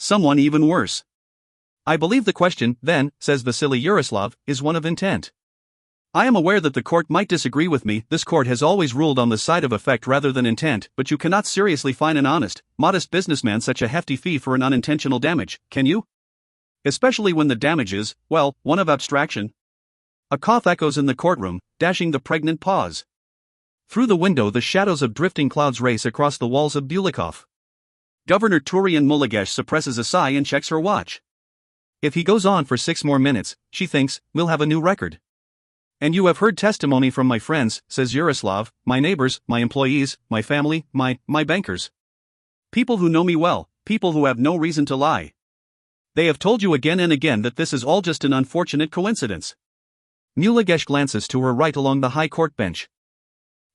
someone even worse. I believe the question, then, says Vasily Yaroslav, is one of intent. I am aware that the court might disagree with me. This court has always ruled on the side of effect rather than intent, but you cannot seriously fine an honest, modest businessman such a hefty fee for an unintentional damage, can you? Especially when the damage is, well, one of abstraction. A cough echoes in the courtroom, dashing the pregnant pause. Through the window the shadows of drifting clouds race across the walls of Bulikov. Governor Turian Muligesh suppresses a sigh and checks her watch. If he goes on for 6 more minutes, she thinks, we'll have a new record. And you have heard testimony from my friends, says Yaroslav, my neighbors, my employees, my family, my bankers. People who know me well, people who have no reason to lie. They have told you again and again that this is all just an unfortunate coincidence. Muligesh glances to her right along the high court bench.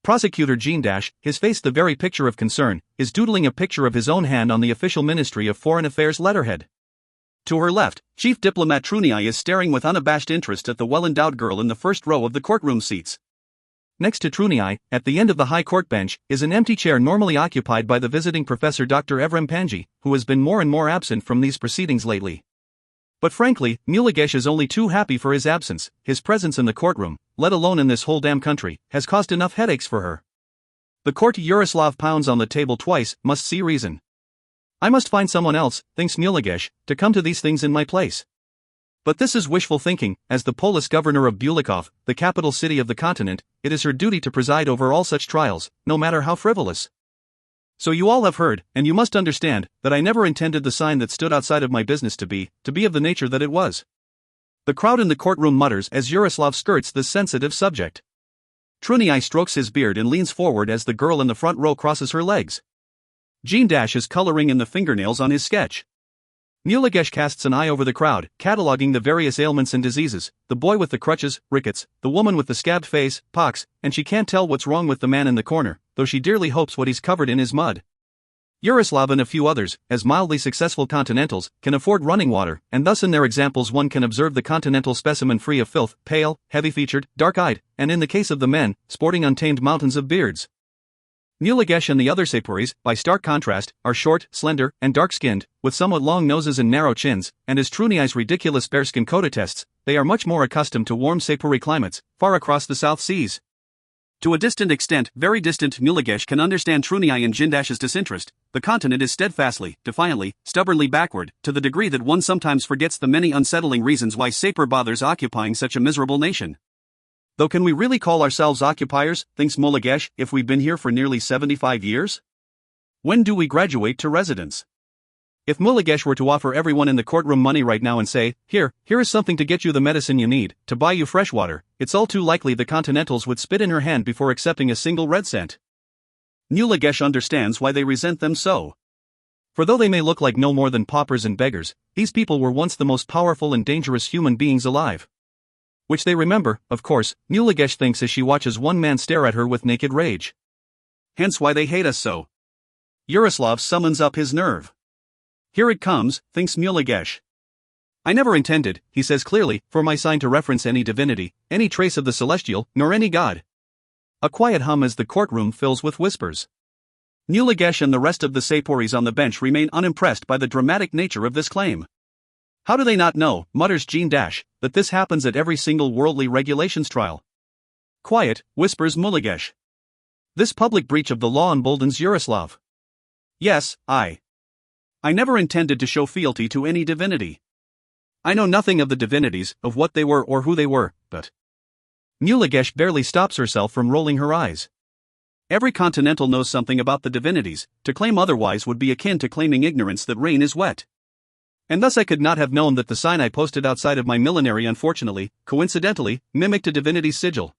Prosecutor Jean Dash, his face the very picture of concern, is doodling a picture of his own hand on the official Ministry of Foreign Affairs letterhead. To her left, Chief Diplomat Truniai is staring with unabashed interest at the well-endowed girl in the first row of the courtroom seats. Next to Truniai, at the end of the high court bench, is an empty chair normally occupied by the visiting professor Dr. Evrem Panji, who has been more and more absent from these proceedings lately. But frankly, Muligesh is only too happy for his absence. His presence in the courtroom, let alone in this whole damn country, has caused enough headaches for her. The court Yaroslav pounds on the table twice, must see reason. I must find someone else, thinks Muligesh, to come to these things in my place. But this is wishful thinking. As the Polish governor of Bulikov, the capital city of the continent, it is her duty to preside over all such trials, no matter how frivolous. So you all have heard, and you must understand, that I never intended the sign that stood outside of my business to be of the nature that it was. The crowd in the courtroom mutters as Yaroslav skirts this sensitive subject. Truniai strokes his beard and leans forward as the girl in the front row crosses her legs. Jean Dash is coloring in the fingernails on his sketch. Muligesh casts an eye over the crowd, cataloging the various ailments and diseases, the boy with the crutches, rickets, the woman with the scabbed face, pox, and she can't tell what's wrong with the man in the corner, though she dearly hopes what he's covered in is mud. Yaroslav and a few others, as mildly successful continentals, can afford running water, and thus in their examples one can observe the continental specimen free of filth, pale, heavy-featured, dark-eyed, and in the case of the men, sporting untamed mountains of beards. Muligesh and the other Sepuris, by stark contrast, are short, slender, and dark-skinned, with somewhat long noses and narrow chins, and as Truniai's ridiculous bearskin coat attests, they are much more accustomed to warm Sepuri climates, far across the South Seas. To a distant extent, very distant, Muligesh can understand Truniai and Jindash's disinterest. The continent is steadfastly, defiantly, stubbornly backward, to the degree that one sometimes forgets the many unsettling reasons why Sepur bothers occupying such a miserable nation. Though can we really call ourselves occupiers, thinks Muligesh, if we've been here for nearly 75 years? When do we graduate to residence? If Muligesh were to offer everyone in the courtroom money right now and say, here is something to get you the medicine you need, to buy you fresh water, it's all too likely the Continentals would spit in her hand before accepting a single red cent. Muligesh understands why they resent them so. For though they may look like no more than paupers and beggars, these people were once the most powerful and dangerous human beings alive. Which they remember, of course, Muligesh thinks as she watches one man stare at her with naked rage. Hence why they hate us so. Yaroslav summons up his nerve. Here it comes, thinks Muligesh. I never intended, he says clearly, for my sign to reference any divinity, any trace of the celestial, nor any god. A quiet hum as the courtroom fills with whispers. Muligesh and the rest of the Sepuris on the bench remain unimpressed by the dramatic nature of this claim. How do they not know, mutters Jean Dash, that this happens at every single worldly regulations trial? Quiet, whispers Muligesh. This public breach of the law emboldens Yaroslav. Yes, I never intended to show fealty to any divinity. I know nothing of the divinities, of what they were or who they were, but... Muligesh barely stops herself from rolling her eyes. Every continental knows something about the divinities. To claim otherwise would be akin to claiming ignorance that rain is wet. And thus I could not have known that the sign I posted outside of my millinery unfortunately, coincidentally, mimicked a divinity's sigil.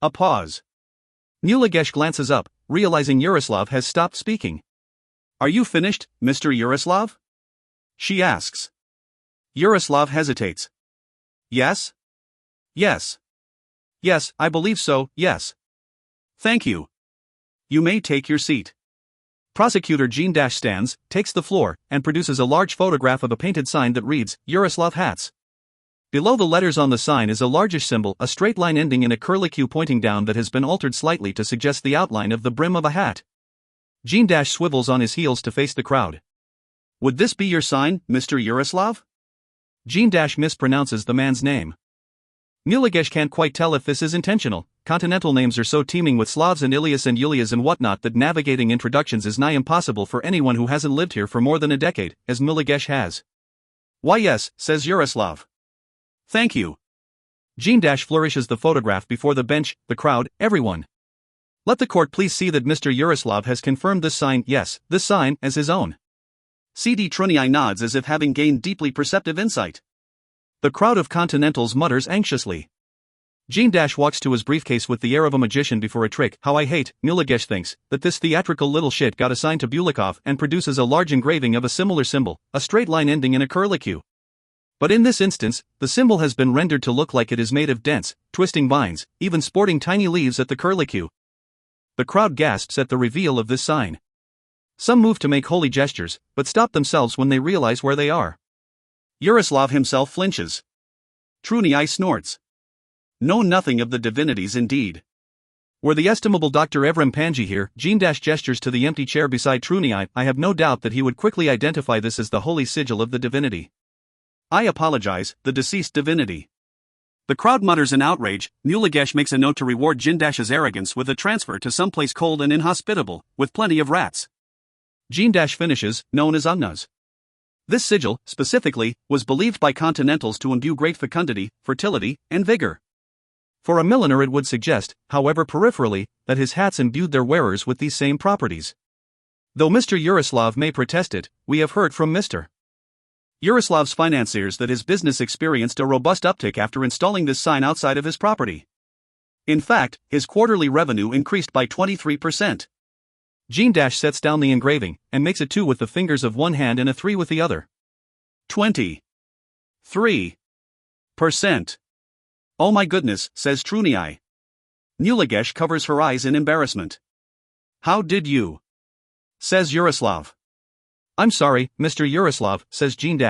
A pause. Muligesh glances up, realizing Yaroslav has stopped speaking. Are you finished, Mr. Yaroslav? She asks. Yaroslav hesitates. Yes? Yes. Yes, I believe so, yes. Thank you. You may take your seat. Prosecutor Jean Dash stands, takes the floor, and produces a large photograph of a painted sign that reads, Yaroslav Hats. Below the letters on the sign is a largish symbol, a straight line ending in a curlicue pointing down that has been altered slightly to suggest the outline of the brim of a hat. Jean Dash swivels on his heels to face the crowd. Would this be your sign, Mr. Yaroslav? Jean mispronounces the man's name. Muligesh can't quite tell if this is intentional. Continental names are so teeming with Slavs and Ilias and Yulias and whatnot that navigating introductions is nigh impossible for anyone who hasn't lived here for more than a decade, as Muligesh has. Why yes, says Yaroslav. Thank you. Jean flourishes the photograph before the bench, the crowd, everyone. Let the court please see that Mr. Yaroslav has confirmed this sign, yes, this sign, as his own. CD Trunii nods as if having gained deeply perceptive insight. The crowd of Continentals mutters anxiously. Jean walks to his briefcase with the air of a magician before a trick. How I hate, Muligesh thinks, that this theatrical little shit got assigned to Bulikov and produces a large engraving of a similar symbol, a straight line ending in a curlicue. But in this instance, the symbol has been rendered to look like it is made of dense, twisting vines, even sporting tiny leaves at the curlicue. The crowd gasps at the reveal of this sign. Some move to make holy gestures, but stop themselves when they realize where they are. Yaroslav himself flinches. Trunii snorts. Know nothing of the divinities indeed. Were the estimable Dr. Evrim Panji here, Jean gestures to the empty chair beside Trunii. I have no doubt that he would quickly identify this as the holy sigil of the divinity. I apologize, the deceased divinity. The crowd mutters in outrage. Muligesh makes a note to reward Jindash's arrogance with a transfer to someplace cold and inhospitable, with plenty of rats. Jean finishes, known as Umnaz. This sigil, specifically, was believed by Continentals to imbue great fecundity, fertility, and vigor. For a milliner it would suggest, however peripherally, that his hats imbued their wearers with these same properties. Though Mr. Yaroslav may protest it, we have heard from Mr. Yaroslav's financiers that his business experienced a robust uptick after installing this sign outside of his property. In fact, his quarterly revenue increased by 23%. Jean sets down the engraving, and makes a 2 with the fingers of one hand and a 3 with the other. 23%. Oh my goodness, says Trunii. Muligesh covers her eyes in embarrassment. How did you? Says Yaroslav. I'm sorry, Mr. Yaroslav, says Jean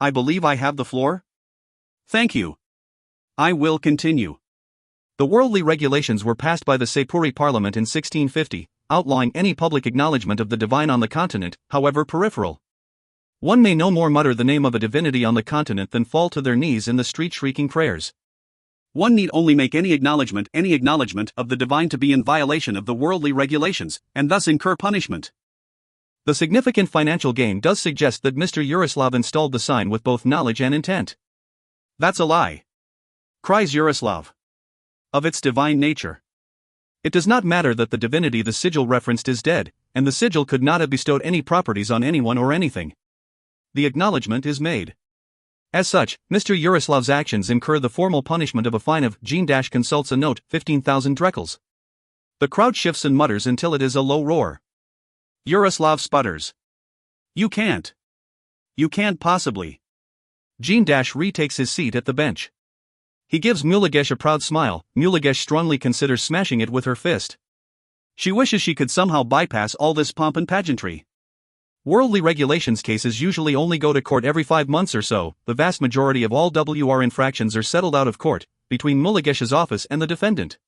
I believe I have the floor? Thank you. I will continue. The worldly regulations were passed by the Sepuri Parliament in 1650, outlawing any public acknowledgement of the divine on the continent, however peripheral. One may no more mutter the name of a divinity on the continent than fall to their knees in the street shrieking prayers. One need only make any acknowledgement of the divine to be in violation of the worldly regulations, and thus incur punishment. The significant financial gain does suggest that Mr. Yaroslav installed the sign with both knowledge and intent. That's a lie, cries Yaroslav. Of its divine nature. It does not matter that the divinity the sigil referenced is dead, and the sigil could not have bestowed any properties on anyone or anything. The acknowledgement is made. As such, Mr. Yaroslav's actions incur the formal punishment of a fine of, Jean consults a note, 15,000 drechels. The crowd shifts and mutters until it is a low roar. Yaroslav sputters. You can't. You can't possibly. Jean retakes his seat at the bench. He gives Muligesh a proud smile. Muligesh strongly considers smashing it with her fist. She wishes she could somehow bypass all this pomp and pageantry. Worldly regulations cases usually only go to court every 5 months or so. The vast majority of all WR infractions are settled out of court, between Muligesh's office and the defendant.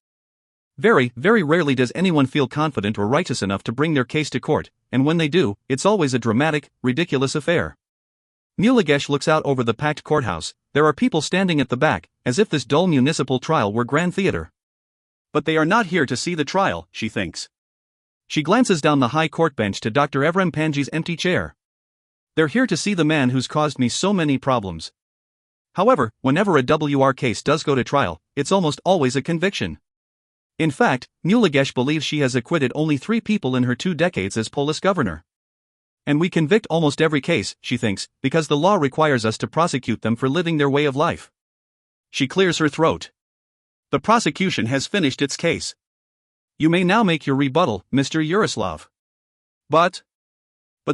Very, very rarely does anyone feel confident or righteous enough to bring their case to court, and when they do, it's always a dramatic, ridiculous affair. Muligesh looks out over the packed courthouse. There are people standing at the back, as if this dull municipal trial were grand theater. But they are not here to see the trial, she thinks. She glances down the high court bench to Dr. Evrim Panji's empty chair. They're here to see the man who's caused me so many problems. However, whenever a WR case does go to trial, it's almost always a conviction. In fact, Muligesh believes she has acquitted only 3 people in her 2 decades as Polish governor. And we convict almost every case, she thinks, because the law requires us to prosecute them for living their way of life. She clears her throat. The prosecution has finished its case. You may now make your rebuttal, Mr. Yaroslav. But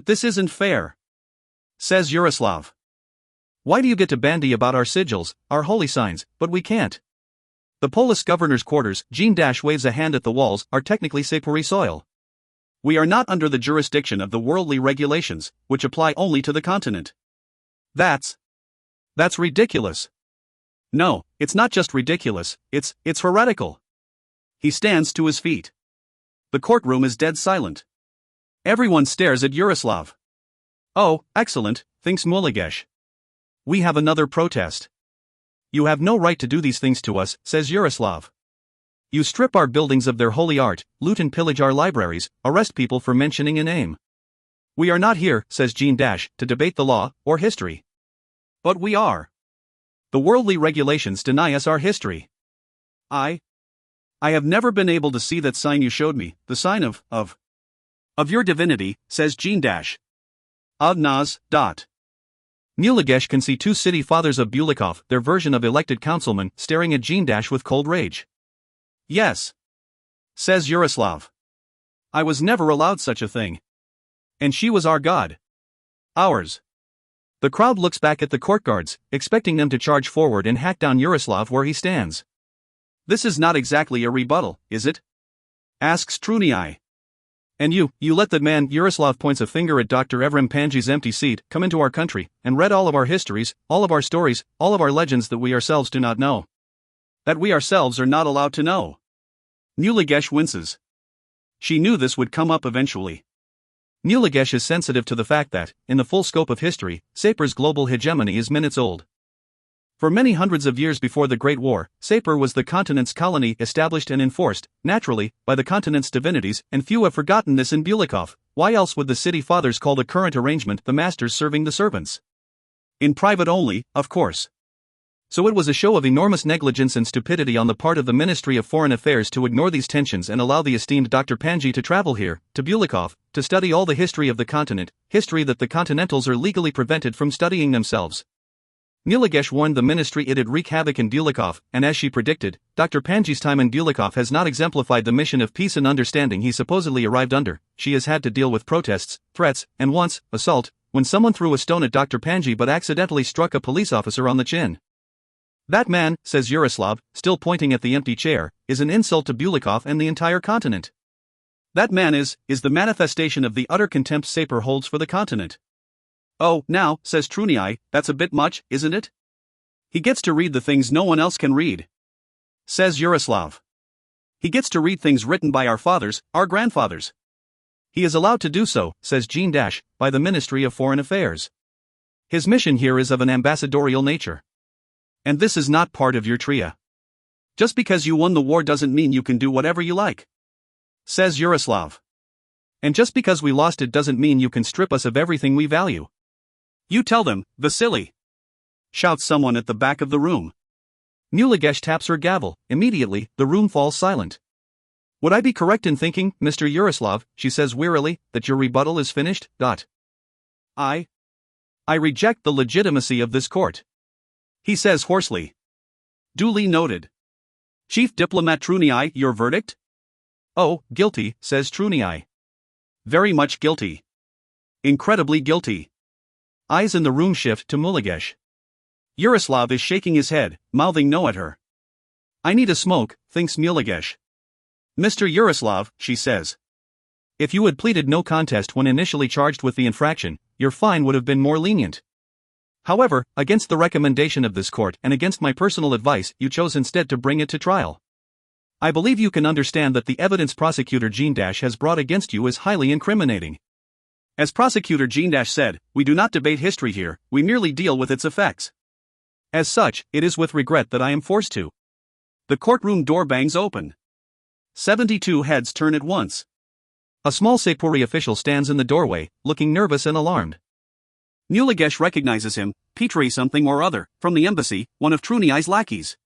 this isn't fair, says Yaroslav. Why do you get to bandy about our sigils, our holy signs, but we can't? The Polish governor's quarters, Jean waves a hand at the walls, are technically Sepuri soil. We are not under the jurisdiction of the worldly regulations, which apply only to the continent. That's ridiculous. No, it's not just ridiculous, it's heretical. He stands to his feet. The courtroom is dead silent. Everyone stares at Yaroslav. Oh, excellent, thinks Muligesh. We have another protest. You have no right to do these things to us, says Yaroslav. You strip our buildings of their holy art, loot and pillage our libraries, arrest people for mentioning a name. We are not here, says Jean Dash, to debate the law or history. But we are. The worldly regulations deny us our history. I have never been able to see that sign you showed me, the sign of your divinity, says Jean Dash. Adnaz. Muligesh can see two city fathers of Bulikov, their version of elected councilmen, staring at Jean Dash with cold rage. Yes, says Yaroslav. I was never allowed such a thing. And she was our god. Ours. The crowd looks back at the court guards, expecting them to charge forward and hack down Yaroslav where he stands. This is not exactly a rebuttal, is it? Asks Truniai. And you let that man, Yaroslav points a finger at Dr. Evrim Panji's empty seat, come into our country, and read all of our histories, all of our stories, all of our legends that we ourselves do not know. That we ourselves are not allowed to know. Muligesh winces. She knew this would come up eventually. Muligesh is sensitive to the fact that, in the full scope of history, Sapir's global hegemony is minutes old. For many hundreds of years before the Great War, Sapir was the continent's colony established and enforced, naturally, by the continent's divinities, and few have forgotten this in Bulikov. Why else would the city fathers call the current arrangement the masters serving the servants? In private only, of course. So it was a show of enormous negligence and stupidity on the part of the Ministry of Foreign Affairs to ignore these tensions and allow the esteemed Dr. Panji to travel here, to Bulikov, to study all the history of the continent, history that the Continentals are legally prevented from studying themselves. Muligesh warned the ministry it'd wreak havoc in Bulikov, and as she predicted, Dr. Panji's time in Bulikov has not exemplified the mission of peace and understanding he supposedly arrived under. She has had to deal with protests, threats, and once, assault, when someone threw a stone at Dr. Panji but accidentally struck a police officer on the chin. That man, says Yaroslav, still pointing at the empty chair, is an insult to Bulikov and the entire continent. That man is the manifestation of the utter contempt Sapir holds for the continent. Oh, now, says Truniai, that's a bit much, isn't it? He gets to read the things no one else can read. Says Yaroslav. He gets to read things written by our fathers, our grandfathers. He is allowed to do so, says Jean Dash, by the Ministry of Foreign Affairs. His mission here is of an ambassadorial nature. And this is not part of your tria. Just because you won the war doesn't mean you can do whatever you like. Says Yaroslav. And just because we lost it doesn't mean you can strip us of everything we value. You tell them, Vasily! Shouts someone at the back of the room. Muligesh taps her gavel. Immediately, the room falls silent. Would I be correct in thinking, Mr. Yaroslav, she says wearily, that your rebuttal is finished? I reject the legitimacy of this court. He says hoarsely. Duly noted. Chief Diplomat Truniai, your verdict? Oh, guilty, says Truniai. Very much guilty. Incredibly guilty. Eyes in the room shift to Muligesh. Yaroslav is shaking his head, mouthing no at her. I need a smoke, thinks Muligesh. Mr. Yaroslav, she says. If you had pleaded no contest when initially charged with the infraction, your fine would have been more lenient. However, against the recommendation of this court and against my personal advice, you chose instead to bring it to trial. I believe you can understand that the evidence prosecutor Jean Dash has brought against you is highly incriminating. As prosecutor Jean Dash said, we do not debate history here, we merely deal with its effects. As such, it is with regret that I am forced to. The courtroom door bangs open. 72 heads turn at once. A small Sapuri official stands in the doorway, looking nervous and alarmed. Muligesh recognizes him, Petri something or other, from the embassy, one of Truniai's lackeys.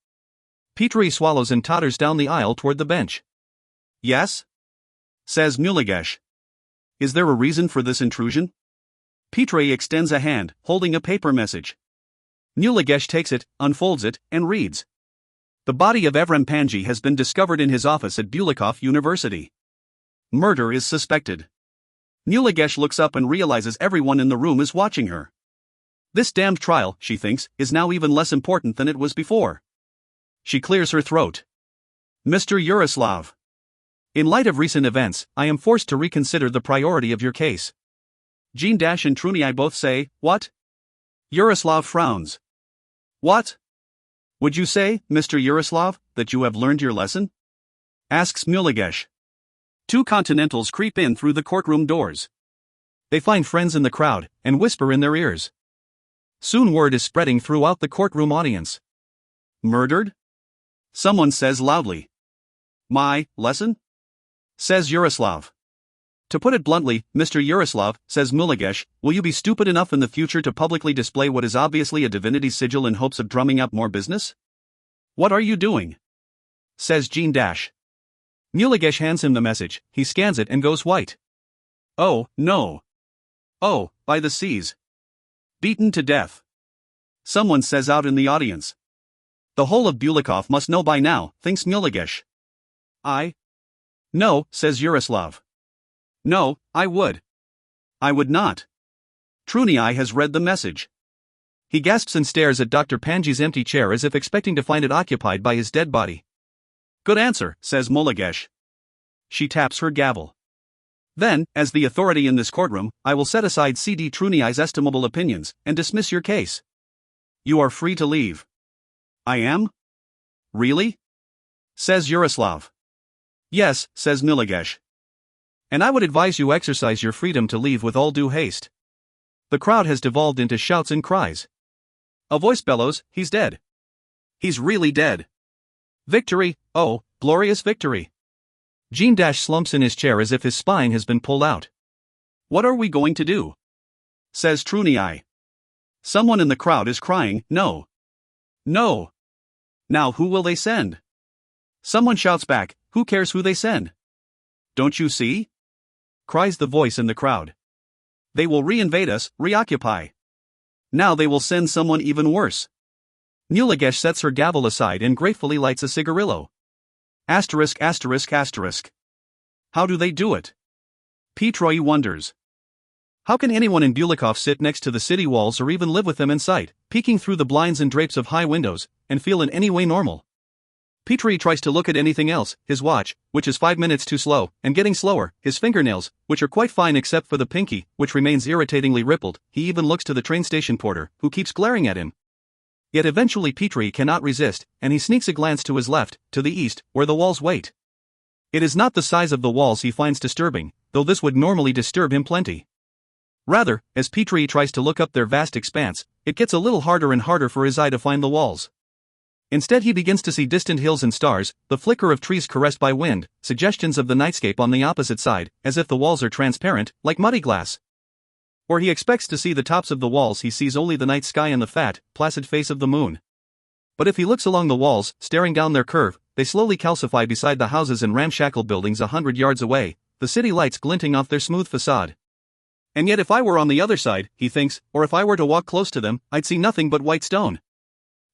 Petri swallows and totters down the aisle toward the bench. Yes? Says Muligesh. Is there a reason for this intrusion? Petri extends a hand, holding a paper message. Muligesh takes it, unfolds it, and reads. The body of Evrim Panji has been discovered in his office at Bulikov University. Murder is suspected. Muligesh looks up and realizes everyone in the room is watching her. This damned trial, she thinks, is now even less important than it was before. She clears her throat. Mr. Yaroslav. In light of recent events, I am forced to reconsider the priority of your case. Jean Dash and Truniai both say, what? Yaroslav frowns. What? Would you say, Mr. Yaroslav, that you have learned your lesson? Asks Muligesh. Two Continentals creep in through the courtroom doors. They find friends in the crowd, and whisper in their ears. Soon word is spreading throughout the courtroom audience. Murdered? Someone says loudly. My lesson? Says Yaroslav. To put it bluntly, Mr. Yaroslav, says Muligesh, will you be stupid enough in the future to publicly display what is obviously a divinity sigil in hopes of drumming up more business? What are you doing? Says Jean Dash. Muligesh hands him the message, he scans it and goes white. Oh, no. Oh, by the seas. Beaten to death. Someone says out in the audience. The whole of Bulikov must know by now, thinks Muligesh. No, says Yaroslav. No, I would. I would not. Trunii has read the message. He gasps and stares at Dr. Panji's empty chair as if expecting to find it occupied by his dead body. Good answer, says Muligesh. She taps her gavel. Then, as the authority in this courtroom, I will set aside C.D. Trunii's estimable opinions, and dismiss your case. You are free to leave. I am? Really? Says Yaroslav. Yes, says Muligesh. And I would advise you exercise your freedom to leave with all due haste. The crowd has devolved into shouts and cries. A voice bellows, he's dead. He's really dead. Victory, oh, glorious victory. Jean Dash slumps in his chair as if his spine has been pulled out. What are we going to do? Says Trunii. Someone in the crowd is crying, no. No. Now who will they send? Someone shouts back, who cares who they send? Don't you see? Cries the voice in the crowd. They will reinvade us, reoccupy. Now they will send someone even worse. Muligesh sets her gavel aside and gratefully lights a cigarillo. Asterisk. How do they do it? Petroy wonders. How can anyone in Bulikov sit next to the city walls or even live with them in sight, peeking through the blinds and drapes of high windows, and feel in any way normal? Petri tries to look at anything else, his watch, which is 5 minutes too slow, and getting slower, his fingernails, which are quite fine except for the pinky, which remains irritatingly rippled. He even looks to the train station porter, who keeps glaring at him. Yet eventually Petri cannot resist, and he sneaks a glance to his left, to the east, where the walls wait. It is not the size of the walls he finds disturbing, though this would normally disturb him plenty. Rather, as Petri tries to look up their vast expanse, it gets a little harder and harder for his eye to find the walls. Instead he begins to see distant hills and stars, the flicker of trees caressed by wind, suggestions of the nightscape on the opposite side, as if the walls are transparent, like muddy glass. Where he expects to see the tops of the walls he sees only the night sky and the fat, placid face of the moon. But if he looks along the walls, staring down their curve, they slowly calcify beside the houses and ramshackle buildings 100 yards away, the city lights glinting off their smooth facade. And yet if I were on the other side, he thinks, or if I were to walk close to them, I'd see nothing but white stone.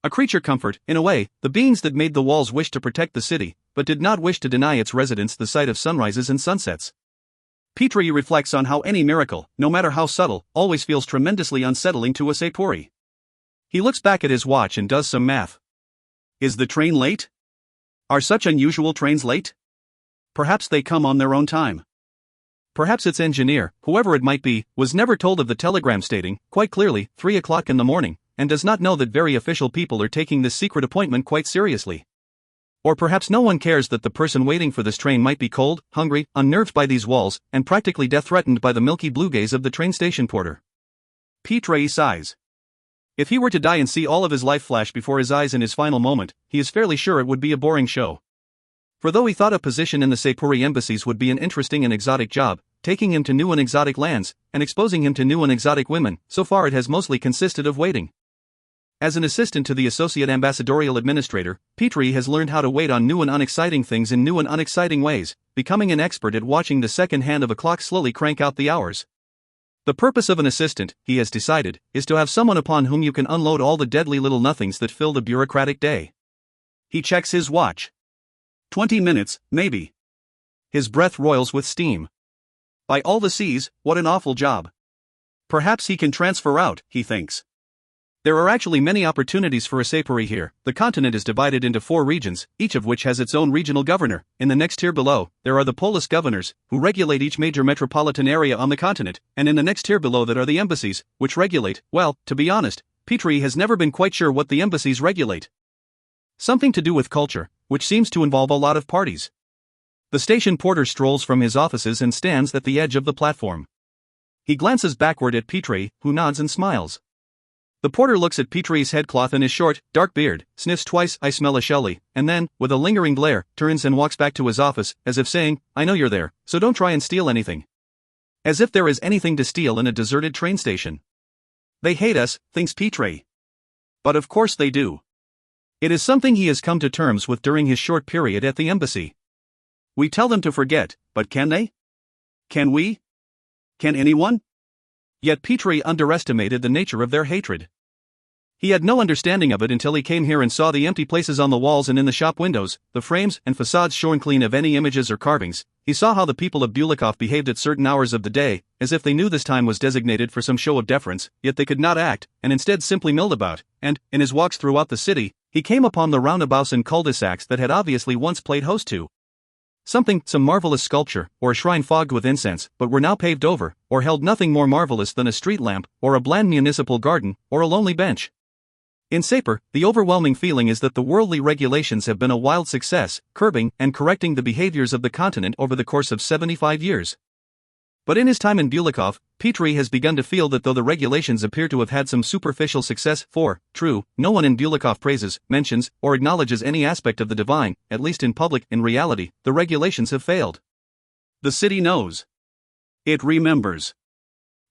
A creature comfort, in a way, the beings that made the walls wish to protect the city, but did not wish to deny its residents the sight of sunrises and sunsets. Petri reflects on how any miracle, no matter how subtle, always feels tremendously unsettling to a Sepuri. He looks back at his watch and does some math. Is the train late? Are such unusual trains late? Perhaps they come on their own time. Perhaps its engineer, whoever it might be, was never told of the telegram stating, quite clearly, 3 o'clock in the morning, and does not know that very official people are taking this secret appointment quite seriously. Or perhaps no one cares that the person waiting for this train might be cold, hungry, unnerved by these walls, and practically death-threatened by the milky blue gaze of the train station porter. Petri sighs. If he were to die and see all of his life flash before his eyes in his final moment, he is fairly sure it would be a boring show. For though he thought a position in the Sepuri embassies would be an interesting and exotic job, taking him to new and exotic lands, and exposing him to new and exotic women, so far it has mostly consisted of waiting. As an assistant to the Associate Ambassadorial Administrator, Petri has learned how to wait on new and unexciting things in new and unexciting ways, becoming an expert at watching the second hand of a clock slowly crank out the hours. The purpose of an assistant, he has decided, is to have someone upon whom you can unload all the deadly little nothings that fill the bureaucratic day. He checks his watch. 20 minutes, maybe. His breath roils with steam. By all the seas, what an awful job. Perhaps he can transfer out, he thinks. There are actually many opportunities for a Sepuri here. The continent is divided into 4 regions, each of which has its own regional governor. In the next tier below, there are the polis governors, who regulate each major metropolitan area on the continent, and in the next tier below that are the embassies, which regulate, well, to be honest, Petri has never been quite sure what the embassies regulate. Something to do with culture, which seems to involve a lot of parties. The station porter strolls from his offices and stands at the edge of the platform. He glances backward at Petrie, who nods and smiles. The porter looks at Petrie's headcloth and his short, dark beard, sniffs twice, "I smell a Shelley," and then, with a lingering glare, turns and walks back to his office, as if saying, "I know you're there, so don't try and steal anything." As if there is anything to steal in a deserted train station. They hate us, thinks Petrie. But of course they do. It is something he has come to terms with during his short period at the embassy. We tell them to forget, but can they? Can we? Can anyone? Yet Petrie underestimated the nature of their hatred. He had no understanding of it until he came here and saw the empty places on the walls and in the shop windows, the frames and facades shorn clean of any images or carvings. He saw how the people of Bulikov behaved at certain hours of the day, as if they knew this time was designated for some show of deference, yet they could not act, and instead simply milled about, and, in his walks throughout the city, he came upon the roundabouts and cul-de-sacs that had obviously once played host to some marvelous sculpture, or a shrine fogged with incense, but were now paved over, or held nothing more marvelous than a street lamp, or a bland municipal garden, or a lonely bench. In Sapir, the overwhelming feeling is that the worldly regulations have been a wild success, curbing and correcting the behaviors of the continent over the course of 75 years. But in his time in Bulikov, Petrie has begun to feel that though the regulations appear to have had some superficial success, for, true, no one in Bulikov praises, mentions, or acknowledges any aspect of the divine, at least in public. In reality, the regulations have failed. The city knows. It remembers.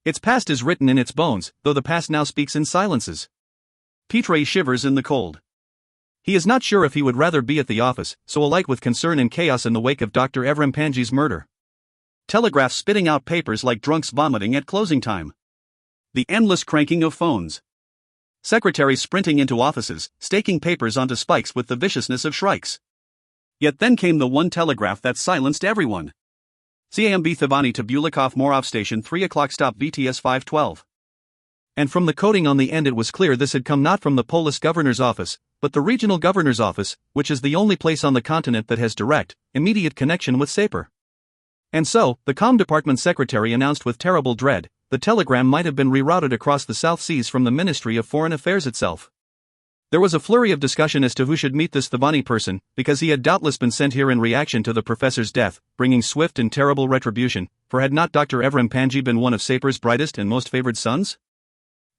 Its past is written in its bones, though the past now speaks in silences. Petrie shivers in the cold. He is not sure if he would rather be at the office, so alight with concern and chaos in the wake of Dr. Evrim Panji's murder. Telegraphs spitting out papers like drunks vomiting at closing time. The endless cranking of phones. Secretaries sprinting into offices, staking papers onto spikes with the viciousness of shrikes. Yet then came the one telegraph that silenced everyone. CAMB Thavani to Bulikov Morov Station 3 o'clock stop VTS 512. And from the coding on the end it was clear this had come not from the Polish governor's office, but the regional governor's office, which is the only place on the continent that has direct, immediate connection with Sapir. And so, the Com Department Secretary announced with terrible dread, the telegram might have been rerouted across the South Seas from the Ministry of Foreign Affairs itself. There was a flurry of discussion as to who should meet this Thavani person, because he had doubtless been sent here in reaction to the professor's death, bringing swift and terrible retribution, for had not Dr. Evrim Panji been one of Sapir's brightest and most favored sons?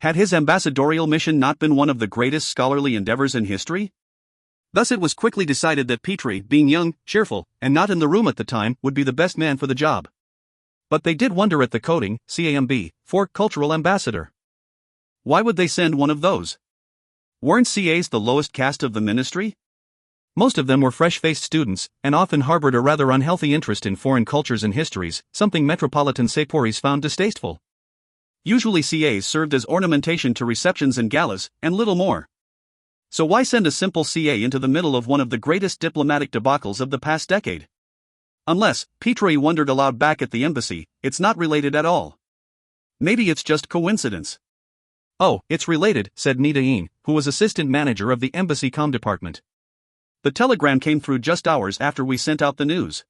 Had his ambassadorial mission not been one of the greatest scholarly endeavors in history? Thus it was quickly decided that Petrie, being young, cheerful, and not in the room at the time, would be the best man for the job. But they did wonder at the coding, CAMB, for cultural ambassador. Why would they send one of those? Weren't CAs the lowest caste of the ministry? Most of them were fresh-faced students, and often harbored a rather unhealthy interest in foreign cultures and histories, something metropolitan Saporis found distasteful. Usually CAs served as ornamentation to receptions and galas, and little more. So why send a simple CA into the middle of one of the greatest diplomatic debacles of the past decade? Unless, Petrie wondered aloud back at the embassy, it's not related at all. Maybe it's just coincidence. Oh, it's related, said Nida, who was assistant manager of the embassy com department. The telegram came through just hours after we sent out the news.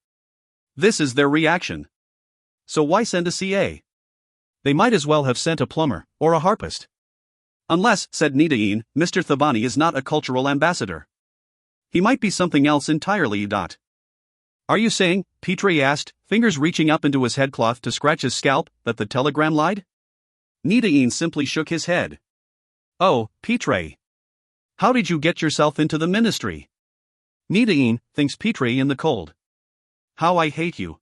This is their reaction. So why send a CA? They might as well have sent a plumber, or a harpist. Unless, said Nida, Mr. Thavani is not a cultural ambassador. He might be something else entirely. Are you saying, Petrie asked, fingers reaching up into his headcloth to scratch his scalp, that the telegram lied? Nida simply shook his head. Oh, Petrie. How did you get yourself into the ministry? Nida thinks Petrie in the cold. How I hate you.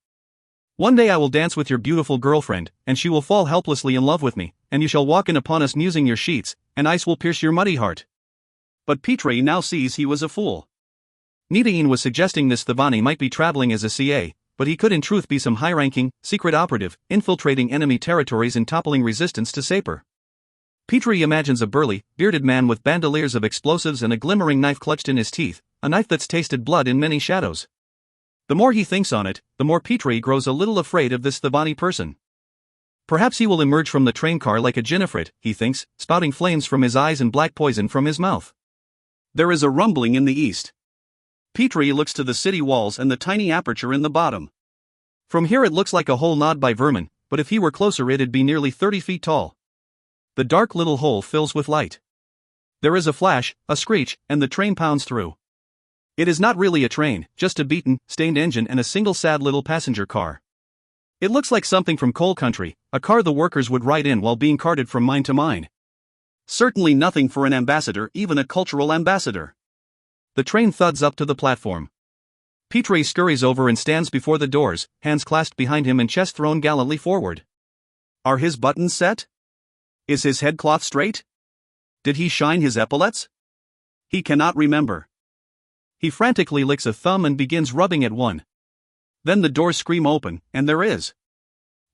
One day I will dance with your beautiful girlfriend, and she will fall helplessly in love with me, and you shall walk in upon us musing your sheets, and ice will pierce your muddy heart. But Petrie now sees he was a fool. Nida was suggesting this Thavani might be traveling as a CA, but he could in truth be some high-ranking, secret operative, infiltrating enemy territories and toppling resistance to Sapir. Petrie imagines a burly, bearded man with bandoliers of explosives and a glimmering knife clutched in his teeth, a knife that's tasted blood in many shadows. The more he thinks on it, the more Petrie grows a little afraid of this Thavani person. Perhaps he will emerge from the train car like a Ginifrit, he thinks, spouting flames from his eyes and black poison from his mouth. There is a rumbling in the east. Petrie looks to the city walls and the tiny aperture in the bottom. From here it looks like a hole gnawed by vermin, but if he were closer it'd be nearly 30 feet tall. The dark little hole fills with light. There is a flash, a screech, and the train pounds through. It is not really a train, just a beaten, stained engine and a single sad little passenger car. It looks like something from coal country, a car the workers would ride in while being carted from mine to mine. Certainly nothing for an ambassador, even a cultural ambassador. The train thuds up to the platform. Petrie scurries over and stands before the doors, hands clasped behind him and chest thrown gallantly forward. Are his buttons set? Is his headcloth straight? Did he shine his epaulets? He cannot remember. He frantically licks a thumb and begins rubbing at one. Then the doors scream open, and there is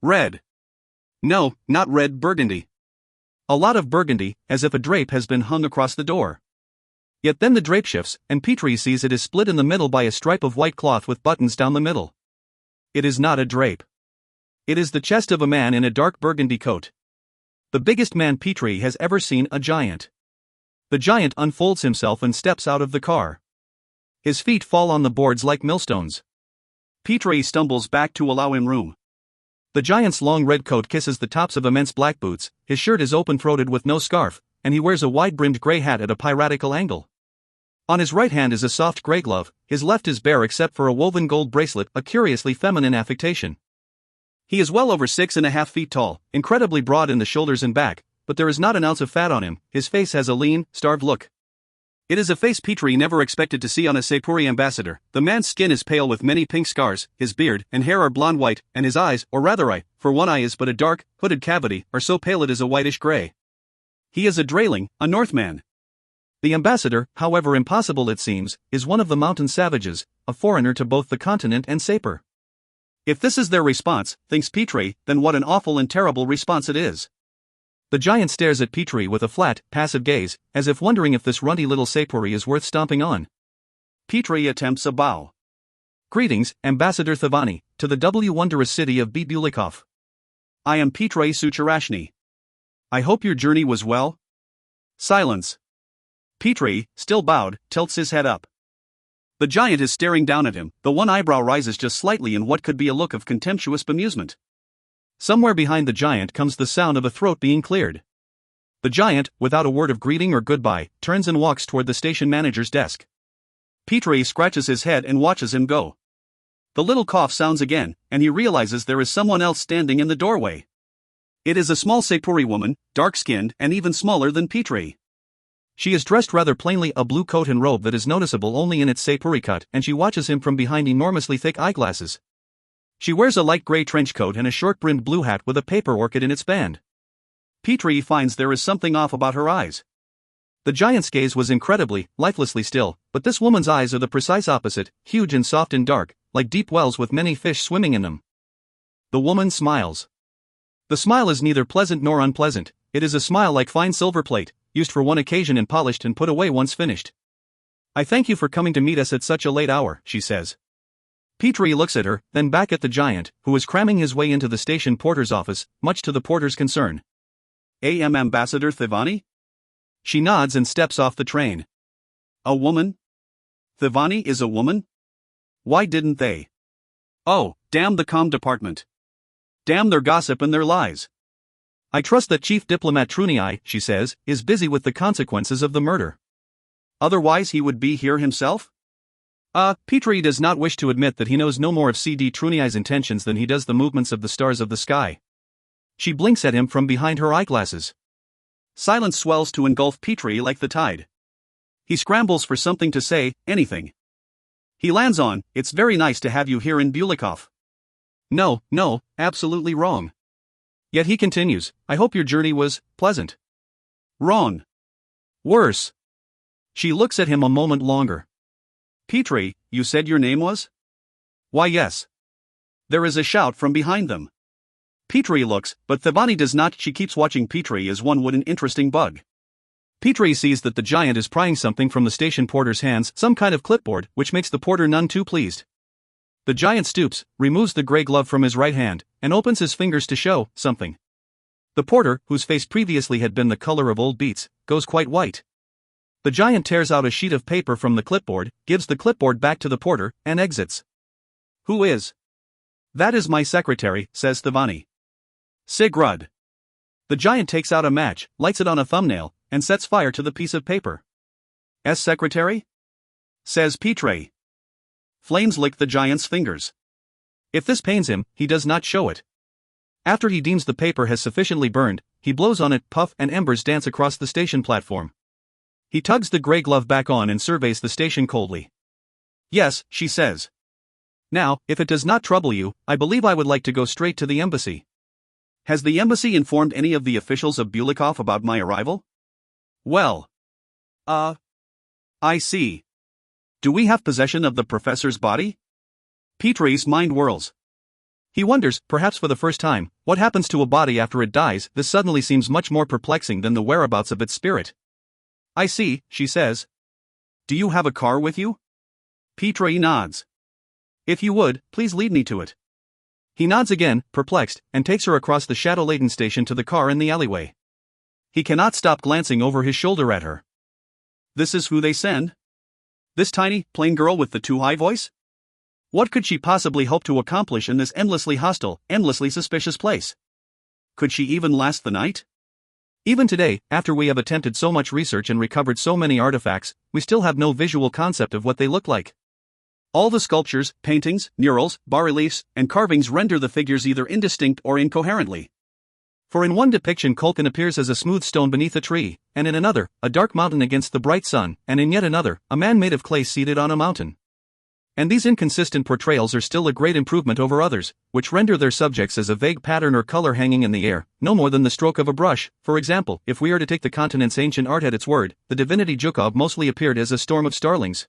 red. No, not red, burgundy. A lot of burgundy, as if a drape has been hung across the door. Yet then the drape shifts, and Petrie sees it is split in the middle by a stripe of white cloth with buttons down the middle. It is not a drape. It is the chest of a man in a dark burgundy coat. The biggest man Petrie has ever seen, a giant. The giant unfolds himself and steps out of the car. His feet fall on the boards like millstones. Petrie stumbles back to allow him room. The giant's long red coat kisses the tops of immense black boots, his shirt is open-throated with no scarf, and he wears a wide-brimmed grey hat at a piratical angle. On his right hand is a soft grey glove, his left is bare except for a woven gold bracelet, a curiously feminine affectation. He is well over 6.5 feet tall, incredibly broad in the shoulders and back, but there is not an ounce of fat on him. His face has a lean, starved look. It is a face Petrie never expected to see on a Sepuri ambassador. The man's skin is pale with many pink scars, his beard and hair are blonde-white, and his eyes, or rather eye, for one eye is but a dark, hooded cavity, are so pale it is a whitish grey. He is a Drailing, a Northman. The ambassador, however impossible it seems, is one of the mountain savages, a foreigner to both the continent and Sapur. If this is their response, thinks Petrie, then what an awful and terrible response it is. The giant stares at Petrie with a flat, passive gaze, as if wondering if this runty little Sapuri is worth stomping on. Petrie attempts a bow. Greetings, Ambassador Thavani, to the wondrous city of Bulikov. I am Petrie Sucharashny. I hope your journey was well? Silence. Petrie, still bowed, tilts his head up. The giant is staring down at him, the one eyebrow rises just slightly in what could be a look of contemptuous bemusement. Somewhere behind the giant comes the sound of a throat being cleared. The giant, without a word of greeting or goodbye, turns and walks toward the station manager's desk. Petrie scratches his head and watches him go. The little cough sounds again, and he realizes there is someone else standing in the doorway. It is a small Sepuri woman, dark-skinned and even smaller than Petrie. She is dressed rather plainly, a blue coat and robe that is noticeable only in its Sepuri cut, and she watches him from behind enormously thick eyeglasses. She wears a light grey trench coat and a short-brimmed blue hat with a paper orchid in its band. Petrie finds there is something off about her eyes. The giant's gaze was incredibly, lifelessly still, but this woman's eyes are the precise opposite, huge and soft and dark, like deep wells with many fish swimming in them. The woman smiles. The smile is neither pleasant nor unpleasant, it is a smile like fine silver plate, used for one occasion and polished and put away once finished. I thank you for coming to meet us at such a late hour, she says. Petrie looks at her, then back at the giant, who is cramming his way into the station porter's office, much to the porter's concern. AM Ambassador Thavani? She nods and steps off the train. A woman? Thavani is a woman? Why didn't they? Oh, damn the comm department. Damn their gossip and their lies. I trust that Chief Diplomat Trunii, she says, is busy with the consequences of the murder. Otherwise he would be here himself? Petrie does not wish to admit that he knows no more of CD Trunii's intentions than he does the movements of the stars of the sky. She blinks at him from behind her eyeglasses. Silence swells to engulf Petrie like the tide. He scrambles for something to say, anything. He lands on, it's very nice to have you here in Bulikov. No, absolutely wrong. Yet he continues, I hope your journey was pleasant. Wrong. Worse. She looks at him a moment longer. Petrie, you said your name was? Why yes. There is a shout from behind them. Petrie looks, but Thavani does not. She keeps watching Petrie as one would an interesting bug. Petrie sees that the giant is prying something from the station porter's hands, some kind of clipboard, which makes the porter none too pleased. The giant stoops, removes the grey glove from his right hand, and opens his fingers to show something. The porter, whose face previously had been the color of old beets, goes quite white. The giant tears out a sheet of paper from the clipboard, gives the clipboard back to the porter, and exits. Who is? That is my secretary, says Thavani. Sigrud. The giant takes out a match, lights it on a thumbnail, and sets fire to the piece of paper. Secretary? Says Petrie. Flames lick the giant's fingers. If this pains him, he does not show it. After he deems the paper has sufficiently burned, he blows on it, puff, and embers dance across the station platform. He tugs the gray glove back on and surveys the station coldly. Yes, she says. Now, if it does not trouble you, I believe I would like to go straight to the embassy. Has the embassy informed any of the officials of Bulikov about my arrival? Well. I see. Do we have possession of the professor's body? Petre's mind whirls. He wonders, perhaps for the first time, what happens to a body after it dies. This suddenly seems much more perplexing than the whereabouts of its spirit. I see, she says. Do you have a car with you? Petre nods. If you would, please lead me to it. He nods again, perplexed, and takes her across the shadow-laden station to the car in the alleyway. He cannot stop glancing over his shoulder at her. This is who they send? This tiny, plain girl with the too-high voice? What could she possibly hope to accomplish in this endlessly hostile, endlessly suspicious place? Could she even last the night? Even today, after we have attempted so much research and recovered so many artifacts, we still have no visual concept of what they look like. All the sculptures, paintings, murals, bas-reliefs, and carvings render the figures either indistinct or incoherently. For in one depiction Kulkin appears as a smooth stone beneath a tree, and in another, a dark mountain against the bright sun, and in yet another, a man made of clay seated on a mountain. And these inconsistent portrayals are still a great improvement over others, which render their subjects as a vague pattern or color hanging in the air, no more than the stroke of a brush. For example, if we are to take the continent's ancient art at its word, the divinity Zhukov mostly appeared as a storm of starlings.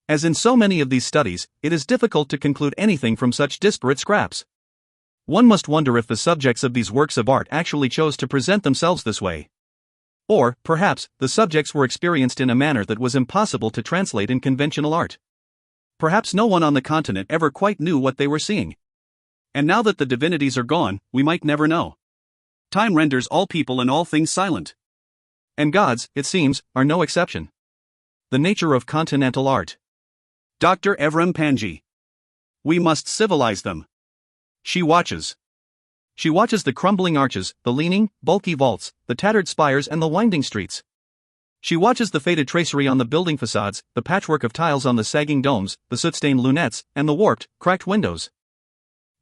As in so many of these studies, it is difficult to conclude anything from such disparate scraps. One must wonder if the subjects of these works of art actually chose to present themselves this way. Or, perhaps, the subjects were experienced in a manner that was impossible to translate in conventional art. Perhaps no one on the continent ever quite knew what they were seeing. And now that the divinities are gone, we might never know. Time renders all people and all things silent. And gods, it seems, are no exception. The nature of continental art. Dr. Evrim Panji. We must civilize them. She watches. She watches the crumbling arches, the leaning, bulky vaults, the tattered spires and the winding streets. She watches the faded tracery on the building facades, the patchwork of tiles on the sagging domes, the soot-stained lunettes, and the warped, cracked windows.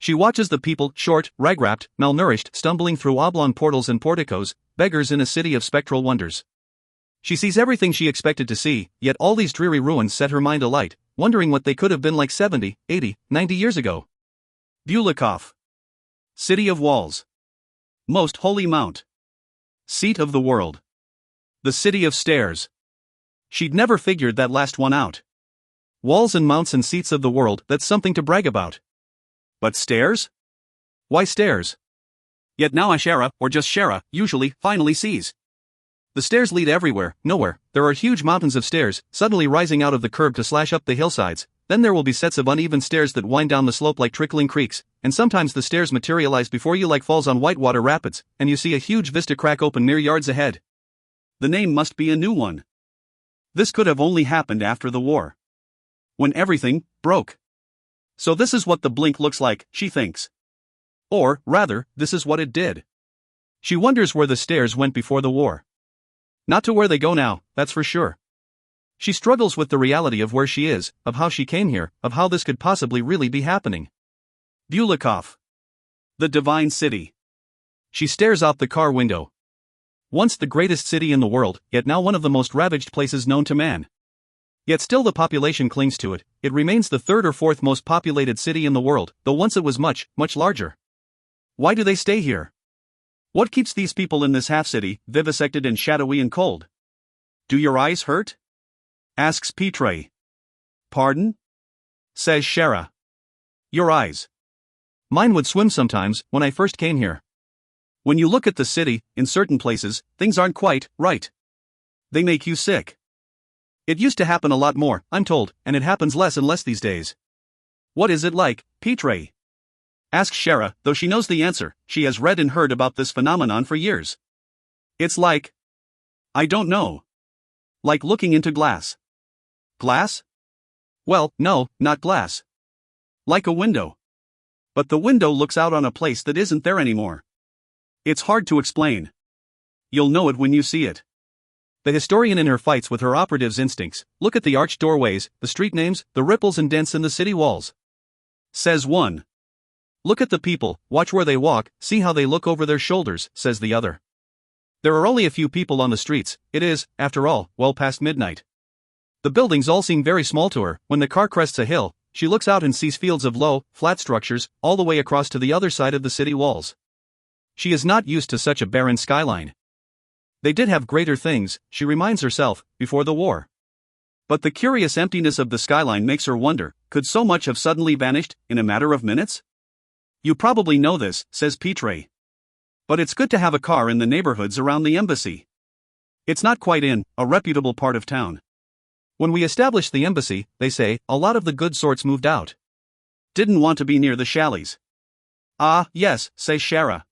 She watches the people, short, rag-wrapped, malnourished, stumbling through oblong portals and porticos, beggars in a city of spectral wonders. She sees everything she expected to see, yet all these dreary ruins set her mind alight, wondering what they could have been like 70, 80, 90 years ago. Bulikov. City of walls. Most holy mount. Seat of the world. The city of stairs. She'd never figured that last one out. Walls and mounts and seats of the world, that's something to brag about. But stairs? Why stairs? Yet now Shara, or just Shara, usually, finally sees. The stairs lead everywhere, nowhere. There are huge mountains of stairs, suddenly rising out of the curb to slash up the hillsides. Then there will be sets of uneven stairs that wind down the slope like trickling creeks, and sometimes the stairs materialize before you like falls on whitewater rapids, and you see a huge vista crack open mere yards ahead. The name must be a new one. This could have only happened after the war. When everything broke. So this is what the blink looks like, she thinks. Or, rather, this is what it did. She wonders where the stairs went before the war. Not to where they go now, that's for sure. She struggles with the reality of where she is, of how she came here, of how this could possibly really be happening. Bulikov. The divine city. She stares out the car window. Once the greatest city in the world, yet now one of the most ravaged places known to man. Yet still the population clings to it, it remains the third or fourth most populated city in the world, though once it was much, much larger. Why do they stay here? What keeps these people in this half-city, vivisected and shadowy and cold? Do your eyes hurt? Asks Petre. Pardon? Says Shara. Your eyes. Mine would swim sometimes, when I first came here. When you look at the city, in certain places, things aren't quite right. They make you sick. It used to happen a lot more, I'm told, and it happens less and less these days. What is it like, Petre? Asks Shara, though she knows the answer, she has read and heard about this phenomenon for years. It's like... I don't know. Like looking into glass. Glass? Well, no, not glass. Like a window. But the window looks out on a place that isn't there anymore. It's hard to explain. You'll know it when you see it. The historian in her fights with her operative's instincts, look at the arched doorways, the street names, the ripples and dents in the city walls. says one. Look at the people, watch where they walk, see how they look over their shoulders, says the other. There are only a few people on the streets, it is, after all, well past midnight. The buildings all seem very small to her. When the car crests a hill, she looks out and sees fields of low, flat structures, all the way across to the other side of the city walls. She is not used to such a barren skyline. They did have greater things, she reminds herself, before the war. But the curious emptiness of the skyline makes her wonder, could so much have suddenly vanished, in a matter of minutes? You probably know this, says Petre. But it's good to have a car in the neighborhoods around the embassy. It's not quite in a reputable part of town. When we established the embassy, they say, a lot of the good sorts moved out. Didn't want to be near the chalets. Ah, yes, says Shara.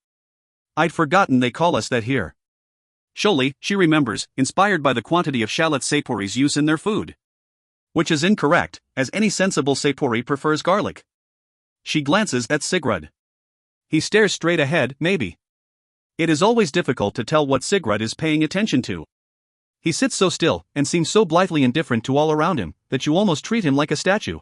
I'd forgotten they call us that here. Surely, she remembers, inspired by the quantity of shallot Seporis use in their food. Which is incorrect, as any sensible Sepori prefers garlic. She glances at Sigurd. He stares straight ahead, maybe. It is always difficult to tell what Sigurd is paying attention to. He sits so still, and seems so blithely indifferent to all around him, that you almost treat him like a statue.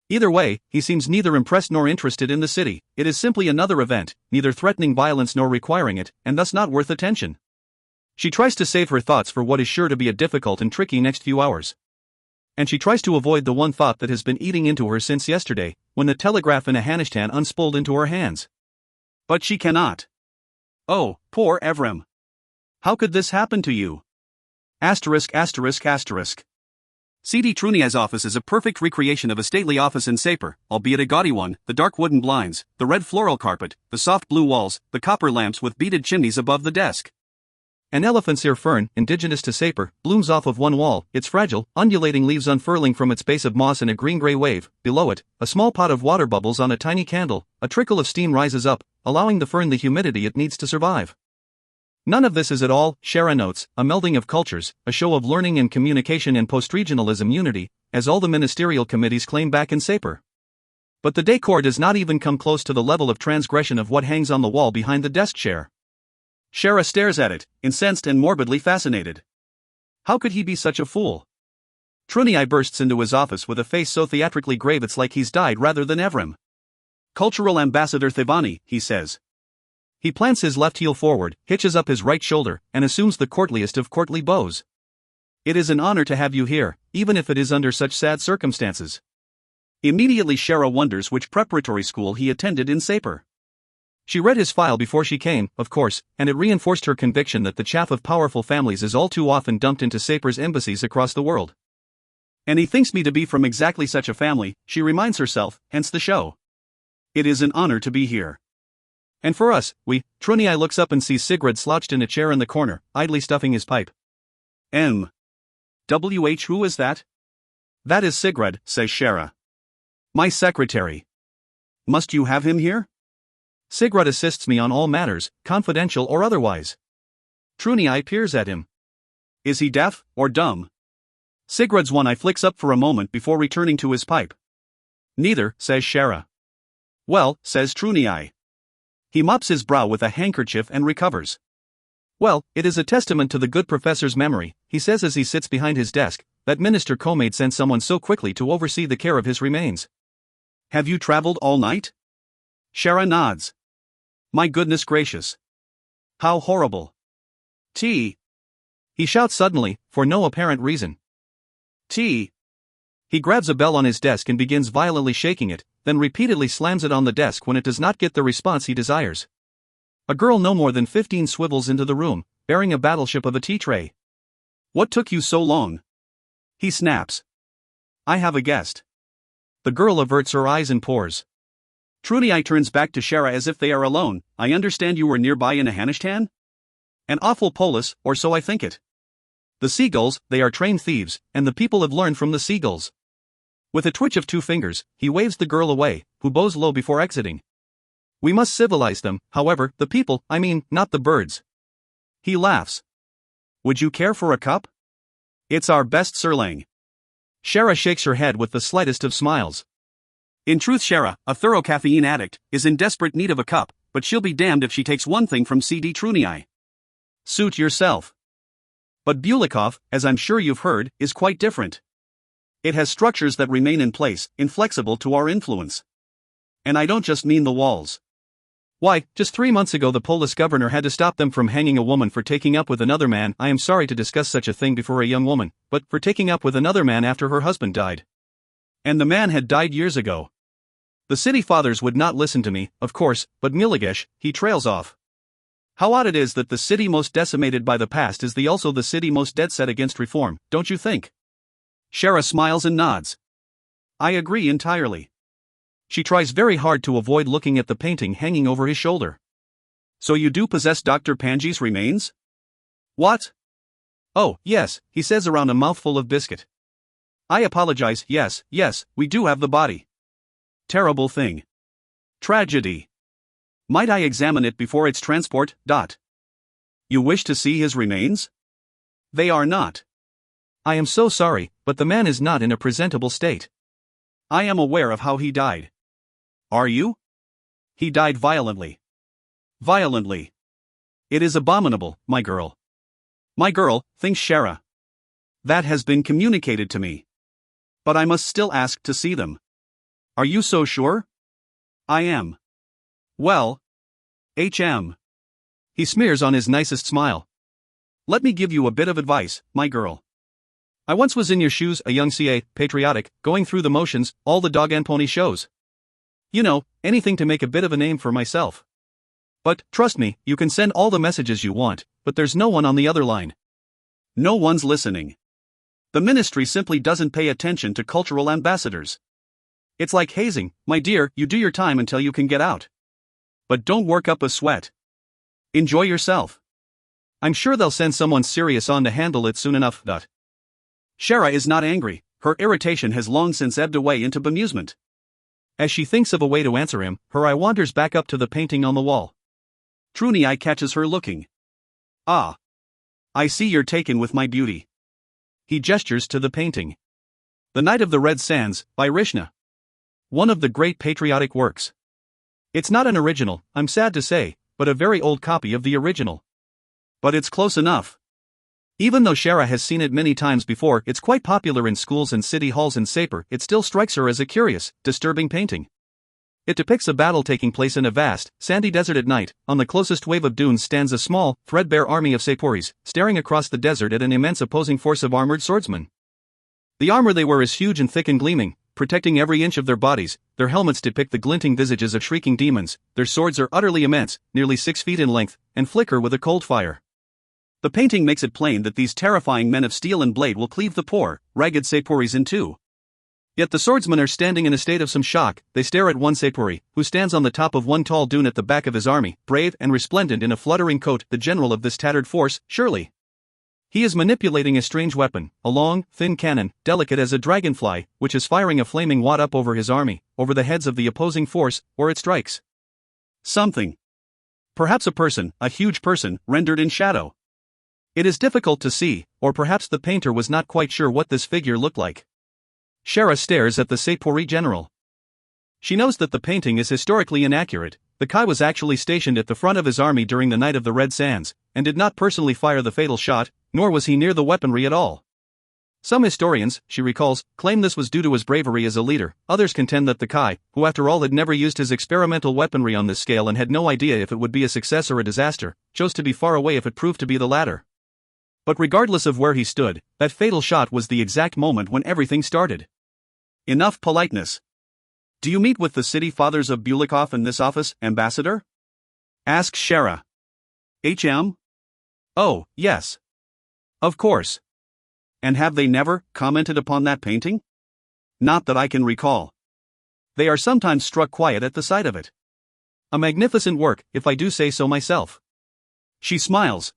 Either way, he seems neither impressed nor interested in the city. It is simply another event, neither threatening violence nor requiring it, and thus not worth attention. She tries to save her thoughts for what is sure to be a difficult and tricky next few hours. And she tries to avoid the one thought that has been eating into her since yesterday, when the telegraph in Afghanistan unspooled into her hands. But she cannot. Oh, poor Evrim. How could this happen to you? Asterisk. C.D. Trunai's office is a perfect recreation of a stately office in Sapir, albeit a gaudy one, the dark wooden blinds, the red floral carpet, the soft blue walls, the copper lamps with beaded chimneys above the desk. An elephant's ear fern, indigenous to Sapir, blooms off of one wall, its fragile, undulating leaves unfurling from its base of moss in a green-gray wave. Below it, a small pot of water bubbles on a tiny candle, a trickle of steam rises up, allowing the fern the humidity it needs to survive. None of this is at all, Shara notes, a melding of cultures, a show of learning and communication and post-regionalism unity, as all the ministerial committees claim back in Sapir. But the decor does not even come close to the level of transgression of what hangs on the wall behind the desk chair. Shara stares at it, incensed and morbidly fascinated. How could he be such a fool? Trunai bursts into his office with a face so theatrically grave it's like he's died rather than Evrim. Cultural Ambassador Thivani, he says. He plants his left heel forward, hitches up his right shoulder, and assumes the courtliest of courtly bows. It is an honor to have you here, even if it is under such sad circumstances. Immediately Shara wonders which preparatory school he attended in Sapir. She read his file before she came, of course, and it reinforced her conviction that the chaff of powerful families is all too often dumped into Sapir's embassies across the world. And he thinks me to be from exactly such a family, she reminds herself, hence the show. It is an honor to be here. And for us, Trunai looks up and sees Sigurd slouched in a chair in the corner, idly stuffing his pipe. Who is that? That is Sigurd, says Shara. My secretary. Must you have him here? Sigurd assists me on all matters, confidential or otherwise. Trunai peers at him. Is he deaf, or dumb? Sigurd's one eye flicks up for a moment before returning to his pipe. Neither, says Shara. Well, says Trunai. He mops his brow with a handkerchief and recovers. Well, it is a testament to the good professor's memory, he says as he sits behind his desk, that Minister Komayd sent someone so quickly to oversee the care of his remains. Have you traveled all night? Shara nods. My goodness gracious. How horrible. He shouts suddenly, for no apparent reason. He grabs a bell on his desk and begins violently shaking it, then repeatedly slams it on the desk when it does not get the response he desires. A girl no more than 15 swivels into the room, bearing a battleship of a tea tray. What took you so long? He snaps. I have a guest. The girl averts her eyes and pores. Trunai turns back to Shara as if they are alone. I understand you were nearby in Afghanistan? An awful polis, or so I think it. The seagulls, they are trained thieves, and the people have learned from the seagulls. With a twitch of two fingers, he waves the girl away, who bows low before exiting. We must civilize them, however, the people, not the birds. He laughs. Would you care for a cup? It's our best sirlang. Shara shakes her head with the slightest of smiles. In truth Shara, a thorough caffeine addict, is in desperate need of a cup, but she'll be damned if she takes one thing from C.D. Trunai. Suit yourself. But Bulikov, as I'm sure you've heard, is quite different. It has structures that remain in place, inflexible to our influence. And I don't just mean the walls. Why, just 3 months ago the Polish governor had to stop them from hanging a woman for taking up with another man. I am sorry to discuss such a thing before a young woman, but for taking up with another man after her husband died. And the man had died years ago. The city fathers would not listen to me, of course, but Miligesh, he trails off. How odd it is that the city most decimated by the past is also the city most dead set against reform, don't you think? Shara smiles and nods. I agree entirely. She tries very hard to avoid looking at the painting hanging over his shoulder. So you do possess Dr. Panji's remains? What? Oh, yes, he says around a mouthful of biscuit. I apologize, yes, we do have the body. Terrible thing. Tragedy. Might I examine it before its transport? You wish to see his remains? They are not. I am so sorry, but the man is not in a presentable state. I am aware of how he died. Are you? He died violently. Violently. It is abominable, my girl. My girl, thinks Shara. That has been communicated to me. But I must still ask to see them. Are you so sure? I am. Well, HM. He smears on his nicest smile. Let me give you a bit of advice, my girl. I once was in your shoes, a young CA, patriotic, going through the motions, all the dog and pony shows. You know, anything to make a bit of a name for myself. But, trust me, you can send all the messages you want, but there's no one on the other line. No one's listening. The ministry simply doesn't pay attention to cultural ambassadors. It's like hazing, my dear, you do your time until you can get out. But don't work up a sweat. Enjoy yourself. I'm sure they'll send someone serious on to handle it soon enough. Shara is not angry, her irritation has long since ebbed away into bemusement. As she thinks of a way to answer him, her eye wanders back up to the painting on the wall. Trunyi catches her looking. Ah. I see you're taken with my beauty. He gestures to the painting. The Night of the Red Sands, by Rishna. One of the great patriotic works. It's not an original, I'm sad to say, but a very old copy of the original. But it's close enough. Even though Shara has seen it many times before, it's quite popular in schools and city halls in Sapir, it still strikes her as a curious, disturbing painting. It depicts a battle taking place in a vast, sandy desert at night. On the closest wave of dunes stands a small, threadbare army of Sapuris, staring across the desert at an immense opposing force of armored swordsmen. The armor they wear is huge and thick and gleaming, protecting every inch of their bodies. Their helmets depict the glinting visages of shrieking demons. Their swords are utterly immense, nearly 6 feet in length, and flicker with a cold fire. The painting makes it plain that these terrifying men of steel and blade will cleave the poor, ragged Sapuris in two. Yet the swordsmen are standing in a state of some shock. They stare at one Sapuri, who stands on the top of one tall dune at the back of his army, brave and resplendent in a fluttering coat, the general of this tattered force, surely. He is manipulating a strange weapon, a long, thin cannon, delicate as a dragonfly, which is firing a flaming wad up over his army, over the heads of the opposing force, or it strikes something. Perhaps a person, a huge person, rendered in shadow. It is difficult to see, or perhaps the painter was not quite sure what this figure looked like. Shara stares at the Sapuri general. She knows that the painting is historically inaccurate. The Kai was actually stationed at the front of his army during the Night of the Red Sands, and did not personally fire the fatal shot, nor was he near the weaponry at all. Some historians, she recalls, claim this was due to his bravery as a leader. Others contend that the Kai, who after all had never used his experimental weaponry on this scale and had no idea if it would be a success or a disaster, chose to be far away if it proved to be the latter. But regardless of where he stood, that fatal shot was the exact moment when everything started. Enough politeness. Do you meet with the city fathers of Bulikov in this office, Ambassador? Asks Shara. HM? Oh, yes. Of course. And have they never commented upon that painting? Not that I can recall. They are sometimes struck quiet at the sight of it. A magnificent work, if I do say so myself. She smiles.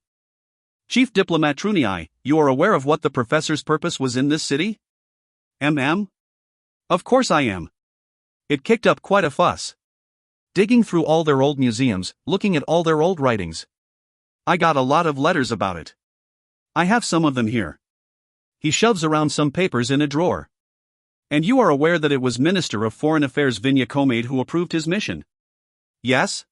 Chief Diplomat Trunyi, you are aware of what the professor's purpose was in this city? Of course I am. It kicked up quite a fuss. Digging through all their old museums, looking at all their old writings. I got a lot of letters about it. I have some of them here. He shoves around some papers in a drawer. And you are aware that it was Minister of Foreign Affairs Shara Komayd who approved his mission? Yes?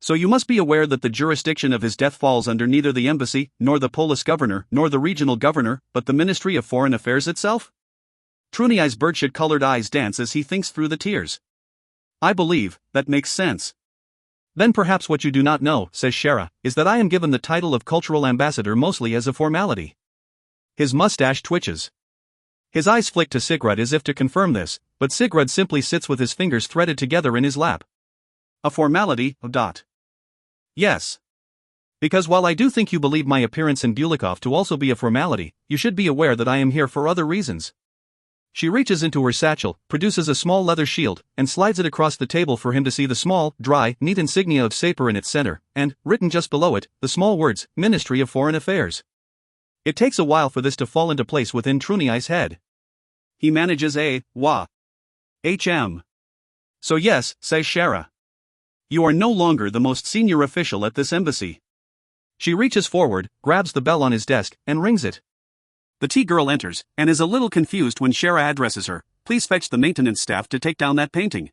So you must be aware that the jurisdiction of his death falls under neither the embassy, nor the Polish governor, nor the regional governor, but the Ministry of Foreign Affairs itself? Trunyi's birdshot-colored eyes dance as he thinks through the tears. I believe, that makes sense. Then perhaps what you do not know, says Shara, is that I am given the title of cultural ambassador mostly as a formality. His mustache twitches. His eyes flick to Sigurd as if to confirm this, but Sigurd simply sits with his fingers threaded together in his lap. A formality, dot. Yes. Because while I do think you believe my appearance in Bulikov to also be a formality, you should be aware that I am here for other reasons. She reaches into her satchel, produces a small leather shield, and slides it across the table for him to see the small, dry, neat insignia of Sapir in its center, and, written just below it, the small words, Ministry of Foreign Affairs. It takes a while for this to fall into place within Trunai's head. He manages a, wa. HM. So yes, says Shara. You are no longer the most senior official at this embassy. She reaches forward, grabs the bell on his desk, and rings it. The tea girl enters, and is a little confused when Shara addresses her. Please fetch the maintenance staff to take down that painting.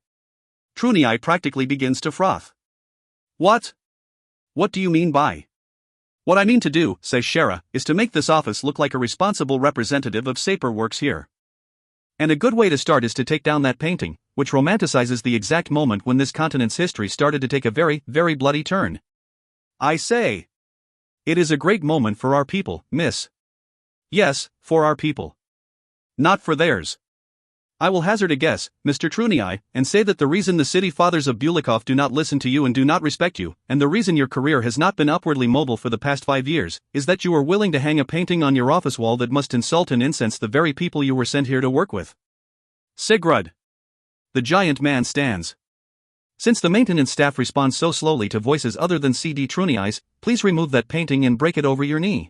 Trunai practically begins to froth. What? What do you mean by? What I mean to do, says Shara, is to make this office look like a responsible representative of Sapir works here. And a good way to start is to take down that painting, which romanticizes the exact moment when this continent's history started to take a very, very bloody turn. I say. It is a great moment for our people, miss. Yes, for our people. Not for theirs. I will hazard a guess, Mr. Trunai, and say that the reason the city fathers of Bulikov do not listen to you and do not respect you, and the reason your career has not been upwardly mobile for the past 5 years, is that you are willing to hang a painting on your office wall that must insult and incense the very people you were sent here to work with. Sigurd. The giant man stands. Since the maintenance staff responds so slowly to voices other than CD Trunai's, please remove that painting and break it over your knee.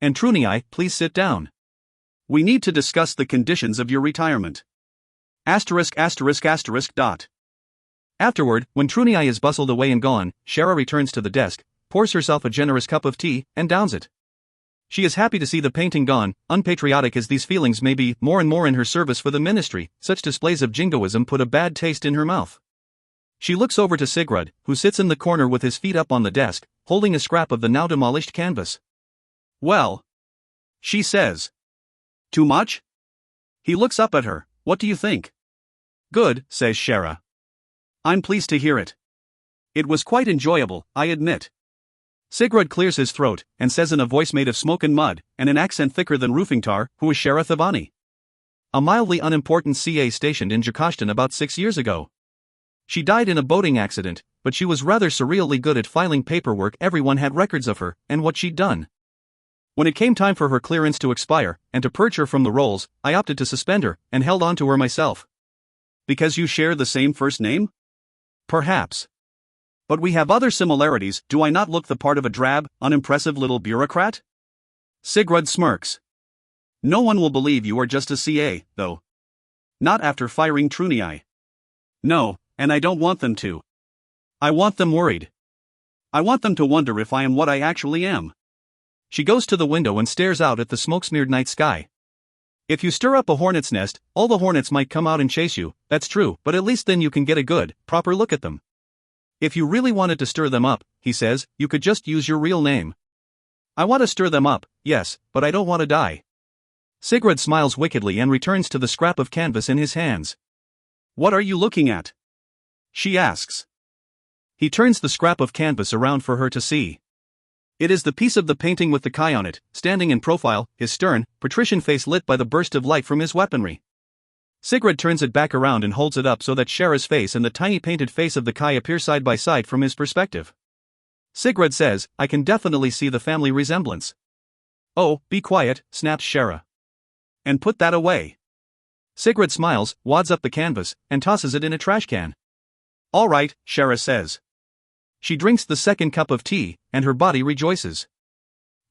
And Trunai, please sit down. We need to discuss the conditions of your retirement. Asterisk. Dot. Afterward, when Trunai is bustled away and gone, Shara returns to the desk, pours herself a generous cup of tea, and downs it. She is happy to see the painting gone, unpatriotic as these feelings may be, more and more in her service for the ministry. Such displays of jingoism put a bad taste in her mouth. She looks over to Sigurd, who sits in the corner with his feet up on the desk, holding a scrap of the now demolished canvas. Well, she says. Too much? He looks up at her. What do you think? Good, says Shara. I'm pleased to hear it. It was quite enjoyable, I admit. Sigurd clears his throat, and says in a voice made of smoke and mud, and an accent thicker than roofing tar, who is Shara Thavani? A mildly unimportant CA stationed in Jakashtan about 6 years ago. She died in a boating accident, but she was rather surreally good at filing paperwork. Everyone had records of her, and what she'd done. When it came time for her clearance to expire, and to purge her from the rolls, I opted to suspend her, and held on to her myself. Because you share the same first name? Perhaps. But we have other similarities. Do I not look the part of a drab, unimpressive little bureaucrat? Sigurd smirks. No one will believe you are just a CA, though. Not after firing Trunai. No, and I don't want them to. I want them worried. I want them to wonder if I am what I actually am. She goes to the window and stares out at the smoke-smeared night sky. If you stir up a hornet's nest, all the hornets might come out and chase you, that's true, but at least then you can get a good, proper look at them. If you really wanted to stir them up, he says, you could just use your real name. I want to stir them up, yes, but I don't want to die. Sigurd smiles wickedly and returns to the scrap of canvas in his hands. What are you looking at? She asks. He turns the scrap of canvas around for her to see. It is the piece of the painting with the Kai on it, standing in profile, his stern, patrician face lit by the burst of light from his weaponry. Sigurd turns it back around and holds it up so that Shara's face and the tiny painted face of the Kai appear side by side from his perspective. Sigurd says, I can definitely see the family resemblance. Oh, be quiet, snaps Shara. And put that away. Sigurd smiles, wads up the canvas, and tosses it in a trash can. All right, Shara says. She drinks the second cup of tea, and her body rejoices.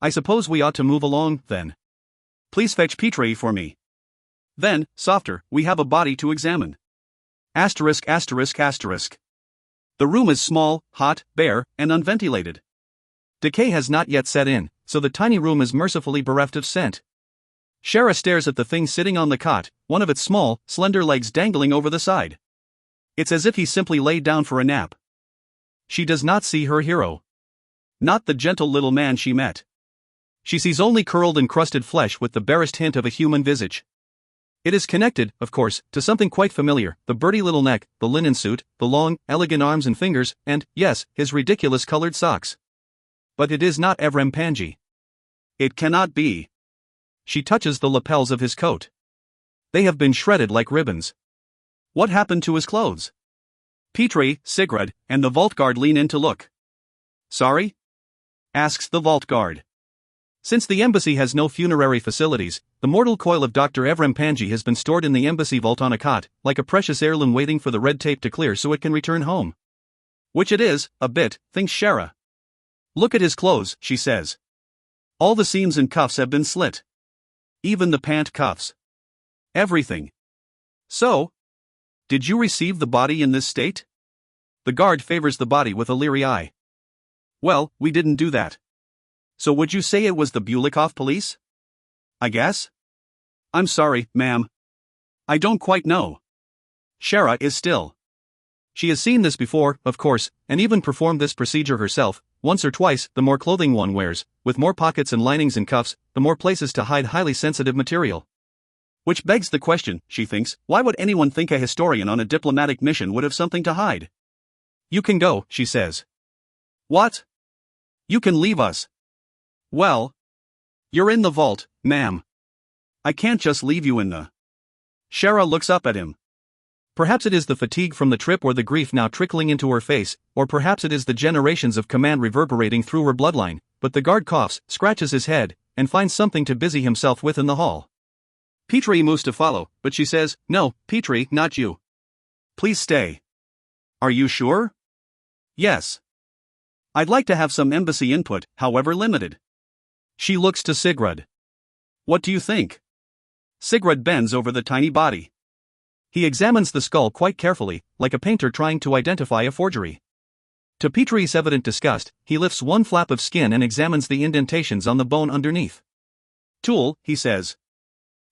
I suppose we ought to move along, then. Please fetch Petri for me. Then, softer, we have a body to examine. Asterisk. The room is small, hot, bare, and unventilated. Decay has not yet set in, so the tiny room is mercifully bereft of scent. Shara stares at the thing sitting on the cot, one of its small, slender legs dangling over the side. It's as if he simply laid down for a nap. She does not see her hero. Not the gentle little man she met. She sees only curled and crusted flesh with the barest hint of a human visage. It is connected, of course, to something quite familiar: the birdy little neck, the linen suit, the long, elegant arms and fingers, and, yes, his ridiculous colored socks. But it is not Evren Panji. It cannot be. She touches the lapels of his coat. They have been shredded like ribbons. What happened to his clothes? Petri, Sigrid, and the vault guard lean in to look. Sorry? Asks the vault guard. Since the embassy has no funerary facilities, the mortal coil of Dr. Evren Panji has been stored in the embassy vault on a cot, like a precious heirloom waiting for the red tape to clear so it can return home. Which it is, a bit, thinks Shara. Look at his clothes, she says. All the seams and cuffs have been slit. Even the pant cuffs. Everything. So? Did you receive the body in this state? The guard favors the body with a leery eye. Well, we didn't do that. So would you say it was the Bulikov police? I guess? I'm sorry, ma'am. I don't quite know. Shara is still. She has seen this before, of course, and even performed this procedure herself, once or twice. The more clothing one wears, with more pockets and linings and cuffs, the more places to hide highly sensitive material. Which begs the question, she thinks, why would anyone think a historian on a diplomatic mission would have something to hide? You can go, she says. What? You can leave us. Well, you're in the vault, ma'am. I can't just leave you in the... Shara looks up at him. Perhaps it is the fatigue from the trip or the grief now trickling into her face, or perhaps it is the generations of command reverberating through her bloodline, but the guard coughs, scratches his head, and finds something to busy himself with in the hall. Petri moves to follow, but she says, No, Petri, not you. Please stay. Are you sure? Yes. I'd like to have some embassy input, however limited. She looks to Sigrid. What do you think? Sigrid bends over the tiny body. He examines the skull quite carefully, like a painter trying to identify a forgery. To Petri's evident disgust, he lifts one flap of skin and examines the indentations on the bone underneath. Tool, he says.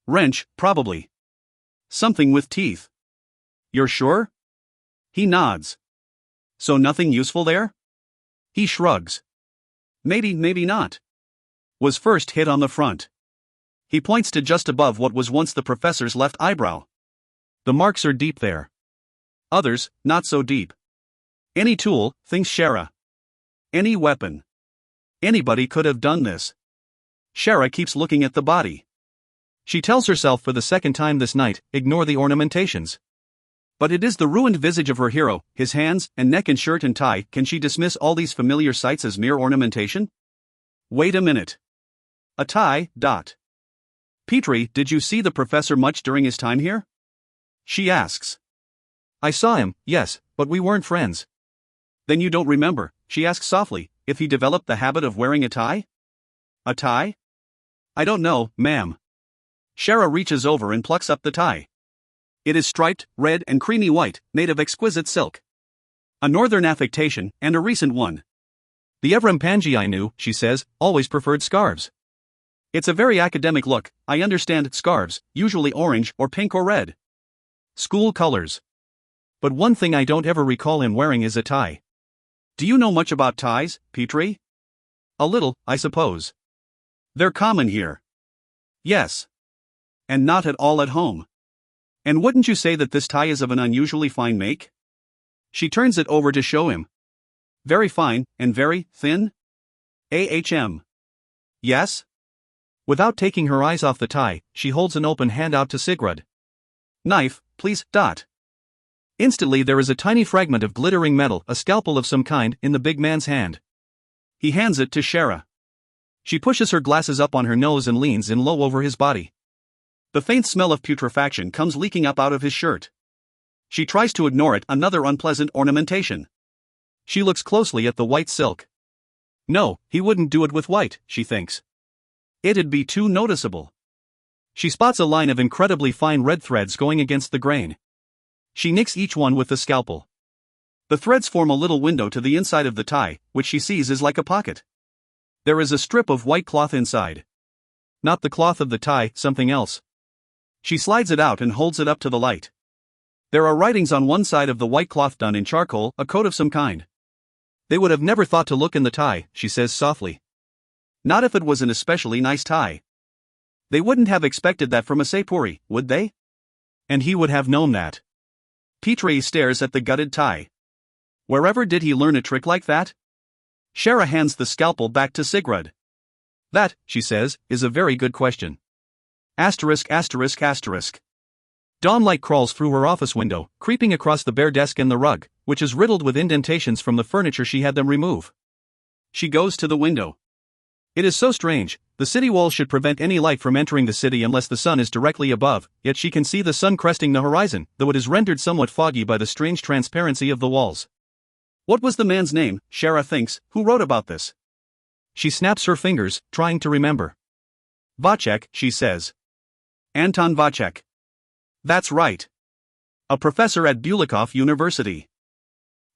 Wrench, probably. Something with teeth. You're sure? He nods. So nothing useful there? He shrugs. Maybe not. Was first hit on the front. He points to just above what was once the professor's left eyebrow. The marks are deep there. Others, not so deep. Any tool, thinks Shara. Any weapon. Anybody could have done this. Shara keeps looking at the body. She tells herself for the second time this night, ignore the ornamentations. But it is the ruined visage of her hero, his hands and neck and shirt and tie. Can she dismiss all these familiar sights as mere ornamentation? Wait a minute. A tie, dot. Petri, did you see the professor much during his time here? She asks. I saw him, yes, but we weren't friends. Then you don't remember, she asks softly, if he developed the habit of wearing a tie? A tie? I don't know, ma'am. Shara reaches over and plucks up the tie. It is striped, red and creamy white, made of exquisite silk. A northern affectation, and a recent one. The Evren Panji I knew, she says, always preferred scarves. It's a very academic look. I understand scarves, usually orange or pink or red. School colors. But one thing I don't ever recall him wearing is a tie. Do you know much about ties, Petri? A little, I suppose. They're common here. Yes. And not at all at home. And wouldn't you say that this tie is of an unusually fine make? She turns it over to show him. Very fine, and very thin? Ahm. Yes? Without taking her eyes off the tie, she holds an open hand out to Sigrid. Knife, please, dot. Instantly there is a tiny fragment of glittering metal, a scalpel of some kind, in the big man's hand. He hands it to Shara. She pushes her glasses up on her nose and leans in low over his body. The faint smell of putrefaction comes leaking up out of his shirt. She tries to ignore it, another unpleasant ornamentation. She looks closely at the white silk. No, he wouldn't do it with white, she thinks. It'd be too noticeable. She spots a line of incredibly fine red threads going against the grain. She nicks each one with the scalpel. The threads form a little window to the inside of the tie, which she sees is like a pocket. There is a strip of white cloth inside. Not the cloth of the tie, something else. She slides it out and holds it up to the light. There are writings on one side of the white cloth done in charcoal, a coat of some kind. They would have never thought to look in the tie, she says softly. Not if it was an especially nice tie. They wouldn't have expected that from a Sepuri, would they? And he would have known that. Petrie stares at the gutted tie. Wherever did he learn a trick like that? Shara hands the scalpel back to Sigrid. That, she says, is a very good question. Asterisk asterisk asterisk. Dawnlight crawls through her office window, creeping across the bare desk and the rug, which is riddled with indentations from the furniture she had them remove. She goes to the window. It is so strange, the city walls should prevent any light from entering the city unless the sun is directly above, yet she can see the sun cresting the horizon, though it is rendered somewhat foggy by the strange transparency of the walls. What was the man's name, Shara thinks, who wrote about this? She snaps her fingers, trying to remember. Vacek, she says. Anton Vacek. That's right. A professor at Bulikov University.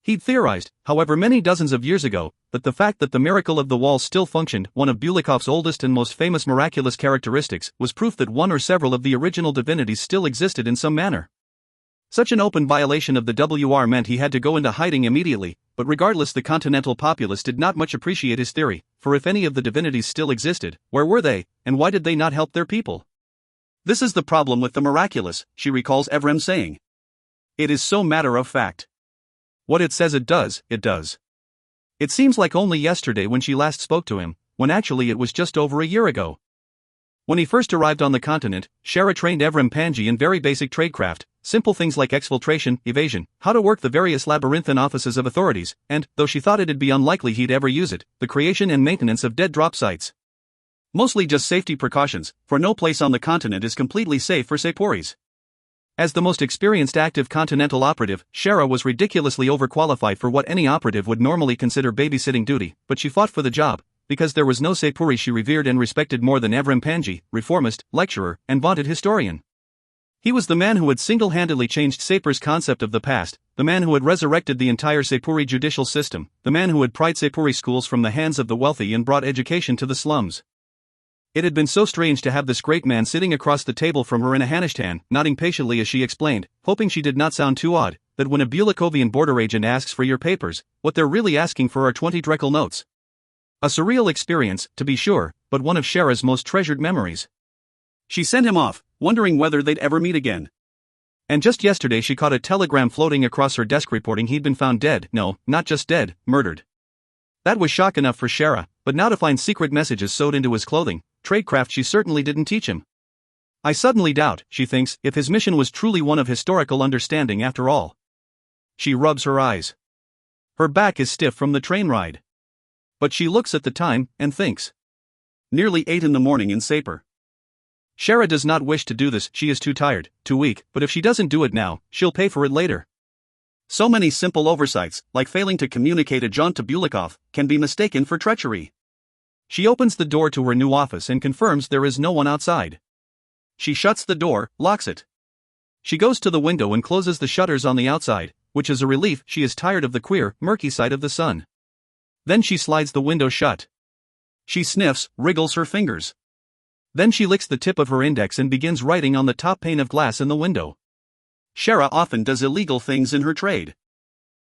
He'd theorized, however many dozens of years ago, that the fact that the miracle of the walls still functioned, one of Bulikov's oldest and most famous miraculous characteristics, was proof that one or several of the original divinities still existed in some manner. Such an open violation of the WR meant he had to go into hiding immediately, but regardless, the continental populace did not much appreciate his theory, for if any of the divinities still existed, where were they, and why did they not help their people? This is the problem with the miraculous, she recalls Evrem saying. It is so matter of fact. What it says it does, it does. It seems like only yesterday when she last spoke to him, when actually it was just over a year ago. When he first arrived on the continent, Shara trained Evrem Panji in very basic tradecraft, simple things like exfiltration, evasion, how to work the various labyrinthine offices of authorities, and, though she thought it'd be unlikely he'd ever use it, the creation and maintenance of dead drop sites. Mostly just safety precautions, for no place on the continent is completely safe for Seporis. As the most experienced active continental operative, Shara was ridiculously overqualified for what any operative would normally consider babysitting duty, but she fought for the job, because there was no Sepuri she revered and respected more than Evrem Panji, reformist, lecturer, and vaunted historian. He was the man who had single-handedly changed Sepor's concept of the past, the man who had resurrected the entire Sepuri judicial system, the man who had pried Sepuri schools from the hands of the wealthy and brought education to the slums. It had been so strange to have this great man sitting across the table from her in a Hanishtan, nodding patiently as she explained, hoping she did not sound too odd, that when a Bulikovian border agent asks for your papers, what they're really asking for are 20 Drekel notes. A surreal experience, to be sure, but one of Shara's most treasured memories. She sent him off, wondering whether they'd ever meet again. And just yesterday she caught a telegram floating across her desk reporting he'd been found dead, no, not just dead, murdered. That was shock enough for Shara, but now to find secret messages sewed into his clothing, tradecraft she certainly didn't teach him. I suddenly doubt, she thinks, if his mission was truly one of historical understanding after all. She rubs her eyes. Her back is stiff from the train ride. But she looks at the time, and thinks. Nearly 8 in the morning in Sapor. Shara does not wish to do this, she is too tired, too weak, but if she doesn't do it now, she'll pay for it later. So many simple oversights, like failing to communicate a jaunt to Bulikov, can be mistaken for treachery. She opens the door to her new office and confirms there is no one outside. She shuts the door, locks it. She goes to the window and closes the shutters on the outside, which is a relief. She is tired of the queer, murky side of the sun. Then she slides the window shut. She sniffs, wriggles her fingers. Then she licks the tip of her index and begins writing on the top pane of glass in the window. Shara often does illegal things in her trade.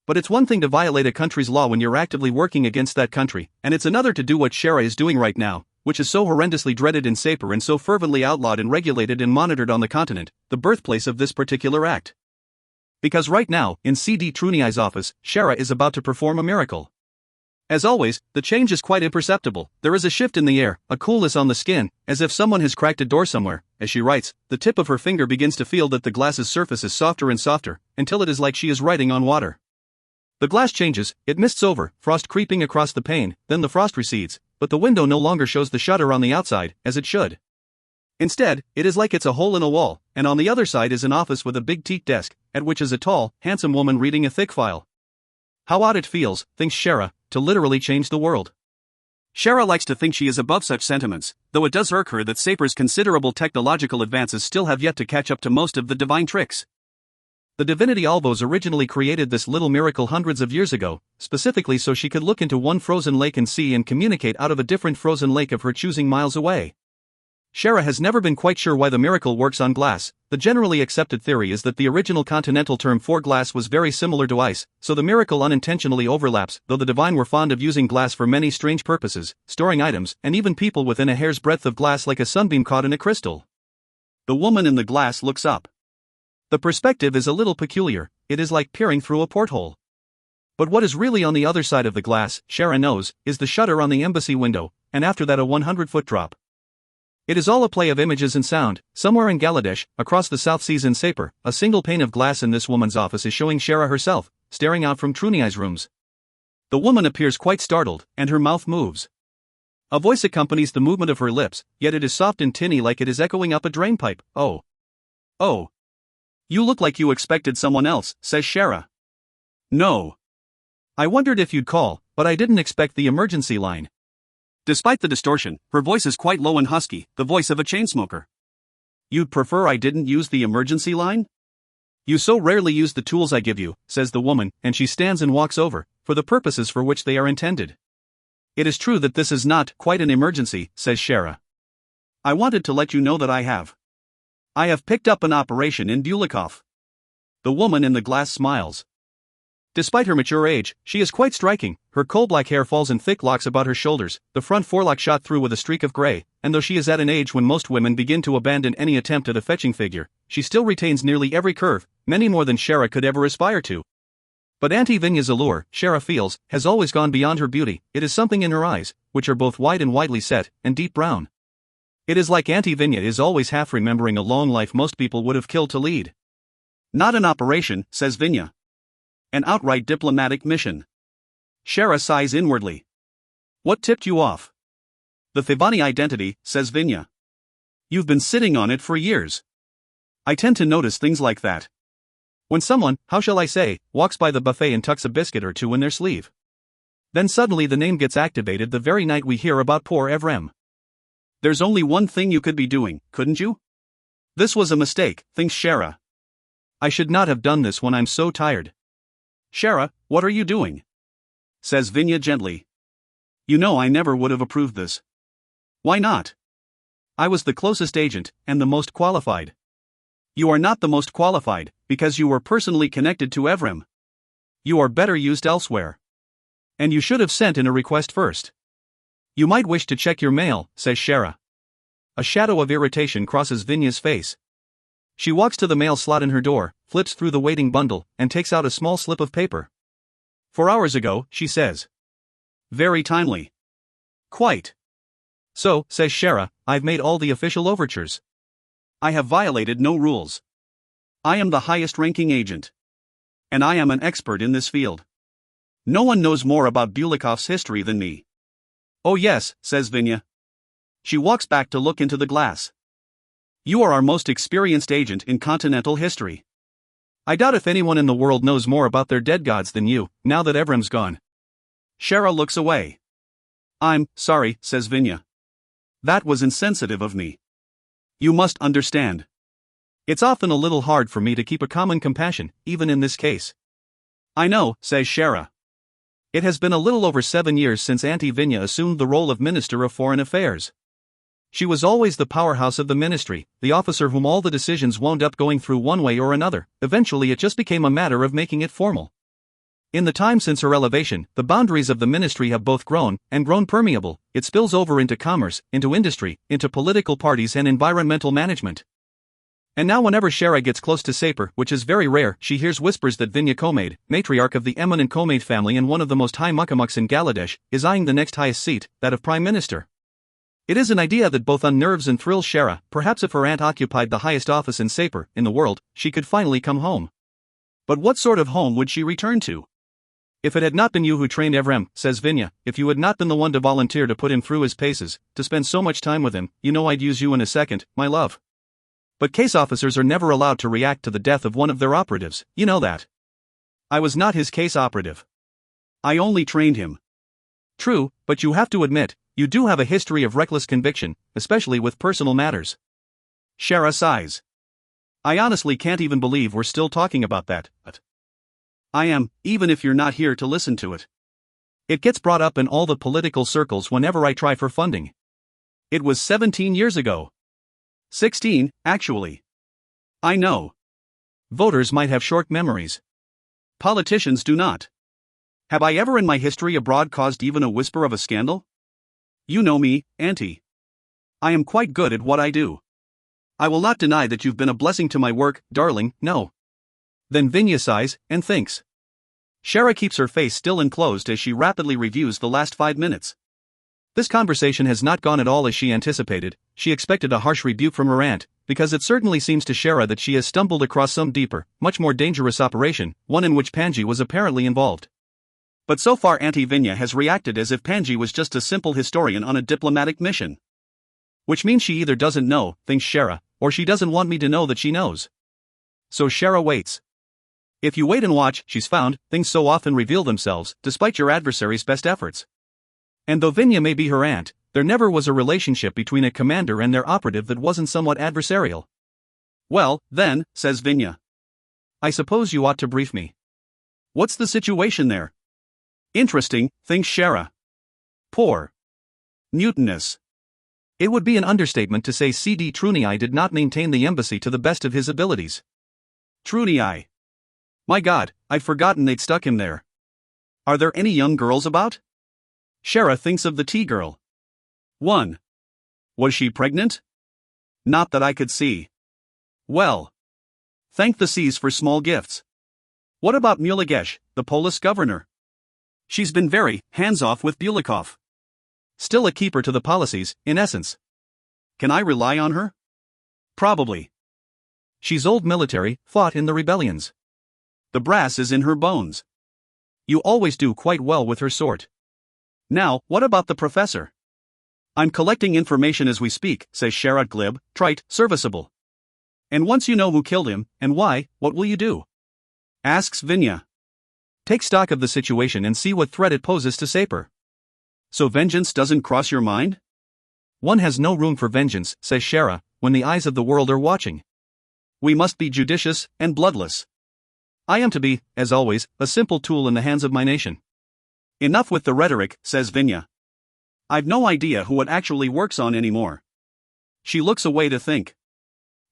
But it's one thing to violate a country's law when you're actively working against that country, and it's another to do what Shara is doing right now, which is so horrendously dreaded in Sapor and so fervently outlawed and regulated and monitored on the continent, the birthplace of this particular act. Because right now, in C.D. Truniai's office, Shara is about to perform a miracle. As always, the change is quite imperceptible. There is a shift in the air, a coolness on the skin, as if someone has cracked a door somewhere. As she writes, the tip of her finger begins to feel that the glass's surface is softer and softer, until it is like she is writing on water. The glass changes, it mists over, frost creeping across the pane, then the frost recedes, but the window no longer shows the shutter on the outside, as it should. Instead, it is like it's a hole in a wall, and on the other side is an office with a big teak desk, at which is a tall, handsome woman reading a thick file. How odd it feels, thinks Shara, to literally change the world. Shara likes to think she is above such sentiments, though it does irk her that Sapor's considerable technological advances still have yet to catch up to most of the divine tricks. The divinity Alvos originally created this little miracle hundreds of years ago, specifically so she could look into one frozen lake and see and communicate out of a different frozen lake of her choosing miles away. Shara has never been quite sure why the miracle works on glass. The generally accepted theory is that the original continental term for glass was very similar to ice, so the miracle unintentionally overlaps, though the divine were fond of using glass for many strange purposes, storing items, and even people within a hair's breadth of glass like a sunbeam caught in a crystal. The woman in the glass looks up. The perspective is a little peculiar, it is like peering through a porthole. But what is really on the other side of the glass, Shara knows, is the shutter on the embassy window, and after that a 100-foot drop. It is all a play of images and sound. Somewhere in Bangladesh, across the South Seas in Sapir, a single pane of glass in this woman's office is showing Shara herself, staring out from Truniai's rooms. The woman appears quite startled, and her mouth moves. A voice accompanies the movement of her lips, yet it is soft and tinny like it is echoing up a drainpipe. Oh. Oh. You look like you expected someone else, says Shara. No. I wondered if you'd call, but I didn't expect the emergency line. Despite the distortion, her voice is quite low and husky, the voice of a chain smoker. You'd prefer I didn't use the emergency line? You so rarely use the tools I give you, says the woman, and she stands and walks over, for the purposes for which they are intended. It is true that this is not quite an emergency, says Shara. I wanted to let you know that I have picked up an operation in Bulikov. The woman in the glass smiles. Despite her mature age, she is quite striking. Her coal-black hair falls in thick locks about her shoulders, the front forelock shot through with a streak of gray, and though she is at an age when most women begin to abandon any attempt at a fetching figure, she still retains nearly every curve, many more than Shara could ever aspire to. But Auntie Vinya's allure, Shara feels, has always gone beyond her beauty. It is something in her eyes, which are both wide and widely set, and deep brown. It is like Auntie Vinya is always half remembering a long life most people would have killed to lead. Not an operation, says Vinya. An outright diplomatic mission. Shara sighs inwardly. What tipped you off? The Thivani identity, says Vinya. You've been sitting on it for years. I tend to notice things like that. When someone, how shall I say, walks by the buffet and tucks a biscuit or two in their sleeve. Then suddenly the name gets activated the very night we hear about poor Evrem. There's only one thing you could be doing, couldn't you? This was a mistake, thinks Shara. I should not have done this when I'm so tired. Shara, what are you doing? Says Vinya gently. You know I never would have approved this. Why not? I was the closest agent, and the most qualified. You are not the most qualified, because you were personally connected to Evrem. You are better used elsewhere. And you should have sent in a request first. You might wish to check your mail, says Shara. A shadow of irritation crosses Vinya's face. She walks to the mail slot in her door, flips through the waiting bundle, and takes out a small slip of paper. 4 hours ago, she says. Very timely. Quite. So, says Shara, I've made all the official overtures. I have violated no rules. I am the highest-ranking agent. And I am an expert in this field. No one knows more about Bulikov's history than me. Oh yes, says Vinya. She walks back to look into the glass. You are our most experienced agent in continental history. I doubt if anyone in the world knows more about their dead gods than you, now that Evrem's gone. Shara looks away. I'm sorry, says Vinya. That was insensitive of me. You must understand. It's often a little hard for me to keep a common compassion, even in this case. I know, says Shara. It has been a little over 7 years since Auntie Vinya assumed the role of Minister of Foreign Affairs. She was always the powerhouse of the ministry, the officer whom all the decisions wound up going through one way or another. Eventually it just became a matter of making it formal. In the time since her elevation, the boundaries of the ministry have both grown, and grown permeable. It spills over into commerce, into industry, into political parties and environmental management. And now whenever Shara gets close to Sapir, which is very rare, she hears whispers that Vinya Komayd, matriarch of the eminent Komayd family and one of the most high muckamucks in Bangladesh, is eyeing the next highest seat, that of Prime Minister. It is an idea that both unnerves and thrills Shara. Perhaps if her aunt occupied the highest office in Sapir, in the world, she could finally come home. But what sort of home would she return to? If it had not been you who trained Evrem, says Vinya, if you had not been the one to volunteer to put him through his paces, to spend so much time with him, you know I'd use you in a second, my love. But case officers are never allowed to react to the death of one of their operatives, you know that. I was not his case operative. I only trained him. True, but you have to admit, you do have a history of reckless conviction, especially with personal matters. Shara sighs. I honestly can't even believe we're still talking about that, but I am, even if you're not here to listen to it. It gets brought up in all the political circles whenever I try for funding. It was 17 years ago. 16, actually. I know. Voters might have short memories. Politicians do not. Have I ever in my history abroad caused even a whisper of a scandal? You know me, Auntie. I am quite good at what I do. I will not deny that you've been a blessing to my work, darling, no. Then Vinya sighs, and thinks. Shara keeps her face still and closed as she rapidly reviews the last 5 minutes. This conversation has not gone at all as she anticipated. She expected a harsh rebuke from her aunt, because it certainly seems to Shara that she has stumbled across some deeper, much more dangerous operation, one in which Panji was apparently involved. But so far Auntie Vinya has reacted as if Panji was just a simple historian on a diplomatic mission. Which means she either doesn't know, thinks Shara, or she doesn't want me to know that she knows. So Shara waits. If you wait and watch, she's found, things so often reveal themselves, despite your adversary's best efforts. And though Vinya may be her aunt, there never was a relationship between a commander and their operative that wasn't somewhat adversarial. Well, then, says Vinya. I suppose you ought to brief me. What's the situation there? Interesting, thinks Shara. Poor. Mutinous. It would be an understatement to say C.D. Trunei did not maintain the embassy to the best of his abilities. Trunei. My God, I'd forgotten they'd stuck him there. Are there any young girls about? Shara thinks of the tea girl. 1. Was she pregnant? Not that I could see. Well. Thank the seas for small gifts. What about Muligesh, the Polish governor? She's been very hands-off with Bulikov. Still a keeper to the policies, in essence. Can I rely on her? Probably. She's old military, fought in the rebellions. The brass is in her bones. You always do quite well with her sort. Now, what about the professor? I'm collecting information as we speak, says Shara glib, trite, serviceable. And once you know who killed him, and why, what will you do? Asks Vinya. Take stock of the situation and see what threat it poses to Sapir. So vengeance doesn't cross your mind? One has no room for vengeance, says Shara, when the eyes of the world are watching. We must be judicious and bloodless. I am to be, as always, a simple tool in the hands of my nation. Enough with the rhetoric, says Vinya. I've no idea who it actually works on anymore. She looks away to think.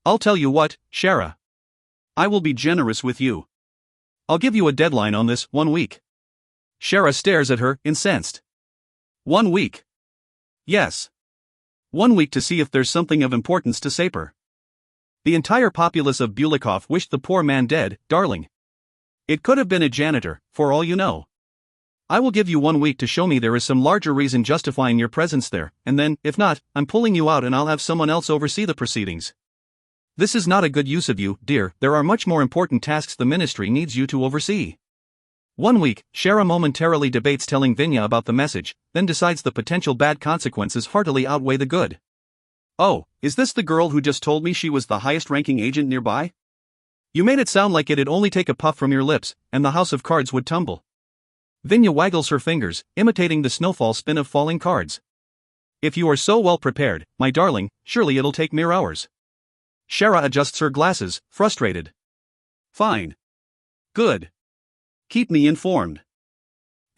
I'll tell you what, Shara. I will be generous with you. I'll give you a deadline on this, 1 week. Shara stares at her, incensed. 1 week. Yes. 1 week to see if there's something of importance to Sapir. The entire populace of Bulikov wished the poor man dead, darling. It could have been a janitor, for all you know. I will give you 1 week to show me there is some larger reason justifying your presence there, and then, if not, I'm pulling you out and I'll have someone else oversee the proceedings. This is not a good use of you, dear, there are much more important tasks the ministry needs you to oversee. 1 week, Shara momentarily debates telling Vinya about the message, then decides the potential bad consequences heartily outweigh the good. Oh, is this the girl who just told me she was the highest-ranking agent nearby? You made it sound like it'd only take a puff from your lips, and the house of cards would tumble. Vinya waggles her fingers, imitating the snowfall spin of falling cards. If you are so well prepared, my darling, surely it'll take mere hours. Shara adjusts her glasses, frustrated. Fine. Good. Keep me informed.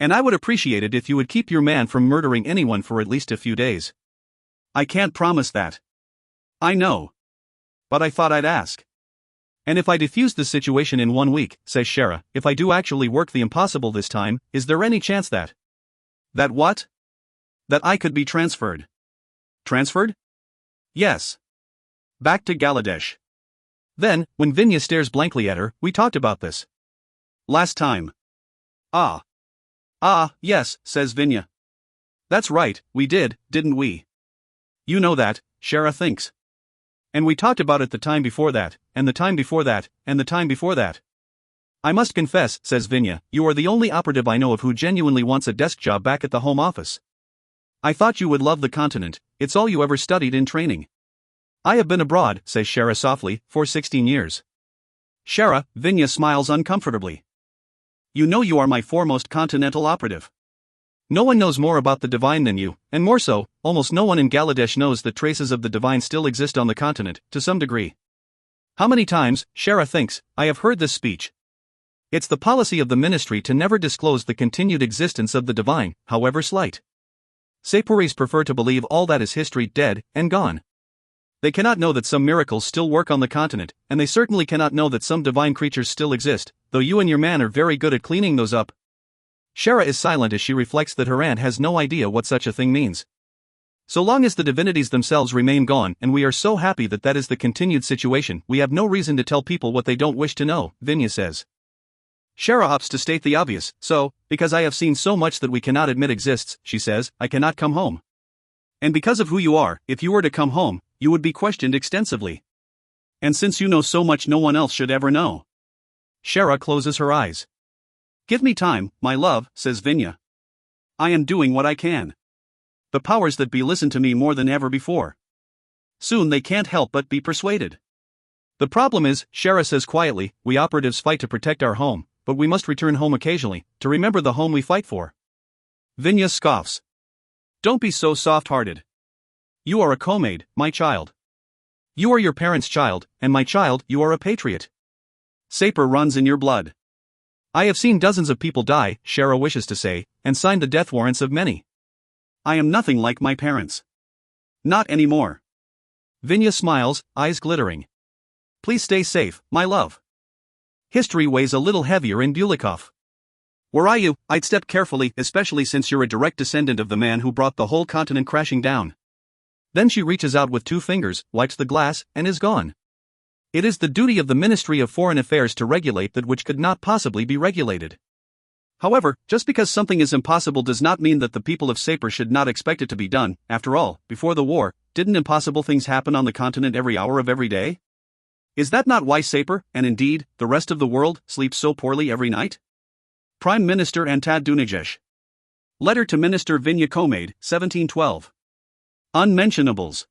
And I would appreciate it if you would keep your man from murdering anyone for at least a few days. I can't promise that. I know. But I thought I'd ask. And if I defuse the situation in 1 week, says Shara, if I do actually work the impossible this time, is there any chance that... That what? That I could be transferred. Transferred? Yes. Back to Galadesh. Then, when Vinya stares blankly at her, we talked about this. Last time. Ah, yes, says Vinya. That's right, we did, didn't we? You know that, Shara thinks. And we talked about it the time before that, and the time before that, and the time before that. I must confess, says Vinya, you are the only operative I know of who genuinely wants a desk job back at the Home Office. I thought you would love the continent, it's all you ever studied in training. I have been abroad, says Shara softly, for 16 years. Shara, Vinya smiles uncomfortably. You know you are my foremost continental operative. No one knows more about the divine than you, and more so, almost no one in Galadesh knows that traces of the divine still exist on the continent, to some degree. How many times, Shara thinks, I have heard this speech. It's the policy of the ministry to never disclose the continued existence of the divine, however slight. Sapiris prefer to believe all that is history dead and gone. They cannot know that some miracles still work on the continent, and they certainly cannot know that some divine creatures still exist, though you and your man are very good at cleaning those up. Shara is silent as she reflects that her aunt has no idea what such a thing means. So long as the divinities themselves remain gone and we are so happy that that is the continued situation, we have no reason to tell people what they don't wish to know, Vinya says. Shara opts to state the obvious, so, because I have seen so much that we cannot admit exists, she says, I cannot come home. And because of who you are, if you were to come home, you would be questioned extensively. And since you know so much, no one else should ever know. Shara closes her eyes. Give me time, my love, says Vinya. I am doing what I can. The powers that be listen to me more than ever before. Soon they can't help but be persuaded. The problem is, Shara says quietly, we operatives fight to protect our home, but we must return home occasionally, to remember the home we fight for. Vinya scoffs. Don't be so soft-hearted. You are a Komayd, my child. You are your parents' child, and my child, you are a patriot. Sapir runs in your blood. I have seen dozens of people die, Shara wishes to say, and signed the death warrants of many. I am nothing like my parents. Not anymore. Vinya smiles, eyes glittering. Please stay safe, my love. History weighs a little heavier in Bulikov. Were I you, I'd step carefully, especially since you're a direct descendant of the man who brought the whole continent crashing down. Then she reaches out with 2 fingers, wipes the glass, and is gone. It is the duty of the Ministry of Foreign Affairs to regulate that which could not possibly be regulated. However, just because something is impossible does not mean that the people of Sapir should not expect it to be done. After all, before the war, didn't impossible things happen on the continent every hour of every day? Is that not why Sapir, and indeed, the rest of the world, sleeps so poorly every night? Prime Minister Antad Dunajesh. Letter to Minister Vinya Komayd, 1712. Unmentionables.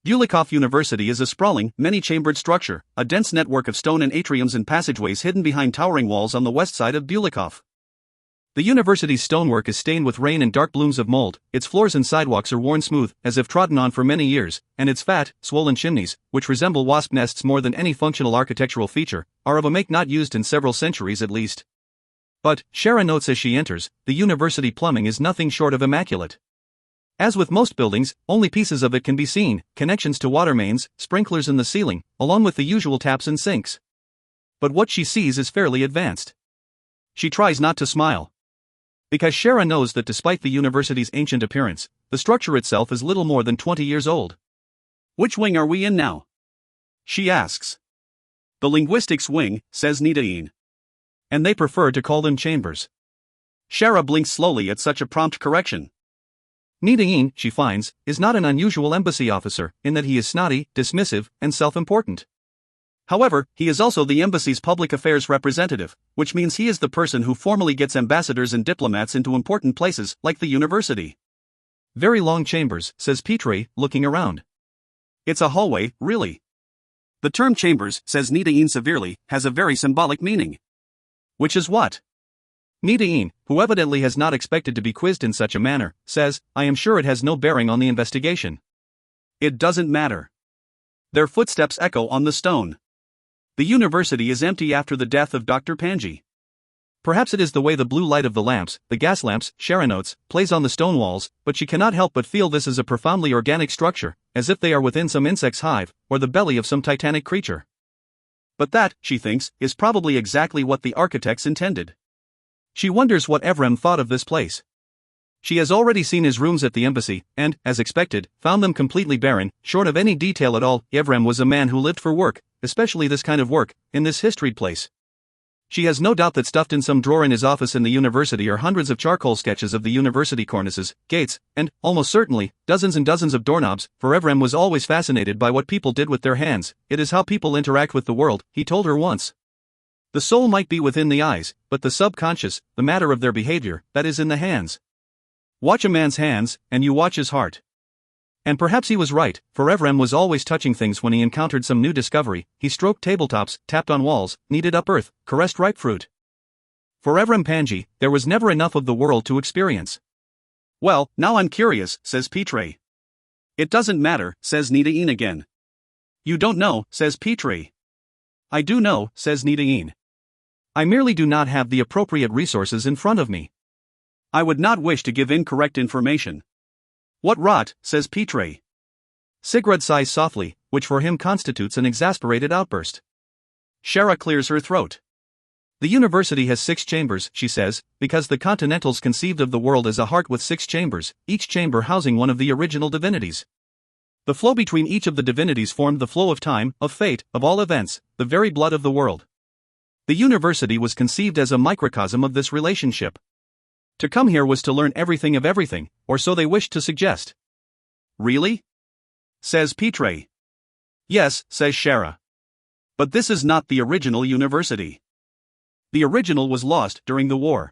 Bulikov University is a sprawling, many-chambered structure, a dense network of stone and atriums and passageways hidden behind towering walls on the west side of Bulikov. The university's stonework is stained with rain and dark blooms of mold, its floors and sidewalks are worn smooth, as if trodden on for many years, and its fat, swollen chimneys, which resemble wasp nests more than any functional architectural feature, are of a make not used in several centuries at least. But, Shara notes as she enters, the university plumbing is nothing short of immaculate. As with most buildings, only pieces of it can be seen, connections to water mains, sprinklers in the ceiling, along with the usual taps and sinks. But what she sees is fairly advanced. She tries not to smile. Because Shara knows that despite the university's ancient appearance, the structure itself is little more than 20 years old. Which wing are we in now? She asks. The linguistics wing, says Nidain. And they prefer to call them chambers. Shara blinks slowly at such a prompt correction. Nidain, she finds, is not an unusual embassy officer, in that he is snotty, dismissive, and self-important. However, he is also the embassy's public affairs representative, which means he is the person who formally gets ambassadors and diplomats into important places, like the university. Very long chambers, says Petrie, looking around. It's a hallway, really. The term chambers, says Nidain severely, has a very symbolic meaning. Which is what? Nidain, who evidently has not expected to be quizzed in such a manner, says, I am sure it has no bearing on the investigation. It doesn't matter. Their footsteps echo on the stone. The university is empty after the death of Dr. Panji. Perhaps it is the way the blue light of the lamps, the gas lamps, Shara notes, plays on the stone walls, but she cannot help but feel this is a profoundly organic structure, as if they are within some insect's hive, or the belly of some titanic creature. But that, she thinks, is probably exactly what the architects intended. She wonders what Evrem thought of this place. She has already seen his rooms at the embassy, and, as expected, found them completely barren, short of any detail at all. Evrem was a man who lived for work, especially this kind of work, in this historied place. She has no doubt that stuffed in some drawer in his office in the university are hundreds of charcoal sketches of the university cornices, gates, and, almost certainly, dozens and dozens of doorknobs, for Evrem was always fascinated by what people did with their hands. It is how people interact with the world, he told her once. The soul might be within the eyes, but the subconscious, the matter of their behavior, that is in the hands. Watch a man's hands, and you watch his heart. And perhaps he was right, for Evrem was always touching things when he encountered some new discovery. He stroked tabletops, tapped on walls, kneaded up earth, caressed ripe fruit. For Evrem Panji, there was never enough of the world to experience. Well, now I'm curious, says Petrie. It doesn't matter, says Nidain again. You don't know, says Petrie. I do know, says Nidain. I merely do not have the appropriate resources in front of me. I would not wish to give incorrect information. What rot, says Petrie. Sigurd sighs softly, which for him constitutes an exasperated outburst. Shara clears her throat. The university has 6 chambers, she says, because the Continentals conceived of the world as a heart with 6 chambers, each chamber housing one of the original divinities. The flow between each of the divinities formed the flow of time, of fate, of all events, the very blood of the world. The university was conceived as a microcosm of this relationship. To come here was to learn everything of everything, or so they wished to suggest. Really? Says Petre. Yes, says Shara. But this is not the original university. The original was lost during the war.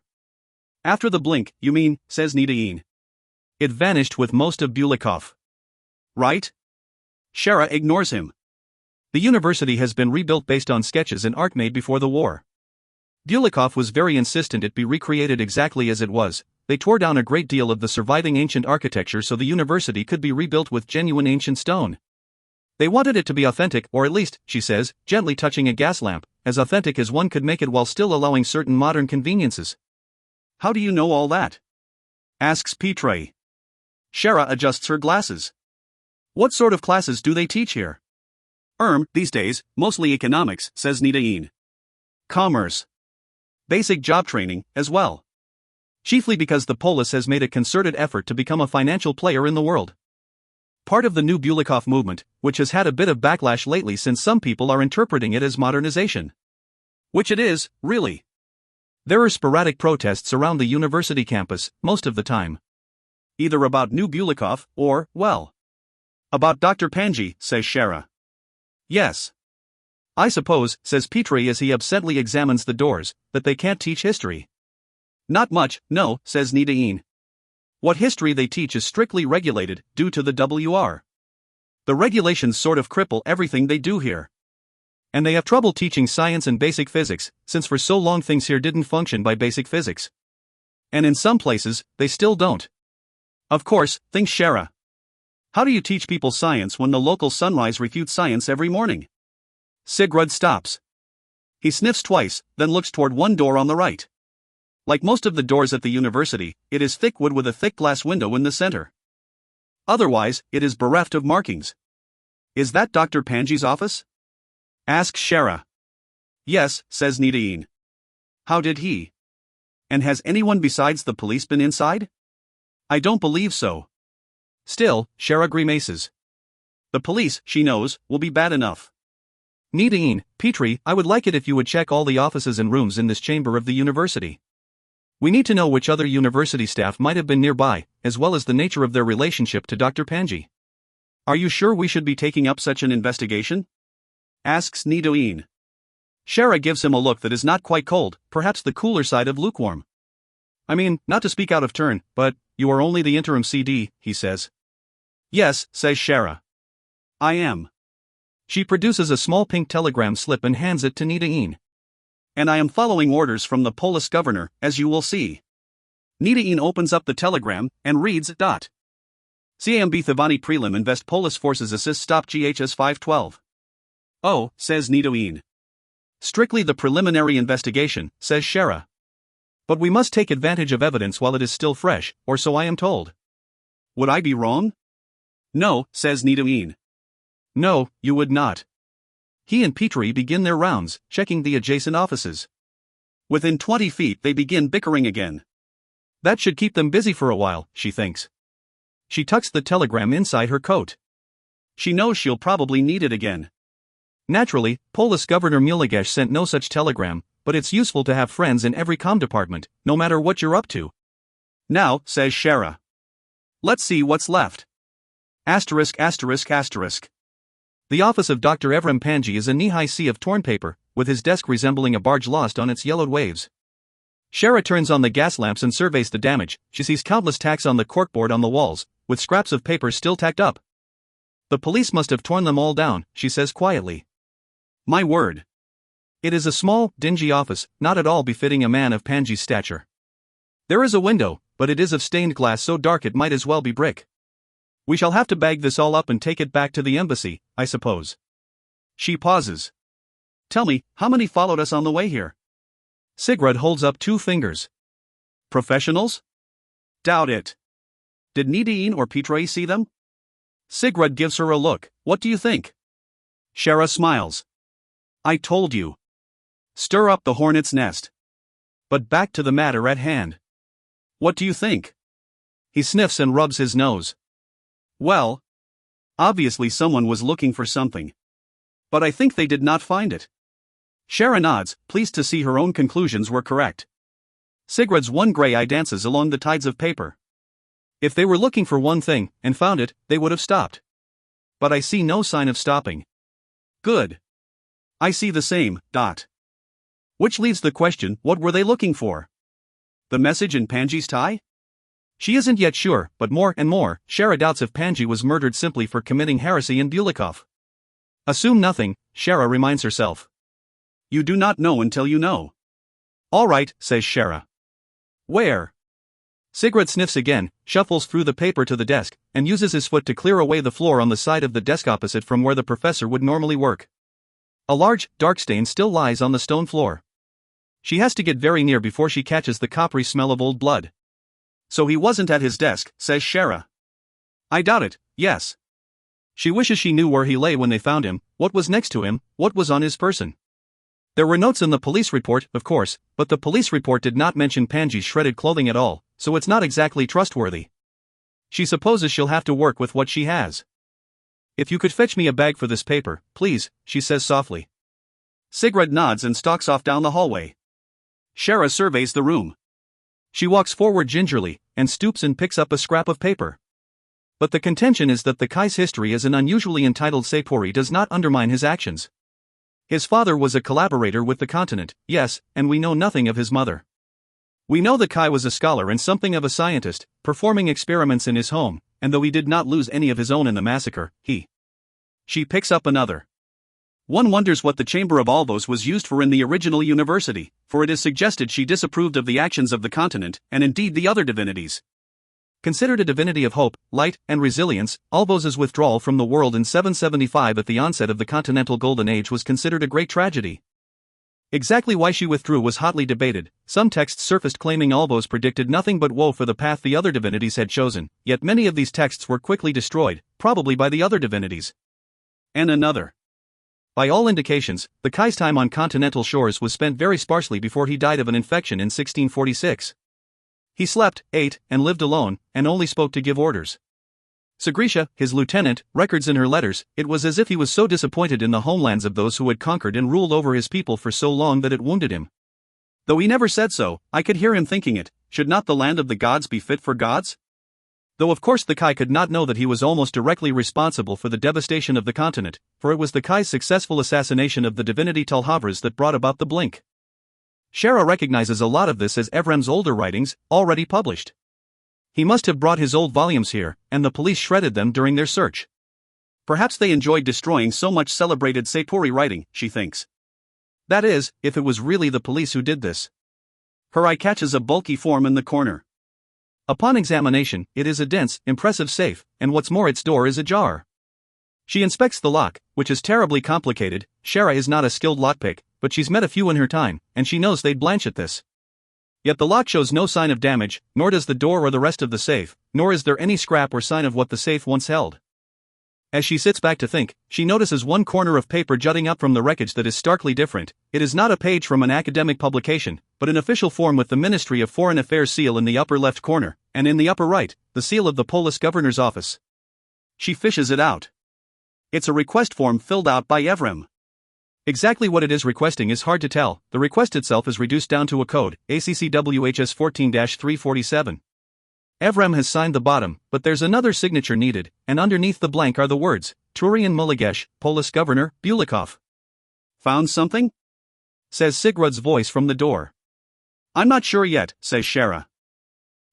After the blink, you mean, says Nidain. It vanished with most of Bulikov. Right? Shara ignores him. The university has been rebuilt based on sketches and art made before the war. Bulikov was very insistent it be recreated exactly as it was. They tore down a great deal of the surviving ancient architecture so the university could be rebuilt with genuine ancient stone. They wanted it to be authentic, or at least, she says, gently touching a gas lamp, as authentic as one could make it while still allowing certain modern conveniences. How do you know all that? Asks Petre. Shara adjusts her glasses. What sort of classes do they teach here? These days, mostly economics, says Nidain. Commerce. Basic job training, as well. Chiefly because the polis has made a concerted effort to become a financial player in the world. Part of the new Bulikov movement, which has had a bit of backlash lately since some people are interpreting it as modernization. Which it is, really. There are sporadic protests around the university campus, most of the time. Either about new Bulikov, or, well, about Dr. Panji, says Shara. Yes. I suppose, says Petre as he absently examines the doors, that they can't teach history. Not much, no, says Nidain. What history they teach is strictly regulated, due to the WR. The regulations sort of cripple everything they do here. And they have trouble teaching science and basic physics, since for so long things here didn't function by basic physics. And in some places, they still don't. Of course, thinks Shara. How do you teach people science when the local Sunrise refutes science every morning? Sigurd stops. He sniffs twice, then looks toward one door on the right. Like most of the doors at the university, it is thick wood with a thick glass window in the center. Otherwise, it is bereft of markings. Is that Dr. Panji's office? Asks Shara. Yes, says Nidain. How did he? And has anyone besides the police been inside? I don't believe so. Still, Shara grimaces. The police, she knows, will be bad enough. Nidain, Petre, I would like it if you would check all the offices and rooms in this chamber of the university. We need to know which other university staff might have been nearby, as well as the nature of their relationship to Dr. Panji. Are you sure we should be taking up such an investigation? Asks Nidain. Shara gives him a look that is not quite cold, perhaps the cooler side of lukewarm. I mean, not to speak out of turn, but you are only the interim CD, he says. Yes, says Shara. I am. She produces a small pink telegram slip and hands it to Nidain. And I am following orders from the Polish governor, as you will see. Nidain opens up the telegram, and reads, CAMB Thivani Prelim Invest Polish Forces Assist Stop GHS 512. Oh, says Nidain. Strictly the preliminary investigation, says Shara. But we must take advantage of evidence while it is still fresh, or so I am told. Would I be wrong? No, says Nidain. No, you would not. He and Petre begin their rounds, checking the adjacent offices. Within 20 feet they begin bickering again. That should keep them busy for a while, she thinks. She tucks the telegram inside her coat. She knows she'll probably need it again. Naturally, Polish Governor Muligesh sent no such telegram, but it's useful to have friends in every comm department, no matter what you're up to. Now, says Shara. Let's see what's left. Asterisk asterisk asterisk. The office of Dr. Evrim Panji is a knee-high sea of torn paper, with his desk resembling a barge lost on its yellowed waves. Shara turns on the gas lamps and surveys the damage. She sees countless tacks on the corkboard on the walls, with scraps of paper still tacked up. The police must have torn them all down, she says quietly. My word. It is a small, dingy office, not at all befitting a man of Panji's stature. There is a window, but it is of stained glass so dark it might as well be brick. We shall have to bag this all up and take it back to the embassy, I suppose. She pauses. Tell me, how many followed us on the way here? Sigurd holds up 2 fingers. Professionals? Doubt it. Did Nidain or Petre see them? Sigurd gives her a look. What do you think? Shara smiles. I told you. Stir up the hornet's nest. But back to the matter at hand. What do you think? He sniffs and rubs his nose. Well, obviously someone was looking for something. But I think they did not find it. Shara nods, pleased to see her own conclusions were correct. Sigurd's one grey eye dances along the tides of paper. If they were looking for one thing, and found it, they would have stopped. But I see no sign of stopping. Good. I see the same. Which leaves the question, what were they looking for? The message in Panji's tie? She isn't yet sure, but more and more, Shara doubts if Panji was murdered simply for committing heresy in Bulikov. Assume nothing, Shara reminds herself. You do not know until you know. All right, says Shara. Where? Sigurd sniffs again, shuffles through the paper to the desk, and uses his foot to clear away the floor on the side of the desk opposite from where the professor would normally work. A large, dark stain still lies on the stone floor. She has to get very near before she catches the coppery smell of old blood. So he wasn't at his desk, says Shara. I doubt it, yes. She wishes she knew where he lay when they found him, what was next to him, what was on his person. There were notes in the police report, of course, but the police report did not mention Panji's shredded clothing at all, so it's not exactly trustworthy. She supposes she'll have to work with what she has. If you could fetch me a bag for this paper, please, she says softly. Sigrid nods and stalks off down the hallway. Shara surveys the room. She walks forward gingerly, and stoops and picks up a scrap of paper. But the contention is that the Kai's history as an unusually entitled Seipuri does not undermine his actions. His father was a collaborator with the continent, yes, and we know nothing of his mother. We know that Kai was a scholar and something of a scientist, performing experiments in his home, and though he did not lose any of his own in the massacre, She picks up another. One wonders what the Chamber of Alvos was used for in the original university, for it is suggested she disapproved of the actions of the continent, and indeed the other divinities. Considered a divinity of hope, light, and resilience, Alvos' withdrawal from the world in 775 at the onset of the Continental Golden Age was considered a great tragedy. Exactly why she withdrew was hotly debated. Some texts surfaced claiming Alvos predicted nothing but woe for the path the other divinities had chosen, yet many of these texts were quickly destroyed, probably by the other divinities. And another. By all indications, the Kai's time on continental shores was spent very sparsely before he died of an infection in 1646. He slept, ate, and lived alone, and only spoke to give orders. Sagrisha, his lieutenant, records in her letters, it was as if he was so disappointed in the homelands of those who had conquered and ruled over his people for so long that it wounded him. Though he never said so, I could hear him thinking it, should not the land of the gods be fit for gods? Though of course the Kai could not know that he was almost directly responsible for the devastation of the continent, for it was the Kai's successful assassination of the divinity Talhavras that brought about the blink. Shara recognizes a lot of this as Evrem's older writings, already published. He must have brought his old volumes here, and the police shredded them during their search. Perhaps they enjoyed destroying so much celebrated Seipuri writing, she thinks. That is, if it was really the police who did this. Her eye catches a bulky form in the corner. Upon examination, it is a dense, impressive safe, and what's more, its door is ajar. She inspects the lock, which is terribly complicated. Shara is not a skilled lockpick, but she's met a few in her time, and she knows they'd blanch at this. Yet the lock shows no sign of damage, nor does the door or the rest of the safe, nor is there any scrap or sign of what the safe once held. As she sits back to think, she notices one corner of paper jutting up from the wreckage that is starkly different. It is not a page from an academic publication, but an official form with the Ministry of Foreign Affairs seal in the upper left corner, and in the upper right, the seal of the Polish governor's office. She fishes it out. It's a request form filled out by Evrem. Exactly what it is requesting is hard to tell. The request itself is reduced down to a code, ACCWHS 14-347. Evrem has signed the bottom, but there's another signature needed, and underneath the blank are the words, Turian Muligesh, Polish Governor, Bulikov. Found something? Says Sigurd's voice from the door. I'm not sure yet, says Shara.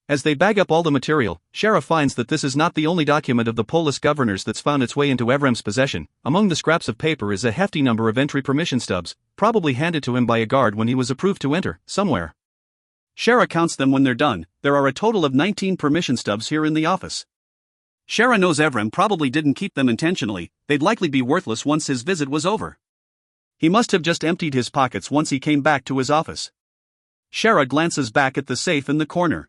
As they bag up all the material, Shara finds that this is not the only document of the Polish governor's that's found its way into Evrem's possession. Among the scraps of paper is a hefty number of entry permission stubs, probably handed to him by a guard when he was approved to enter, somewhere. Shara counts them when they're done. There are a total of 19 permission stubs here in the office. Shara knows Evrem probably didn't keep them intentionally, they'd likely be worthless once his visit was over. He must have just emptied his pockets once he came back to his office. Shara glances back at the safe in the corner.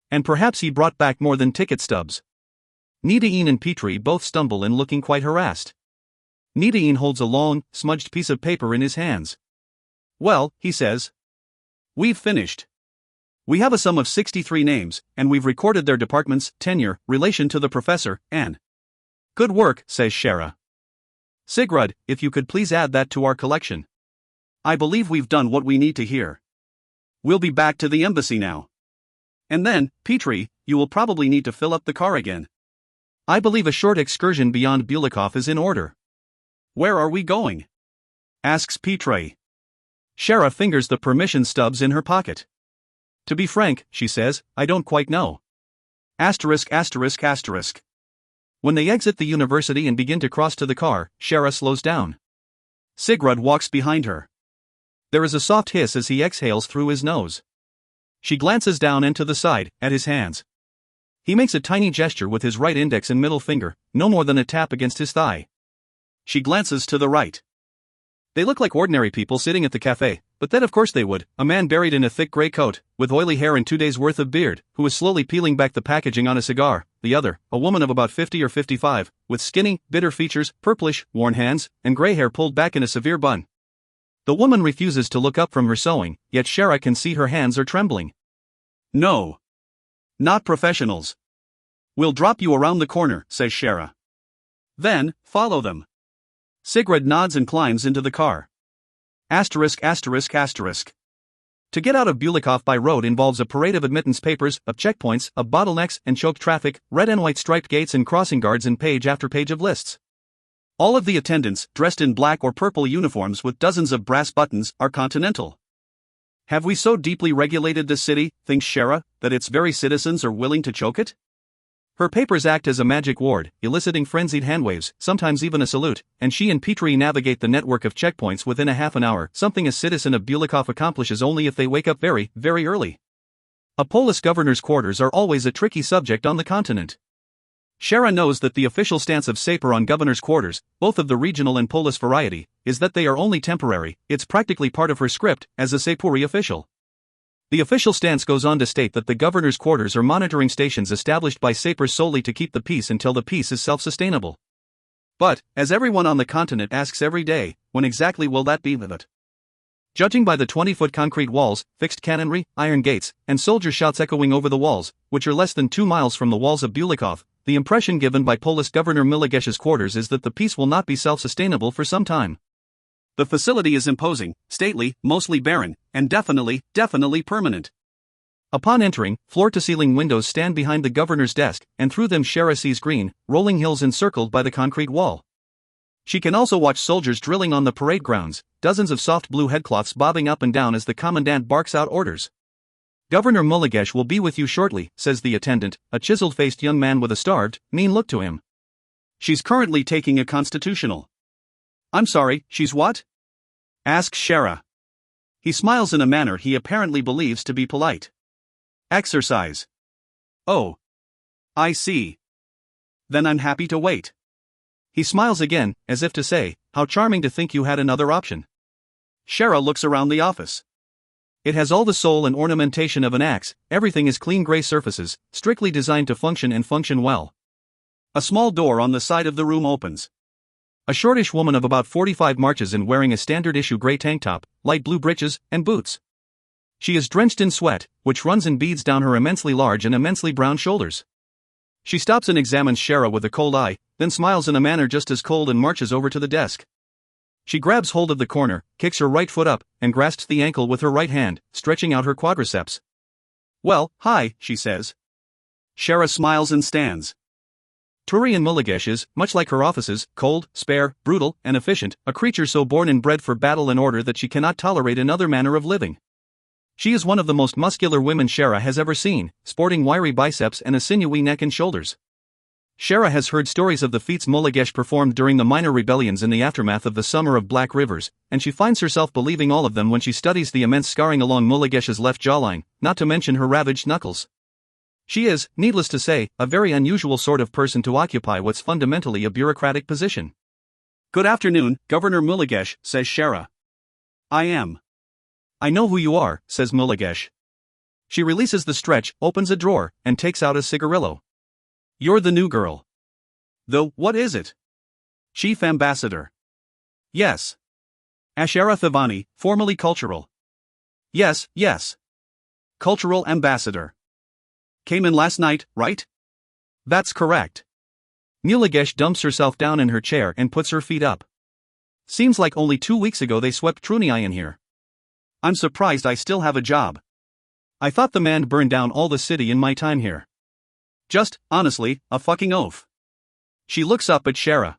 And perhaps he brought back more than ticket stubs. Nidain and Petri both stumble in looking quite harassed. Nidain holds a long, smudged piece of paper in his hands. Well, he says. We've finished. We have a sum of 63 names, and we've recorded their departments, tenure, relation to the professor, and. Good work, says Shara. Sigrid, if you could please add that to our collection. I believe we've done what we need to here. We'll be back to the embassy now. And then, Petrie, you will probably need to fill up the car again. I believe a short excursion beyond Bulikov is in order. Where are we going? Asks Petrie. Shara fingers the permission stubs in her pocket. To be frank, she says, I don't quite know. Asterisk asterisk asterisk. When they exit the university and begin to cross to the car, Shara slows down. Sigrid walks behind her. There is a soft hiss as he exhales through his nose. She glances down and to the side, at his hands. He makes a tiny gesture with his right index and middle finger, no more than a tap against his thigh. She glances to the right. They look like ordinary people sitting at the cafe, but that of course they would, a man buried in a thick grey coat, with oily hair and 2 days' worth of beard, who is slowly peeling back the packaging on a cigar, the other, a woman of about 50 or 55, with skinny, bitter features, purplish, worn hands, and grey hair pulled back in a severe bun. The woman refuses to look up from her sewing, yet Shara can see her hands are trembling. No. Not professionals. We'll drop you around the corner, says Shara. Then, follow them. Sigrid nods and climbs into the car. Asterisk asterisk asterisk. To get out of Bulikov by road involves a parade of admittance papers, of checkpoints, of bottlenecks and choked traffic, red and white striped gates and crossing guards and page after page of lists. All of the attendants, dressed in black or purple uniforms with dozens of brass buttons, are continental. Have we so deeply regulated this city, thinks Shara, that its very citizens are willing to choke it? Her papers act as a magic ward, eliciting frenzied handwaves, sometimes even a salute, and she and Petrie navigate the network of checkpoints within a half an hour, something a citizen of Bulikov accomplishes only if they wake up very, very early. A Polish governor's quarters are always a tricky subject on the continent. Shara knows that the official stance of Sapir on governor's quarters, both of the regional and Polish variety, is that they are only temporary. It's practically part of her script, as a Sapuri official. The official stance goes on to state that the governor's quarters are monitoring stations established by Sapir solely to keep the peace until the peace is self-sustainable. But, as everyone on the continent asks every day, when exactly will that be? Judging by the 20-foot concrete walls, fixed cannonry, iron gates, and soldier shouts echoing over the walls, which are less than 2 miles from the walls of Bulikov, the impression given by Polish Governor Miligesh's quarters is that the peace will not be self-sustainable for some time. The facility is imposing, stately, mostly barren, and definitely permanent. Upon entering, floor-to-ceiling windows stand behind the governor's desk, and through them Shara sees green, rolling hills encircled by the concrete wall. She can also watch soldiers drilling on the parade grounds, dozens of soft blue headcloths bobbing up and down as the commandant barks out orders. Governor Miligesh will be with you shortly, says the attendant, a chiseled-faced young man with a starved, mean look to him. She's currently taking a constitutional. I'm sorry, she's what? Asks Shara. He smiles in a manner he apparently believes to be polite. Exercise. Oh. I see. Then I'm happy to wait. He smiles again, as if to say, how charming to think you had another option. Shara looks around the office. It has all the soul and ornamentation of an axe, everything is clean gray surfaces, strictly designed to function and function well. A small door on the side of the room opens. A shortish woman of about 45 marches in wearing a standard-issue gray tank top, light blue breeches, and boots. She is drenched in sweat, which runs in beads down her immensely large and immensely brown shoulders. She stops and examines Shara with a cold eye, then smiles in a manner just as cold and marches over to the desk. She grabs hold of the corner, kicks her right foot up, and grasps the ankle with her right hand, stretching out her quadriceps. Well, hi, she says. Shara smiles and stands. Turian Miligesh is, much like her offices, cold, spare, brutal, and efficient, a creature so born and bred for battle and order that she cannot tolerate another manner of living. She is one of the most muscular women Shara has ever seen, sporting wiry biceps and a sinewy neck and shoulders. Shara has heard stories of the feats Miligesh performed during the minor rebellions in the aftermath of the Summer of Black Rivers, and she finds herself believing all of them when she studies the immense scarring along Miligesh's left jawline, not to mention her ravaged knuckles. She is, needless to say, a very unusual sort of person to occupy what's fundamentally a bureaucratic position. Good afternoon, Governor Miligesh, says Shara. I am. I know who you are, says Miligesh. She releases the stretch, opens a drawer, and takes out a cigarillo. You're the new girl. Though, what is it? Chief Ambassador. Yes. Ashara Thivani, formerly cultural. Yes, yes. Cultural ambassador. Came in last night, right? That's correct. Nilagesh dumps herself down in her chair and puts her feet up. Seems like only 2 weeks ago they swept Trunai in here. I'm surprised I still have a job. I thought the man burned down all the city in my time here. Just, honestly, a fucking oaf. She looks up at Shara.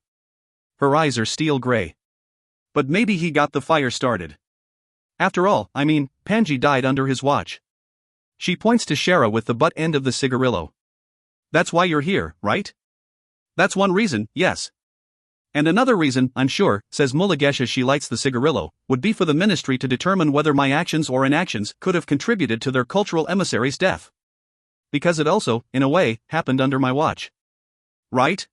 Her eyes are steel gray. But maybe he got the fire started. After all, I mean, Panji died under his watch. She points to Shara with the butt end of the cigarillo. That's why you're here, right? That's one reason, yes. And another reason, I'm sure, says Mulagesh as she lights the cigarillo, would be for the ministry to determine whether my actions or inactions could have contributed to their cultural emissary's death. Because it also, in a way, happened under my watch. Right?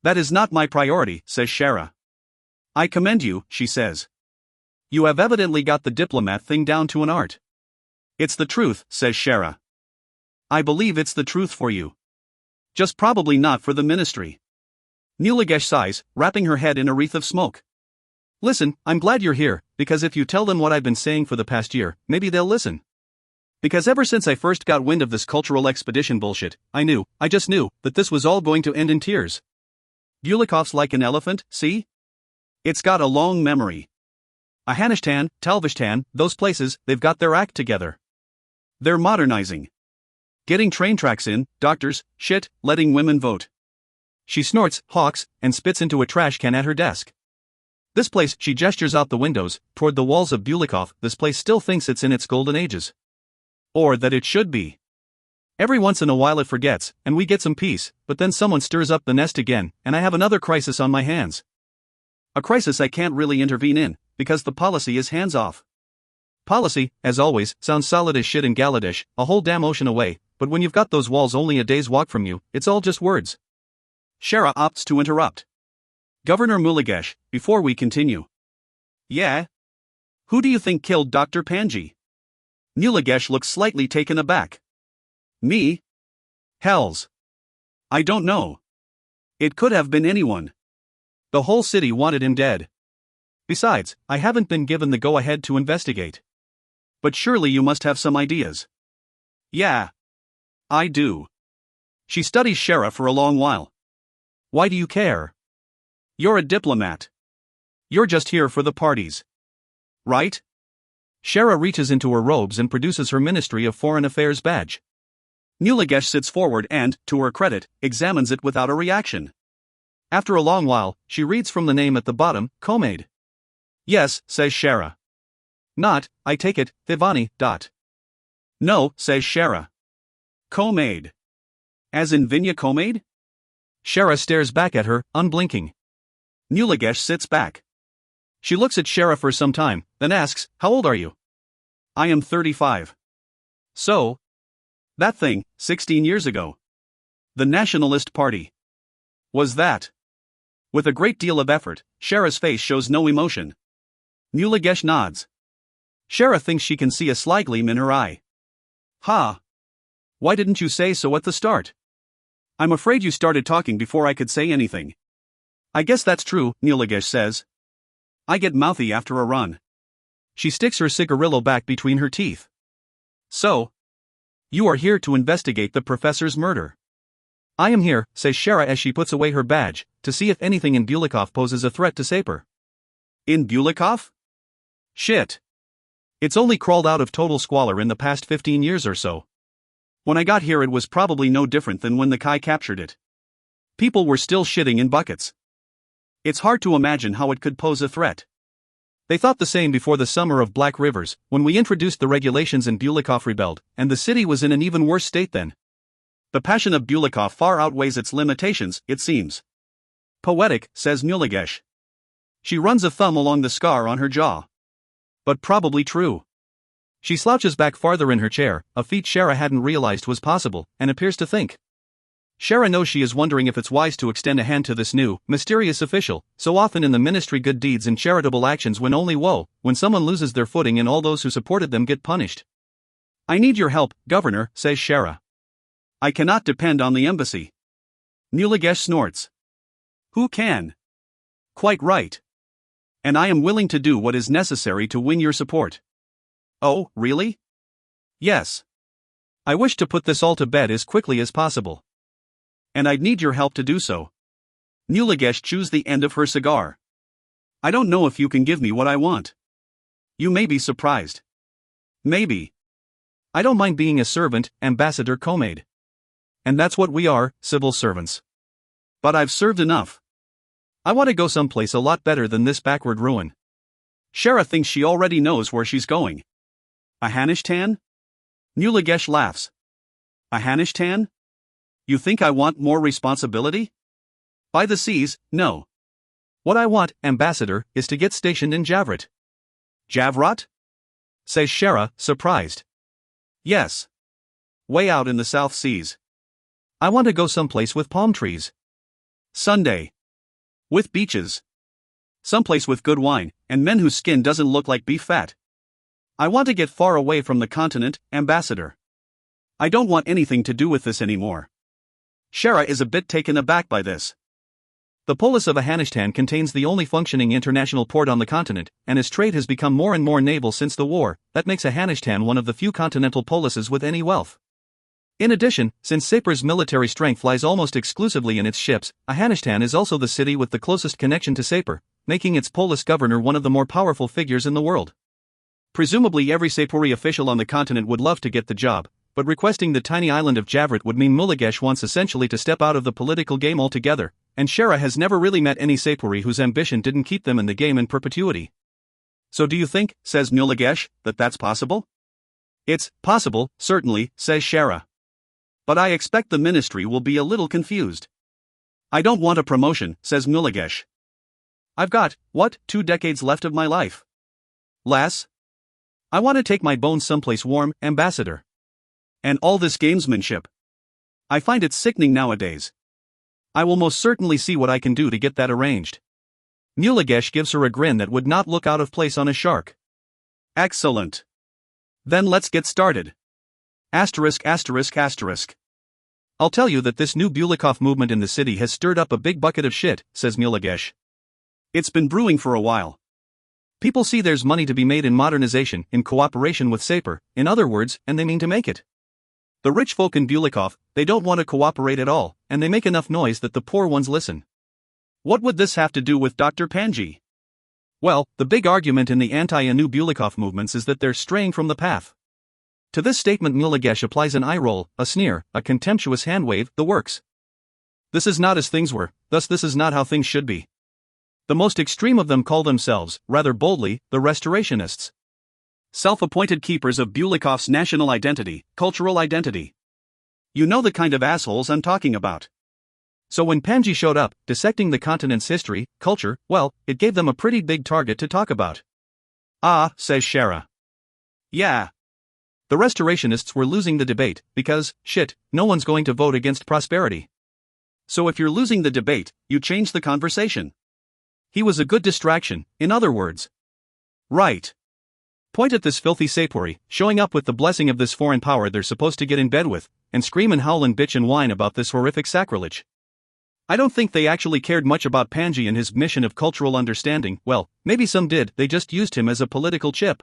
That is not my priority, says Shara. I commend you, she says. You have evidently got the diplomat thing down to an art. It's the truth, says Shara. I believe it's the truth for you. Just probably not for the ministry. Nilagesh sighs, wrapping her head in a wreath of smoke. Listen, I'm glad you're here, because if you tell them what I've been saying for the past year, maybe they'll listen. Because ever since I first got wind of this cultural expedition bullshit, I just knew, that this was all going to end in tears. Bulikov's like an elephant, see? It's got a long memory. Ahanishtan, Talvishtan, those places, they've got their act together. They're modernizing. Getting train tracks in, doctors, shit, letting women vote. She snorts, hawks, and spits into a trash can at her desk. This place, she gestures out the windows, toward the walls of Bulikov, this place still thinks it's in its golden ages. Or that it should be. Every once in a while it forgets, and we get some peace, but then someone stirs up the nest again, and I have another crisis on my hands. A crisis I can't really intervene in, because the policy is hands-off. Policy, as always, sounds solid as shit in Galadesh, a whole damn ocean away, but when you've got those walls only a day's walk from you, it's all just words. Shara opts to interrupt. Governor Mulagesh, before we continue. Yeah? Who do you think killed Dr. Panji? Mulagesh looks slightly taken aback. Me? Hells. I don't know. It could have been anyone. The whole city wanted him dead. Besides, I haven't been given the go-ahead to investigate. But surely you must have some ideas. Yeah. I do. She studies Shara for a long while. Why do you care? You're a diplomat. You're just here for the parties. Right? Shara reaches into her robes and produces her Ministry of Foreign Affairs badge. Mulagesh sits forward and, to her credit, examines it without a reaction. After a long while, she reads from the name at the bottom, Komayd. Yes, says Shara. Not, I take it, Thivani. No, says Shara. Komayd. As in Vinya Komayd? Shara stares back at her, unblinking. Mulagesh sits back. She looks at Shara for some time, then asks, how old are you? I am 35. So? That thing, 16 years ago. The Nationalist Party. Was that? With a great deal of effort, Shara's face shows no emotion. Mulagesh nods. Shara thinks she can see a sly gleam in her eye. Ha! Why didn't you say so at the start? I'm afraid you started talking before I could say anything. I guess that's true, Mulagesh says. I get mouthy after a run. She sticks her cigarillo back between her teeth. So? You are here to investigate the professor's murder. I am here, says Shara as she puts away her badge, to see if anything in Bulikov poses a threat to Sapir. In Bulikov? Shit. It's only crawled out of total squalor in the past 15 years or so. When I got here it was probably no different than when the Kai captured it. People were still shitting in buckets. It's hard to imagine how it could pose a threat. They thought the same before the summer of Black Rivers, when we introduced the regulations and Bulikov rebelled, and the city was in an even worse state then. The passion of Bulikov far outweighs its limitations, it seems. Poetic, says Mulagesh. She runs a thumb along the scar on her jaw. But probably true. She slouches back farther in her chair, a feat Shara hadn't realized was possible, and appears to think. Shara knows she is wondering if it's wise to extend a hand to this new, mysterious official, so often in the ministry good deeds and charitable actions win only woe, when someone loses their footing and all those who supported them get punished. I need your help, Governor, says Shara. I cannot depend on the embassy. Mulagesh snorts. Who can? Quite right. And I am willing to do what is necessary to win your support. Oh, really? Yes. I wish to put this all to bed as quickly as possible. And I'd need your help to do so. Mulagesh chews the end of her cigar. I don't know if you can give me what I want. You may be surprised. Maybe. I don't mind being a servant, Ambassador Komayd. And that's what we are, civil servants. But I've served enough. I want to go someplace a lot better than this backward ruin. Shara thinks she already knows where she's going. Afghanistan? Mulagesh laughs. Afghanistan? You think I want more responsibility? By the seas, no. What I want, Ambassador, is to get stationed in Javrat. Javrat? Says Shara, surprised. Yes. Way out in the South Seas. I want to go someplace with palm trees. Sunday. With beaches. Someplace with good wine, and men whose skin doesn't look like beef fat. I want to get far away from the continent, Ambassador. I don't want anything to do with this anymore. Shara is a bit taken aback by this. The polis of Afghanistan contains the only functioning international port on the continent, and as trade has become more and more naval since the war, that makes Afghanistan one of the few continental polises with any wealth. In addition, since Saper's military strength lies almost exclusively in its ships, Afghanistan is also the city with the closest connection to Saper, making its polis governor one of the more powerful figures in the world. Presumably every Sapuri official on the continent would love to get the job, but requesting the tiny island of Javrat would mean Mulagesh wants essentially to step out of the political game altogether, and Shara has never really met any Sapuri whose ambition didn't keep them in the game in perpetuity. So do you think, says Mulagesh, that that's possible? It's possible, certainly, says Shara. But I expect the ministry will be a little confused. I don't want a promotion, says Mulagesh. I've got, 2 decades left of my life? Less? I want to take my bones someplace warm, Ambassador. And all this gamesmanship. I find it sickening nowadays. I will most certainly see what I can do to get that arranged. Mulagesh gives her a grin that would not look out of place on a shark. Excellent. Then let's get started. Asterisk. I'll tell you that this new Bulikov movement in the city has stirred up a big bucket of shit, says Mulagesh. It's been brewing for a while. People see there's money to be made in modernization, in cooperation with Saper, in other words, and they mean to make it. The rich folk in Bulikov, they don't want to cooperate at all, and they make enough noise that the poor ones listen. What would this have to do with Dr. Panji? Well, the big argument in the anti-Anu Bulikov movements is that they're straying from the path. To this statement Mulagesh applies an eye roll, a sneer, a contemptuous hand wave, the works. This is not as things were, thus this is not how things should be. The most extreme of them call themselves, rather boldly, the Restorationists. Self-appointed keepers of Bulikov's national identity, cultural identity. You know the kind of assholes I'm talking about. So when Panji showed up, dissecting the continent's history, culture, well, it gave them a pretty big target to talk about. Ah, says Shara. Yeah. The Restorationists were losing the debate, because, shit, no one's going to vote against prosperity. So if you're losing the debate, you change the conversation. He was a good distraction, in other words. Right. Point at this filthy Sapuri, showing up with the blessing of this foreign power they're supposed to get in bed with, and scream and howl and bitch and whine about this horrific sacrilege. I don't think they actually cared much about Panji and his mission of cultural understanding. Well, maybe some did, they just used him as a political chip.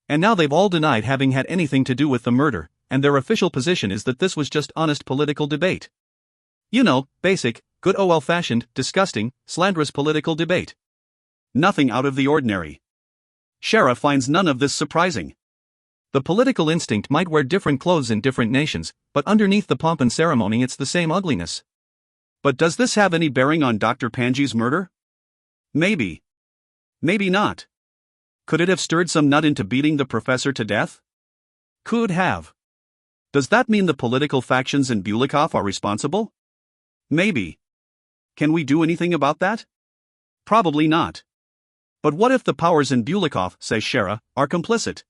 And now they've all denied having had anything to do with the murder, and their official position is that this was just honest political debate. You know, basic, good old-fashioned, disgusting, slanderous political debate. Nothing out of the ordinary. Shara finds none of this surprising. The political instinct might wear different clothes in different nations, but underneath the pomp and ceremony it's the same ugliness. But does this have any bearing on Dr. Panji's murder? Maybe. Maybe not. Could it have stirred some nut into beating the professor to death? Could have. Does that mean the political factions in Bulikov are responsible? Maybe. Can we do anything about that? Probably not. But what if the powers in Bulikov, says Shara, are complicit?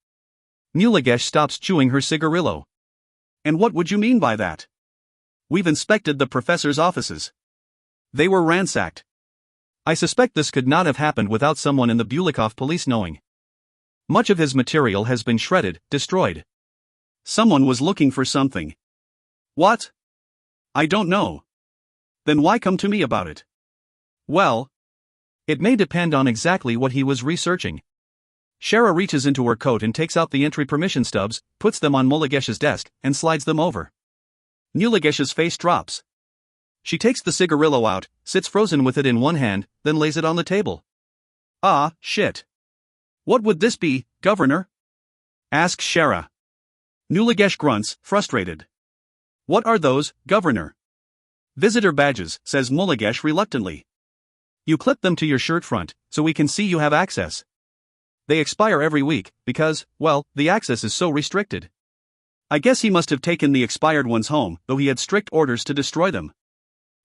Mulagesh stops chewing her cigarillo. And what would you mean by that? We've inspected the professor's offices. They were ransacked. I suspect this could not have happened without someone in the Bulikov police knowing. Much of his material has been shredded, destroyed. Someone was looking for something. What? I don't know. Then why come to me about it? Well, It may depend on exactly what he was researching. Shara reaches into her coat and takes out the entry permission stubs, puts them on Mulligesh's desk, and slides them over. Mulligesh's face drops. She takes the cigarillo out, sits frozen with it in one hand, then lays it on the table. Ah, shit. What would this be, Governor? Asks Shara. Mulligesh grunts, frustrated. What are those, Governor? Visitor badges, says Mulligesh reluctantly. You clip them to your shirt front, so we can see you have access. They expire every week, because, well, the access is so restricted. I guess he must have taken the expired ones home, though he had strict orders to destroy them.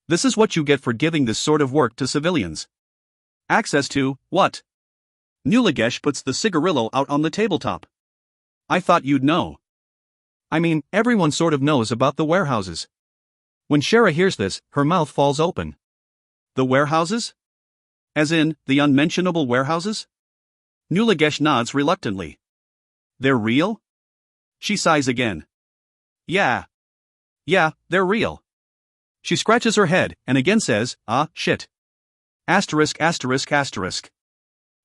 This is what you get for giving this sort of work to civilians. Access to, what? Mulligesh puts the cigarillo out on the tabletop. I thought you'd know. I mean, everyone sort of knows about the warehouses. When Shara hears this, her mouth falls open. The warehouses? As in, the unmentionable warehouses? Mulligesh nods reluctantly. They're real? She sighs again. Yeah, they're real. She scratches her head, and again says, ah, shit. Asterisk.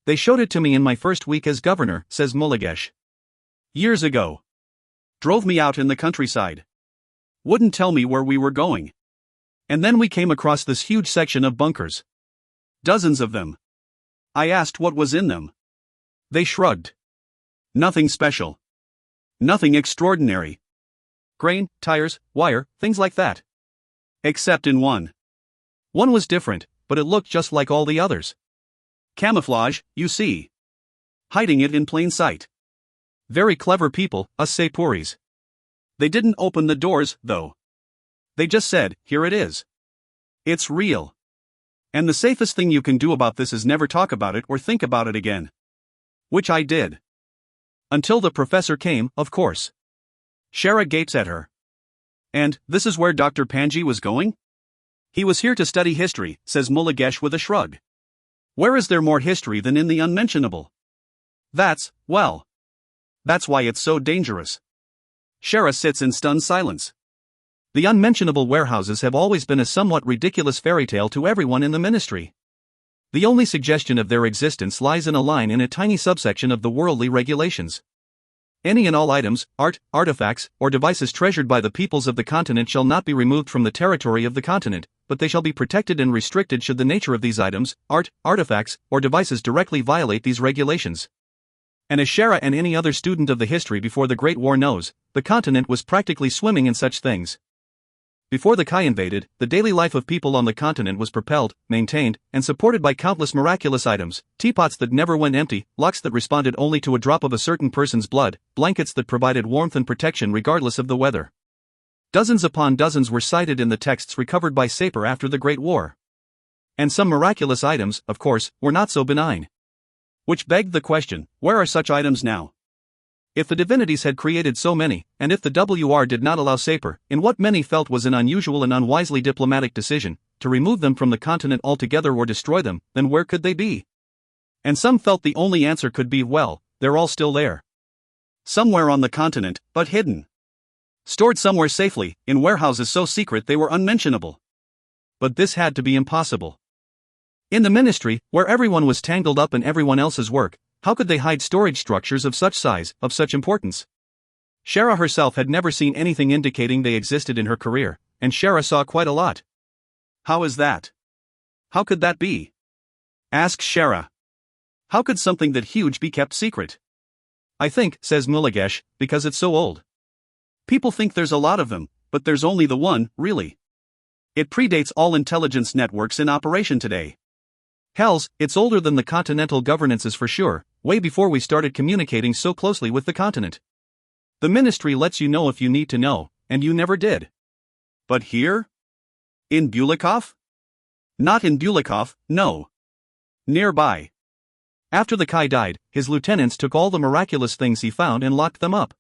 They showed it to me in my first week as governor, says Mulligesh. Years ago. Drove me out in the countryside. Wouldn't tell me where we were going. And then we came across this huge section of bunkers. Dozens of them. I asked what was in them. They shrugged. Nothing special. Nothing extraordinary. Grain, tires, wire, things like that. Except in one. One was different, but it looked just like all the others. Camouflage, you see. Hiding it in plain sight. Very clever people, us Sepuris. They didn't open the doors, though. They just said, here it is. It's real. And the safest thing you can do about this is never talk about it or think about it again. Which I did. Until the professor came, of course. Shara gapes at her. And, this is where Dr. Panji was going? He was here to study history, says Mulligesh with a shrug. Where is there more history than in the unmentionable? That's why it's so dangerous. Shara sits in stunned silence. The unmentionable warehouses have always been a somewhat ridiculous fairy tale to everyone in the ministry. The only suggestion of their existence lies in a line in a tiny subsection of the worldly regulations. Any and all items, art, artifacts, or devices treasured by the peoples of the continent shall not be removed from the territory of the continent, but they shall be protected and restricted should the nature of these items, art, artifacts, or devices directly violate these regulations. And as Shara and any other student of the history before the Great War knows, the continent was practically swimming in such things. Before the Kai invaded, the daily life of people on the continent was propelled, maintained, and supported by countless miraculous items: teapots that never went empty, locks that responded only to a drop of a certain person's blood, blankets that provided warmth and protection regardless of the weather. Dozens upon dozens were cited in the texts recovered by Sapir after the Great War. And some miraculous items, of course, were not so benign. Which begged the question, where are such items now? If the divinities had created so many, and if the WR did not allow Sapir, in what many felt was an unusual and unwisely diplomatic decision, to remove them from the continent altogether or destroy them, then where could they be? And some felt the only answer could be, well, they're all still there. Somewhere on the continent, but hidden. Stored somewhere safely, in warehouses so secret they were unmentionable. But this had to be impossible. In the ministry, where everyone was tangled up in everyone else's work, how could they hide storage structures of such size, of such importance? Shara herself had never seen anything indicating they existed in her career, and Shara saw quite a lot. How is that? How could that be? Asks Shara. How could something that huge be kept secret? I think, says Mulligesh, because it's so old. People think there's a lot of them, but there's only the one, really. It predates all intelligence networks in operation today. Hells, it's older than the continental governances for sure, way before we started communicating so closely with the continent. The ministry lets you know if you need to know, and you never did. But here? In Bulikov? Not in Bulikov, no. Nearby. After the Kai died, his lieutenants took all the miraculous things he found and locked them up.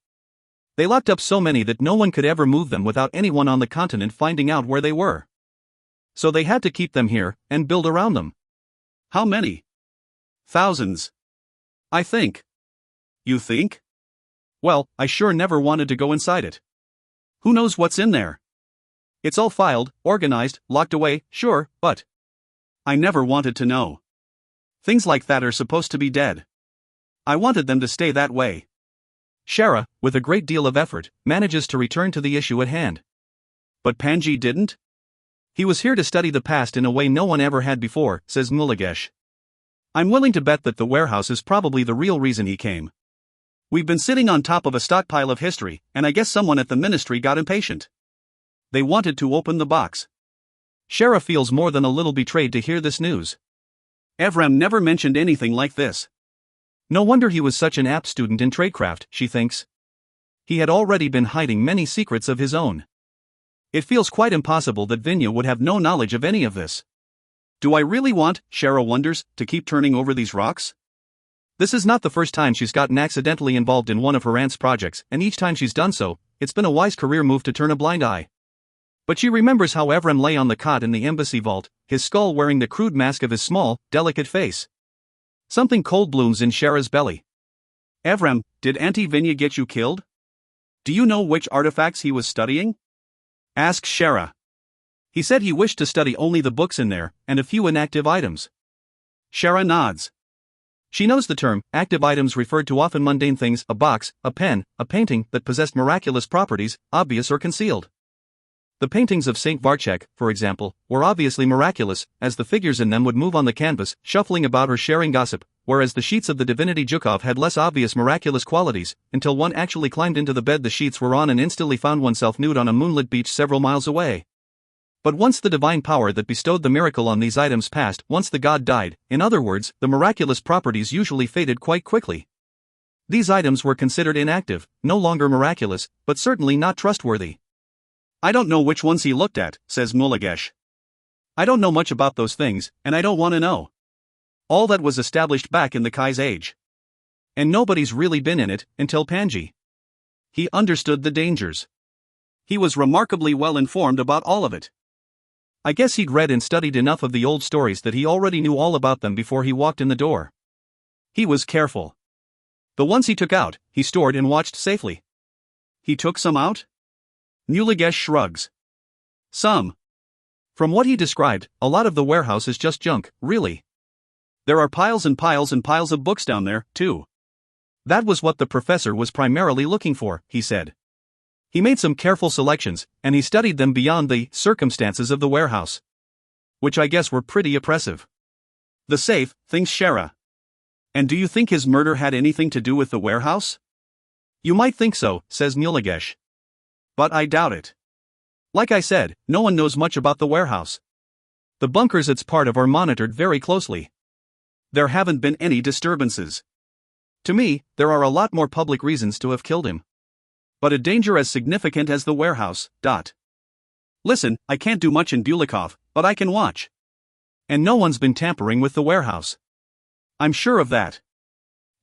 They locked up so many that no one could ever move them without anyone on the continent finding out where they were. So they had to keep them here, and build around them. How many? Thousands. I think. You think? Well, I sure never wanted to go inside it. Who knows what's in there? It's all filed, organized, locked away, sure, but I never wanted to know. Things like that are supposed to be dead. I wanted them to stay that way. Shara, with a great deal of effort, manages to return to the issue at hand. But Panji didn't? He was here to study the past in a way no one ever had before, says Mulagesh. I'm willing to bet that the warehouse is probably the real reason he came. We've been sitting on top of a stockpile of history, and I guess someone at the ministry got impatient. They wanted to open the box. Shara feels more than a little betrayed to hear this news. Evram never mentioned anything like this. No wonder he was such an apt student in tradecraft, she thinks. He had already been hiding many secrets of his own. It feels quite impossible that Vinya would have no knowledge of any of this. Do I really want, Shara wonders, to keep turning over these rocks? This is not the first time she's gotten accidentally involved in one of her aunt's projects, and each time she's done so, it's been a wise career move to turn a blind eye. But she remembers how Evram lay on the cot in the embassy vault, his skull wearing the crude mask of his small, delicate face. Something cold blooms in Shara's belly. Evram, did Auntie Vinya get you killed? Do you know which artifacts he was studying? Asks Shara. He said he wished to study only the books in there, and a few inactive items. Shara nods. She knows the term. Active items referred to often mundane things, a box, a pen, a painting that possessed miraculous properties, obvious or concealed. The paintings of Saint Varchek, for example, were obviously miraculous, as the figures in them would move on the canvas, shuffling about or sharing gossip, whereas the sheets of the divinity Zhukov had less obvious miraculous qualities, until one actually climbed into the bed the sheets were on and instantly found oneself nude on a moonlit beach several miles away. But once the divine power that bestowed the miracle on these items passed, once the god died, in other words, the miraculous properties usually faded quite quickly. These items were considered inactive, no longer miraculous, but certainly not trustworthy. I don't know which ones he looked at, says Mulagesh. I don't know much about those things, and I don't want to know. All that was established back in the Kai's age. And nobody's really been in it, until Panji. He understood the dangers. He was remarkably well informed about all of it. I guess he'd read and studied enough of the old stories that he already knew all about them before he walked in the door. He was careful. The ones he took out, he stored and watched safely. He took some out? Mulagesh shrugs. Some. From what he described, a lot of the warehouse is just junk, really. There are piles and piles and piles of books down there, too. That was what the professor was primarily looking for, he said. He made some careful selections, and he studied them beyond the circumstances of the warehouse. Which I guess were pretty oppressive. The safe, thinks Shara. And do you think his murder had anything to do with the warehouse? You might think so, says Mulagesh. But I doubt it. Like I said, no one knows much about the warehouse. The bunkers it's part of are monitored very closely. There haven't been any disturbances. To me, there are a lot more public reasons to have killed him. But a danger as significant as the warehouse. Listen, I can't do much in Bulikov, but I can watch. And no one's been tampering with the warehouse. I'm sure of that.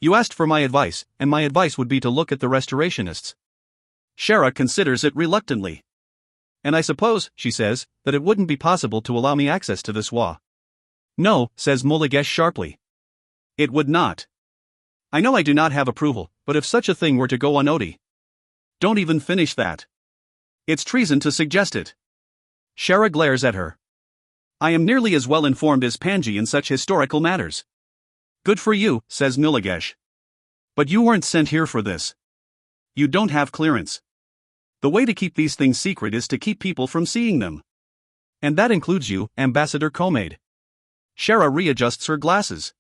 You asked for my advice, and my advice would be to look at the restorationists. Shara considers it reluctantly. And I suppose, she says, that it wouldn't be possible to allow me access to this wa. No, says Mulagesh sharply. It would not. I know I do not have approval, but if such a thing were to go on Odi. Don't even finish that. It's treason to suggest it. Shara glares at her. I am nearly as well informed as Panji in such historical matters. Good for you, says Mulagesh. But you weren't sent here for this. You don't have clearance. The way to keep these things secret is to keep people from seeing them. And that includes you, Ambassador Komayd. Shara readjusts her glasses.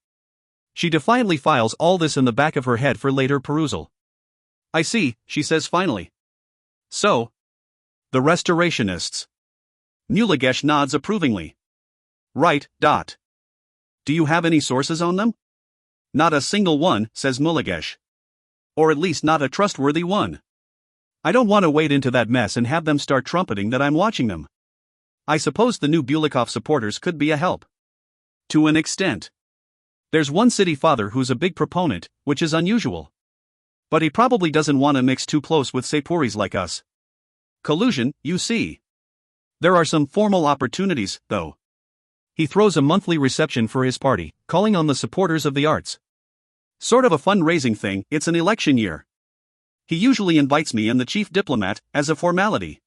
She defiantly files all this in the back of her head for later perusal. I see, she says finally. So? The restorationists. Mulagesh nods approvingly. Right. Do you have any sources on them? Not a single one, says Mulagesh. Or at least not a trustworthy one. I don't want to wade into that mess and have them start trumpeting that I'm watching them. I suppose the new Bulikov supporters could be a help. To an extent. There's one city father who's a big proponent, which is unusual. But he probably doesn't want to mix too close with Sepuris like us. Collusion, you see. There are some formal opportunities, though. He throws a monthly reception for his party, calling on the supporters of the arts. Sort of a fundraising thing, it's an election year. He usually invites me and the chief diplomat, as a formality.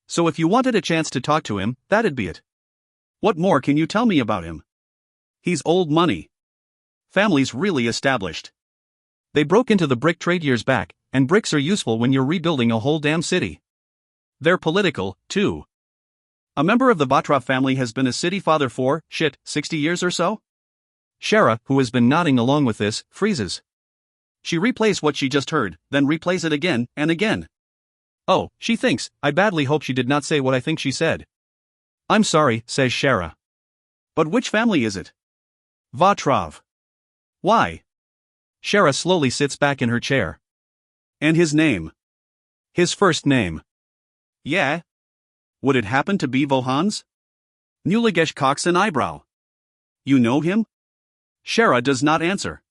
So if you wanted a chance to talk to him, that'd be it. What more can you tell me about him? He's old money. Families really established. They broke into the brick trade years back, and bricks are useful when you're rebuilding a whole damn city. They're political, too. A member of the Batrov family has been a city father for, 60 years or so? Shara, who has been nodding along with this, freezes. She replays what she just heard, then replays it again and again. Oh, she thinks, I badly hope she did not say what I think she said. I'm sorry, says Shara. But which family is it? Batrov. Why? Shara slowly sits back in her chair. And his name? His first name. Yeah? Would it happen to be Vohan's? Nuligesh cocks an eyebrow. You know him? Shara does not answer.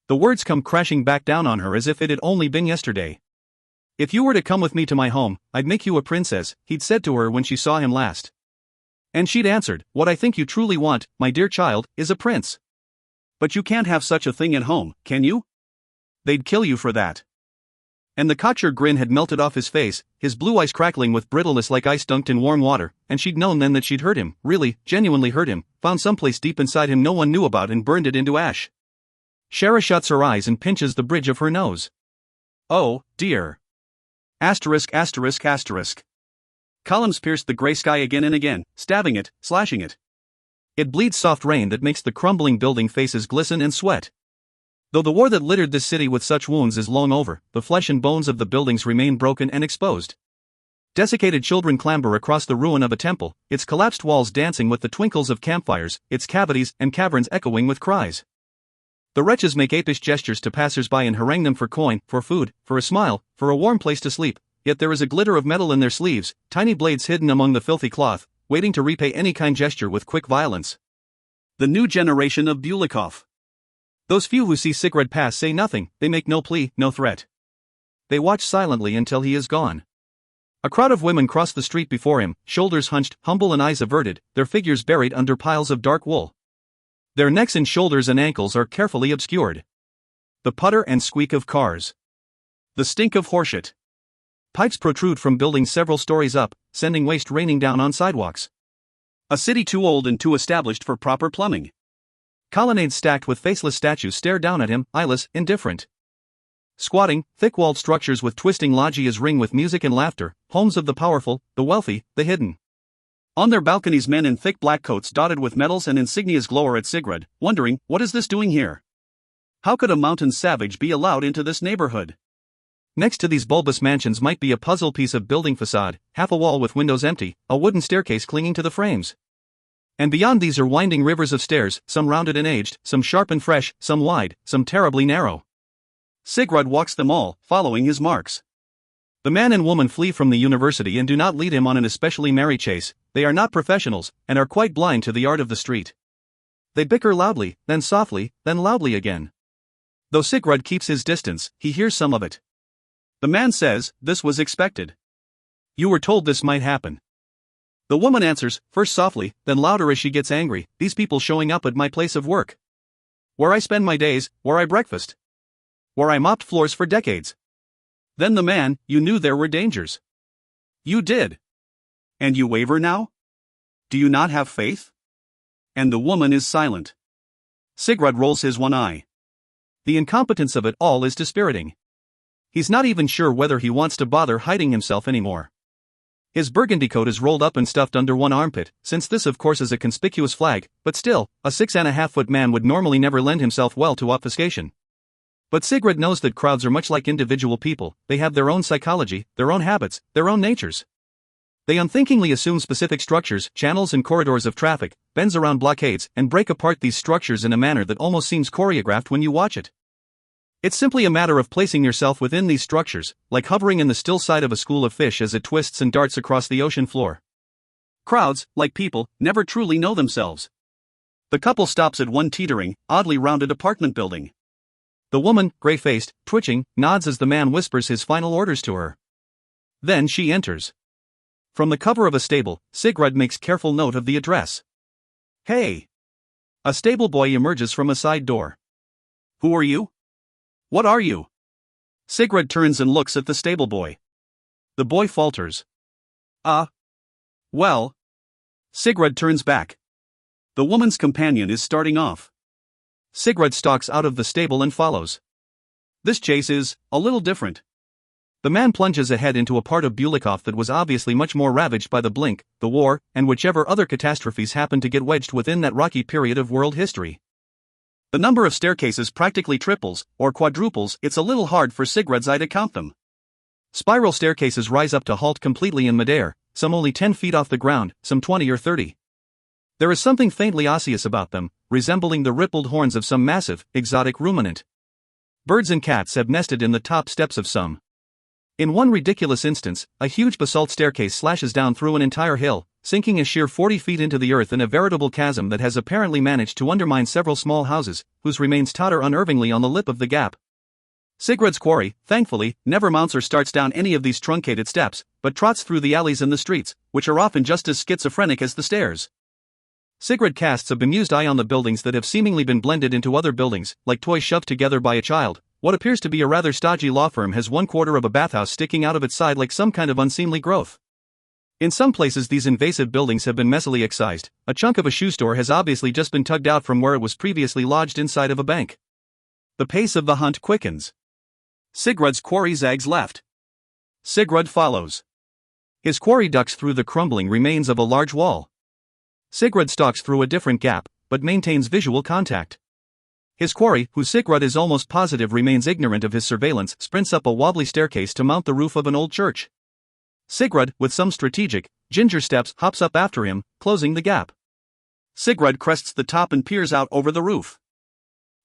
The words come crashing back down on her as if it had only been yesterday. If you were to come with me to my home, I'd make you a princess, he'd said to her when she saw him last. And she'd answered, what I think you truly want, my dear child, is a prince. But you can't have such a thing at home, can you? They'd kill you for that. And the cocksure grin had melted off his face, his blue eyes crackling with brittleness like ice dunked in warm water, and she'd known then that she'd hurt him, really, genuinely hurt him, found someplace deep inside him no one knew about and burned it into ash. Shara shuts her eyes and pinches the bridge of her nose. Oh, dear. Asterisk. Columns pierced the gray sky again and again, stabbing it, slashing it. It bleeds soft rain that makes the crumbling building faces glisten and sweat. Though the war that littered this city with such wounds is long over, the flesh and bones of the buildings remain broken and exposed. Desiccated children clamber across the ruin of a temple, its collapsed walls dancing with the twinkles of campfires, its cavities and caverns echoing with cries. The wretches make apish gestures to passers-by and harangue them for coin, for food, for a smile, for a warm place to sleep, yet there is a glitter of metal in their sleeves, tiny blades hidden among the filthy cloth, waiting to repay any kind gesture with quick violence. The new generation of Bulikov. Those few who see Sigrid pass say nothing, they make no plea, no threat. They watch silently until he is gone. A crowd of women cross the street before him, shoulders hunched, humble and eyes averted, their figures buried under piles of dark wool. Their necks and shoulders and ankles are carefully obscured. The putter and squeak of cars. The stink of horseshit. Pipes protrude from buildings several stories up, sending waste raining down on sidewalks. A city too old and too established for proper plumbing. Colonnades stacked with faceless statues stare down at him, eyeless, indifferent. Squatting, thick-walled structures with twisting loggias ring with music and laughter, homes of the powerful, the wealthy, the hidden. On their balconies men in thick black coats dotted with medals and insignias glower at Sigrid, wondering, what is this doing here? How could a mountain savage be allowed into this neighborhood? Next to these bulbous mansions might be a puzzle piece of building facade, half a wall with windows empty, a wooden staircase clinging to the frames. And beyond these are winding rivers of stairs, some rounded and aged, some sharp and fresh, some wide, some terribly narrow. Sigrid walks them all, following his marks. The man and woman flee from the university and do not lead him on an especially merry chase. They are not professionals, and are quite blind to the art of the street. They bicker loudly, then softly, then loudly again. Though Sigrid keeps his distance, he hears some of it. The man says, this was expected. You were told this might happen. The woman answers, first softly, then louder as she gets angry, these people showing up at my place of work. Where I spend my days, where I breakfast. Where I mopped floors for decades. Then the man, you knew there were dangers. You did. And you waver now? Do you not have faith? And the woman is silent. Sigrid rolls his one eye. The incompetence of it all is dispiriting. He's not even sure whether he wants to bother hiding himself anymore. His burgundy coat is rolled up and stuffed under one armpit, since this of course is a conspicuous flag, but still, a 6.5-foot man would normally never lend himself well to obfuscation. But Sigrid knows that crowds are much like individual people, they have their own psychology, their own habits, their own natures. They unthinkingly assume specific structures, channels and corridors of traffic, bends around blockades, and break apart these structures in a manner that almost seems choreographed when you watch it. It's simply a matter of placing yourself within these structures, like hovering in the still side of a school of fish as it twists and darts across the ocean floor. Crowds, like people, never truly know themselves. The couple stops at one teetering, oddly rounded apartment building. The woman, gray-faced, twitching, nods as the man whispers his final orders to her. Then she enters. From the cover of a stable, Sigrid makes careful note of the address. Hey! A stable boy emerges from a side door. Who are you? What are you? Sigrid turns and looks at the stable boy. The boy falters. Well. Sigrid turns back. The woman's companion is starting off. Sigurd stalks out of the stable and follows. This chase is a little different. The man plunges ahead into a part of Bulikov that was obviously much more ravaged by the blink, the war, and whichever other catastrophes happened to get wedged within that rocky period of world history. The number of staircases practically triples, or quadruples. It's a little hard for Sigurd's eye to count them. Spiral staircases rise up to halt completely in midair, some only 10 feet off the ground, some 20 or 30. There is something faintly osseous about them, resembling the rippled horns of some massive, exotic ruminant. Birds and cats have nested in the top steps of some. In one ridiculous instance, a huge basalt staircase slashes down through an entire hill, sinking a sheer 40 feet into the earth in a veritable chasm that has apparently managed to undermine several small houses, whose remains totter unnervingly on the lip of the gap. Sigurd's quarry, thankfully, never mounts or starts down any of these truncated steps, but trots through the alleys and the streets, which are often just as schizophrenic as the stairs. Sigurd casts a bemused eye on the buildings that have seemingly been blended into other buildings, like toys shoved together by a child. What appears to be a rather stodgy law firm has 1/4 of a bathhouse sticking out of its side like some kind of unseemly growth. In some places these invasive buildings have been messily excised. A chunk of a shoe store has obviously just been tugged out from where it was previously lodged inside of a bank. The pace of the hunt quickens. Sigurd's quarry zags left. Sigurd follows. His quarry ducks through the crumbling remains of a large wall. Sigurd stalks through a different gap, but maintains visual contact. His quarry, who Sigurd is almost positive remains ignorant of his surveillance, sprints up a wobbly staircase to mount the roof of an old church. Sigurd, with some strategic, ginger steps, hops up after him, closing the gap. Sigurd crests the top and peers out over the roof.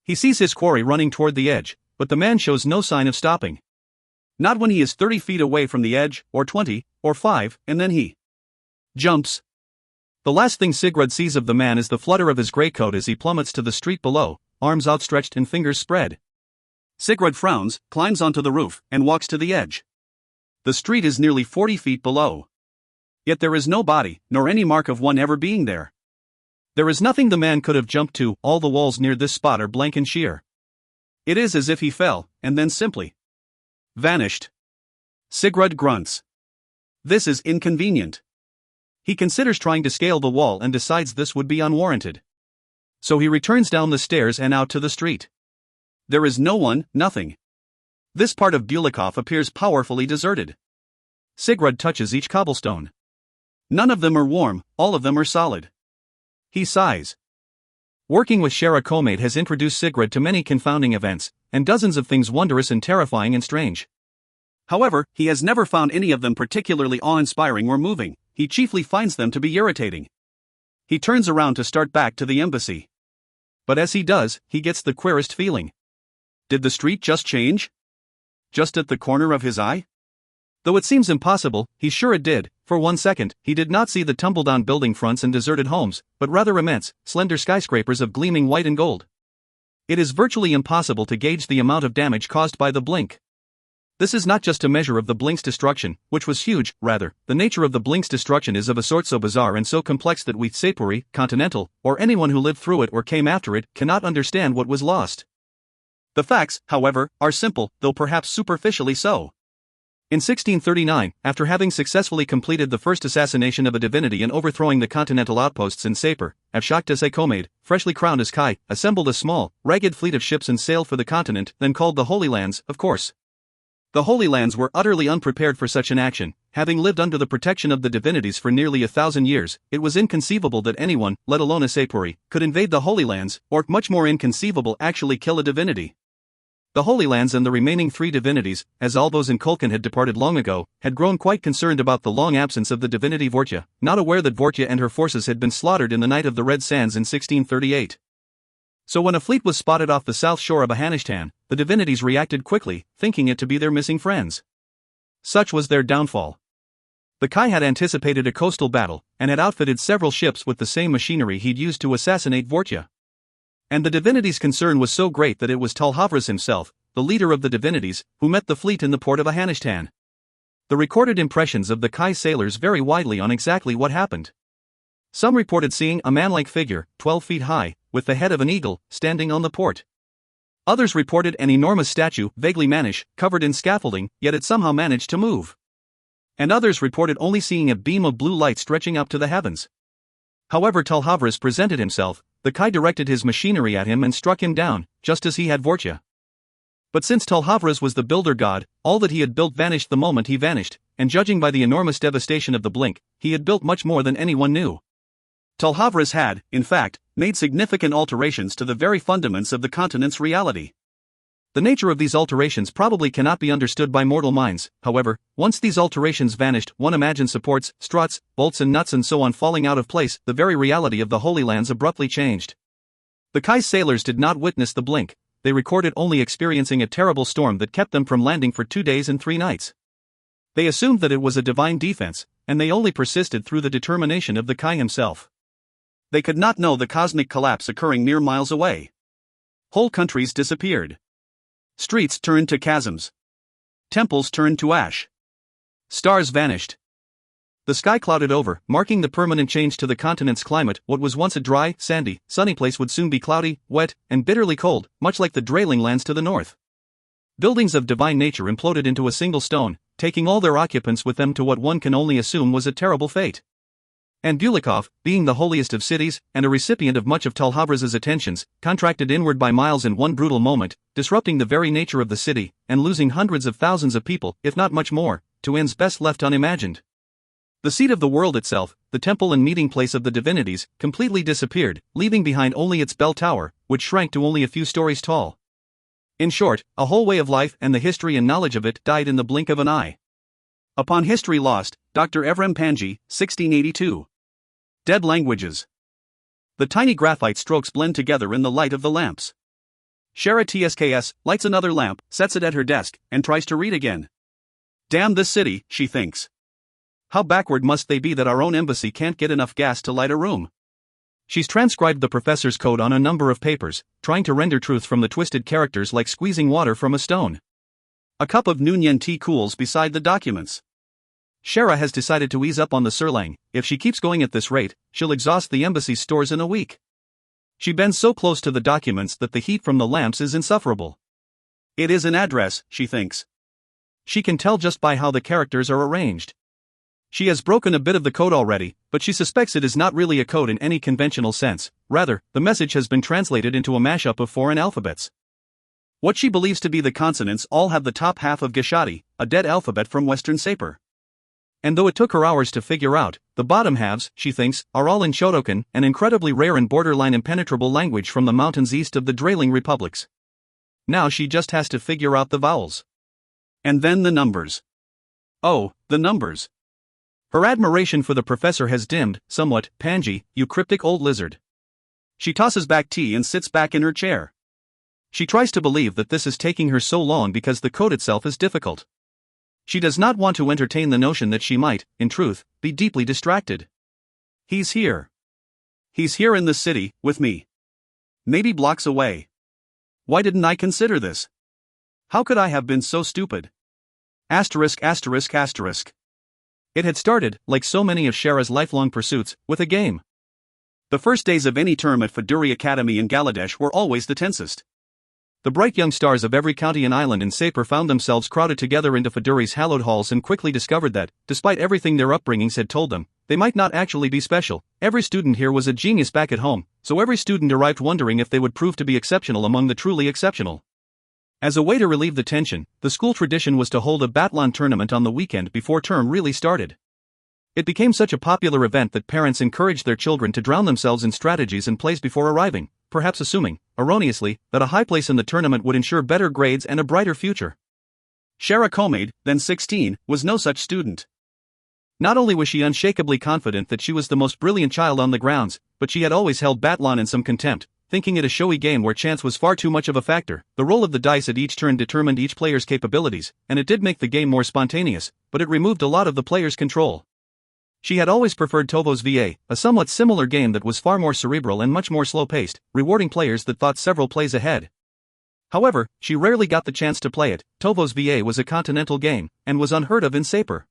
He sees his quarry running toward the edge, but the man shows no sign of stopping. Not when he is 30 feet away from the edge, or 20, or 5, and then he jumps. The last thing Sigurd sees of the man is the flutter of his grey coat as he plummets to the street below, arms outstretched and fingers spread. Sigurd frowns, climbs onto the roof, and walks to the edge. The street is nearly 40 feet below. Yet there is no body, nor any mark of one ever being there. There is nothing the man could have jumped to. All the walls near this spot are blank and sheer. It is as if he fell, and then simply vanished. Sigurd grunts. This is inconvenient. He considers trying to scale the wall and decides this would be unwarranted. So he returns down the stairs and out to the street. There is no one, nothing. This part of Bulikov appears powerfully deserted. Sigurd touches each cobblestone. None of them are warm, all of them are solid. He sighs. Working with Shara Komayd has introduced Sigurd to many confounding events, and dozens of things wondrous and terrifying and strange. However, he has never found any of them particularly awe-inspiring or moving. He chiefly finds them to be irritating. He turns around to start back to the embassy. But as he does, he gets the queerest feeling. Did the street just change? Just at the corner of his eye? Though it seems impossible, he's sure it did. For 1 second, he did not see the tumble-down building fronts and deserted homes, but rather immense, slender skyscrapers of gleaming white and gold. It is virtually impossible to gauge the amount of damage caused by the blink. This is not just a measure of the blink's destruction, which was huge. Rather, the nature of the blink's destruction is of a sort so bizarre and so complex that we, Sapuri, Continental, or anyone who lived through it or came after it, cannot understand what was lost. The facts, however, are simple, though perhaps superficially so. In 1639, after having successfully completed the first assassination of a divinity and overthrowing the continental outposts in Sapur, Shara Komayd, freshly crowned as Kai, assembled a small, ragged fleet of ships and sailed for the continent, then called the Holy Lands, of course. The Holy Lands were utterly unprepared for such an action. Having lived under the protection of the divinities for nearly 1,000 years, it was inconceivable that anyone, let alone a Sapuri, could invade the Holy Lands, or, much more inconceivable, actually kill a divinity. The Holy Lands and the remaining 3 divinities, as all those in Kulkan had departed long ago, had grown quite concerned about the long absence of the divinity Vortya, not aware that Vortya and her forces had been slaughtered in the Night of the Red Sands in 1638. So when a fleet was spotted off the south shore of Afghanistan, the divinities reacted quickly, thinking it to be their missing friends. Such was their downfall. The Kai had anticipated a coastal battle, and had outfitted several ships with the same machinery he'd used to assassinate Vortya. And the divinities' concern was so great that it was Talhavras himself, the leader of the divinities, who met the fleet in the port of Afghanistan. The recorded impressions of the Kai sailors vary widely on exactly what happened. Some reported seeing a man-like figure, 12 feet high, with the head of an eagle, standing on the port. Others reported an enormous statue, vaguely mannish, covered in scaffolding, yet it somehow managed to move. And others reported only seeing a beam of blue light stretching up to the heavens. However Talhavras presented himself, the Kai directed his machinery at him and struck him down, just as he had Vorcha. But since Talhavras was the builder god, all that he had built vanished the moment he vanished, and judging by the enormous devastation of the blink, he had built much more than anyone knew. Talhavras had, in fact, made significant alterations to the very fundaments of the continent's reality. The nature of these alterations probably cannot be understood by mortal minds. However, once these alterations vanished, one imagines supports, struts, bolts and nuts and so on falling out of place, the very reality of the Holy Lands abruptly changed. The Kai's sailors did not witness the blink, they recorded only experiencing a terrible storm that kept them from landing for 2 days and 3 nights. They assumed that it was a divine defense, and they only persisted through the determination of the Kai himself. They could not know the cosmic collapse occurring mere miles away. Whole countries disappeared. Streets turned to chasms. Temples turned to ash. Stars vanished. The sky clouded over, marking the permanent change to the continent's climate. What was once a dry, sandy, sunny place would soon be cloudy, wet, and bitterly cold, much like the Drailing lands to the north. Buildings of divine nature imploded into a single stone, taking all their occupants with them to what one can only assume was a terrible fate. And Bulikov, being the holiest of cities, and a recipient of much of Talhavras's attentions, contracted inward by miles in one brutal moment, disrupting the very nature of the city, and losing hundreds of thousands of people, if not much more, to ends best left unimagined. The seat of the world itself, the temple and meeting place of the divinities, completely disappeared, leaving behind only its bell tower, which shrank to only a few stories tall. In short, a whole way of life and the history and knowledge of it died in the blink of an eye. Upon History Lost, Dr. Evrim Panji, 1682. Dead languages. The tiny graphite strokes blend together in the light of the lamps. Shara Tsks lights another lamp, sets it at her desk, and tries to read again. Damn this city, she thinks. How backward must they be that our own embassy can't get enough gas to light a room? She's transcribed the professor's code on a number of papers, trying to render truth from the twisted characters like squeezing water from a stone. A cup of Noonien tea cools beside the documents. Shara has decided to ease up on the Serlang. If she keeps going at this rate, she'll exhaust the embassy's stores in a week. She bends so close to the documents that the heat from the lamps is insufferable. It is an address, she thinks. She can tell just by how the characters are arranged. She has broken a bit of the code already, but she suspects it is not really a code in any conventional sense. Rather, the message has been translated into a mashup of foreign alphabets. What she believes to be the consonants all have the top half of Geshati, a dead alphabet from Western Sapir. And though it took her hours to figure out, the bottom halves, she thinks, are all in Shotokan, an incredibly rare and borderline impenetrable language from the mountains east of the Drailing republics. Now she just has to figure out the vowels. And then the numbers. Oh, the numbers. Her admiration for the professor has dimmed, somewhat. Panji, you cryptic old lizard. She tosses back tea and sits back in her chair. She tries to believe that this is taking her so long because the code itself is difficult. She does not want to entertain the notion that she might, in truth, be deeply distracted. He's here. He's here in the city, with me. Maybe blocks away. Why didn't I consider this? How could I have been so stupid? Asterisk asterisk asterisk. It had started, like so many of Shara's lifelong pursuits, with a game. The first days of any term at Faduri Academy in Galadesh were always the tensest. The bright young stars of every county and island in Sapir found themselves crowded together into Faduri's hallowed halls and quickly discovered that, despite everything their upbringings had told them, they might not actually be special. Every student here was a genius back at home, so every student arrived wondering if they would prove to be exceptional among the truly exceptional. As a way to relieve the tension, the school tradition was to hold a Batlon tournament on the weekend before term really started. It became such a popular event that parents encouraged their children to drown themselves in strategies and plays before arriving, perhaps assuming, erroneously, that a high place in the tournament would ensure better grades and a brighter future. Shara Komayd, then 16, was no such student. Not only was she unshakably confident that she was the most brilliant child on the grounds, but she had always held Batlon in some contempt, thinking it a showy game where chance was far too much of a factor. The roll of the dice at each turn determined each player's capabilities, and it did make the game more spontaneous, but it removed a lot of the player's control. She had always preferred Tovos VA, a somewhat similar game that was far more cerebral and much more slow-paced, rewarding players that thought several plays ahead. However, she rarely got the chance to play it. Tovos VA was a continental game, and was unheard of in Sapir.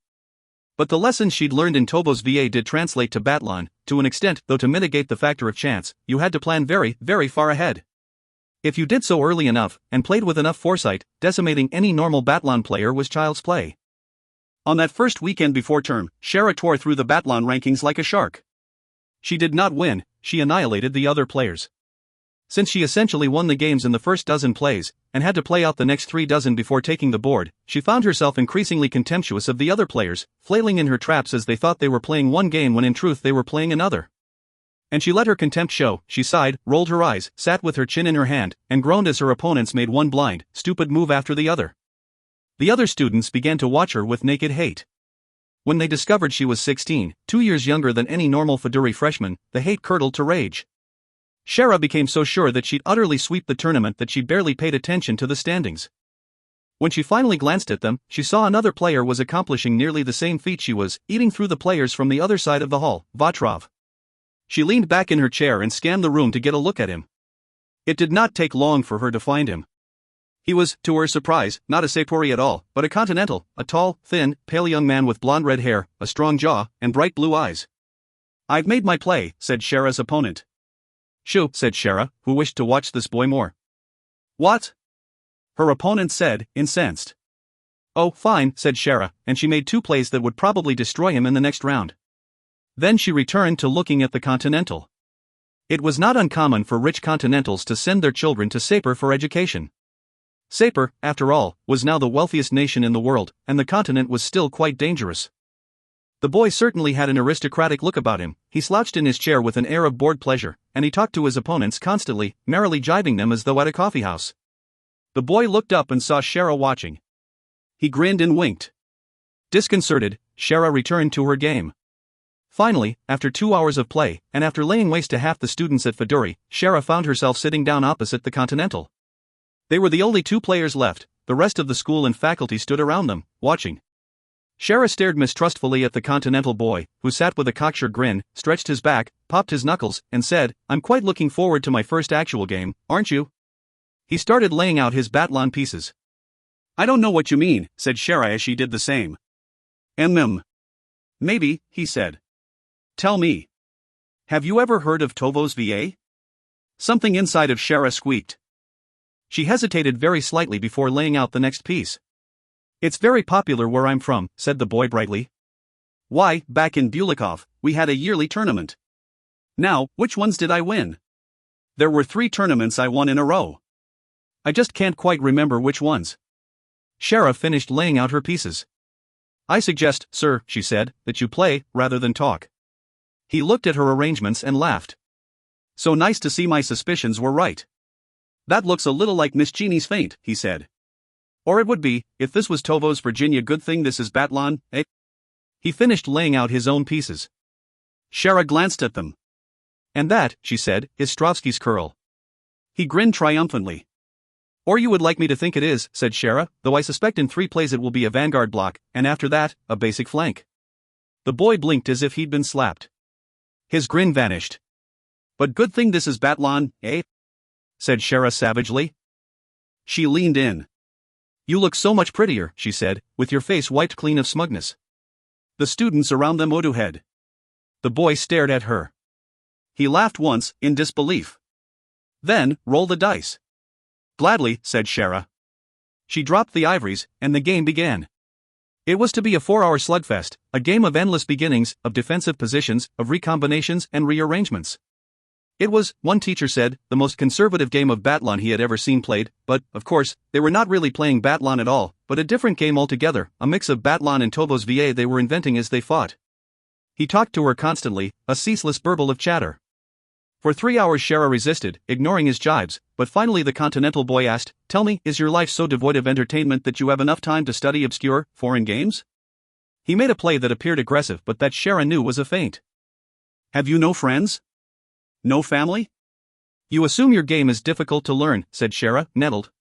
But the lessons she'd learned in Tovos VA did translate to Batlon, to an extent, though to mitigate the factor of chance, you had to plan very, very far ahead. If you did so early enough, and played with enough foresight, decimating any normal Batlon player was child's play. On that first weekend before term, Shara tore through the Batlon rankings like a shark. She did not win, she annihilated the other players. Since she essentially won the games in the first dozen plays, and had to play out the next 3 dozen before taking the board, she found herself increasingly contemptuous of the other players, flailing in her traps as they thought they were playing one game when in truth they were playing another. And she let her contempt show. She sighed, rolled her eyes, sat with her chin in her hand, and groaned as her opponents made one blind, stupid move after the other. The other students began to watch her with naked hate. When they discovered she was 16, 2 years younger than any normal Feduri freshman, the hate curdled to rage. Shara became so sure that she'd utterly sweep the tournament that she barely paid attention to the standings. When she finally glanced at them, she saw another player was accomplishing nearly the same feat she was, eating through the players from the other side of the hall, Vatrov. She leaned back in her chair and scanned the room to get a look at him. It did not take long for her to find him. He was, to her surprise, not a Sepuri at all, but a continental, a tall, thin, pale young man with blonde red hair, a strong jaw, and bright blue eyes. "I've made my play," said Shara's opponent. "Shoo," said Shara, who wished to watch this boy more. "What?" her opponent said, incensed. "Oh, fine," said Shara, and she made 2 plays that would probably destroy him in the next round. Then she returned to looking at the Continental. It was not uncommon for rich Continentals to send their children to Sapor for education. Sapor, after all, was now the wealthiest nation in the world, and the continent was still quite dangerous. The boy certainly had an aristocratic look about him. He slouched in his chair with an air of bored pleasure, and he talked to his opponents constantly, merrily jibing them as though at a coffeehouse. The boy looked up and saw Shara watching. He grinned and winked. Disconcerted, Shara returned to her game. Finally, after 2 hours of play, and after laying waste to half the students at Feduri, Shara found herself sitting down opposite the Continental. They were the only 2 players left. The rest of the school and faculty stood around them, watching. Shara stared mistrustfully at the Continental boy, who sat with a cocksure grin, stretched his back, popped his knuckles, and said, "I'm quite looking forward to my first actual game, aren't you?" He started laying out his batlon pieces. "I don't know what you mean," said Shara as she did the same. Maybe," he said. "Tell me. Have you ever heard of Tovos VA?" Something inside of Shara squeaked. She hesitated very slightly before laying out the next piece. "It's very popular where I'm from," said the boy brightly. "Why, back in Bulikov, we had a yearly tournament. Now, which ones did I win? There were 3 tournaments I won in a row. I just can't quite remember which ones." Shara finished laying out her pieces. "I suggest, sir," she said, "that you play, rather than talk." He looked at her arrangements and laughed. "So nice to see my suspicions were right. That looks a little like Miss Jeannie's feint," he said. "Or it would be, if this was Tovos, Virginia. Good thing this is Batlon, eh?" He finished laying out his own pieces. Shara glanced at them. "And that," she said, "is Strovsky's curl." He grinned triumphantly. "Or you would like me to think it is," said Shara, "though I suspect in 3 plays it will be a vanguard block, and after that, a basic flank." The boy blinked as if he'd been slapped. His grin vanished. "But good thing this is Batlon, eh?" said Shara savagely. She leaned in. "You look so much prettier," she said, "with your face wiped clean of smugness." The students around them oduhed. The boy stared at her. He laughed once, in disbelief. "Then, roll the dice." "Gladly," said Shara. She dropped the ivories, and the game began. It was to be a 4-hour slugfest, a game of endless beginnings, of defensive positions, of recombinations and rearrangements. It was, one teacher said, the most conservative game of Batlon he had ever seen played, but, of course, they were not really playing Batlon at all, but a different game altogether, a mix of Batlon and Tovos VA they were inventing as they fought. He talked to her constantly, a ceaseless burble of chatter. For 3 hours Shara resisted, ignoring his jibes, but finally the Continental boy asked, "Tell me, is your life so devoid of entertainment that you have enough time to study obscure, foreign games?" He made a play that appeared aggressive but that Shara knew was a feint. "Have you no friends? No family? You assume your game is difficult to learn," said Shara, nettled.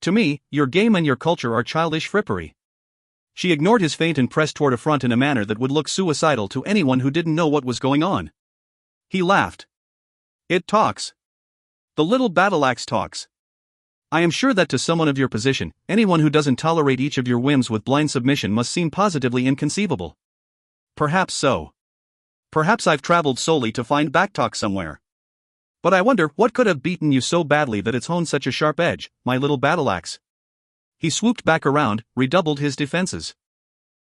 "To me, your game and your culture are childish frippery." She ignored his feint and pressed toward a front in a manner that would look suicidal to anyone who didn't know what was going on. He laughed. "It talks. The little battle axe talks. I am sure that to someone of your position, anyone who doesn't tolerate each of your whims with blind submission must seem positively inconceivable. Perhaps so. Perhaps I've traveled solely to find backtalk somewhere. But I wonder what could have beaten you so badly that it's honed such a sharp edge, my little battle axe." He swooped back around, redoubled his defenses.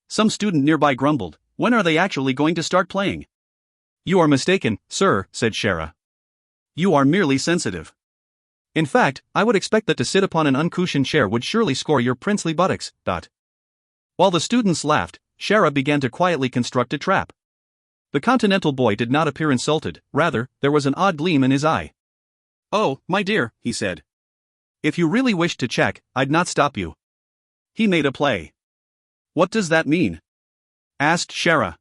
Some student nearby grumbled, "When are they actually going to start playing?" You are mistaken, sir, said Shara. You are merely sensitive. In fact, I would expect that to sit upon an uncushioned chair would surely score your princely buttocks. While the students laughed, Shara began to quietly construct a trap. The Continental boy did not appear insulted, rather, there was an odd gleam in his eye. Oh, my dear, he said. If you really wished to check, I'd not stop you. He made a play. What does that mean? Asked Shara.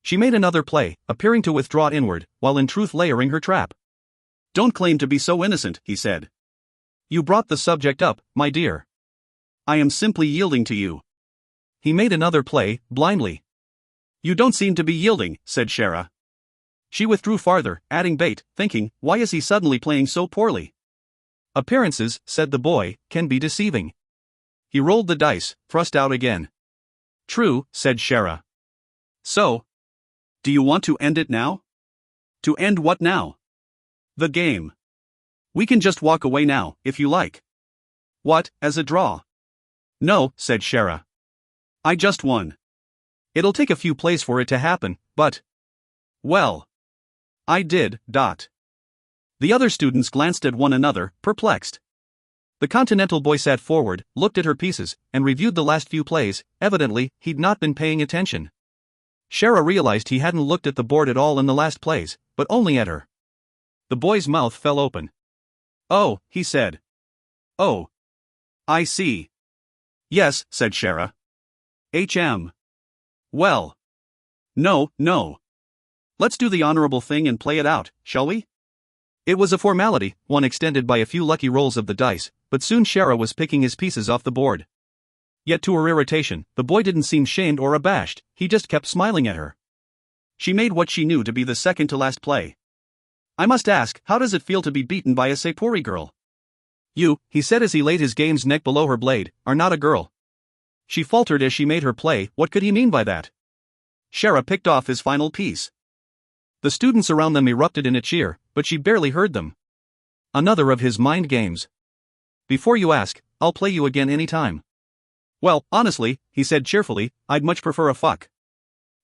She made another play, appearing to withdraw inward, while in truth layering her trap. Don't claim to be so innocent, he said. You brought the subject up, my dear. I am simply yielding to you. He made another play, blindly. You don't seem to be yielding, said Shara. She withdrew farther, adding bait, thinking, why is he suddenly playing so poorly? Appearances, said the boy, can be deceiving. He rolled the dice, thrust out again. True, said Shara. So? Do you want to end it now? To end what now? The game. We can just walk away now, if you like. What, as a draw? No, said Shara. I just won. It'll take a few plays for it to happen, but... Well. I did. The other students glanced at one another, perplexed. The Continental boy sat forward, looked at her pieces, and reviewed the last few plays. Evidently, he'd not been paying attention. Shara realized he hadn't looked at the board at all in the last plays, but only at her. The boy's mouth fell open. Oh, he said. Oh. I see. Yes, said Shara. Well. No. Let's do the honorable thing and play it out, shall we? It was a formality, one extended by a few lucky rolls of the dice, but soon Shara was picking his pieces off the board. Yet to her irritation, the boy didn't seem shamed or abashed, he just kept smiling at her. She made what she knew to be the second to last play. I must ask, how does it feel to be beaten by a Sepuri girl? You, he said as he laid his game's neck below her blade, are not a girl. She faltered as she made her play. What could he mean by that? Shara picked off his final piece. The students around them erupted in a cheer, but she barely heard them. Another of his mind games. Before you ask, I'll play you again any time. Well, honestly, he said cheerfully, I'd much prefer a fuck.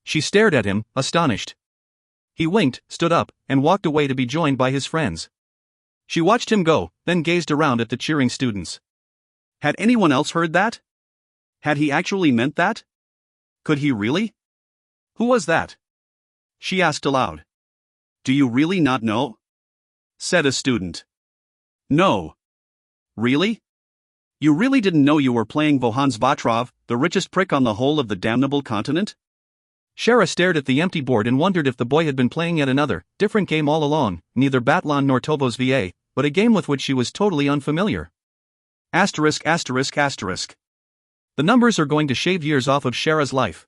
She stared at him, astonished. He winked, stood up, and walked away to be joined by his friends. She watched him go, then gazed around at the cheering students. Had anyone else heard that? Had he actually meant that? Could he really? Who was that? She asked aloud. Do you really not know? Said a student. No. Really? You really didn't know you were playing Vohans Batrov, the richest prick on the whole of the damnable continent? Shara stared at the empty board and wondered if the boy had been playing yet another, different game all along, neither Batlon nor Tovos VA, but a game with which she was totally unfamiliar. Asterisk. The numbers are going to shave years off of Shara's life.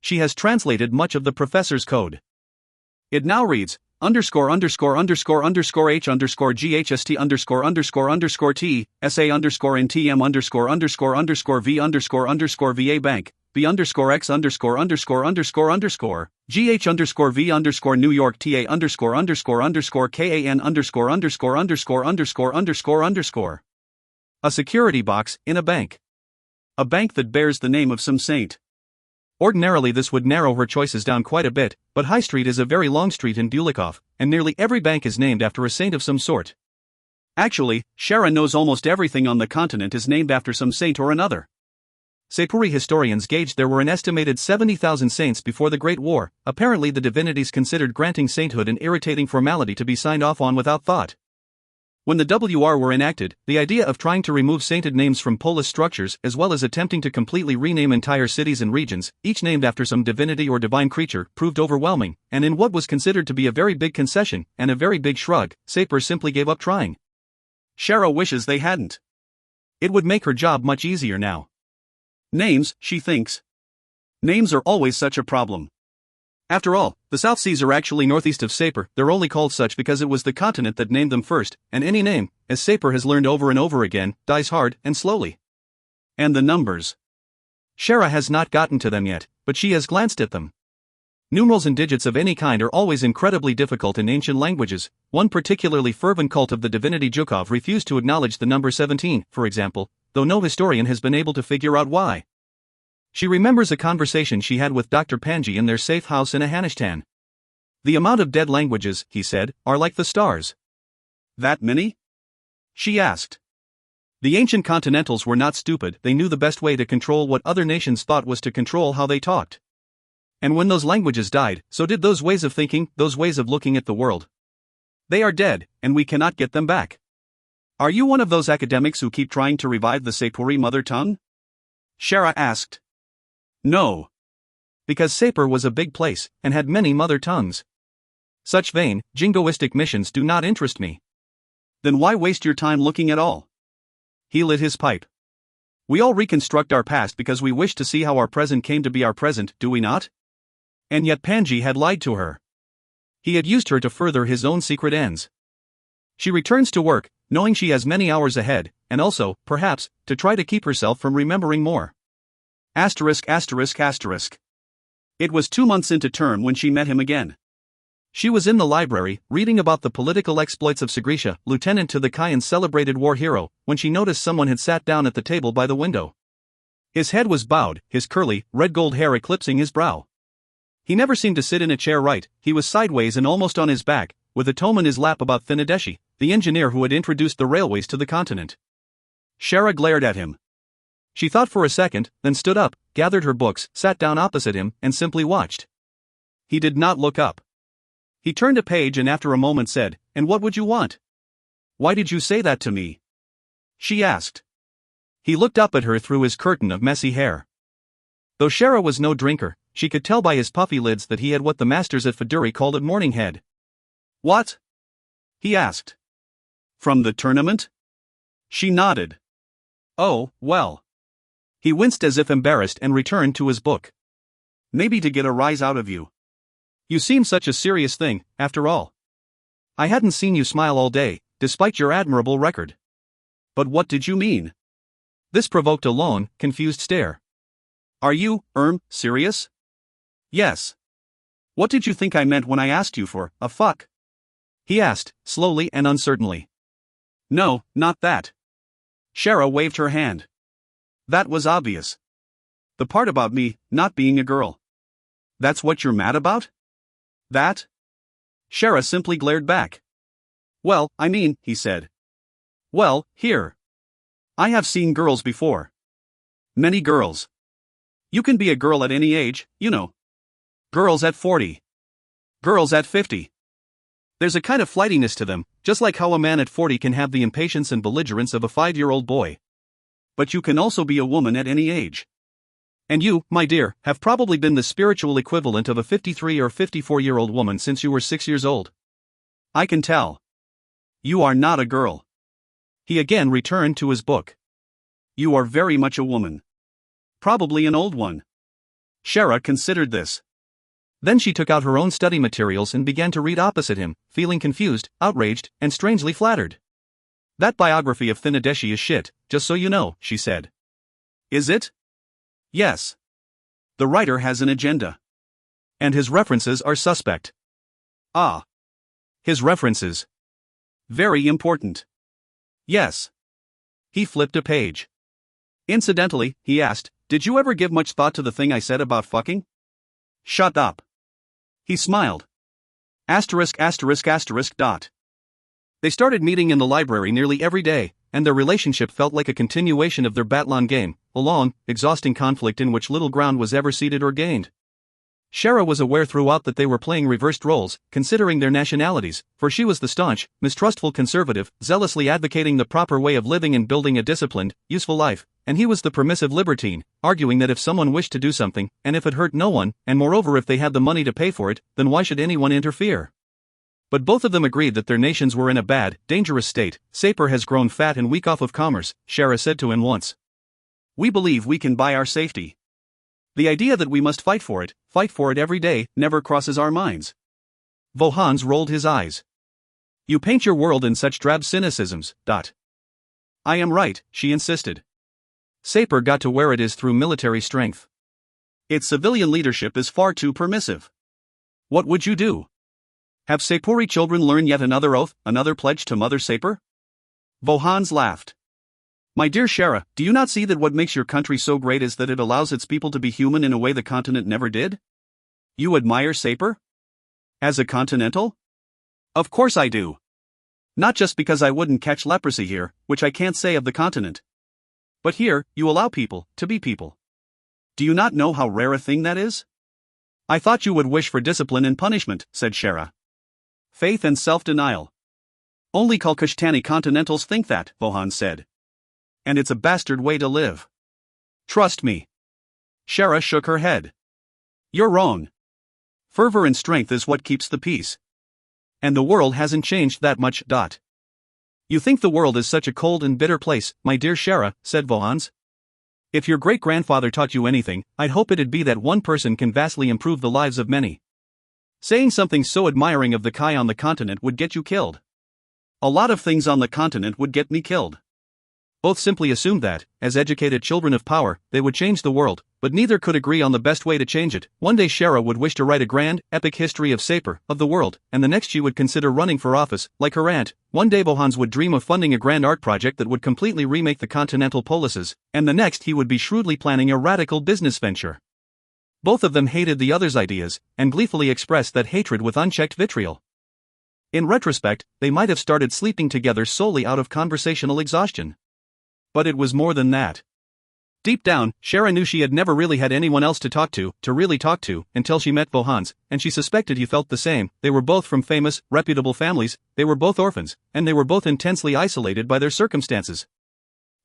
She has translated much of the professor's code. It now reads, _______H__GHST______T, SA_____V___VA Bank, B__X______, GH_V_ New York TA_________. A security box, in a bank. A bank that bears the name of some saint. Ordinarily this would narrow her choices down quite a bit, but High Street is a very long street in Bulikov, and nearly every bank is named after a saint of some sort. Actually, Shara knows almost everything on the continent is named after some saint or another. Sepuri historians gauged there were an estimated 70,000 saints before the Great War. Apparently the divinities considered granting sainthood an irritating formality to be signed off on without thought. When the WR were enacted, the idea of trying to remove sainted names from polis structures as well as attempting to completely rename entire cities and regions, each named after some divinity or divine creature, proved overwhelming, and in what was considered to be a very big concession, and a very big shrug, Sapir simply gave up trying. Shara wishes they hadn't. It would make her job much easier now. Names, she thinks. Names are always such a problem. After all, the South Seas are actually northeast of Sapir. They're only called such because it was the continent that named them first, and any name, as Sapir has learned over and over again, dies hard and slowly. And the numbers. Shara has not gotten to them yet, but she has glanced at them. Numerals and digits of any kind are always incredibly difficult in ancient languages. One particularly fervent cult of the divinity Zhukov refused to acknowledge the number 17, for example, though no historian has been able to figure out why. She remembers a conversation she had with Dr. Panji in their safe house in Afghanistan. The amount of dead languages, he said, are like the stars. That many? She asked. The ancient Continentals were not stupid, they knew the best way to control what other nations thought was to control how they talked. And when those languages died, so did those ways of thinking, those ways of looking at the world. They are dead, and we cannot get them back. Are you one of those academics who keep trying to revive the Sepuri mother tongue? Shara asked. No. Because Sapur was a big place, and had many mother tongues. Such vain, jingoistic missions do not interest me. Then why waste your time looking at all? He lit his pipe. We all reconstruct our past because we wish to see how our present came to be our present, do we not? And yet Panji had lied to her. He had used her to further his own secret ends. She returns to work, knowing she has many hours ahead, and also, perhaps, to try to keep herself from remembering more. It was 2 months into term when she met him again. She was in the library, reading about the political exploits of Sagrisha, lieutenant to the Kayan's celebrated war hero, when she noticed someone had sat down at the table by the window. His head was bowed, his curly, red-gold hair eclipsing his brow. He never seemed to sit in a chair right, he was sideways and almost on his back, with a tome in his lap about Thinadeshi, the engineer who had introduced the railways to the continent. Shara glared at him. She thought for a second, then stood up, gathered her books, sat down opposite him, and simply watched. He did not look up. He turned a page and after a moment said, "And what would you want?" "Why did you say that to me?" she asked. He looked up at her through his curtain of messy hair. Though Shara was no drinker, she could tell by his puffy lids that he had what the masters at Feduri called a morning head. "What?" he asked. "From the tournament?" She nodded. "Oh, well." He winced as if embarrassed and returned to his book. "Maybe to get a rise out of you. You seem such a serious thing, after all. I hadn't seen you smile all day, despite your admirable record." "But what did you mean?" This provoked a lone, confused stare. "Are you, serious?" "Yes." "What did you think I meant when I asked you for a fuck?" he asked, slowly and uncertainly. "No, not that." Shara waved her hand. "That was obvious. The part about me, not being a girl. That's what you're mad about?" "That?" Shara simply glared back. "Well, I mean," he said. "Well, here. I have seen girls before. Many girls. You can be a girl at any age, you know. Girls at 40. Girls at 50. There's a kind of flightiness to them, just like how a man at 40 can have the impatience and belligerence of a 5-year-old boy. But you can also be a woman at any age. And you, my dear, have probably been the spiritual equivalent of a 53 or 54-year-old woman since you were 6 years old. I can tell. You are not a girl." He again returned to his book. "You are very much a woman. Probably an old one." Shara considered this. Then she took out her own study materials and began to read opposite him, feeling confused, outraged, and strangely flattered. "That biography of Thinadeshi is shit, just so you know," she said. "Is it?" "Yes. The writer has an agenda. And his references are suspect." "Ah. His references. Very important." "Yes." He flipped a page. "Incidentally," he asked, "did you ever give much thought to the thing I said about fucking?" "Shut up." He smiled. They started meeting in the library nearly every day, and their relationship felt like a continuation of their Batlon game, a long, exhausting conflict in which little ground was ever ceded or gained. Shara was aware throughout that they were playing reversed roles, considering their nationalities, for she was the staunch, mistrustful conservative, zealously advocating the proper way of living and building a disciplined, useful life, and he was the permissive libertine, arguing that if someone wished to do something, and if it hurt no one, and moreover if they had the money to pay for it, then why should anyone interfere? But both of them agreed that their nations were in a bad, dangerous state. "Sapur has grown fat and weak off of commerce," Shara said to him once. "We believe we can buy our safety. The idea that we must fight for it every day, never crosses our minds." Vohans rolled his eyes. "You paint your world in such drab cynicisms." "I am right," she insisted. "Sapur got to where it is through military strength. Its civilian leadership is far too permissive. What would you do? Have Sapuri children learn yet another oath, another pledge to Mother Sapur?" Vohans laughed. "My dear Shara, do you not see that what makes your country so great is that it allows its people to be human in a way the continent never did? You admire Sapur?" As a continental? Of course I do. Not just because I wouldn't catch leprosy here, which I can't say of the continent. But here, you allow people to be people. Do you not know how rare a thing that is? I thought you would wish for discipline and punishment, said Shara. Faith and self-denial. Only Kalkashtani continentals think that, Vohan said. And it's a bastard way to live. Trust me. Shara shook her head. You're wrong. Fervor and strength is what keeps the peace. And the world hasn't changed that much. You think the world is such a cold and bitter place, my dear Shara, said Vohans. If your great-grandfather taught you anything, I'd hope it'd be that one person can vastly improve the lives of many. Saying something so admiring of the Kai on the continent would get you killed. A lot of things on the continent would get me killed. Both simply assumed that, as educated children of power, they would change the world, but neither could agree on the best way to change it. One day Shara would wish to write a grand, epic history of Sapir, of the world, and the next she would consider running for office, like her aunt. One day Bohans would dream of funding a grand art project that would completely remake the continental polises, and the next he would be shrewdly planning a radical business venture. Both of them hated the other's ideas, and gleefully expressed that hatred with unchecked vitriol. In retrospect, they might have started sleeping together solely out of conversational exhaustion. But it was more than that. Deep down, Shara knew she had never really had anyone else to really talk to, until she met Vohans, and she suspected he felt the same. They were both from famous, reputable families, they were both orphans, and they were both intensely isolated by their circumstances.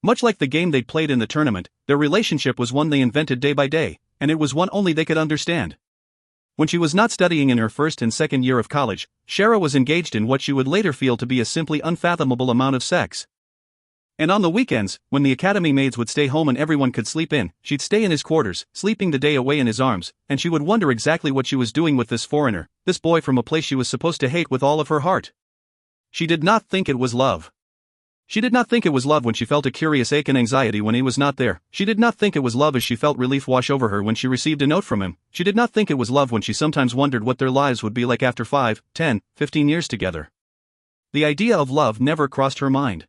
Much like the game they'd played in the tournament, their relationship was one they invented day by day, and it was one only they could understand. When she was not studying in her first and second year of college, Shara was engaged in what she would later feel to be a simply unfathomable amount of sex. And on the weekends, when the academy maids would stay home and everyone could sleep in, she'd stay in his quarters, sleeping the day away in his arms, and she would wonder exactly what she was doing with this foreigner, this boy from a place she was supposed to hate with all of her heart. She did not think it was love. She did not think it was love when she felt a curious ache and anxiety when he was not there. She did not think it was love as she felt relief wash over her when she received a note from him. She did not think it was love when she sometimes wondered what their lives would be like after 5, 10, 15 years together. The idea of love never crossed her mind.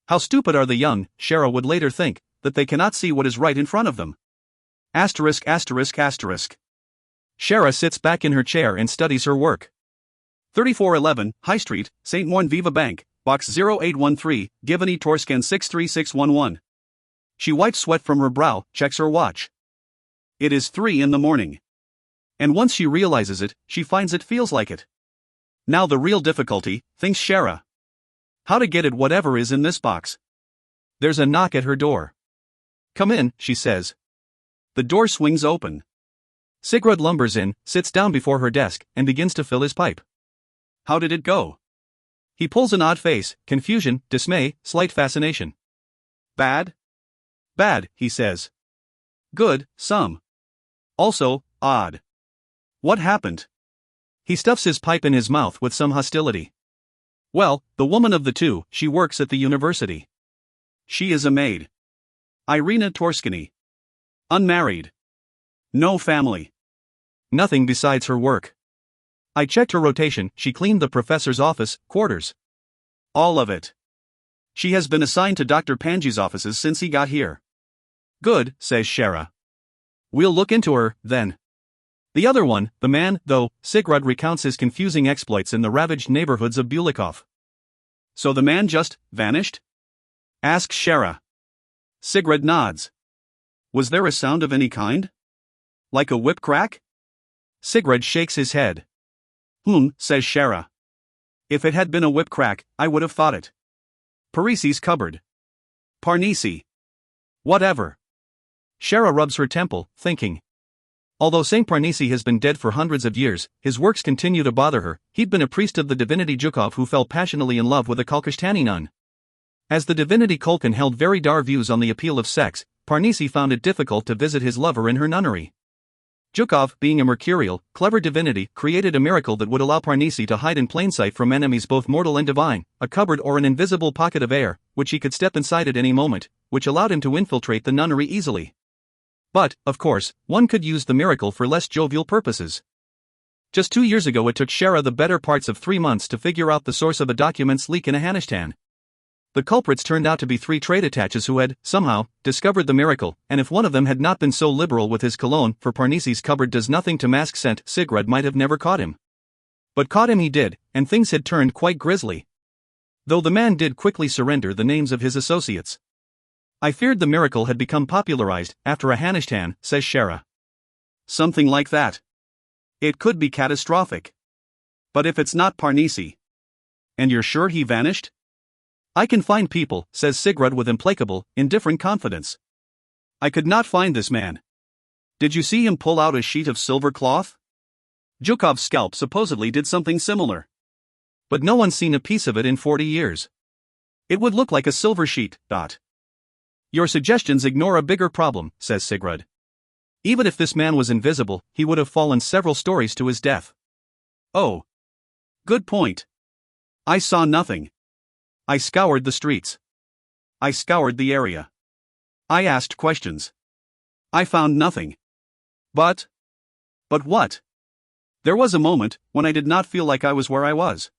How stupid are the young, Shara would later think, that they cannot see what is right in front of them. Asterisk. Shara sits back in her chair and studies her work. 3411, High Street, St. Morn Viva Bank, Box 0813, Givany Torsken 63611. She wipes sweat from her brow, checks her watch. It is 3 in the morning. And once she realizes it, she finds it feels like it. Now the real difficulty, thinks Shara. How to get at whatever is in this box. There's a knock at her door. Come in, she says. The door swings open. Sigurd lumbers in, sits down before her desk, and begins to fill his pipe. How did it go? He pulls an odd face, confusion, dismay, slight fascination. Bad? Bad, he says. Good, some. Also, odd. What happened? He stuffs his pipe in his mouth with some hostility. Well, the woman of the two, she works at the university. She is a maid. Irina Torskany. Unmarried. No family. Nothing besides her work. I checked her rotation, she cleaned the professor's office, quarters. All of it. She has been assigned to Dr. Panji's offices since he got here. Good, says Shara. We'll look into her, then. The other one, the man, though, Sigurd recounts his confusing exploits in the ravaged neighborhoods of Bulikov. So the man just vanished? Asks Shara. Sigurd nods. Was there a sound of any kind? Like a whip crack? Sigurd shakes his head. Says Shara. If it had been a whip crack, I would have thought it. Parisi's cupboard. Parnisi. Whatever. Shara rubs her temple, thinking. Although Saint Parnisi has been dead for hundreds of years, his works continue to bother her. He'd been a priest of the divinity Zhukov who fell passionately in love with a Kalkashtani nun. As the divinity Kolkan held very dark views on the appeal of sex, Parnisi found it difficult to visit his lover in her nunnery. Zhukov, being a mercurial, clever divinity, created a miracle that would allow Parnisi to hide in plain sight from enemies both mortal and divine, a cupboard or an invisible pocket of air, which he could step inside at any moment, which allowed him to infiltrate the nunnery easily. But, of course, one could use the miracle for less jovial purposes. Just 2 years ago it took Shara the better parts of 3 months to figure out the source of a document's leak in Afghanistan. The culprits turned out to be 3 trade attaches who had, somehow, discovered the miracle, and if one of them had not been so liberal with his cologne, for Parnisi's cupboard does nothing to mask scent, Sigurd might have never caught him. But caught him he did, and things had turned quite grisly. Though the man did quickly surrender the names of his associates. I feared the miracle had become popularized after a Hanishtan, says Shara. Something like that. It could be catastrophic. But if it's not Parnisi. And you're sure he vanished? I can find people, says Sigrid with implacable, indifferent confidence. I could not find this man. Did you see him pull out a sheet of silver cloth? Zhukov's scalp supposedly did something similar. But no one's seen a piece of it in 40 years. It would look like a silver sheet. Your suggestions ignore a bigger problem, says Sigrid. Even if this man was invisible, he would have fallen several stories to his death. Oh. Good point. I saw nothing. I scoured the streets. I scoured the area. I asked questions. I found nothing. But what? There was a moment when I did not feel like I was where I was.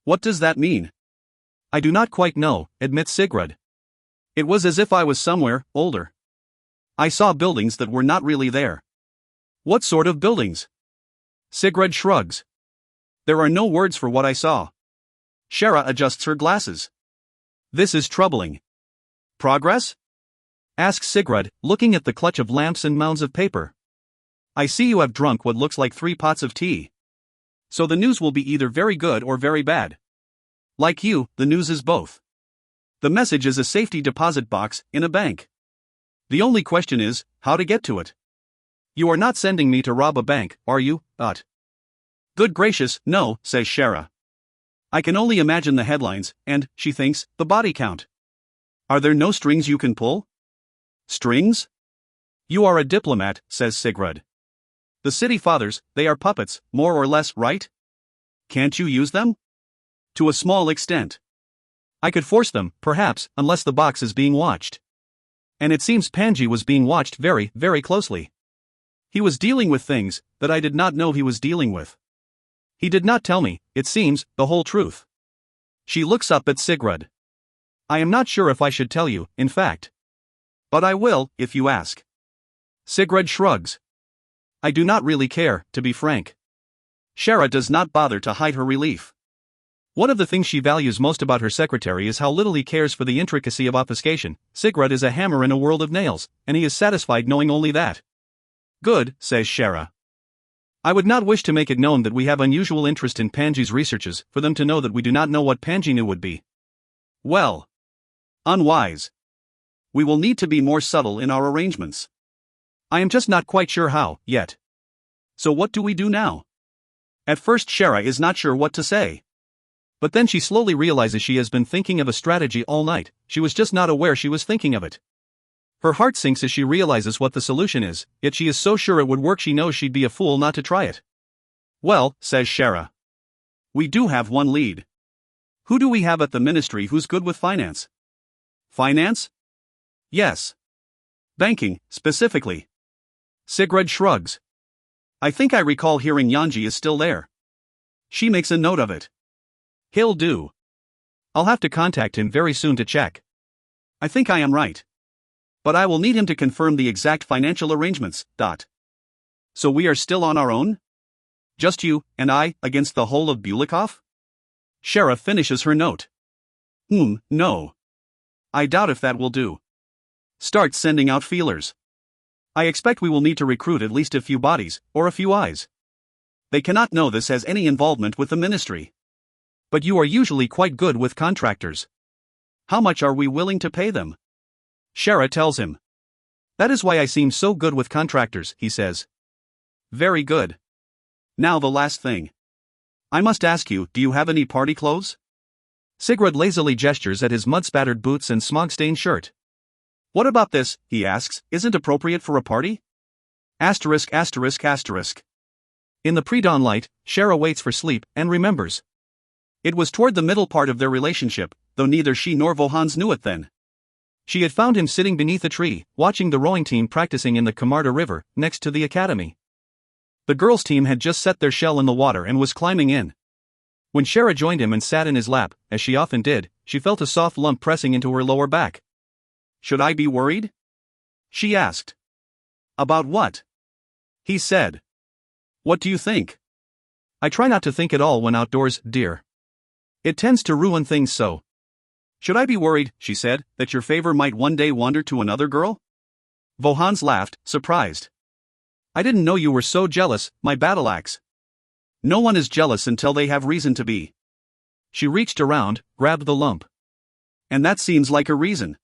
What does that mean? I do not quite know, admits Sigrid. It was as if I was somewhere older. I saw buildings that were not really there. What sort of buildings? Sigrid shrugs. There are no words for what I saw. Shara adjusts her glasses. This is troubling. Progress? Asks Sigrid, looking at the clutch of lamps and mounds of paper. I see you have drunk what looks like 3 pots of tea. So the news will be either very good or very bad. Like you, the news is both. The message is a safety deposit box in a bank. The only question is, how to get to it. You are not sending me to rob a bank, are you, Good gracious, no, says Shara. I can only imagine the headlines, and, she thinks, the body count. Are there no strings you can pull? Strings? You are a diplomat, says Sigrid. The city fathers, they are puppets, more or less, right? Can't you use them? To a small extent. I could force them, perhaps, unless the box is being watched. And it seems Panji was being watched very, very closely. He was dealing with things that I did not know he was dealing with. He did not tell me, it seems, the whole truth. She looks up at Sigrid. I am not sure if I should tell you, in fact. But I will, if you ask. Sigrid shrugs. I do not really care, to be frank. Shara does not bother to hide her relief. One of the things she values most about her secretary is how little he cares for the intricacy of obfuscation. Sigrid is a hammer in a world of nails, and he is satisfied knowing only that. Good, says Shara. I would not wish to make it known that we have unusual interest in Panji's researches, for them to know that we do not know what Panji knew would be. Well. Unwise. We will need to be more subtle in our arrangements. I am just not quite sure how, yet. So what do we do now? At first Shara is not sure what to say. But then she slowly realizes she has been thinking of a strategy all night, she was just not aware she was thinking of it. Her heart sinks as she realizes what the solution is, yet she is so sure it would work she knows she'd be a fool not to try it. Well, says Shara. We do have one lead. Who do we have at the ministry who's good with finance? Finance? Yes. Banking, specifically. Sigrid shrugs. I think I recall hearing Yanji is still there. She makes a note of it. He'll do. I'll have to contact him very soon to check. I think I am right. But I will need him to confirm the exact financial arrangements. So we are still on our own? Just you and I against the whole of Bulikov? Shara finishes her note. No. I doubt if that will do. Start sending out feelers. I expect we will need to recruit at least a few bodies, or a few eyes. They cannot know this has any involvement with the ministry. But you are usually quite good with contractors. How much are we willing to pay them? Shara tells him. That is why I seem so good with contractors, he says. Very good. Now the last thing. I must ask you, do you have any party clothes? Sigrid lazily gestures at his mud-spattered boots and smog-stained shirt. What about this, he asks, isn't appropriate for a party? Asterisk. In the pre-dawn light, Shara waits for sleep and remembers. It was toward the middle part of their relationship, though neither she nor Vohans knew it then. She had found him sitting beneath a tree, watching the rowing team practicing in the Kamarda River, next to the academy. The girls' team had just set their shell in the water and was climbing in. When Shara joined him and sat in his lap, as she often did, she felt a soft lump pressing into her lower back. Should I be worried? She asked. About what? He said. What do you think? I try not to think at all when outdoors, dear. It tends to ruin things so. Should I be worried, she said, that your favor might one day wander to another girl? Vohans laughed, surprised. I didn't know you were so jealous, my battle axe. No one is jealous until they have reason to be. She reached around, grabbed the lump. And that seems like a reason.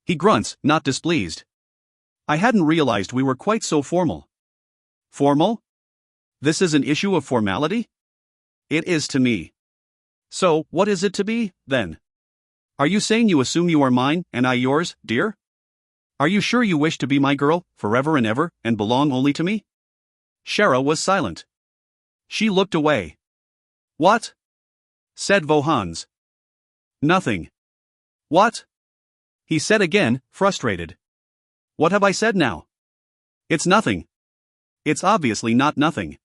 He grunts, not displeased. I hadn't realized we were quite so formal. Formal? This is an issue of formality? It is to me. So, what is it to be, then? Are you saying you assume you are mine, and I yours, dear? Are you sure you wish to be my girl, forever and ever, and belong only to me? Shara was silent. She looked away. What? Said Vohans. Nothing. What? He said again, frustrated. What have I said now? It's nothing. It's obviously not nothing.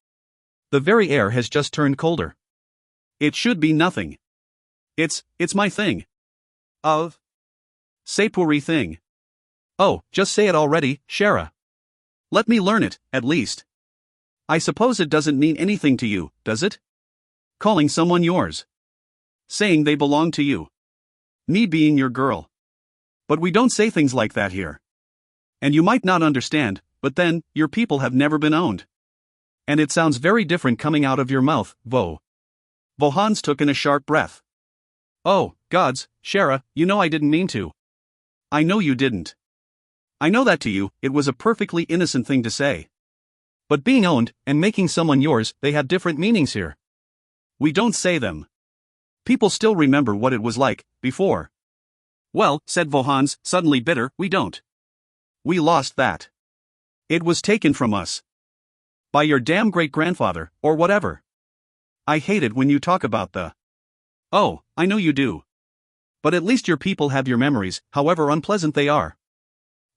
The very air has just turned colder. It should be nothing. It's my thing. Sepuri thing. Oh, just say it already, Shara. Let me learn it, at least. I suppose it doesn't mean anything to you, does it? Calling someone yours. Saying they belong to you. Me being your girl. But we don't say things like that here. And you might not understand, but then, your people have never been owned. And it sounds very different coming out of your mouth, Vohans took in a sharp breath. Oh, gods, Shara, you know I didn't mean to. I know you didn't. I know that to you, it was a perfectly innocent thing to say. But being owned, and making someone yours, they have different meanings here. We don't say them. People still remember what it was like, before. Well, said Vohans, suddenly bitter, we don't. We lost that. It was taken from us. By your damn great-grandfather, or whatever. I hate it when you talk about the... Oh, I know you do. But at least your people have your memories, however unpleasant they are.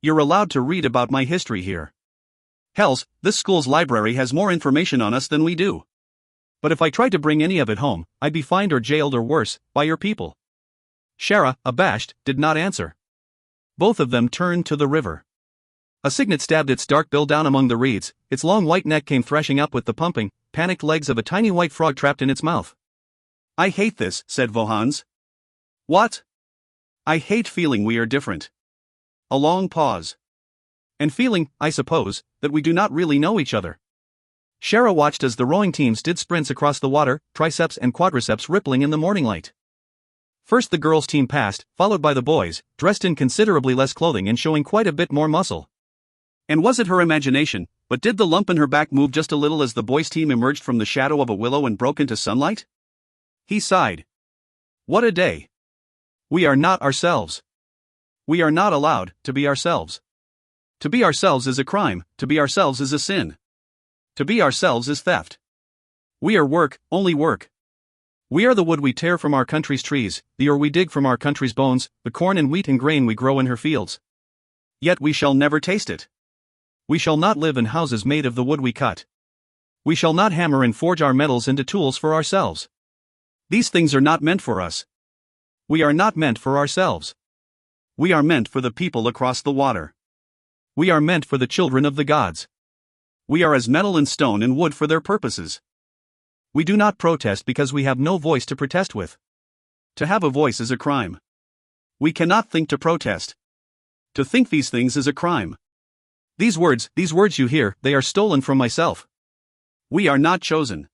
You're allowed to read about my history here. Hells, this school's library has more information on us than we do. But if I tried to bring any of it home, I'd be fined or jailed or worse, by your people. Shara, abashed, did not answer. Both of them turned to the river. A cygnet stabbed its dark bill down among the reeds, its long white neck came thrashing up with the pumping, panicked legs of a tiny white frog trapped in its mouth. I hate this, said Vohans. What? I hate feeling we are different. A long pause. And feeling, I suppose, that we do not really know each other. Shara watched as the rowing teams did sprints across the water, triceps and quadriceps rippling in the morning light. First the girls' team passed, followed by the boys, dressed in considerably less clothing and showing quite a bit more muscle. And was it her imagination, but did the lump in her back move just a little as the boys' team emerged from the shadow of a willow and broke into sunlight? He sighed. What a day. We are not ourselves. We are not allowed to be ourselves. To be ourselves is a crime, to be ourselves is a sin. To be ourselves is theft. We are work, only work. We are the wood we tear from our country's trees, the ore we dig from our country's bones, the corn and wheat and grain we grow in her fields. Yet we shall never taste it. We shall not live in houses made of the wood we cut. We shall not hammer and forge our metals into tools for ourselves. These things are not meant for us. We are not meant for ourselves. We are meant for the people across the water. We are meant for the children of the gods. We are as metal and stone and wood for their purposes. We do not protest because we have no voice to protest with. To have a voice is a crime. We cannot think to protest. To think these things is a crime. These words you hear, they are stolen from myself. We are not chosen.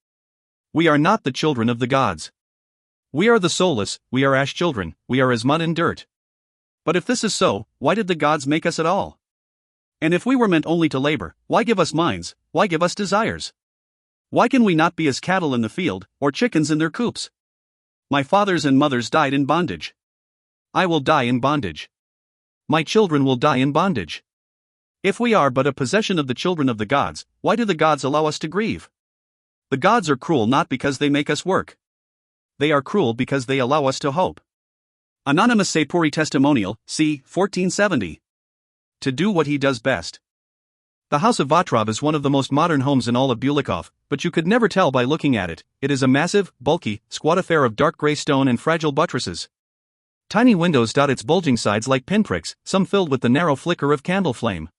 We are not the children of the gods. We are the soulless, we are ash children, we are as mud and dirt. But if this is so, why did the gods make us at all? And if we were meant only to labor, why give us minds, why give us desires? Why can we not be as cattle in the field, or chickens in their coops? My fathers and mothers died in bondage. I will die in bondage. My children will die in bondage. If we are but a possession of the children of the gods, why do the gods allow us to grieve? The gods are cruel not because they make us work. They are cruel because they allow us to hope. Anonymous Sepuri Testimonial, c. 1470. To do what he does best. The house of Vatrov is one of the most modern homes in all of Bulikov, but you could never tell by looking at it. It is a massive, bulky, squat affair of dark gray stone and fragile buttresses. Tiny windows dot its bulging sides like pinpricks, some filled with the narrow flicker of candle flame.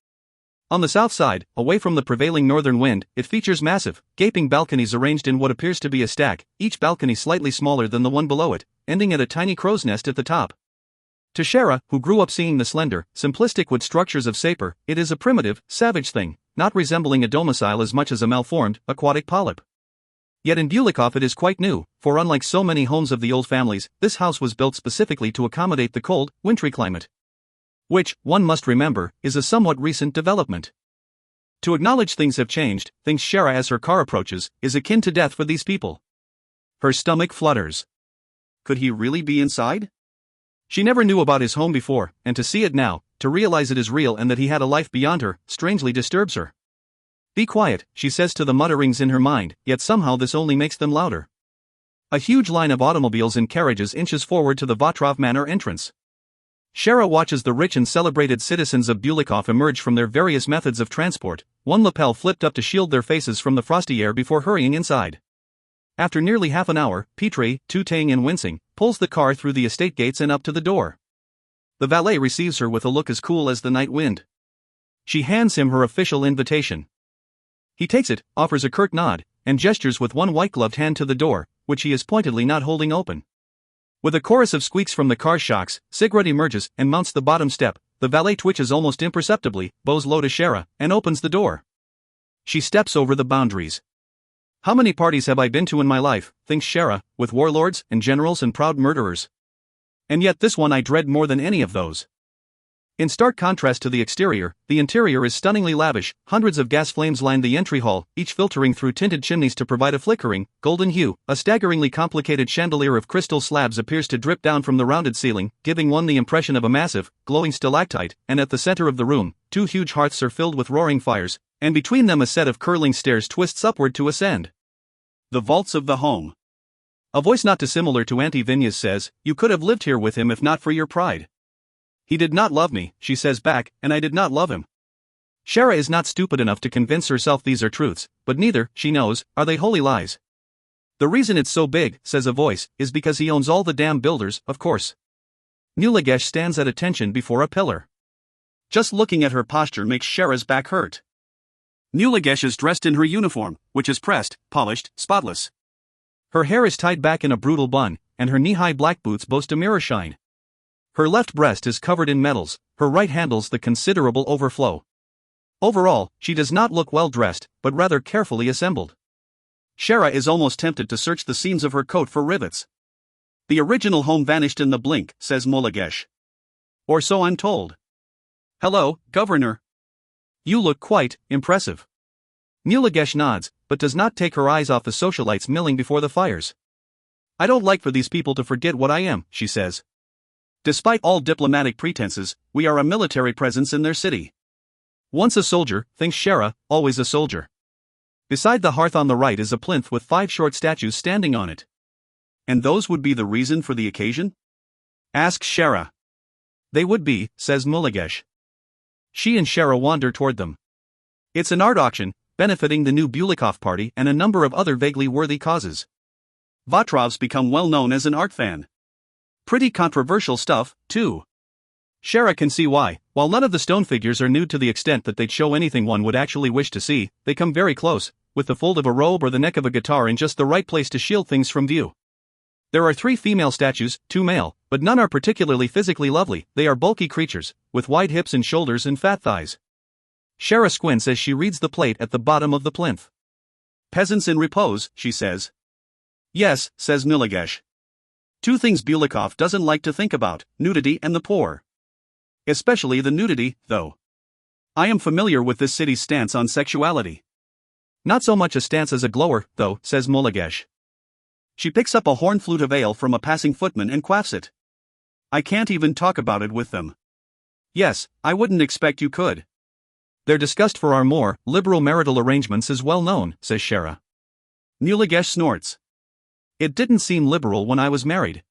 On the south side, away from the prevailing northern wind, it features massive, gaping balconies arranged in what appears to be a stack, each balcony slightly smaller than the one below it, ending at a tiny crow's nest at the top. To Shara, who grew up seeing the slender, simplistic wood structures of Sapir, it is a primitive, savage thing, not resembling a domicile as much as a malformed, aquatic polyp. Yet in Bulikov it is quite new, for unlike so many homes of the old families, this house was built specifically to accommodate the cold, wintry climate. Which, one must remember, is a somewhat recent development. To acknowledge things have changed, thinks Shara as her car approaches, is akin to death for these people. Her stomach flutters. Could he really be inside? She never knew about his home before, and to see it now, to realize it is real and that he had a life beyond her, strangely disturbs her. Be quiet, she says to the mutterings in her mind, yet somehow this only makes them louder. A huge line of automobiles and carriages inches forward to the Vatrov Manor entrance. Shara watches the rich and celebrated citizens of Bulikov emerge from their various methods of transport, one lapel flipped up to shield their faces from the frosty air before hurrying inside. After nearly half an hour, Petri, tooting and wincing, pulls the car through the estate gates and up to the door. The valet receives her with a look as cool as the night wind. She hands him her official invitation. He takes it, offers a curt nod, and gestures with one white-gloved hand to the door, which he is pointedly not holding open. With a chorus of squeaks from the car's shocks, Sigrid emerges and mounts the bottom step. The valet twitches almost imperceptibly, bows low to Shara, and opens the door. She steps over the boundaries. How many parties have I been to in my life, thinks Shara, with warlords and generals and proud murderers. And yet this one I dread more than any of those. In stark contrast to the exterior, the interior is stunningly lavish. Hundreds of gas flames line the entry hall, each filtering through tinted chimneys to provide a flickering, golden hue. A staggeringly complicated chandelier of crystal slabs appears to drip down from the rounded ceiling, giving one the impression of a massive, glowing stalactite, and at the center of the room, two huge hearths are filled with roaring fires, and between them a set of curling stairs twists upward to ascend. The vaults of the home. A voice not dissimilar to Auntie Vinya's says, "You could have lived here with him if not for your pride." He did not love me, she says back, and I did not love him. Shara is not stupid enough to convince herself these are truths, but neither, she knows, are they holy lies. The reason it's so big, says a voice, is because he owns all the damn builders, of course. Nuligesh stands at attention before a pillar. Just looking at her posture makes Shara's back hurt. Nuligesh is dressed in her uniform, which is pressed, polished, spotless. Her hair is tied back in a brutal bun, and her knee-high black boots boast a mirror shine. Her left breast is covered in medals, her right handles the considerable overflow. Overall, she does not look well dressed, but rather carefully assembled. Shara is almost tempted to search the seams of her coat for rivets. The original home vanished in the blink, says Nuligesh. Or so I'm told. Hello, Governor. You look quite impressive. Nuligesh nods, but does not take her eyes off the socialites milling before the fires. I don't like for these people to forget what I am, she says. Despite all diplomatic pretenses, we are a military presence in their city. Once a soldier, thinks Shara, always a soldier. Beside the hearth on the right is a plinth with 5 short statues standing on it. And those would be the reason for the occasion? Asks Shara. They would be, says Nuligesh. She and Shara wander toward them. It's an art auction, benefiting the new Bulikov party and a number of other vaguely worthy causes. Vatrov's become well known as an art fan. Pretty controversial stuff, too. Shara can see why. While none of the stone figures are nude to the extent that they'd show anything one would actually wish to see, they come very close, with the fold of a robe or the neck of a guitar in just the right place to shield things from view. There are 3 female statues, 2 male, but none are particularly physically lovely. They are bulky creatures, with wide hips and shoulders and fat thighs. Shara squints as she reads the plate at the bottom of the plinth. Peasants in repose, she says. Yes, says Nuligesh. 2 things Bulikov doesn't like to think about, nudity and the poor. Especially the nudity, though. I am familiar with this city's stance on sexuality. Not so much a stance as a glower, though, says Nuligesh. She picks up a horn flute of ale from a passing footman and quaffs it. I can't even talk about it with them. Yes, I wouldn't expect you could. Their disgust for our more liberal marital arrangements is well known, says Shara. Nuligesh snorts. It didn't seem liberal when I was married.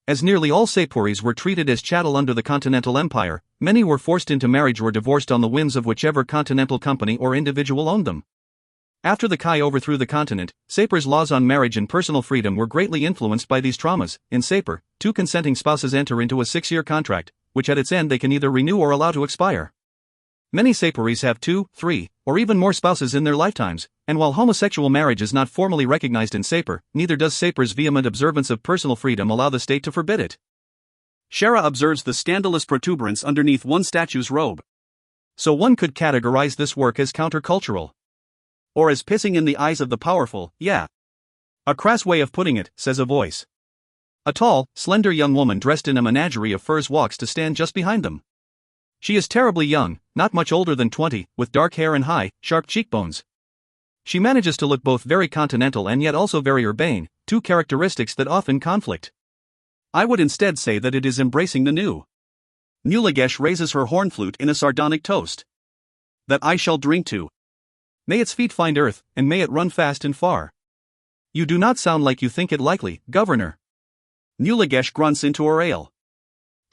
As nearly all Sapuris were treated as chattel under the Continental Empire, many were forced into marriage or divorced on the whims of whichever continental company or individual owned them. After the Kai overthrew the continent, Sapir's laws on marriage and personal freedom were greatly influenced by these traumas. In Sapir, 2 consenting spouses enter into a 6-year contract, which at its end they can either renew or allow to expire. Many Saporis have 2, 3, or even more spouses in their lifetimes, and while homosexual marriage is not formally recognized in Sapor, neither does Sapor's vehement observance of personal freedom allow the state to forbid it. Shara observes the scandalous protuberance underneath one statue's robe. So one could categorize this work as countercultural. Or as pissing in the eyes of the powerful, yeah. A crass way of putting it, says a voice. A tall, slender young woman dressed in a menagerie of furs walks to stand just behind them. She is terribly young, not much older than 20, with dark hair and high, sharp cheekbones. She manages to look both very continental and yet also very urbane, two characteristics that often conflict. I would instead say that it is embracing the new. Nulagesh raises her horn flute in a sardonic toast. That I shall drink to. May its feet find earth, and may it run fast and far. You do not sound like you think it likely, Governor. Nulagesh grunts into her ale.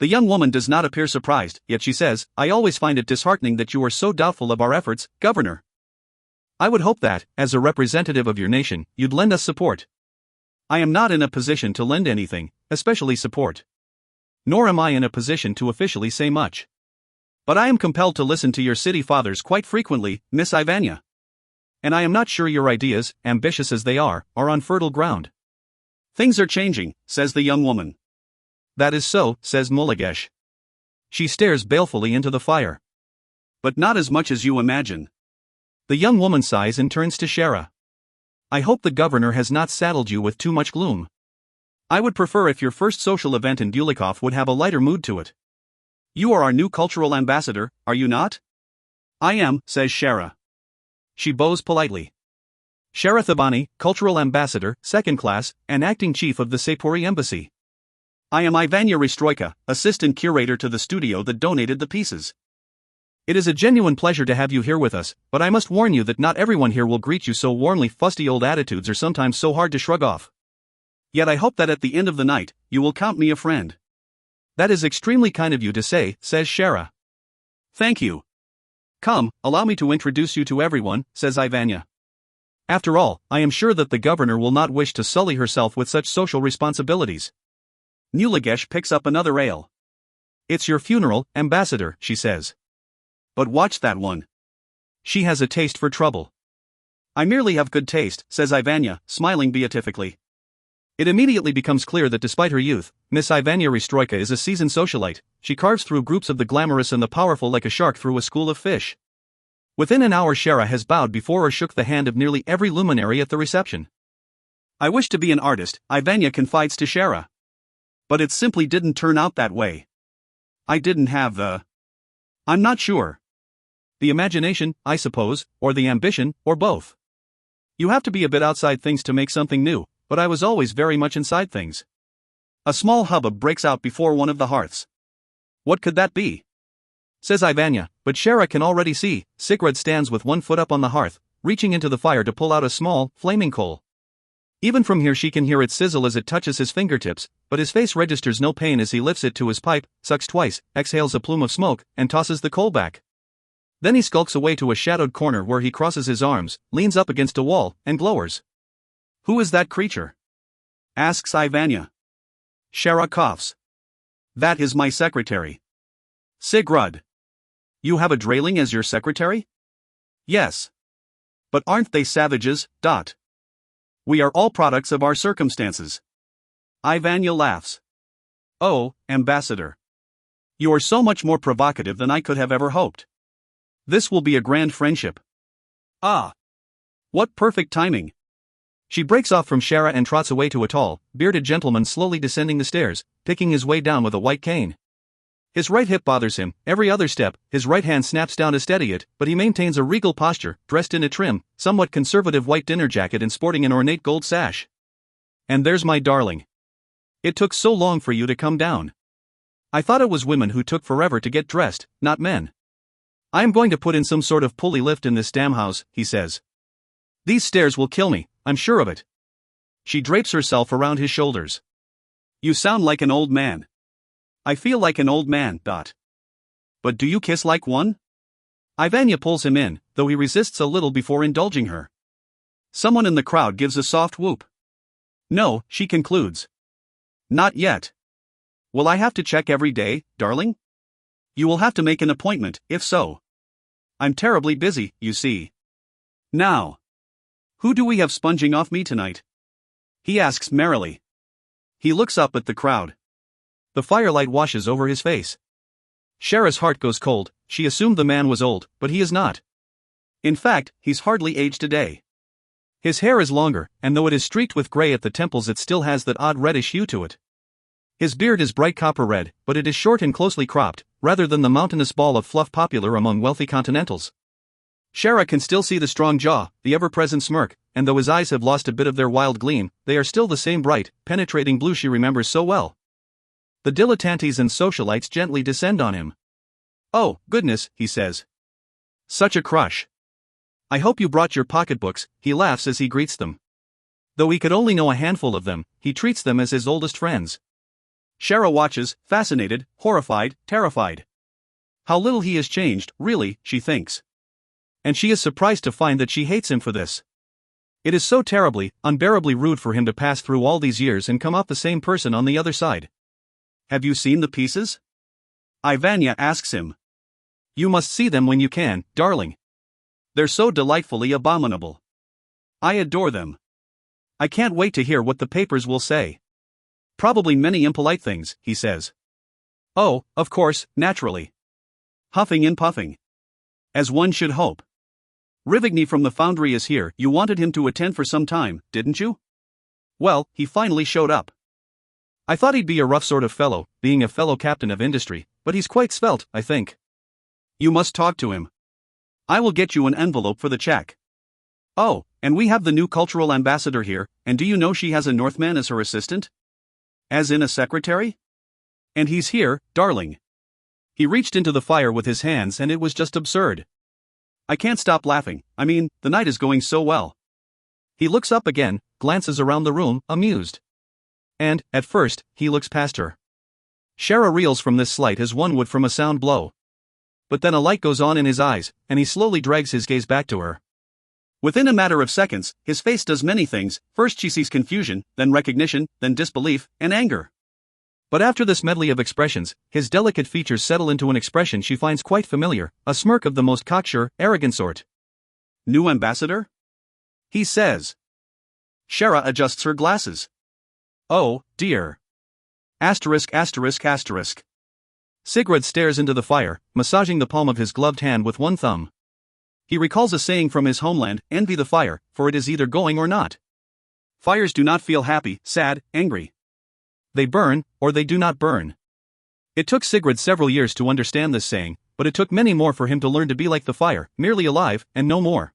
The young woman does not appear surprised, yet she says, I always find it disheartening that you are so doubtful of our efforts, Governor. I would hope that, as a representative of your nation, you'd lend us support. I am not in a position to lend anything, especially support. Nor am I in a position to officially say much. But I am compelled to listen to your city fathers quite frequently, Miss Ivania. And I am not sure your ideas, ambitious as they are on fertile ground. Things are changing, says the young woman. That is so, says Nulagesh. She stares balefully into the fire. But not as much as you imagine. The young woman sighs and turns to Shara. I hope the governor has not saddled you with too much gloom. I would prefer if your first social event in Dulikov would have a lighter mood to it. You are our new cultural ambassador, are you not? I am, says Shara. She bows politely. Shara Thabani, cultural ambassador, second class, and acting chief of the Sapori embassy. I am Ivania Restroika, assistant curator to the studio that donated the pieces. It is a genuine pleasure to have you here with us, but I must warn you that not everyone here will greet you so warmly. Fusty old attitudes are sometimes so hard to shrug off. Yet I hope that at the end of the night, you will count me a friend. That is extremely kind of you to say, says Shara. Thank you. Come, allow me to introduce you to everyone, says Ivania. After all, I am sure that the governor will not wish to sully herself with such social responsibilities. Nulagesh picks up another ale. It's your funeral, ambassador, she says. But watch that one. She has a taste for trouble. I merely have good taste, says Ivania, smiling beatifically. It immediately becomes clear that despite her youth, Miss Ivania Restroika is a seasoned socialite. She carves through groups of the glamorous and the powerful like a shark through a school of fish. Within an hour Shara has bowed before or shook the hand of nearly every luminary at the reception. I wish to be an artist, Ivania confides to Shara. But it simply didn't turn out that way. I didn't have I'm not sure. The imagination, I suppose, or the ambition, or both. You have to be a bit outside things to make something new, but I was always very much inside things. A small hubbub breaks out before one of the hearths. What could that be? Says Ivania, but Shara can already see. Sigrid stands with one foot up on the hearth, reaching into the fire to pull out a small, flaming coal. Even from here she can hear it sizzle as it touches his fingertips, but his face registers no pain as he lifts it to his pipe, sucks twice, exhales a plume of smoke, and tosses the coal back. Then he skulks away to a shadowed corner where he crosses his arms, leans up against a wall, and glowers. Who is that creature? Asks Ivania. Shara coughs. That is my secretary. Sigrid. You have a Drailing as your secretary? Yes. But aren't they savages? We are all products of our circumstances. Ivania laughs. Oh, ambassador. You are so much more provocative than I could have ever hoped. This will be a grand friendship. Ah. What perfect timing. She breaks off from Shara and trots away to a tall, bearded gentleman slowly descending the stairs, picking his way down with a white cane. His right hip bothers him. Every other step, his right hand snaps down to steady it, but he maintains a regal posture, dressed in a trim, somewhat conservative white dinner jacket and sporting an ornate gold sash. And there's my darling. It took so long for you to come down. I thought it was women who took forever to get dressed, not men. I am going to put in some sort of pulley lift in this damn house, he says. These stairs will kill me, I'm sure of it. She drapes herself around his shoulders. You sound like an old man. I feel like an old man, But do you kiss like one? Ivania pulls him in, though he resists a little before indulging her. Someone in the crowd gives a soft whoop. No, she concludes. Not yet. Will I have to check every day, darling? You will have to make an appointment, if so. I'm terribly busy, you see. Now. Who do we have sponging off me tonight? He asks merrily. He looks up at the crowd. The firelight washes over his face. Shara's heart goes cold. She assumed the man was old, but he is not. In fact, he's hardly aged a day. His hair is longer, and though it is streaked with gray at the temples, it still has that odd reddish hue to it. His beard is bright copper red, but it is short and closely cropped, rather than the mountainous ball of fluff popular among wealthy continentals. Shara can still see the strong jaw, the ever-present smirk, and though his eyes have lost a bit of their wild gleam, they are still the same bright, penetrating blue she remembers so well. The dilettantes and socialites gently descend on him. "Oh, goodness," he says. "Such a crush. I hope you brought your pocketbooks," he laughs as he greets them. Though he could only know a handful of them, he treats them as his oldest friends. Shara watches, fascinated, horrified, terrified. How little he has changed, really, she thinks. And she is surprised to find that she hates him for this. It is so terribly, unbearably rude for him to pass through all these years and come out the same person on the other side. "Have you seen the pieces?" Ivania asks him. "You must see them when you can, darling. They're so delightfully abominable. I adore them. I can't wait to hear what the papers will say. Probably many impolite things," he says. "Oh, of course, naturally. Huffing and puffing. As one should hope. Rivigny from the Foundry is here. You wanted him to attend for some time, didn't you? Well, he finally showed up. I thought he'd be a rough sort of fellow, being a fellow captain of industry, but he's quite svelte, I think. You must talk to him. I will get you an envelope for the check. Oh, and we have the new cultural ambassador here, and do you know she has a Northman as her assistant? As in a secretary? And he's here, darling." He reached into the fire with his hands and it was just absurd. I can't stop laughing. I mean, the night is going so well. He looks up again, glances around the room, amused. And, at first, he looks past her. Shara reels from this slight as one would from a sound blow. But then a light goes on in his eyes, and he slowly drags his gaze back to her. Within a matter of seconds, his face does many things. First she sees confusion, then recognition, then disbelief, and anger. But after this medley of expressions, his delicate features settle into an expression she finds quite familiar, a smirk of the most cocksure, arrogant sort. "New ambassador?" he says. Shara adjusts her glasses. "Oh, dear. Asterisk asterisk asterisk." Sigrid stares into the fire, massaging the palm of his gloved hand with one thumb. He recalls a saying from his homeland, "Envy the fire, for it is either going or not." Fires do not feel happy, sad, angry. They burn, or they do not burn. It took Sigrid several years to understand this saying, but it took many more for him to learn to be like the fire, merely alive, and no more.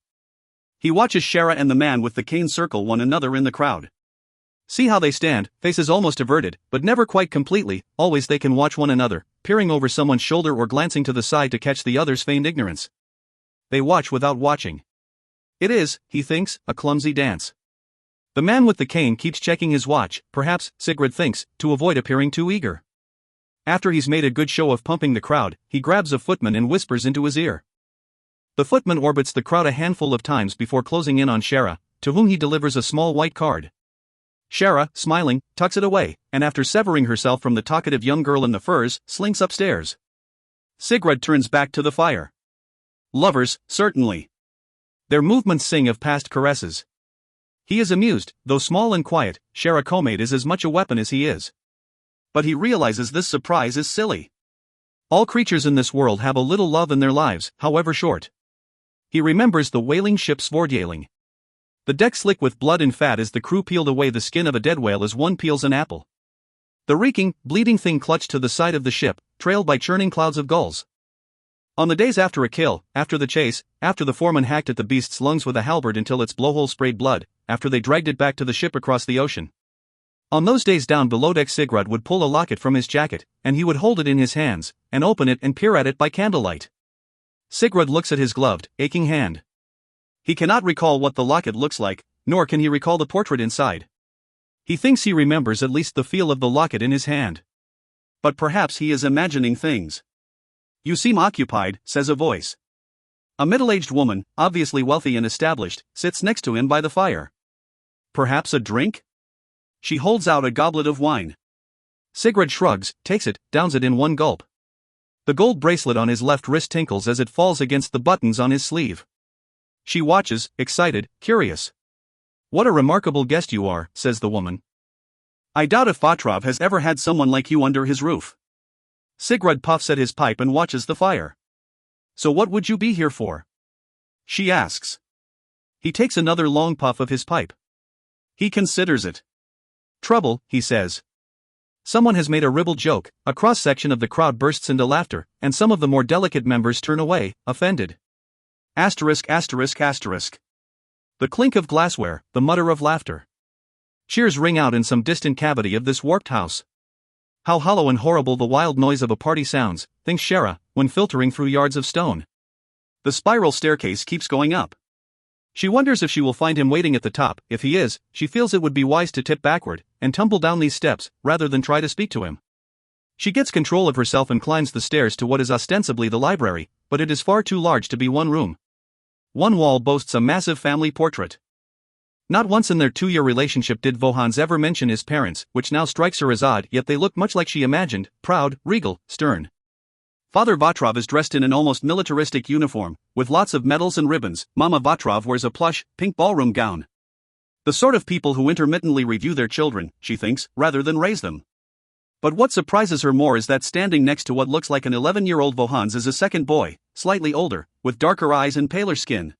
He watches Shara and the man with the cane circle one another in the crowd. See how they stand, faces almost averted, but never quite completely. Always they can watch one another, peering over someone's shoulder or glancing to the side to catch the other's feigned ignorance. They watch without watching. It is, he thinks, a clumsy dance. The man with the cane keeps checking his watch, perhaps, Sigrid thinks, to avoid appearing too eager. After he's made a good show of pumping the crowd, he grabs a footman and whispers into his ear. The footman orbits the crowd a handful of times before closing in on Shara, to whom he delivers a small white card. Shara, smiling, tucks it away, and after severing herself from the talkative young girl in the furs, slinks upstairs. Sigrid turns back to the fire. Lovers, certainly. Their movements sing of past caresses. He is amused, though small and quiet. Shara Komayd is as much a weapon as he is. But he realizes this surprise is silly. All creatures in this world have a little love in their lives, however short. He remembers the whaling ship Svordjeling. The deck slick with blood and fat as the crew peeled away the skin of a dead whale as one peels an apple. The reeking, bleeding thing clutched to the side of the ship, trailed by churning clouds of gulls. On the days after a kill, after the chase, after the foreman hacked at the beast's lungs with a halberd until its blowhole sprayed blood, after they dragged it back to the ship across the ocean. On those days down below deck Sigrid would pull a locket from his jacket, and he would hold it in his hands, and open it and peer at it by candlelight. Sigrid looks at his gloved, aching hand. He cannot recall what the locket looks like, nor can he recall the portrait inside. He thinks he remembers at least the feel of the locket in his hand. But perhaps he is imagining things. "You seem occupied," says a voice. A middle-aged woman, obviously wealthy and established, sits next to him by the fire. Perhaps a drink? She holds out a goblet of wine. Sigrid shrugs, takes it, downs it in one gulp. The gold bracelet on his left wrist tinkles as it falls against the buttons on his sleeve. She watches, excited, curious. "What a remarkable guest you are," says the woman. "I doubt if Vatrov has ever had someone like you under his roof." Sigurd puffs at his pipe and watches the fire. "So what would you be here for?" she asks. He takes another long puff of his pipe. He considers it. "Trouble," he says. Someone has made a ribald joke, a cross-section of the crowd bursts into laughter, and some of the more delicate members turn away, offended. Asterisk asterisk asterisk. The clink of glassware, the mutter of laughter. Cheers ring out in some distant cavity of this warped house. How hollow and horrible the wild noise of a party sounds, thinks Shara, when filtering through yards of stone. The spiral staircase keeps going up. She wonders if she will find him waiting at the top. If he is, she feels it would be wise to tip backward and tumble down these steps, rather than try to speak to him. She gets control of herself and climbs the stairs to what is ostensibly the library, but it is far too large to be one room. One wall boasts a massive family portrait. Not once in their 2-year relationship did Vohans ever mention his parents, which now strikes her as odd, yet they look much like she imagined, proud, regal, stern. Father Vatrov is dressed in an almost militaristic uniform, with lots of medals and ribbons. Mama Vatrov wears a plush, pink ballroom gown. The sort of people who intermittently review their children, she thinks, rather than raise them. But what surprises her more is that standing next to what looks like an 11-year-old Vohans is a second boy, slightly older, with darker eyes and paler skin.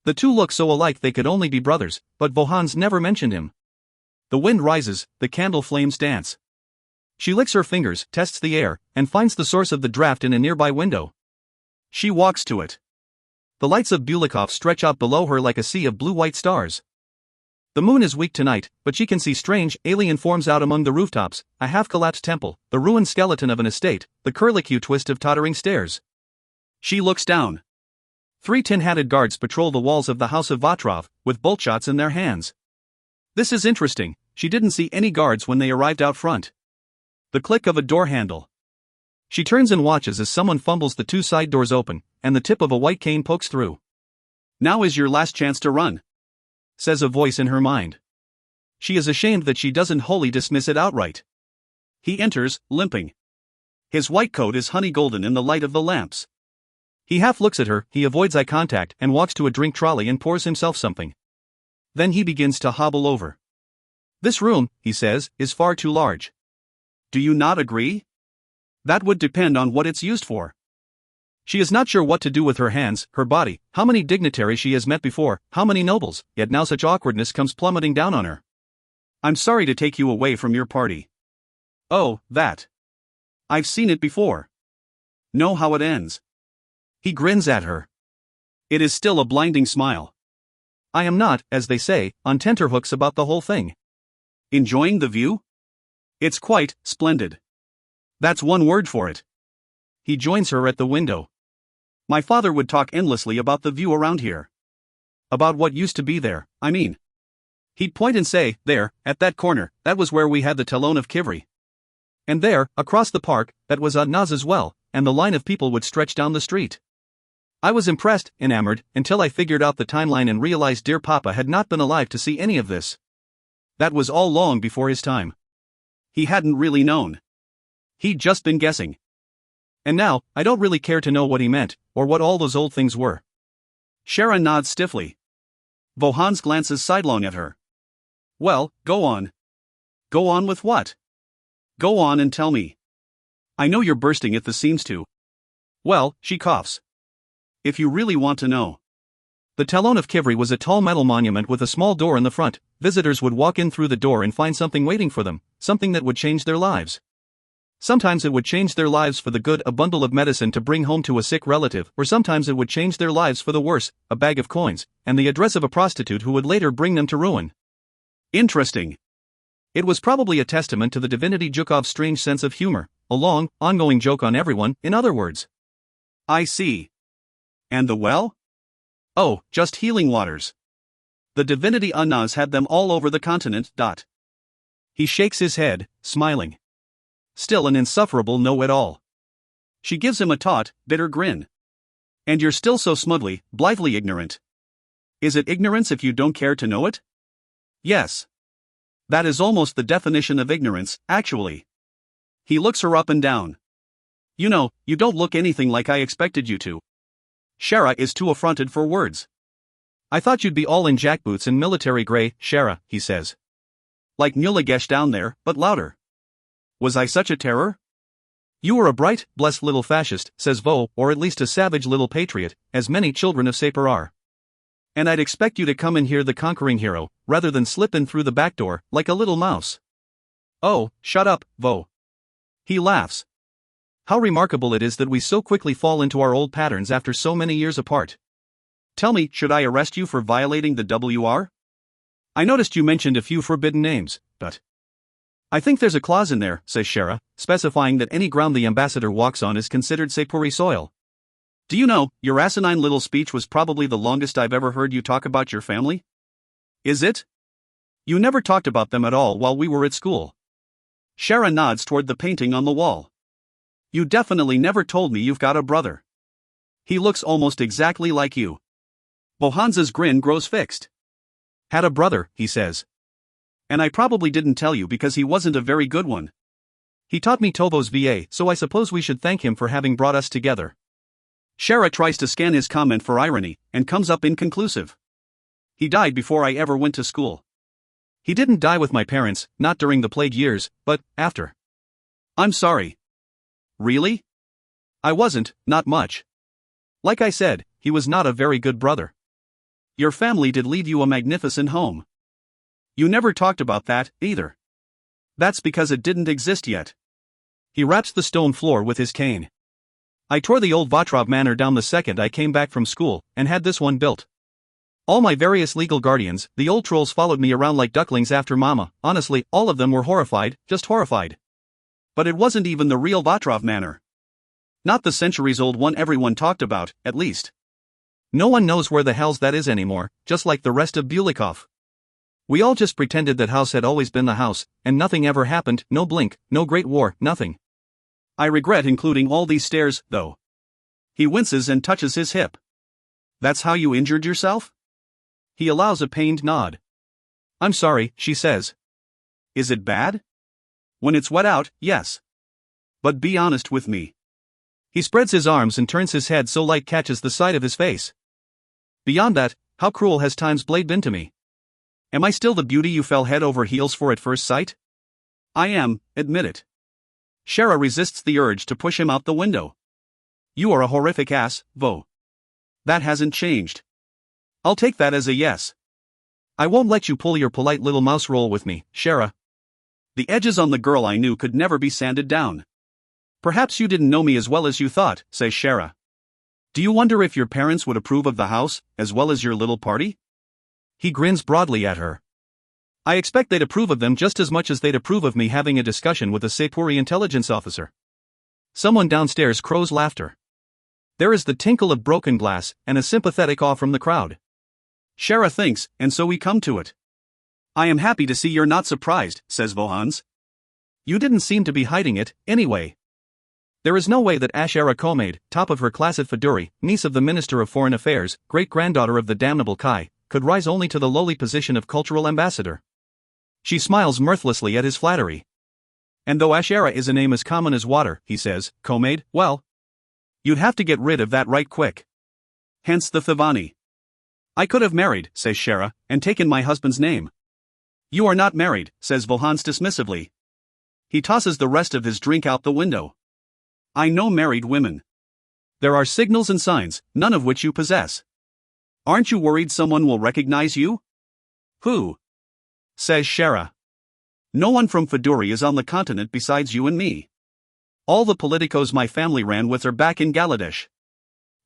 The two look so alike they could only be brothers, but Vohans never mentioned him. The wind rises, the candle flames dance. She licks her fingers, tests the air, and finds the source of the draft in a nearby window. She walks to it. The lights of Bulikov stretch out below her like a sea of blue-white stars. The moon is weak tonight, but she can see strange, alien forms out among the rooftops, a half-collapsed temple, the ruined skeleton of an estate, the curlicue twist of tottering stairs. She looks down. 3 tin-hatted guards patrol the walls of the house of Vatrov, with boltshots in their hands. This is interesting, she didn't see any guards when they arrived out front. The click of a door handle. She turns and watches as someone fumbles the 2 side doors open, and the tip of a white cane pokes through. "Now is your last chance to run," says a voice in her mind. She is ashamed that she doesn't wholly dismiss it outright. He enters, limping. His white coat is honey golden in the light of the lamps. He half looks at her, he avoids eye contact and walks to a drink trolley and pours himself something. Then he begins to hobble over. "This room," he says, "is far too large. Do you not agree? That would depend on what it's used for." She is not sure what to do with her hands, her body, how many dignitaries she has met before, how many nobles, yet now such awkwardness comes plummeting down on her. "I'm sorry to take you away from your party." "Oh, that. I've seen it before. Know how it ends." He grins at her. It is still a blinding smile. "I am not, as they say, on tenterhooks about the whole thing." "Enjoying the view?" "It's quite splendid. That's one word for it." He joins her at the window. "My father would talk endlessly about the view around here. About what used to be there, I mean. He'd point and say, there, at that corner, that was where we had the Talon of Kivri. And there, across the park, that was Adnaz as well, and the line of people would stretch down the street. I was impressed, enamored, until I figured out the timeline and realized dear Papa had not been alive to see any of this. That was all long before his time. He hadn't really known. He'd just been guessing. And now, I don't really care to know what he meant, or what all those old things were." Shara nods stiffly. Vohans glances sidelong at her. "Well, go on." "Go on with what?" "Go on and tell me. I know you're bursting at the seams to." "Well," she coughs. "If you really want to know." The Talon of Kivri was a tall metal monument with a small door in the front. Visitors would walk in through the door and find something waiting for them, something that would change their lives. Sometimes it would change their lives for the good, a bundle of medicine to bring home to a sick relative, or sometimes it would change their lives for the worse, a bag of coins, and the address of a prostitute who would later bring them to ruin. Interesting. It was probably a testament to the divinity Zhukov's strange sense of humor, a long, ongoing joke on everyone, in other words. "I see. And the well?" "Oh, just healing waters. The divinity Adnaz had them all over the continent. He shakes his head, smiling. Still an insufferable know-it-all. She gives him a taut, bitter grin. "And you're still so smugly, blithely ignorant. Is it ignorance if you don't care to know it?" "Yes. That is almost the definition of ignorance, actually." He looks her up and down. You know, you don't look anything like I expected you to. Shara is too affronted for words. I thought you'd be all in jackboots and military grey, Shara, he says. Like Nulagesh down there, but louder. Was I such a terror? You were a bright, blessed little fascist, says Vo, or at least a savage little patriot, as many children of Sapir are. And I'd expect you to come in here the conquering hero, rather than slip in through the back door, like a little mouse. Oh, shut up, Vo. He laughs. How remarkable it is that we so quickly fall into our old patterns after so many years apart. Tell me, should I arrest you for violating the WR? I noticed you mentioned a few forbidden names, but... I think there's a clause in there, says Shara, specifying that any ground the ambassador walks on is considered Sapuri soil. Do you know, your asinine little speech was probably the longest I've ever heard you talk about your family? Is it? You never talked about them at all while we were at school. Shara nods toward the painting on the wall. You definitely never told me you've got a brother. He looks almost exactly like you. Bohanza's grin grows fixed. Had a brother, he says. And I probably didn't tell you because he wasn't a very good one. He taught me Tobo's VA, so I suppose we should thank him for having brought us together. Shara tries to scan his comment for irony, and comes up inconclusive. He died before I ever went to school. He didn't die with my parents, not during the plague years, but after. I'm sorry. Really? I wasn't, not much. Like I said, he was not a very good brother. Your family did leave you a magnificent home. You never talked about that, either. That's because it didn't exist yet. He raps the stone floor with his cane. I tore the old Vatrov manor down the second I came back from school, and had this one built. All my various legal guardians, the old trolls, followed me around like ducklings after mama. Honestly, all of them were horrified, just horrified. But it wasn't even the real Vatrov manor. Not the centuries-old one everyone talked about, at least. No one knows where the hells that is anymore, just like the rest of Bulikov. We all just pretended that house had always been the house, and nothing ever happened, no blink, no great war, nothing. I regret including all these stairs, though. He winces and touches his hip. That's how you injured yourself? He allows a pained nod. I'm sorry, she says. Is it bad? When it's wet out, yes. But be honest with me. He spreads his arms and turns his head so light catches the side of his face. Beyond that, how cruel has time's blade been to me? Am I still the beauty you fell head over heels for at first sight? I am, admit it. Shara resists the urge to push him out the window. You are a horrific ass, Vo. That hasn't changed. I'll take that as a yes. I won't let you pull your polite little mouse roll with me, Shara. The edges on the girl I knew could never be sanded down. Perhaps you didn't know me as well as you thought, says Shara. Do you wonder if your parents would approve of the house, as well as your little party? He grins broadly at her. I expect they'd approve of them just as much as they'd approve of me having a discussion with a Sapuri intelligence officer. Someone downstairs crows laughter. There is the tinkle of broken glass, and a sympathetic awe from the crowd. Shara thinks, and so we come to it. I am happy to see you're not surprised, says Vohans. You didn't seem to be hiding it, anyway. There is no way that Shara Komayd, top of her class at Feduri, niece of the Minister of Foreign Affairs, great-granddaughter of the damnable Kai, could rise only to the lowly position of cultural ambassador. She smiles mirthlessly at his flattery. And though Shara is a name as common as water, he says, Komayd, well, you'd have to get rid of that right quick. Hence the Thivani. I could have married, says Shara, and taken my husband's name. You are not married, says Vohans dismissively. He tosses the rest of his drink out the window. I know married women. There are signals and signs, none of which you possess. Aren't you worried someone will recognize you? Who? Says Shara. No one from Feduri is on the continent besides you and me. All the politicos my family ran with are back in Galadesh.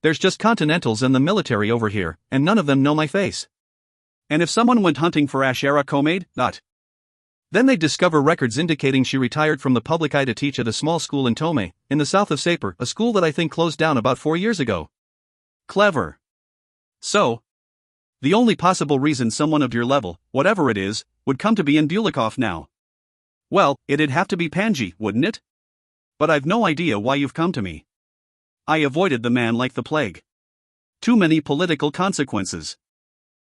There's just continentals and the military over here, and none of them know my face. And if someone went hunting for Shara Komayd, then they'd discover records indicating she retired from the public eye to teach at a small school in Tome, in the south of Sapir, a school that I think closed down about 4 years ago. Clever. So, the only possible reason someone of your level, whatever it is, would come to be in Bulikov now. Well, it'd have to be Panji, wouldn't it? But I've no idea why you've come to me. I avoided the man like the plague. Too many political consequences.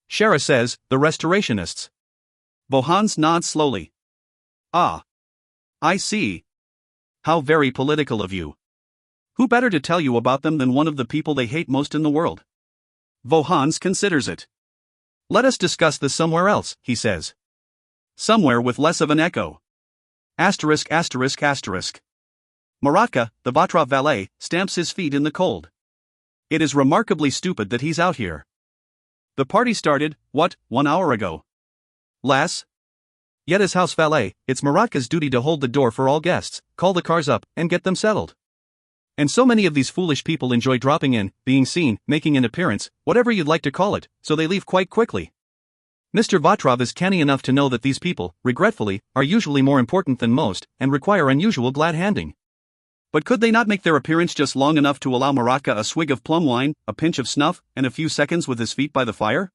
Shara says, the restorationists. Vohans nods slowly. Ah. I see. How very political of you. Who better to tell you about them than one of the people they hate most in the world? Vohans considers it. Let us discuss this somewhere else, he says. Somewhere with less of an echo. Asterisk asterisk asterisk. Maratka, the Vatrov valet, stamps his feet in the cold. It is remarkably stupid that he's out here. The party started, 1 hour ago? Less? Yet as house valet, it's Maratka's duty to hold the door for all guests, call the cars up, and get them settled. And so many of these foolish people enjoy dropping in, being seen, making an appearance, whatever you'd like to call it, so they leave quite quickly. Mr. Vatrov is canny enough to know that these people, regretfully, are usually more important than most, and require unusual glad-handing. But could they not make their appearance just long enough to allow Maratka a swig of plum wine, a pinch of snuff, and a few seconds with his feet by the fire?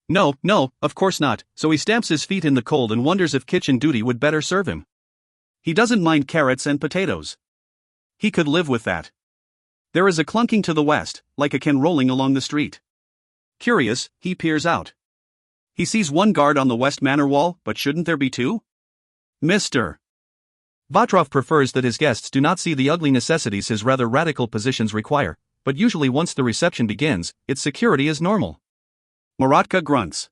No, of course not, so he stamps his feet in the cold and wonders if kitchen duty would better serve him. He doesn't mind carrots and potatoes. He could live with that. There is a clunking to the west, like a can rolling along the street. Curious, he peers out. He sees one guard on the west manor wall, but shouldn't there be two? Mr. Vatrov prefers that his guests do not see the ugly necessities his rather radical positions require, but usually once the reception begins, its security is normal. Maratka grunts.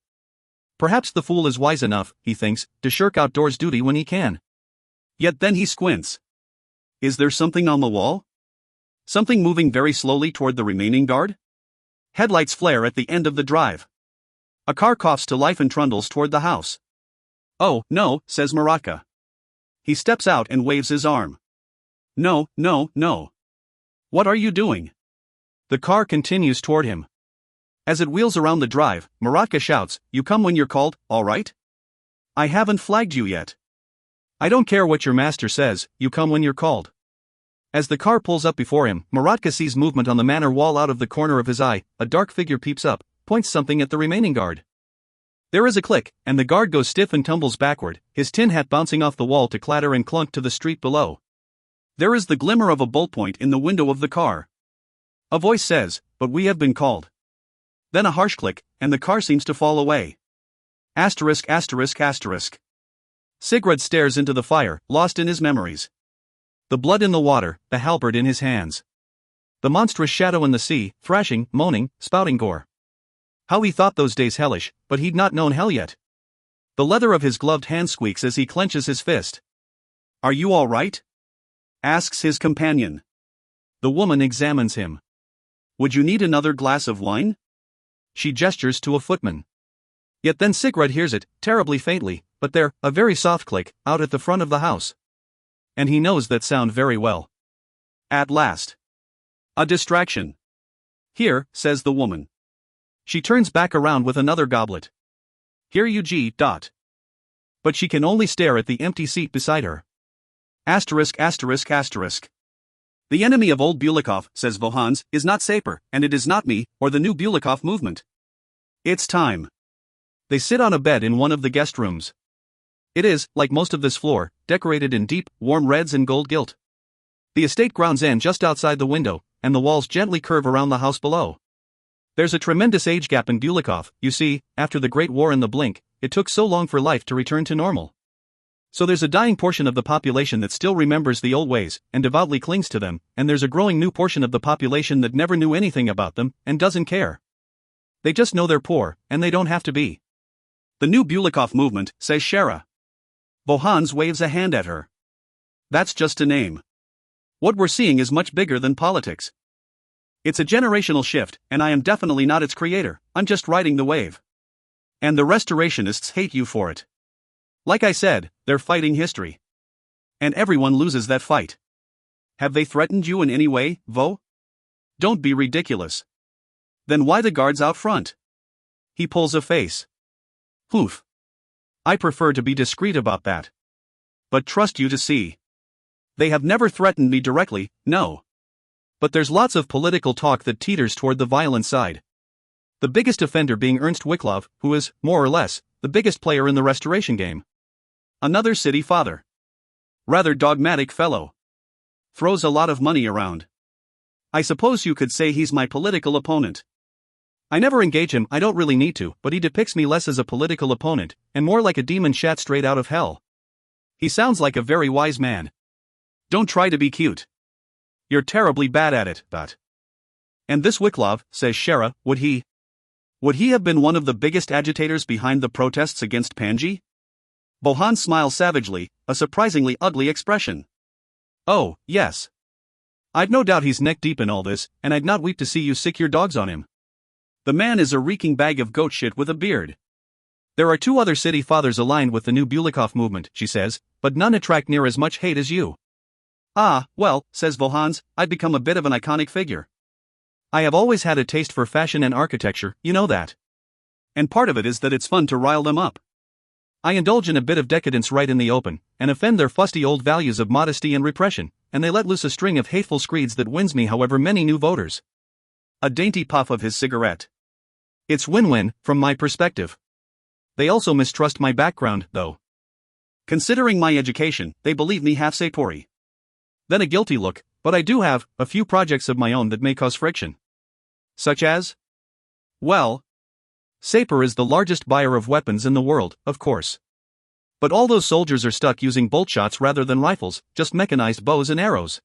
Perhaps the fool is wise enough, he thinks, to shirk outdoors duty when he can. Yet then he squints. Is there something on the wall? Something moving very slowly toward the remaining guard? Headlights flare at the end of the drive. A car coughs to life and trundles toward the house. Oh, no, says Maratka. He steps out and waves his arm. No. What are you doing? The car continues toward him. As it wheels around the drive, Maratka shouts, You come when you're called, all right? I haven't flagged you yet. I don't care what your master says, you come when you're called. As the car pulls up before him, Maratka sees movement on the manor wall. Out of the corner of his eye, a dark figure peeps up, points something at the remaining guard. There is a click, and the guard goes stiff and tumbles backward, his tin hat bouncing off the wall to clatter and clunk to the street below. There is the glimmer of a bullpoint in the window of the car. A voice says, But we have been called. Then a harsh click, and the car seems to fall away. Asterisk asterisk asterisk. Sigurd stares into the fire, lost in his memories. The blood in the water, the halberd in his hands. The monstrous shadow in the sea, thrashing, moaning, spouting gore. How he thought those days hellish, but he'd not known hell yet. The leather of his gloved hand squeaks as he clenches his fist. Are you all right? Asks his companion. The woman examines him. Would you need another glass of wine? She gestures to a footman. Yet then Sigurd hears it, terribly faintly, but there, a very soft click, out at the front of the house. And he knows that sound very well. At last. A distraction. Here, says the woman. She turns back around with another goblet. Here you g. But she can only stare at the empty seat beside her. Asterisk asterisk asterisk. The enemy of old Bulikov, says Vohans, is not Saper, and it is not me, or the new Bulikov movement. It's time. They sit on a bed in one of the guest rooms. It is, like most of this floor, decorated in deep, warm reds and gold gilt. The estate grounds end just outside the window, and the walls gently curve around the house below. There's a tremendous age gap in Bulikov. You see, after the Great War and the Blink, it took so long for life to return to normal. So there's a dying portion of the population that still remembers the old ways, and devoutly clings to them, and there's a growing new portion of the population that never knew anything about them, and doesn't care. They just know they're poor, and they don't have to be. The new Bulikov movement, says Shara. Vohans waves a hand at her. That's just a name. What we're seeing is much bigger than politics. It's a generational shift, and I am definitely not its creator, I'm just riding the wave. And the restorationists hate you for it. Like I said, they're fighting history. And everyone loses that fight. Have they threatened you in any way, Vo? Don't be ridiculous. Then why the guards out front? He pulls a face. Poof. I prefer to be discreet about that. But trust you to see. They have never threatened me directly, no. But there's lots of political talk that teeters toward the violent side. The biggest offender being Ernst Wiklov, who is, more or less, the biggest player in the restoration game. Another city father. Rather dogmatic fellow. Throws a lot of money around. I suppose you could say he's my political opponent. I never engage him, I don't really need to, but he depicts me less as a political opponent, and more like a demon shat straight out of hell. He sounds like a very wise man. Don't try to be cute. You're terribly bad at it, but. And this Wiklov, says Shara, would he have been one of the biggest agitators behind the protests against Panji? Bohan smiles savagely, a surprisingly ugly expression. Oh, yes. I've no doubt he's neck deep in all this, and I'd not weep to see you sick your dogs on him. The man is a reeking bag of goat shit with a beard. There are 2 other city fathers aligned with the new Bulikov movement, she says, but none attract near as much hate as you. Ah, well, says Vohans, I've become a bit of an iconic figure. I have always had a taste for fashion and architecture, you know that. And part of it is that it's fun to rile them up. I indulge in a bit of decadence right in the open, and offend their fusty old values of modesty and repression, and they let loose a string of hateful screeds that wins me however many new voters. A dainty puff of his cigarette. It's win-win, from my perspective. They also mistrust my background, though. Considering my education, they believe me half Sapori. Then a guilty look, but I do have a few projects of my own that may cause friction. Such as? Well, Sapor is the largest buyer of weapons in the world, of course. But all those soldiers are stuck using bolt shots rather than rifles, just mechanized bows and arrows.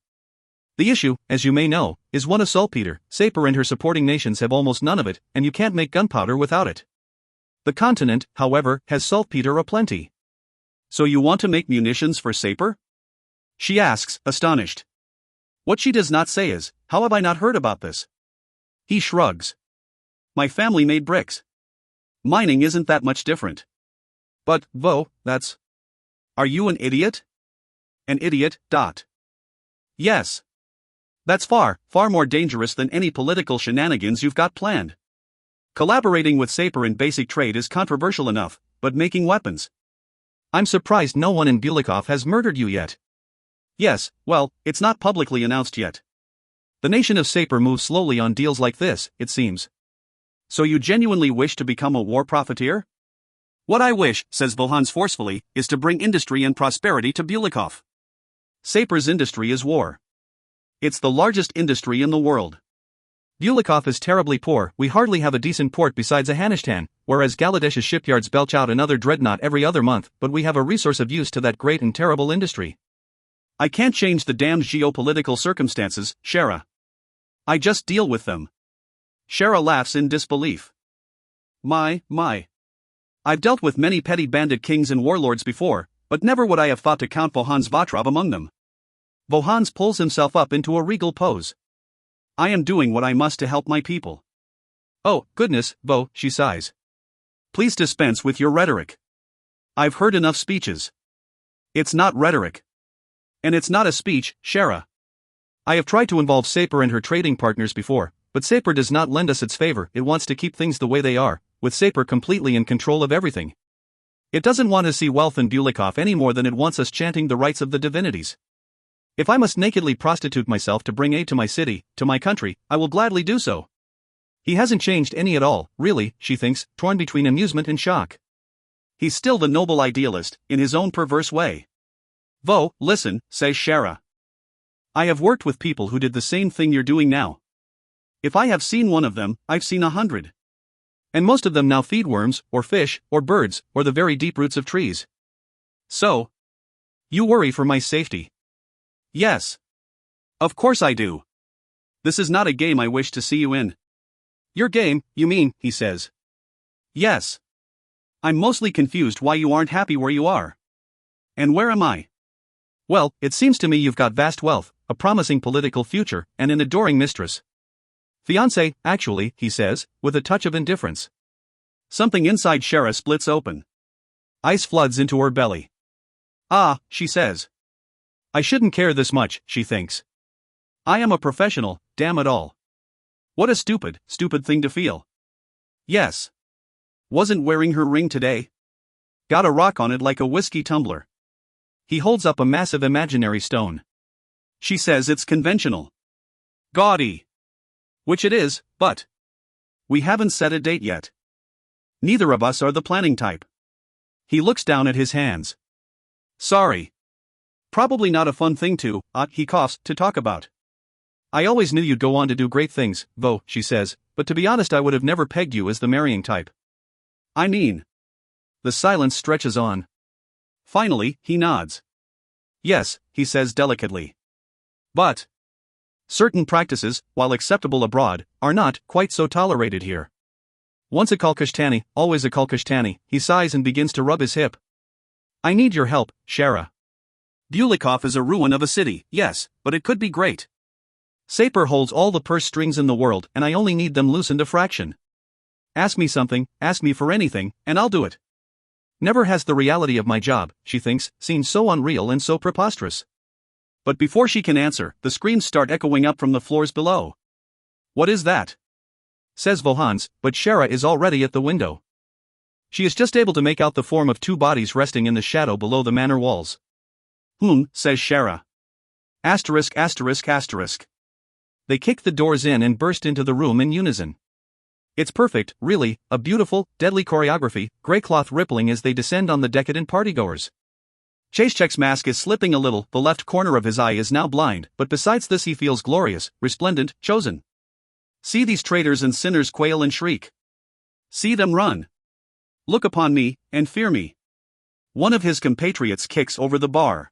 The issue, as you may know, is one of saltpeter. Sapor and her supporting nations have almost none of it, and you can't make gunpowder without it. The continent, however, has saltpeter aplenty. So you want to make munitions for Sapor? She asks, astonished. What she does not say is, how have I not heard about this? He shrugs. My family made bricks. Mining isn't that much different. But, Vo, that's. Are you an idiot? An idiot, dot. Yes. That's far more dangerous than any political shenanigans you've got planned. Collaborating with Sapor in basic trade is controversial enough, but making weapons. I'm surprised no one in Bulikov has murdered you yet. Yes, well, it's not publicly announced yet. The nation of Sapor moves slowly on deals like this, it seems. So you genuinely wish to become a war profiteer? What I wish, says Vohans forcefully, is to bring industry and prosperity to Bulikov. Sapor's industry is war. It's the largest industry in the world. Bulikov is terribly poor, we hardly have a decent port besides a Hanishtan, whereas Galadesh's shipyards belch out another dreadnought every other month, but we have a resource of use to that great and terrible industry. I can't change the damned geopolitical circumstances, Shara. I just deal with them. Shara laughs in disbelief. My. I've dealt with many petty bandit kings and warlords before, but never would I have thought to count Vohans Vatrov among them. Vohans pulls himself up into a regal pose. I am doing what I must to help my people. Oh, goodness, Vo, she sighs. Please dispense with your rhetoric. I've heard enough speeches. It's not rhetoric. And it's not a speech, Shara. I have tried to involve Sapor and her trading partners before, but Sapor does not lend us its favor. It wants to keep things the way they are, with Sapor completely in control of everything. It doesn't want to see wealth in Bulikov any more than it wants us chanting the rights of the divinities. If I must nakedly prostitute myself to bring aid to my city, to my country, I will gladly do so. He hasn't changed any at all, really, she thinks, torn between amusement and shock. He's still the noble idealist, in his own perverse way. Vo, listen, says Shara. I have worked with people who did the same thing you're doing now. If I have seen one of them, I've seen 100. And most of them now feed worms, or fish, or birds, or the very deep roots of trees. So, you worry for my safety. Yes. Of course I do. This is not a game I wish to see you in. Your game, you mean, he says. Yes. I'm mostly confused why you aren't happy where you are. And where am I? Well, it seems to me you've got vast wealth, a promising political future, and an adoring mistress. Fiancé, actually, he says, with a touch of indifference. Something inside Shara splits open. Ice floods into her belly. Ah, she says. I shouldn't care this much, she thinks. I am a professional, damn it all. What a stupid thing to feel. Yes. Wasn't wearing her ring today? Got a rock on it like a whiskey tumbler. He holds up a massive imaginary stone. She says it's conventional. Gaudy. Which it is, but we haven't set a date yet. Neither of us are the planning type. He looks down at his hands. Sorry. Probably not a fun thing to, he coughs, to talk about. I always knew you'd go on to do great things, Vo, she says, but to be honest I would have never pegged you as the marrying type. I mean. The silence stretches on. Finally, he nods. Yes, he says delicately. But Certain practices, while acceptable abroad, are not quite so tolerated here. Once a Kalkashtani, always a Kalkashtani, he sighs and begins to rub his hip. I need your help, Shara. Bulikov is a ruin of a city, yes, but it could be great. Sapir holds all the purse strings in the world and I only need them loosened a fraction. Ask me something, ask me for anything, and I'll do it. Never has the reality of my job, she thinks, seemed so unreal and so preposterous. But before she can answer, the screams start echoing up from the floors below. What is that? Says Vohans, but Shara is already at the window. She is just able to make out the form of two bodies resting in the shadow below the manor walls. Says Shara. Asterisk asterisk asterisk. They kick the doors in and burst into the room in unison. It's perfect, really, a beautiful, deadly choreography, grey cloth rippling as they descend on the decadent partygoers. Chayechek's mask is slipping a little, the left corner of his eye is now blind, but besides this he feels glorious, resplendent, chosen. See these traitors and sinners quail and shriek. See them run. Look upon me, and fear me. One of his compatriots kicks over the bar.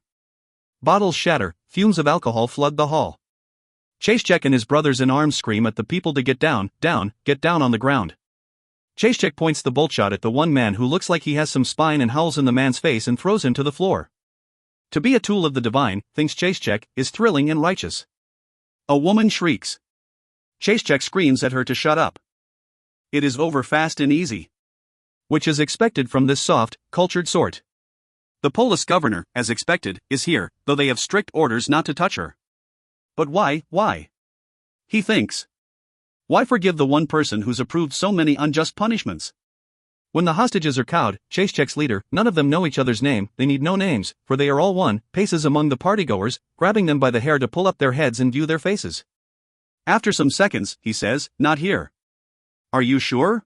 Bottles shatter, fumes of alcohol flood the hall. Chayechek and his brothers in arms scream at the people to get down on the ground. Chayechek points the boltshot at the one man who looks like he has some spine and howls in the man's face and throws him to the floor. To be a tool of the divine, thinks Chayechek, is thrilling and righteous. A woman shrieks. Chayechek screams at her to shut up. It is over fast and easy. Which is expected from this soft, cultured sort. The Polish governor, as expected, is here, though they have strict orders not to touch her. But why? He thinks. Why forgive the one person who's approved so many unjust punishments? When the hostages are cowed, Chayechek's leader, none of them know each other's name, they need no names, for they are all one, paces among the partygoers, grabbing them by the hair to pull up their heads and view their faces. After some seconds, he says, not here. Are you sure?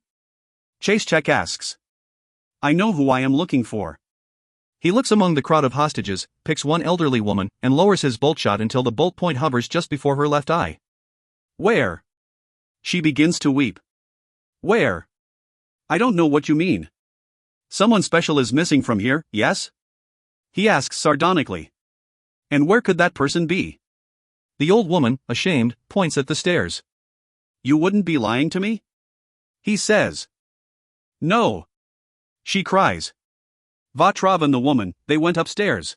Chayechek asks. I know who I am looking for. He looks among the crowd of hostages, picks one elderly woman, and lowers his bolt shot until the bolt point hovers just before her left eye. Where? She begins to weep. Where? I don't know what you mean. Someone special is missing from here, yes? He asks sardonically. And where could that person be? The old woman, ashamed, points at the stairs. You wouldn't be lying to me? He says. No. She cries. Vatrov and the woman, they went upstairs.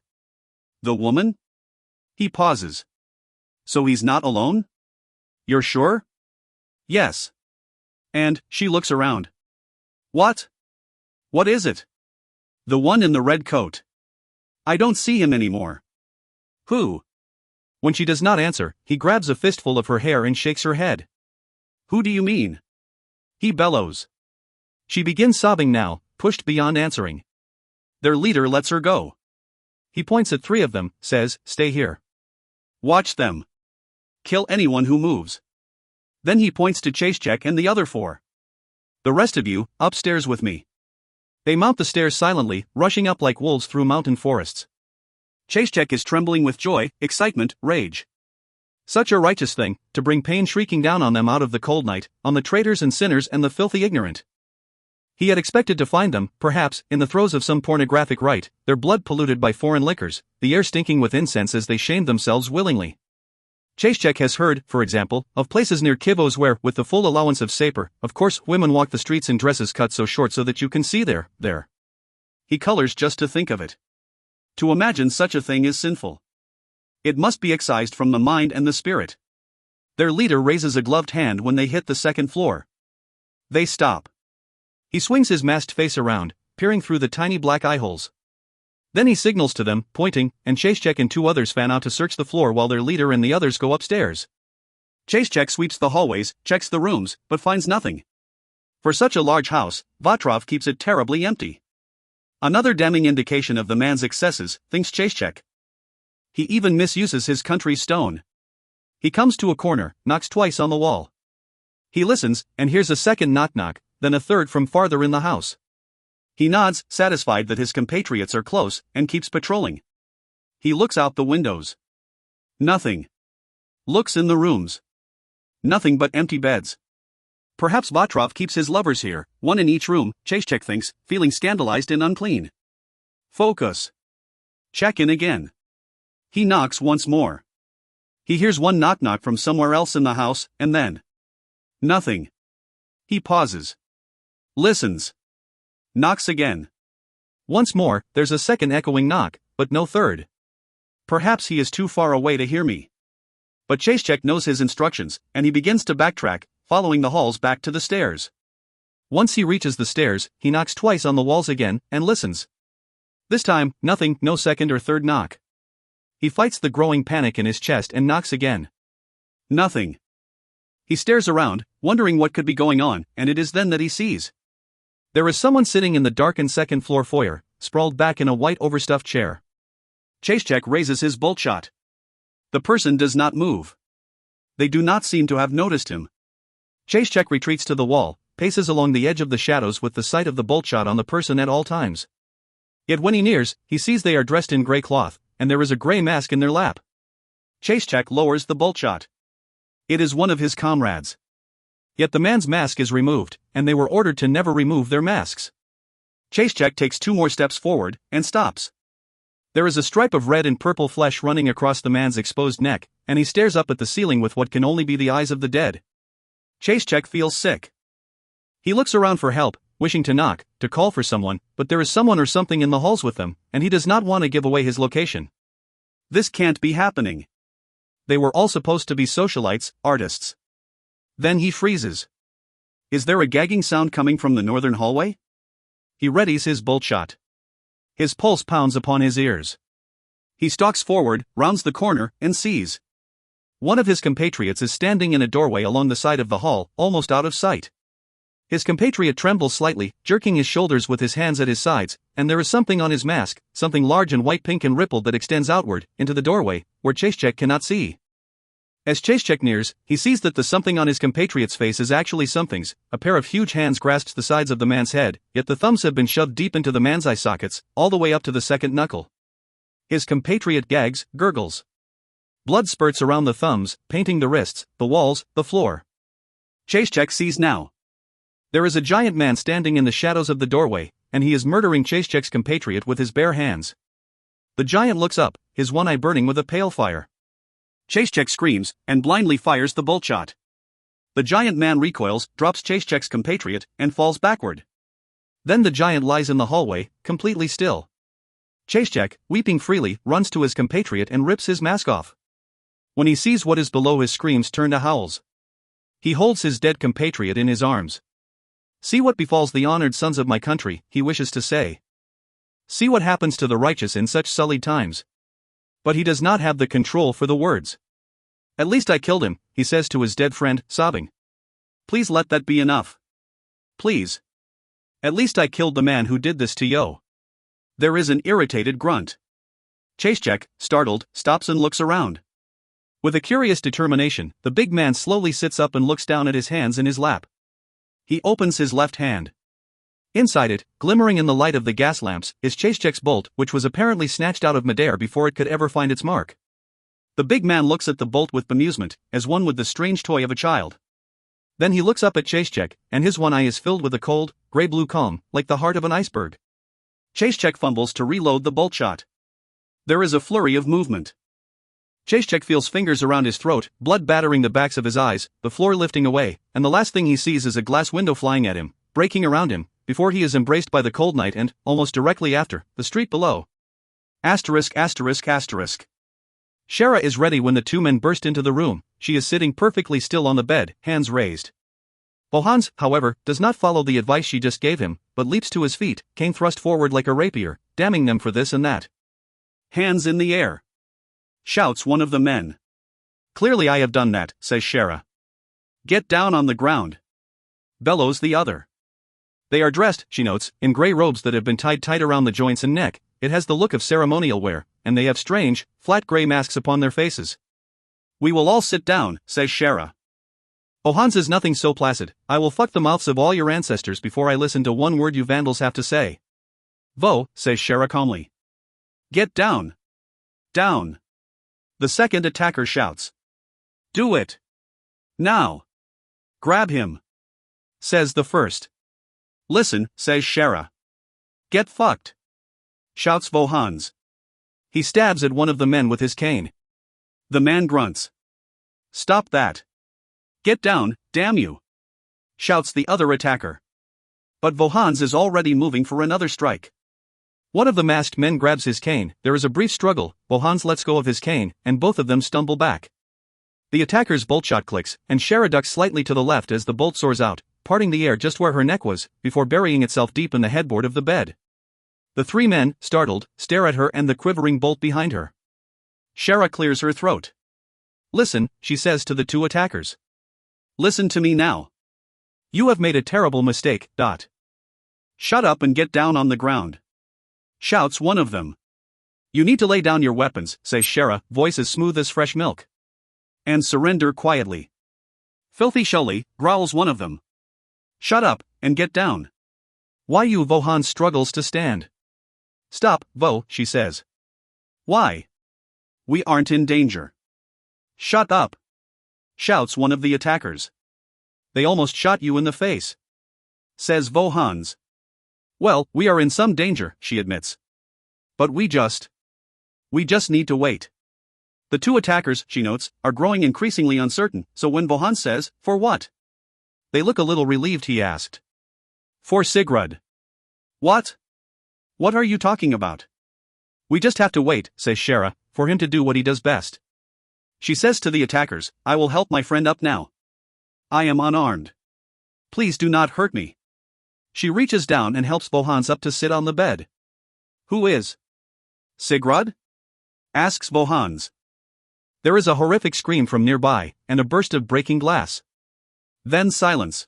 The woman? He pauses. So he's not alone? You're sure? Yes. And, she looks around. What? What is it? The one in the red coat. I don't see him anymore. Who? When she does not answer, he grabs a fistful of her hair and shakes her head. Who do you mean? He bellows. She begins sobbing now, pushed beyond answering. Their leader lets her go. He points at 3 of them, says, stay here. Watch them. Kill anyone who moves. Then he points to Chayechek and the other 4. The rest of you, upstairs with me. They mount the stairs silently, rushing up like wolves through mountain forests. Chayechek is trembling with joy, excitement, rage. Such a righteous thing, to bring pain shrieking down on them out of the cold night, on the traitors and sinners and the filthy ignorant. He had expected to find them, perhaps, in the throes of some pornographic rite, their blood polluted by foreign liquors, the air stinking with incense as they shamed themselves willingly. Chayechek has heard, for example, of places near Kivos where, with the full allowance of sapir, of course, women walk the streets in dresses cut so short so that you can see there. He colors just to think of it. To imagine such a thing is sinful. It must be excised from the mind and the spirit. Their leader raises a gloved hand when they hit the 2nd floor. They stop. He swings his masked face around, peering through the tiny black eye holes. Then he signals to them, pointing, and Chayechek and 2 others fan out to search the floor while their leader and the others go upstairs. Chayechek sweeps the hallways, checks the rooms, but finds nothing. For such a large house, Vatrov keeps it terribly empty. Another damning indication of the man's excesses, thinks Chayechek. He even misuses his country's stone. He comes to a corner, knocks twice on the wall. He listens, and hears a second knock-knock, then a third from farther in the house. He nods, satisfied that his compatriots are close, and keeps patrolling. He looks out the windows. Nothing. Looks in the rooms. Nothing but empty beds. Perhaps Vatrov keeps his lovers here, one in each room, Chayechek thinks, feeling scandalized and unclean. Focus. Check in again. He knocks once more. He hears one knock-knock from somewhere else in the house, and then nothing. He pauses. Listens. Knocks again. Once more, there's a second echoing knock, but no third. Perhaps he is too far away to hear me. But Chasechek knows his instructions, and he begins to backtrack, following the halls back to the stairs. Once he reaches the stairs, he knocks twice on the walls again, and listens. This time, nothing, no second or third knock. He fights the growing panic in his chest and knocks again. Nothing. He stares around, wondering what could be going on, and it is then that he sees. There is someone sitting in the darkened second-floor foyer, sprawled back in a white overstuffed chair. Chasechek raises his bolt shot. The person does not move. They do not seem to have noticed him. Chasechek retreats to the wall, paces along the edge of the shadows with the sight of the bolt shot on the person at all times. Yet when he nears, he sees they are dressed in gray cloth, and there is a gray mask in their lap. Chasechek lowers the bolt shot. It is one of his comrades. Yet the man's mask is removed, and they were ordered to never remove their masks. Chasechek takes 2 more steps forward, and stops. There is a stripe of red and purple flesh running across the man's exposed neck, and he stares up at the ceiling with what can only be the eyes of the dead. Chasechek feels sick. He looks around for help, wishing to knock, to call for someone, but there is someone or something in the halls with them, and he does not want to give away his location. This can't be happening. They were all supposed to be socialites, artists. Then he freezes. Is there a gagging sound coming from the northern hallway? He readies his bolt shot. His pulse pounds upon his ears. He stalks forward, rounds the corner, and sees. One of his compatriots is standing in a doorway along the side of the hall, almost out of sight. His compatriot trembles slightly, jerking his shoulders with his hands at his sides, and there is something on his mask, something large and white pink and rippled that extends outward, into the doorway, where Chasechek cannot see. As Chasechek nears, he sees that the something on his compatriot's face is actually something's. A pair of huge hands grasps the sides of the man's head, yet the thumbs have been shoved deep into the man's eye sockets, all the way up to the second knuckle. His compatriot gags, gurgles. Blood spurts around the thumbs, painting the wrists, the walls, the floor. Chasechek sees now. There is a giant man standing in the shadows of the doorway, and he is murdering Chasechek's compatriot with his bare hands. The giant looks up, his one eye burning with a pale fire. Chasechek screams, and blindly fires the bolt shot. The giant man recoils, drops Chasechek's compatriot, and falls backward. Then the giant lies in the hallway, completely still. Chasechek, weeping freely, runs to his compatriot and rips his mask off. When he sees what is below, his screams turn to howls. He holds his dead compatriot in his arms. See what befalls the honored sons of my country, he wishes to say. See what happens to the righteous in such sullied times. But he does not have the control for the words. At least I killed him, he says to his dead friend, sobbing. Please let that be enough. Please. At least I killed the man who did this to Yo. There is an irritated grunt. Chasechek, startled, stops and looks around. With a curious determination, the big man slowly sits up and looks down at his hands in his lap. He opens his left hand. Inside it, glimmering in the light of the gas lamps, is Chasechek's bolt, which was apparently snatched out of midair before it could ever find its mark. The big man looks at the bolt with bemusement, as one with the strange toy of a child. Then he looks up at Chasechek, and his one eye is filled with a cold, gray-blue calm, like the heart of an iceberg. Chasechek fumbles to reload the bolt shot. There is a flurry of movement. Chasechek feels fingers around his throat, blood battering the backs of his eyes, the floor lifting away, and the last thing he sees is a glass window flying at him, breaking around him, before he is embraced by the cold night and, almost directly after, the street below. Asterisk. Shara is ready when the 2 men burst into the room. She is sitting perfectly still on the bed, hands raised. Bohans, however, does not follow the advice she just gave him, but leaps to his feet, cane thrust forward like a rapier, damning them for this and that. Hands in the air! Shouts one of the men. Clearly I have done that, says Shara. Get down on the ground! Bellows the other. They are dressed, she notes, in gray robes that have been tied tight around the joints and neck. It has the look of ceremonial wear, and they have strange, flat gray masks upon their faces. We will all sit down, says Shara. Bohans is nothing so placid. I will fuck the mouths of all your ancestors before I listen to one word you vandals have to say. Vo, says Shara calmly. Get down! Down! The second attacker shouts. Do it! Now! Grab him! Says the first. Listen, says Shara. Get fucked! Shouts Bohans. He stabs at one of the men with his cane. The man grunts. Stop that. Get down, damn you! Shouts the other attacker. But Vohan's is already moving for another strike. One of the masked men grabs his cane, there is a brief struggle, Vohan's lets go of his cane, and both of them stumble back. The attacker's bolt shot clicks, and Shara ducks slightly to the left as the bolt soars out, parting the air just where her neck was, before burying itself deep in the headboard of the bed. The three men, startled, stare at her and the quivering bolt behind her. Shara clears her throat. Listen, she says to the two attackers. Listen to me now. You have made a terrible mistake. Shut up and get down on the ground. Shouts one of them. You need to lay down your weapons, says Shara, voice as smooth as fresh milk. And surrender quietly. Filthy Shully, growls one of them. Shut up, and get down. Why you? Vohan struggles to stand. Stop, Vo, she says. Why? We aren't in danger. Shut up. Shouts one of the attackers. They almost shot you in the face. Says Vohan's. Well, we are in some danger, she admits. But we just need to wait. The two attackers, she notes, are growing increasingly uncertain, so when Vohan says, for what? They look a little relieved, he asked. For Sigurd. What? What are you talking about? We just have to wait, says Shara, for him to do what he does best. She says to the attackers, I will help my friend up now. I am unarmed. Please do not hurt me. She reaches down and helps Vohan's up to sit on the bed. Who is? Sigurd? Asks Vohan's. There is a horrific scream from nearby, and a burst of breaking glass. Then silence.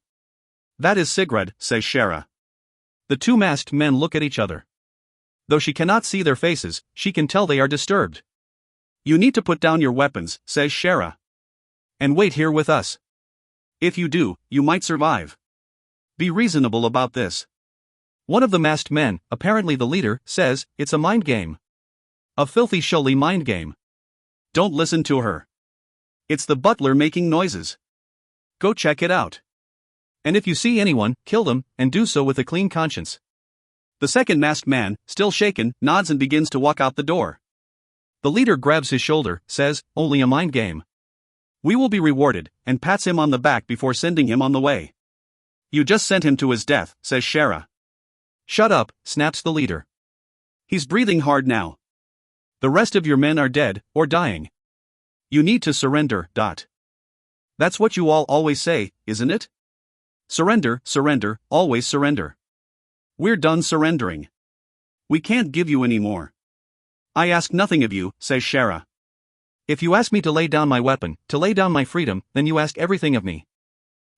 That is Sigurd, says Shara. The two masked men look at each other. Though she cannot see their faces, she can tell they are disturbed. You need to put down your weapons, says Shara. And wait here with us. If you do, you might survive. Be reasonable about this. One of the masked men, apparently the leader, says, it's a mind game. A filthy Shully mind game. Don't listen to her. It's the butler making noises. Go check it out. And if you see anyone, kill them, and do so with a clean conscience. The second masked man, still shaken, nods and begins to walk out the door. The leader grabs his shoulder, says, only a mind game. We will be rewarded, and pats him on the back before sending him on the way. You just sent him to his death, says Shara. Shut up, snaps the leader. He's breathing hard now. The rest of your men are dead, or dying. You need to surrender. That's what you all always say, isn't it? Surrender, surrender, always surrender. We're done surrendering. We can't give you any more. I ask nothing of you, says Shara. If you ask me to lay down my weapon, to lay down my freedom, then you ask everything of me.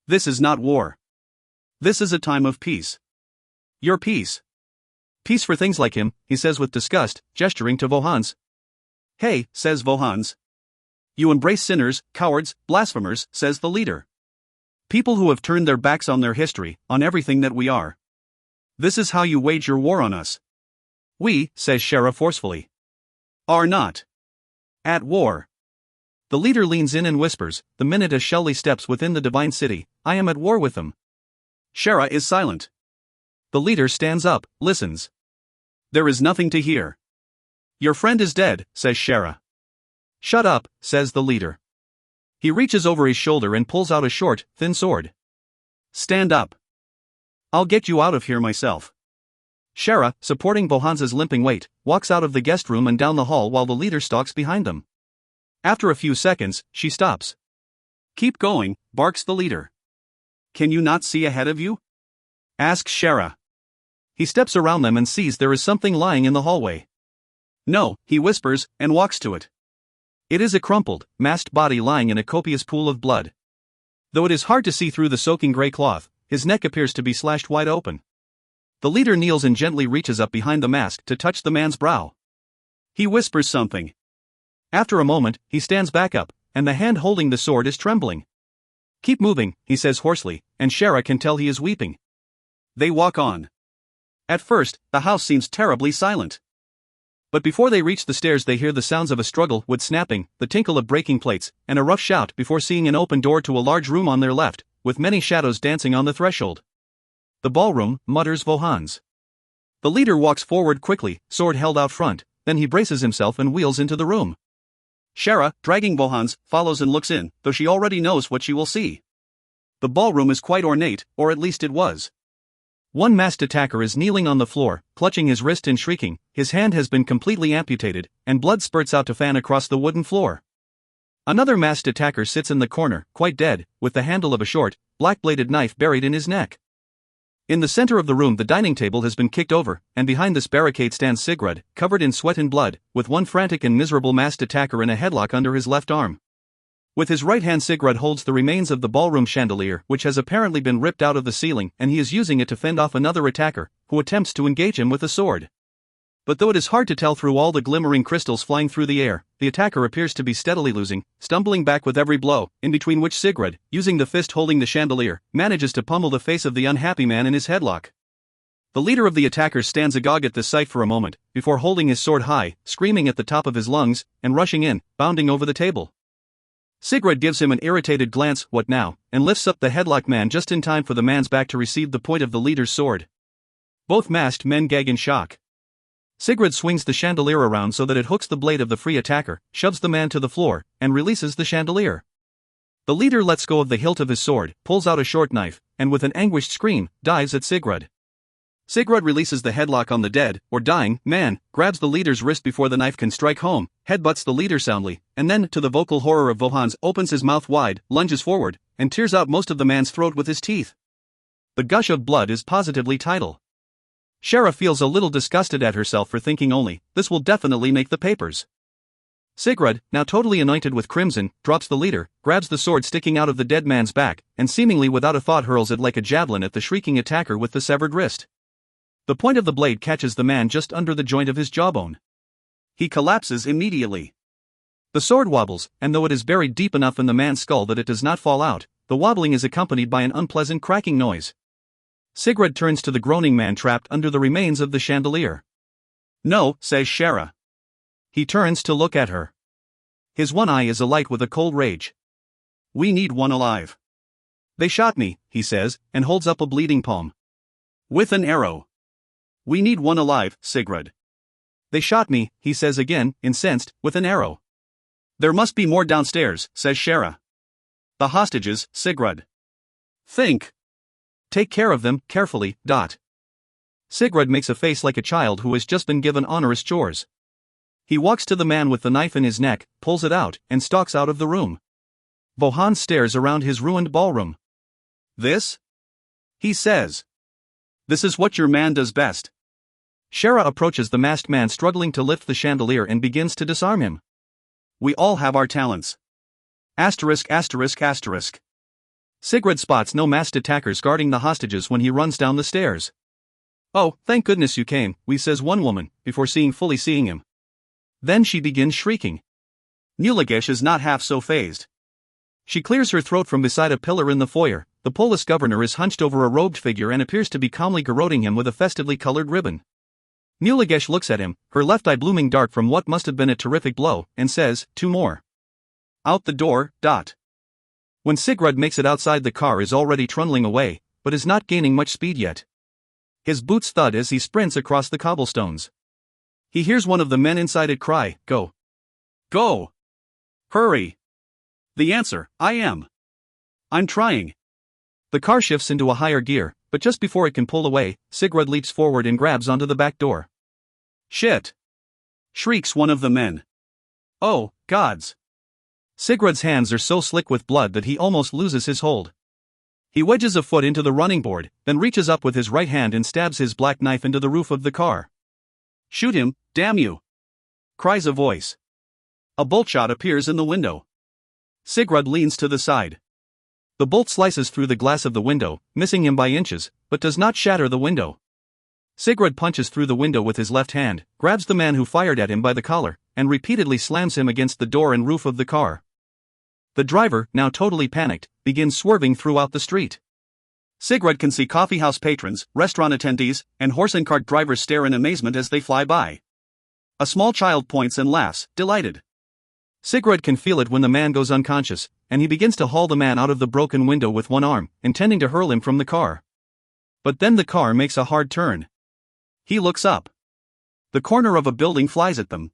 This is not war. This is a time of peace. Your peace. Peace for things like him, he says with disgust, gesturing to Vohan's. Hey, says Vohan's. You embrace sinners, cowards, blasphemers, says the leader. People who have turned their backs on their history, on everything that we are. This is how you wage your war on us. We, says Shara forcefully, are not at war. The leader leans in and whispers, the minute a Shelley steps within the divine city, I am at war with them. Shara is silent. The leader stands up, listens. There is nothing to hear. Your friend is dead, says Shara. Shut up, says the leader. He reaches over his shoulder and pulls out a short, thin sword. Stand up. I'll get you out of here myself. Shara, supporting Vohan's limping weight, walks out of the guest room and down the hall while the leader stalks behind them. After a few seconds, she stops. Keep going, barks the leader. Can you not see ahead of you? Asks Shara. He steps around them and sees there is something lying in the hallway. No, he whispers, and walks to it. It is a crumpled, masked body lying in a copious pool of blood. Though it is hard to see through the soaking gray cloth, his neck appears to be slashed wide open. The leader kneels and gently reaches up behind the mask to touch the man's brow. He whispers something. After a moment, he stands back up, and the hand holding the sword is trembling. Keep moving, he says hoarsely, and Shara can tell he is weeping. They walk on. At first, the house seems terribly silent. But before they reach the stairs they hear the sounds of a struggle, wood snapping, the tinkle of breaking plates, and a rough shout before seeing an open door to a large room on their left, with many shadows dancing on the threshold. The ballroom, mutters Vohan's. The leader walks forward quickly, sword held out front, then he braces himself and wheels into the room. Shara, dragging Bohans, follows and looks in, though she already knows what she will see. The ballroom is quite ornate, or at least it was. One masked attacker is kneeling on the floor, clutching his wrist and shrieking. His hand has been completely amputated, and blood spurts out to fan across the wooden floor. Another masked attacker sits in the corner, quite dead, with the handle of a short, black-bladed knife buried in his neck. In the center of the room, the dining table has been kicked over, and behind this barricade stands Sigurd, covered in sweat and blood, with one frantic and miserable masked attacker in a headlock under his left arm. With his right hand, Sigurd holds the remains of the ballroom chandelier, which has apparently been ripped out of the ceiling, and he is using it to fend off another attacker, who attempts to engage him with a sword. But though it is hard to tell through all the glimmering crystals flying through the air, the attacker appears to be steadily losing, stumbling back with every blow, in between which Sigurd, using the fist holding the chandelier, manages to pummel the face of the unhappy man in his headlock. The leader of the attackers stands agog at this sight for a moment, before holding his sword high, screaming at the top of his lungs, and rushing in, bounding over the table. Sigurd gives him an irritated glance, "What now?" and lifts up the headlock man just in time for the man's back to receive the point of the leader's sword. Both masked men gag in shock. Sigurd swings the chandelier around so that it hooks the blade of the free attacker, shoves the man to the floor, and releases the chandelier. The leader lets go of the hilt of his sword, pulls out a short knife, and with an anguished scream, dives at Sigurd. Sigurd releases the headlock on the dead, or dying, man, grabs the leader's wrist before the knife can strike home, headbutts the leader soundly, and then, to the vocal horror of Vohans, opens his mouth wide, lunges forward, and tears out most of the man's throat with his teeth. The gush of blood is positively tidal. Shara feels a little disgusted at herself for thinking only, "This will definitely make the papers." Sigurd, now totally anointed with crimson, drops the leader, grabs the sword sticking out of the dead man's back, and seemingly without a thought hurls it like a javelin at the shrieking attacker with the severed wrist. The point of the blade catches the man just under the joint of his jawbone. He collapses immediately. The sword wobbles, and though it is buried deep enough in the man's skull that it does not fall out, the wobbling is accompanied by an unpleasant cracking noise. Sigurd turns to the groaning man trapped under the remains of the chandelier. "No," says Shara. He turns to look at her. His one eye is alight with a cold rage. "We need one alive." "They shot me," he says, and holds up a bleeding palm. "With an arrow." "We need one alive, Sigurd." "They shot me," he says again, incensed, "with an arrow." "There must be more downstairs," says Shara. "The hostages, Sigurd." "Think. Take care of them, carefully, dot." Sigurd makes a face like a child who has just been given onerous chores. He walks to the man with the knife in his neck, pulls it out, and stalks out of the room. Bohan stares around his ruined ballroom. "This?" he says. "This is what your man does best." Shara approaches the masked man struggling to lift the chandelier and begins to disarm him. "We all have our talents." Asterisk asterisk asterisk. Sigurd spots no masked attackers guarding the hostages when he runs down the stairs. "Oh, thank goodness you came," says one woman, before fully seeing him. Then she begins shrieking. Nuligesh is not half so fazed. She clears her throat from beside a pillar in the foyer. The Polish governor is hunched over a robed figure and appears to be calmly garroting him with a festively colored ribbon. Nuligesh looks at him, her left eye blooming dark from what must have been a terrific blow, and says, "Two more." "Out the door, dot." When Sigurd makes it outside, the car is already trundling away, but is not gaining much speed yet. His boots thud as he sprints across the cobblestones. He hears one of the men inside it cry, "Go! Go! Hurry!" The answer, "I am. I'm trying." The car shifts into a higher gear, but just before it can pull away, Sigurd leaps forward and grabs onto the back door. "Shit!" shrieks one of the men. "Oh, gods!" Sigurd's hands are so slick with blood that he almost loses his hold. He wedges a foot into the running board, then reaches up with his right hand and stabs his black knife into the roof of the car. "Shoot him, damn you!" cries a voice. A bolt shot appears in the window. Sigurd leans to the side. The bolt slices through the glass of the window, missing him by inches, but does not shatter the window. Sigurd punches through the window with his left hand, grabs the man who fired at him by the collar, and repeatedly slams him against the door and roof of the car. The driver, now totally panicked, begins swerving throughout the street. Sigurd can see coffeehouse patrons, restaurant attendees, and horse and cart drivers stare in amazement as they fly by. A small child points and laughs, delighted. Sigurd can feel it when the man goes unconscious, and he begins to haul the man out of the broken window with one arm, intending to hurl him from the car. But then the car makes a hard turn. He looks up. The corner of a building flies at them.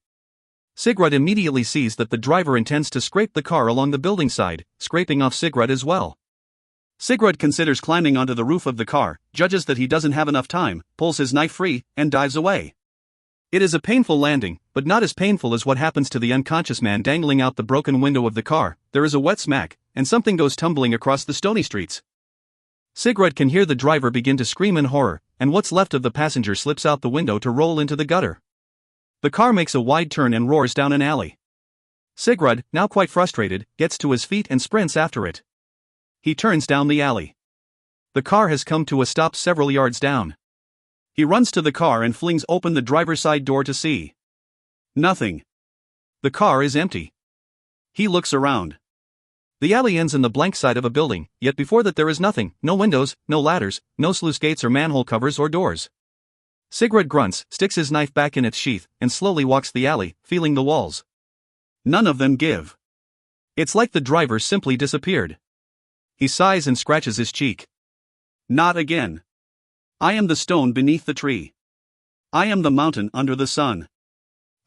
Sigrid immediately sees that the driver intends to scrape the car along the building side, scraping off Sigrid as well. Sigrid considers climbing onto the roof of the car, judges that he doesn't have enough time, pulls his knife free, and dives away. It is a painful landing, but not as painful as what happens to the unconscious man dangling out the broken window of the car. There is a wet smack, and something goes tumbling across the stony streets. Sigrid can hear the driver begin to scream in horror, and what's left of the passenger slips out the window to roll into the gutter. The car makes a wide turn and roars down an alley. Sigrid, now quite frustrated, gets to his feet and sprints after it. He turns down the alley. The car has come to a stop several yards down. He runs to the car and flings open the driver's side door to see nothing. The car is empty. He looks around. The alley ends in the blank side of a building, yet before that there is nothing, no windows, no ladders, no sluice gates or manhole covers or doors. Sigrid grunts, sticks his knife back in its sheath, and slowly walks the alley, feeling the walls. None of them give. It's like the driver simply disappeared. He sighs and scratches his cheek. Not again. I am the stone beneath the tree. I am the mountain under the sun.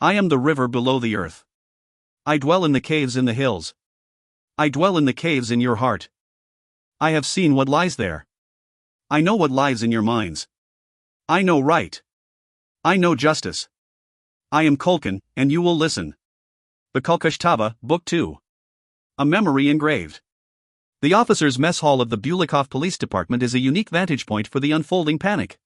I am the river below the earth. I dwell in the caves in the hills. I dwell in the caves in your heart. I have seen what lies there. I know what lies in your minds. I know right. I know justice. I am Kulkan, and you will listen. The Kulkashtava, Book 2. A memory engraved. The officers' mess hall of the Bulikov Police Department is a unique vantage point for the unfolding panic.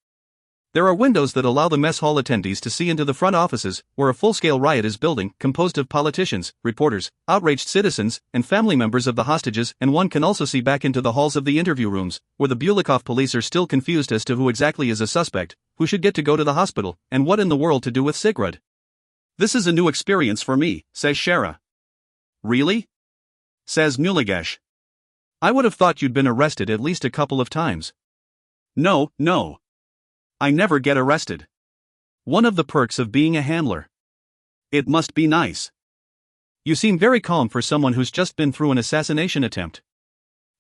There are windows that allow the mess hall attendees to see into the front offices, where a full-scale riot is building, composed of politicians, reporters, outraged citizens, and family members of the hostages, and one can also see back into the halls of the interview rooms, where the Bulikov police are still confused as to who exactly is a suspect, who should get to go to the hospital, and what in the world to do with Sigrid. This is a new experience for me, says Shara. Really? Says Muligesh. I would have thought you'd been arrested at least a couple of times. No. I never get arrested. One of the perks of being a handler. It must be nice. You seem very calm for someone who's just been through an assassination attempt.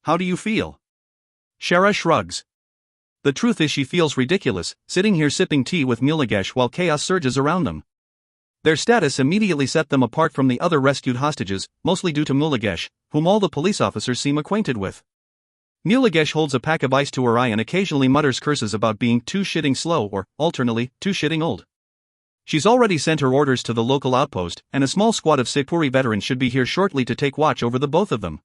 How do you feel? Shara shrugs. The truth is she feels ridiculous, sitting here sipping tea with Muligesh while chaos surges around them. Their status immediately set them apart from the other rescued hostages, mostly due to Muligesh, whom all the police officers seem acquainted with. Muligesh holds a pack of ice to her eye and occasionally mutters curses about being too shitting slow or, alternately, too shitting old. She's already sent her orders to the local outpost, and a small squad of Sipuri veterans should be here shortly to take watch over the both of them.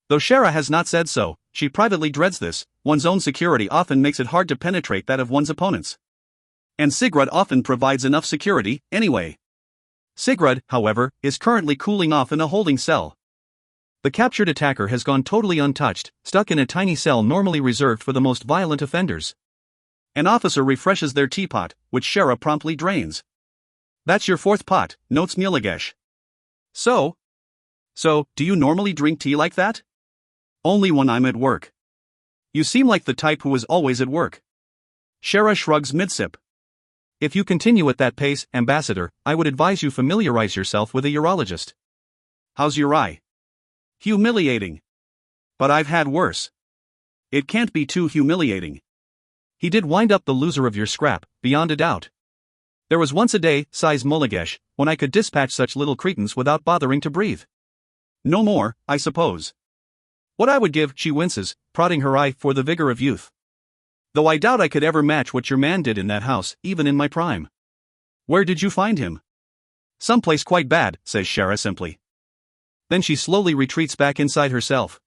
Though Shara has not said so, she privately dreads this. One's own security often makes it hard to penetrate that of one's opponents. And Sigrid often provides enough security, anyway. Sigrid, however, is currently cooling off in a holding cell. The captured attacker has gone totally untouched, stuck in a tiny cell normally reserved for the most violent offenders. An officer refreshes their teapot, which Shara promptly drains. That's your fourth pot, notes Muligesh. So, do you normally drink tea like that? Only when I'm at work. You seem like the type who is always at work. Shara shrugs mid-sip. If you continue at that pace, Ambassador, I would advise you familiarize yourself with a urologist. How's your eye? Humiliating. But I've had worse. It can't be too humiliating. He did wind up the loser of your scrap, beyond a doubt. There was once a day, sighs Muligesh, when I could dispatch such little cretins without bothering to breathe. No more, I suppose. What I would give, she winces, prodding her eye, for the vigor of youth. Though I doubt I could ever match what your man did in that house, even in my prime. Where did you find him? Someplace quite bad, says Shara simply. Then she slowly retreats back inside herself.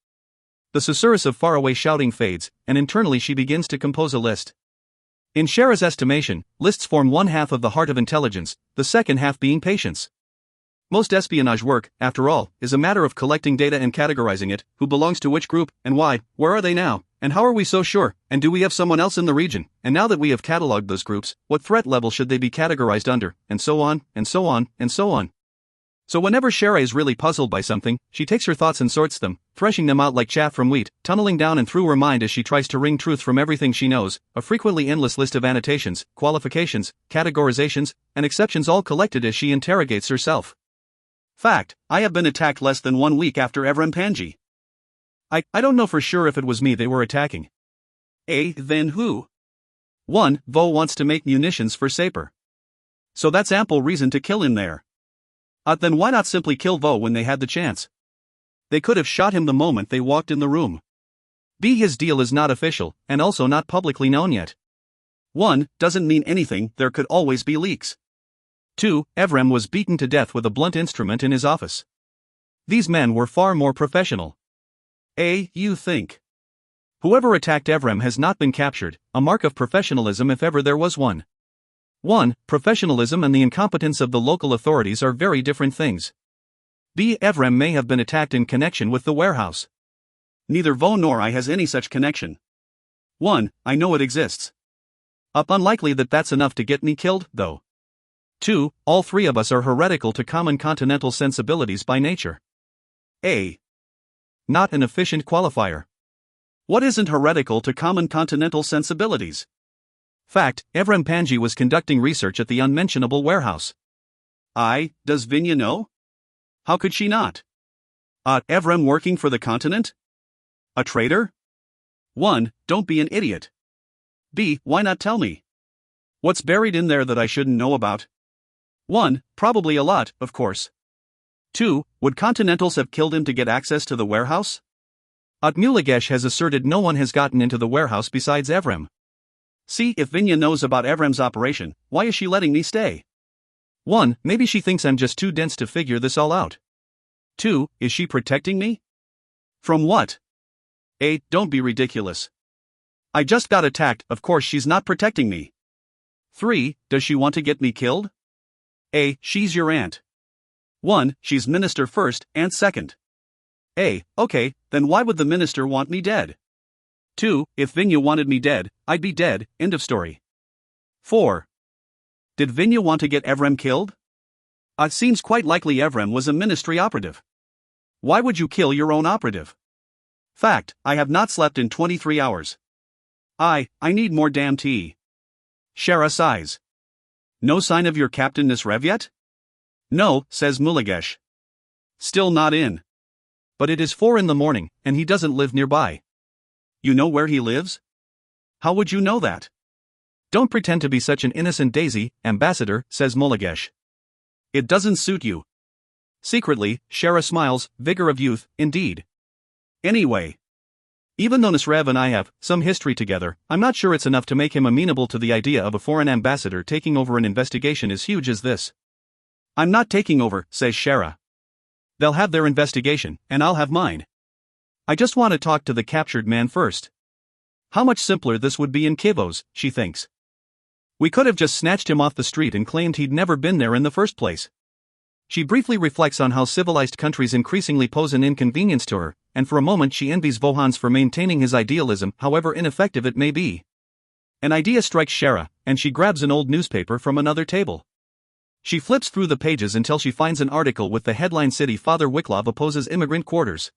The susurrus of faraway shouting fades, and internally she begins to compose a list. In Shara's estimation, lists form one half of the heart of intelligence, the second half being patience. Most espionage work, after all, is a matter of collecting data and categorizing it, who belongs to which group, and why, where are they now, and how are we so sure, and do we have someone else in the region, and now that we have catalogued those groups, what threat level should they be categorized under, and so on, and so on, and so on. So whenever Shara is really puzzled by something, she takes her thoughts and sorts them, threshing them out like chaff from wheat, tunneling down and through her mind as she tries to wring truth from everything she knows, a frequently endless list of annotations, qualifications, categorizations, and exceptions all collected as she interrogates herself. Fact, I have been attacked less than 1 week after Evrampanji. I don't know for sure if it was me they were attacking. Then who? 1. Vo wants to make munitions for Saper. So that's ample reason to kill him there. Then why not simply kill Vo when they had the chance? They could have shot him the moment they walked in the room. B. His deal is not official, and also not publicly known yet. 1. Doesn't mean anything, there could always be leaks. 2. Evrem was beaten to death with a blunt instrument in his office. These men were far more professional. A. You think. Whoever attacked Evrem has not been captured, a mark of professionalism if ever there was one. 1. Professionalism and the incompetence of the local authorities are very different things. B. Evrem may have been attacked in connection with the warehouse. Neither Vo nor I has any such connection. 1. I know it exists. Unlikely that that's enough to get me killed, though. 2. All three of us are heretical to common continental sensibilities by nature. A. Not an efficient qualifier. What isn't heretical to common continental sensibilities? Fact, Evrem Panji was conducting research at the unmentionable warehouse. Does Vinya know? How could she not? Evrem working for the continent? A traitor? 1. Don't be an idiot. B. Why not tell me? What's buried in there that I shouldn't know about? 1. Probably a lot, of course. 2. Would Continentals have killed him to get access to the warehouse? Muligesh has asserted no one has gotten into the warehouse besides Evrem. See, if Vinya knows about Evrem's operation, why is she letting me stay? 1. Maybe she thinks I'm just too dense to figure this all out. 2. Is she protecting me? From what? A. Don't be ridiculous. I just got attacked, of course she's not protecting me. 3. Does she want to get me killed? A. She's your aunt. 1. She's minister first, and second. A. Okay, then why would the minister want me dead? 2. If Vinya wanted me dead, I'd be dead, end of story. 4. Did Vinya want to get Evrem killed? It seems quite likely Evrem was a ministry operative. Why would you kill your own operative? Fact, I have not slept in 23 hours. I need more damn tea. Shara sighs. No sign of your Captain Nisrev yet? No, says Muligesh. Still not in. But it is 4 a.m, and he doesn't live nearby. You know where he lives? How would you know that? Don't pretend to be such an innocent daisy, Ambassador, says Muligesh. It doesn't suit you. Secretly, Shara smiles, vigor of youth, indeed. Anyway. Even though Nisrev and I have some history together, I'm not sure it's enough to make him amenable to the idea of a foreign ambassador taking over an investigation as huge as this. I'm not taking over, says Shara. They'll have their investigation, and I'll have mine. I just want to talk to the captured man first. How much simpler this would be in Kivos, she thinks. We could have just snatched him off the street and claimed he'd never been there in the first place. She briefly reflects on how civilized countries increasingly pose an inconvenience to her, and for a moment she envies Vohans for maintaining his idealism, however ineffective it may be. An idea strikes Shara, and she grabs an old newspaper from another table. She flips through the pages until she finds an article with the headline City Father Wiklov opposes immigrant quarters.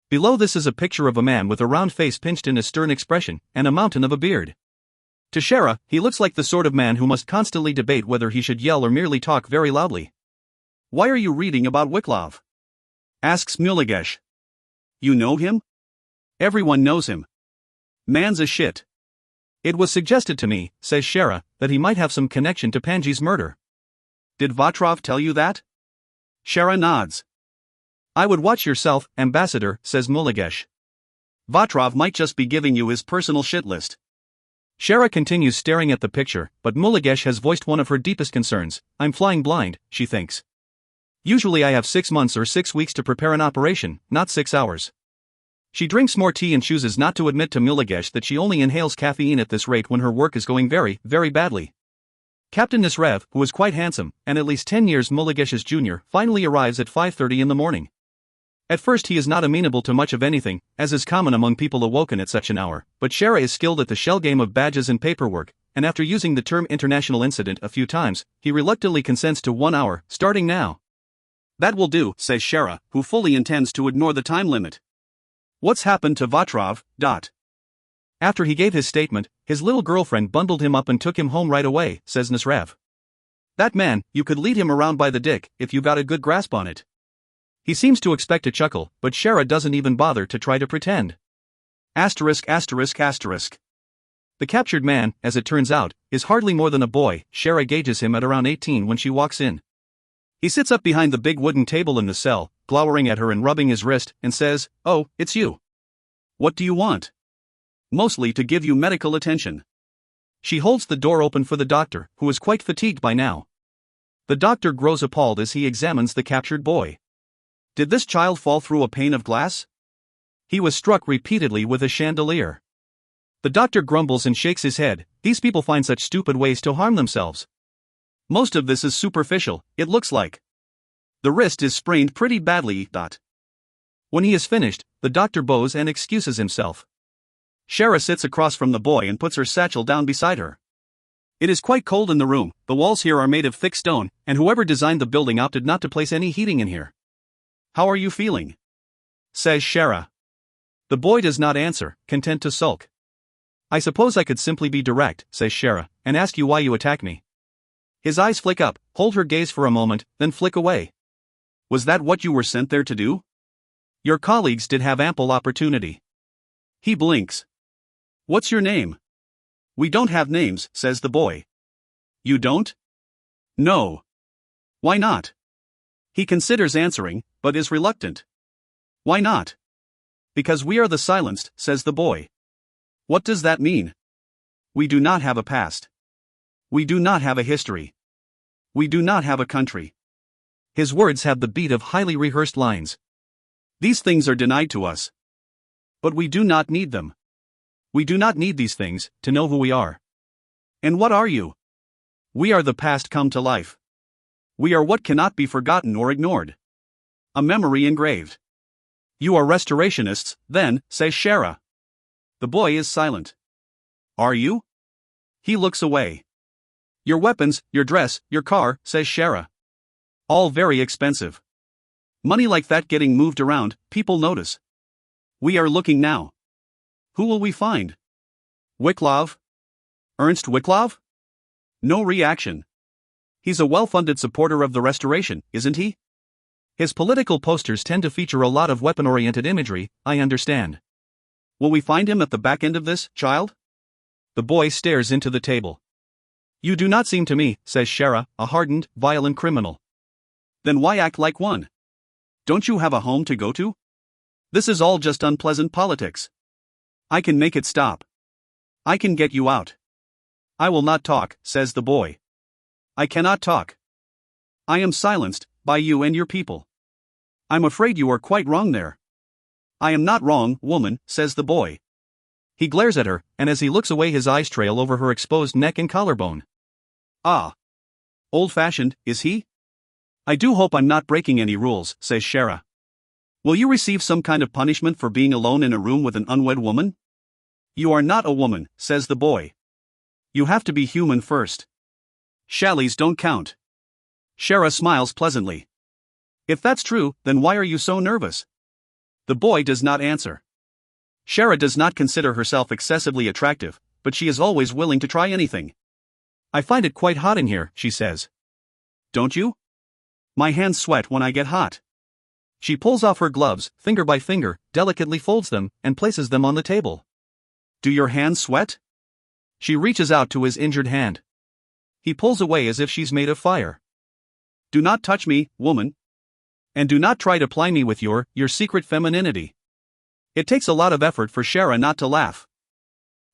Below this is a picture of a man with a round face pinched in a stern expression, and a mountain of a beard. To Shara, he looks like the sort of man who must constantly debate whether he should yell or merely talk very loudly. Why are you reading about Wiklov? Asks Muligesh. You know him? Everyone knows him. Man's a shit. It was suggested to me, says Shara, that he might have some connection to Panji's murder. Did Vatrov tell you that? Shara nods. I would watch yourself, Ambassador, says Muligesh. Vatrov might just be giving you his personal shit list. Shara continues staring at the picture, but Muligesh has voiced one of her deepest concerns. I'm flying blind, she thinks. Usually I have 6 months or 6 weeks to prepare an operation, not 6 hours. She drinks more tea and chooses not to admit to Muligesh that she only inhales caffeine at this rate when her work is going very, very badly. Captain Nisrev, who is quite handsome, and at least 10 years Muligesh's junior, finally arrives at 5:30 in the morning. At first he is not amenable to much of anything, as is common among people awoken at such an hour, but Shara is skilled at the shell game of badges and paperwork, and after using the term international incident a few times, he reluctantly consents to 1 hour, starting now. That will do, says Shara, who fully intends to ignore the time limit. What's happened to Vatrov? After he gave his statement, his little girlfriend bundled him up and took him home right away, says Nisrev. That man, you could lead him around by the dick, if you got a good grasp on it. He seems to expect a chuckle, but Shara doesn't even bother to try to pretend. The captured man, as it turns out, is hardly more than a boy. Shara gauges him at around 18 when she walks in. He sits up behind the big wooden table in the cell, glowering at her and rubbing his wrist, and says, "Oh, it's you. What do you want?" "Mostly to give you medical attention." She holds the door open for the doctor, who is quite fatigued by now. The doctor grows appalled as he examines the captured boy. Did this child fall through a pane of glass? He was struck repeatedly with a chandelier. The doctor grumbles and shakes his head. These people find such stupid ways to harm themselves. Most of this is superficial, it looks like. The wrist is sprained pretty badly. When he is finished, the doctor bows and excuses himself. Shara sits across from the boy and puts her satchel down beside her. It is quite cold in the room, the walls here are made of thick stone, and whoever designed the building opted not to place any heating in here. "How are you feeling?" says Shara. The boy does not answer, content to sulk. "I suppose I could simply be direct," says Shara, "and ask you why you attack me." His eyes flick up, hold her gaze for a moment, then flick away. "Was that what you were sent there to do?" "Your colleagues did have ample opportunity." He blinks. "What's your name?" "We don't have names," says the boy. "You don't?" "No." "Why not?" He considers answering, but is reluctant. "Why not?" "Because we are the silenced," says the boy. "What does that mean?" "We do not have a past. We do not have a history. We do not have a country." His words have the beat of highly rehearsed lines. "These things are denied to us. But we do not need them. We do not need these things to know who we are." "And what are you?" "We are the past come to life. We are what cannot be forgotten or ignored. A memory engraved." "You are restorationists, then," says Shara. The boy is silent. "Are you?" He looks away. "Your weapons, your dress, your car," says Shara. "All very expensive. Money like that getting moved around, people notice. We are looking now. Who will we find? Wicklow? Ernst Wicklow?" No reaction. He's a well-funded supporter of the Restoration, isn't he? His political posters tend to feature a lot of weapon-oriented imagery, I understand. "Will we find him at the back end of this, child?" The boy stares into the table. "You do not seem to me," says Shara, "a hardened, violent criminal." "Then why act like one? Don't you have a home to go to? This is all just unpleasant politics. I can make it stop. I can get you out." "I will not talk," says the boy. "I cannot talk. I am silenced, by you and your people. I'm afraid you are quite wrong there." "I am not wrong, woman," says the boy. He glares at her, and as he looks away his eyes trail over her exposed neck and collarbone. "Ah. Old-fashioned, is he?" "I do hope I'm not breaking any rules," says Shara. "Will you receive some kind of punishment for being alone in a room with an unwed woman?" "You are not a woman," says the boy. "You have to be human first. Shallies don't count." Shara smiles pleasantly. "If that's true, then why are you so nervous?" The boy does not answer. Shara does not consider herself excessively attractive, but she is always willing to try anything. "I find it quite hot in here," she says. "Don't you?" "My hands sweat when I get hot." She pulls off her gloves, finger by finger, delicately folds them, and places them on the table. "Do your hands sweat?" She reaches out to his injured hand. He pulls away as if she's made of fire. "Do not touch me, woman. And do not try to ply me with your secret femininity." It takes a lot of effort for Shara not to laugh.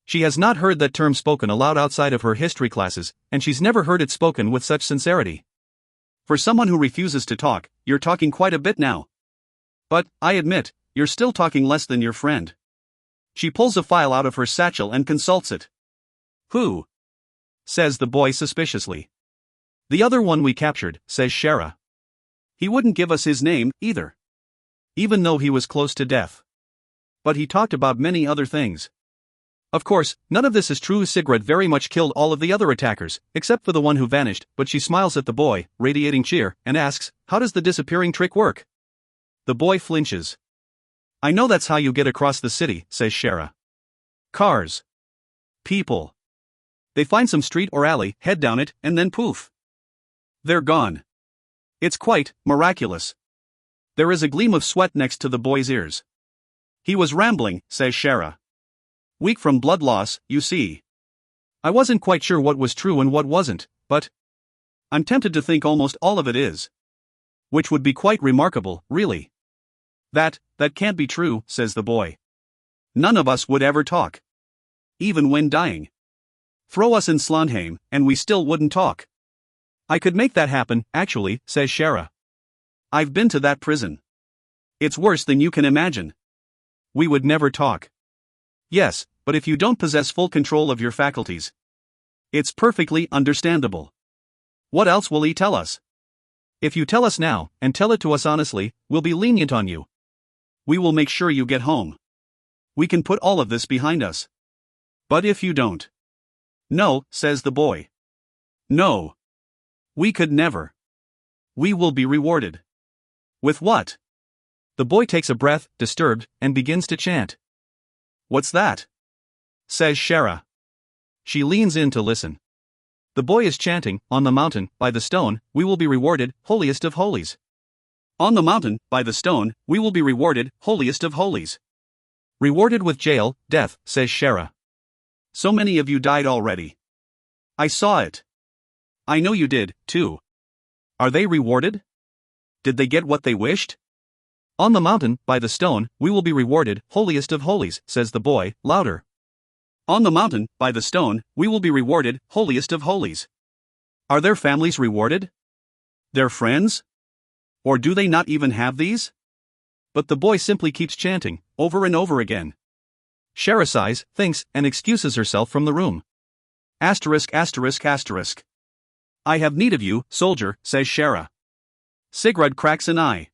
She has not heard that term spoken aloud outside of her history classes, and she's never heard it spoken with such sincerity. "For someone who refuses to talk, you're talking quite a bit now. But, I admit, you're still talking less than your friend." She pulls a file out of her satchel and consults it. "Who?" says the boy suspiciously. "The other one we captured," says Shara. "He wouldn't give us his name, either. Even though he was close to death. But he talked about many other things. Of course, none of this is true. Sigrid very much killed all of the other attackers, except for the one who vanished, but she smiles at the boy, radiating cheer, and asks, "How does the disappearing trick work?" The boy flinches. "I know that's how you get across the city," says Shara. "Cars. People. They find some street or alley, head down it, and then poof. They're gone. It's quite miraculous." There is a gleam of sweat next to the boy's ears. "He was rambling," says Shara. "Weak from blood loss, you see. I wasn't quite sure what was true and what wasn't, but I'm tempted to think almost all of it is." Which would be quite remarkable, really. That can't be true, says the boy. None of us would ever talk. Even when dying. Throw us in Slondheim, and we still wouldn't talk. I could make that happen, actually, says Shara. I've been to that prison. It's worse than you can imagine. We would never talk. Yes, but if you don't possess full control of your faculties. It's perfectly understandable. What else will he tell us? If you tell us now, and tell it to us honestly, we'll be lenient on you. We will make sure you get home. We can put all of this behind us. But if you don't. No, says the boy. No. We could never. We will be rewarded. With what? The boy takes a breath, disturbed, and begins to chant. What's that? Says Shara. She leans in to listen. The boy is chanting, on the mountain, by the stone, we will be rewarded, holiest of holies. On the mountain, by the stone, we will be rewarded, holiest of holies. Rewarded with jail, death, says Shara. So many of you died already. I saw it. I know you did, too. Are they rewarded? Did they get what they wished? On the mountain, by the stone, we will be rewarded, holiest of holies, says the boy, louder. On the mountain, by the stone, we will be rewarded, holiest of holies. Are their families rewarded? Their friends? Or do they not even have these? But the boy simply keeps chanting, over and over again. Shara sighs, thinks, and excuses herself from the room. Asterisk asterisk asterisk. I have need of you, soldier, says Shara. Sigurd cracks an eye.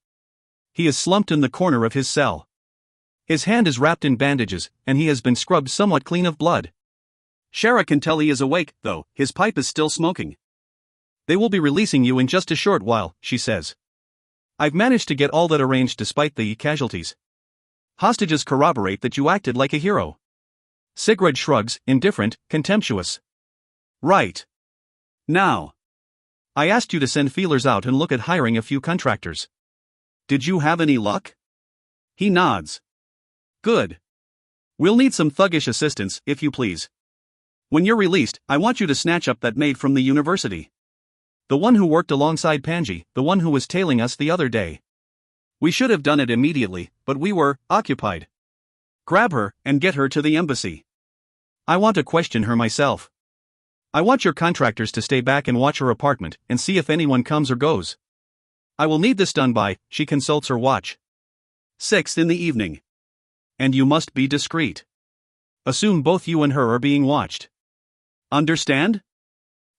He is slumped in the corner of his cell. His hand is wrapped in bandages, and he has been scrubbed somewhat clean of blood. Shara can tell he is awake, though, his pipe is still smoking. They will be releasing you in just a short while, she says. I've managed to get all that arranged despite the casualties. Hostages corroborate that you acted like a hero. Sigurd shrugs, indifferent, contemptuous. Right. Now. I asked you to send feelers out and look at hiring a few contractors. Did you have any luck? He nods. Good. We'll need some thuggish assistance, if you please. When you're released, I want you to snatch up that maid from the university. The one who worked alongside Panji, the one who was tailing us the other day. We should have done it immediately, but we were occupied. Grab her, and get her to the embassy. I want to question her myself. I want your contractors to stay back and watch her apartment, and see if anyone comes or goes. I will need this done by, she consults her watch. 6 in the evening. And you must be discreet. Assume both you and her are being watched. Understand?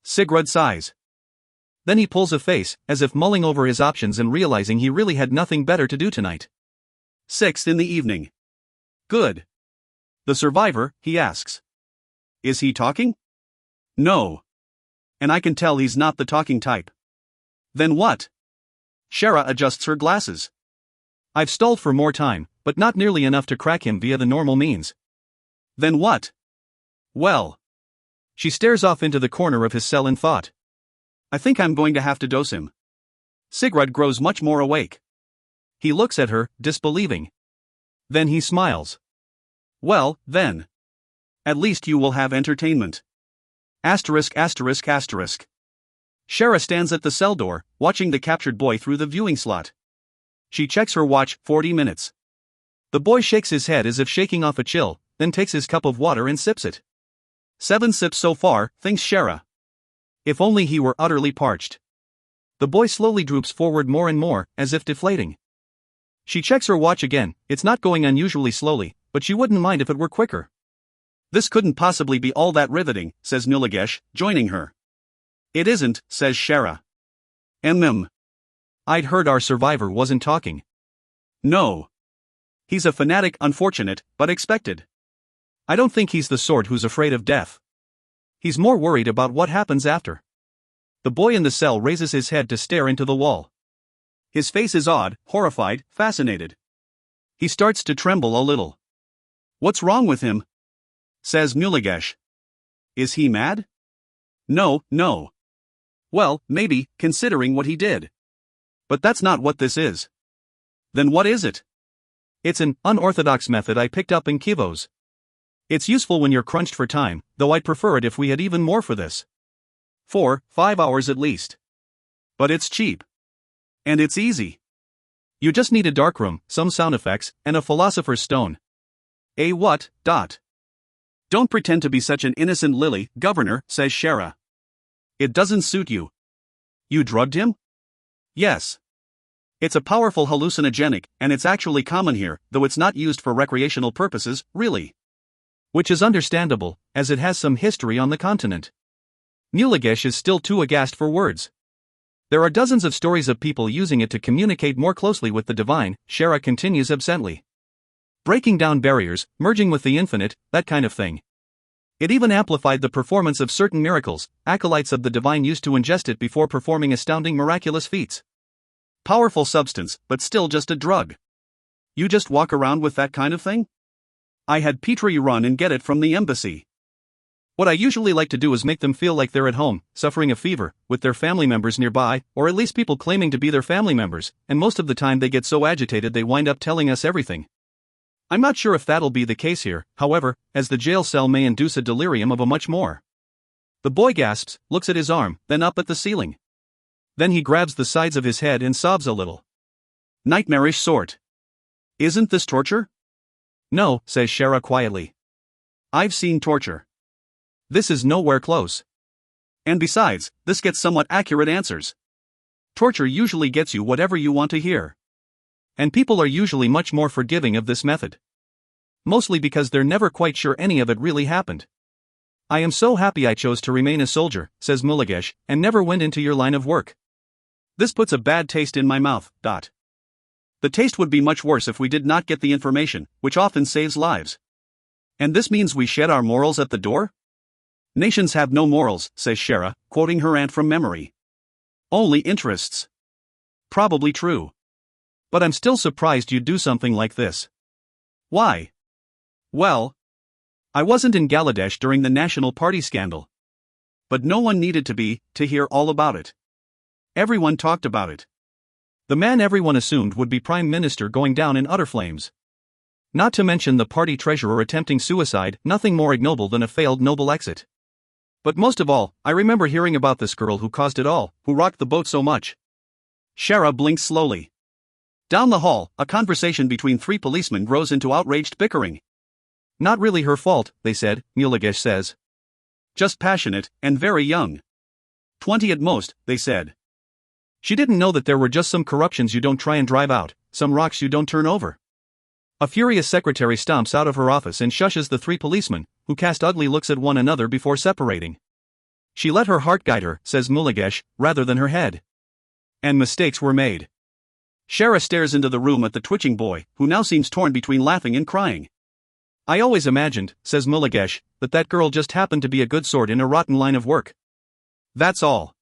Sigurd sighs. Then he pulls a face, as if mulling over his options and realizing he really had nothing better to do tonight. 6 in the evening. Good. The survivor, he asks. Is he talking? No. And I can tell he's not the talking type. Then what? Shara adjusts her glasses. I've stalled for more time, but not nearly enough to crack him via the normal means. Then what? Well. She stares off into the corner of his cell in thought. I think I'm going to have to dose him. Sigurd grows much more awake. He looks at her, disbelieving. Then he smiles. Well, then. At least you will have entertainment. Asterisk asterisk asterisk. Shara stands at the cell door, watching the captured boy through the viewing slot. She checks her watch, 40 minutes. The boy shakes his head as if shaking off a chill, then takes his cup of water and sips it. 7 sips so far, thinks Shara. If only he were utterly parched. The boy slowly droops forward more and more, as if deflating. She checks her watch again, it's not going unusually slowly, but she wouldn't mind if it were quicker. This couldn't possibly be all that riveting, says Nuligesh, joining her. It isn't, says Shara. I'd heard our survivor wasn't talking. No. He's a fanatic, unfortunate, but expected. I don't think he's the sort who's afraid of death. He's more worried about what happens after. The boy in the cell raises his head to stare into the wall. His face is odd, horrified, fascinated. He starts to tremble a little. What's wrong with him? Says Nuligesh. Is he mad? No. Well, maybe, considering what he did. But that's not what this is. Then what is it? It's an unorthodox method I picked up in Kivos. It's useful when you're crunched for time, though I'd prefer it if we had even more for this. 4-5 hours at least. But it's cheap. And it's easy. You just need a darkroom, some sound effects, and a philosopher's stone. A what? Don't pretend to be such an innocent lily, Governor, says Shara. It doesn't suit you. You drugged him? Yes. It's a powerful hallucinogenic, and it's actually common here, though it's not used for recreational purposes, really. Which is understandable, as it has some history on the continent. Mulligesh is still too aghast for words. There are dozens of stories of people using it to communicate more closely with the divine, Shara continues absently. Breaking down barriers, merging with the infinite, that kind of thing. It even amplified the performance of certain miracles. Acolytes of the divine used to ingest it before performing astounding miraculous feats. Powerful substance, but still just a drug. You just walk around with that kind of thing? I had Petrie run and get it from the embassy. What I usually like to do is make them feel like they're at home, suffering a fever, with their family members nearby, or at least people claiming to be their family members, and most of the time they get so agitated they wind up telling us everything. I'm not sure if that'll be the case here, however, as the jail cell may induce a delirium of a much more. The boy gasps, looks at his arm, then up at the ceiling. Then he grabs the sides of his head and sobs a little. Nightmarish sort. Isn't this torture? No, says Shara quietly. I've seen torture. This is nowhere close. And besides, this gets somewhat accurate answers. Torture usually gets you whatever you want to hear. And people are usually much more forgiving of this method. Mostly because they're never quite sure any of it really happened. I am so happy I chose to remain a soldier, says Mulligesh, and never went into your line of work. This puts a bad taste in my mouth. The taste would be much worse if we did not get the information, which often saves lives. And this means we shed our morals at the door? Nations have no morals, says Shara, quoting her aunt from memory. Only interests. Probably true. But I'm still surprised you'd do something like this. Why? Well, I wasn't in Galadesh during the National Party scandal. But no one needed to hear all about it. Everyone talked about it. The man everyone assumed would be Prime Minister going down in utter flames. Not to mention the party treasurer attempting suicide, nothing more ignoble than a failed noble exit. But most of all, I remember hearing about this girl who caused it all, who rocked the boat so much. Shara blinks slowly. Down the hall, a conversation between three policemen grows into outraged bickering. Not really her fault, they said, Mulligesh says. Just passionate, and very young. 20 at most, they said. She didn't know that there were just some corruptions you don't try and drive out, some rocks you don't turn over. A furious secretary stomps out of her office and shushes the three policemen, who cast ugly looks at one another before separating. She let her heart guide her, says Mulligesh, rather than her head. And mistakes were made. Shara stares into the room at the twitching boy, who now seems torn between laughing and crying. I always imagined, says Mulligesh, that girl just happened to be a good sort in a rotten line of work. That's all.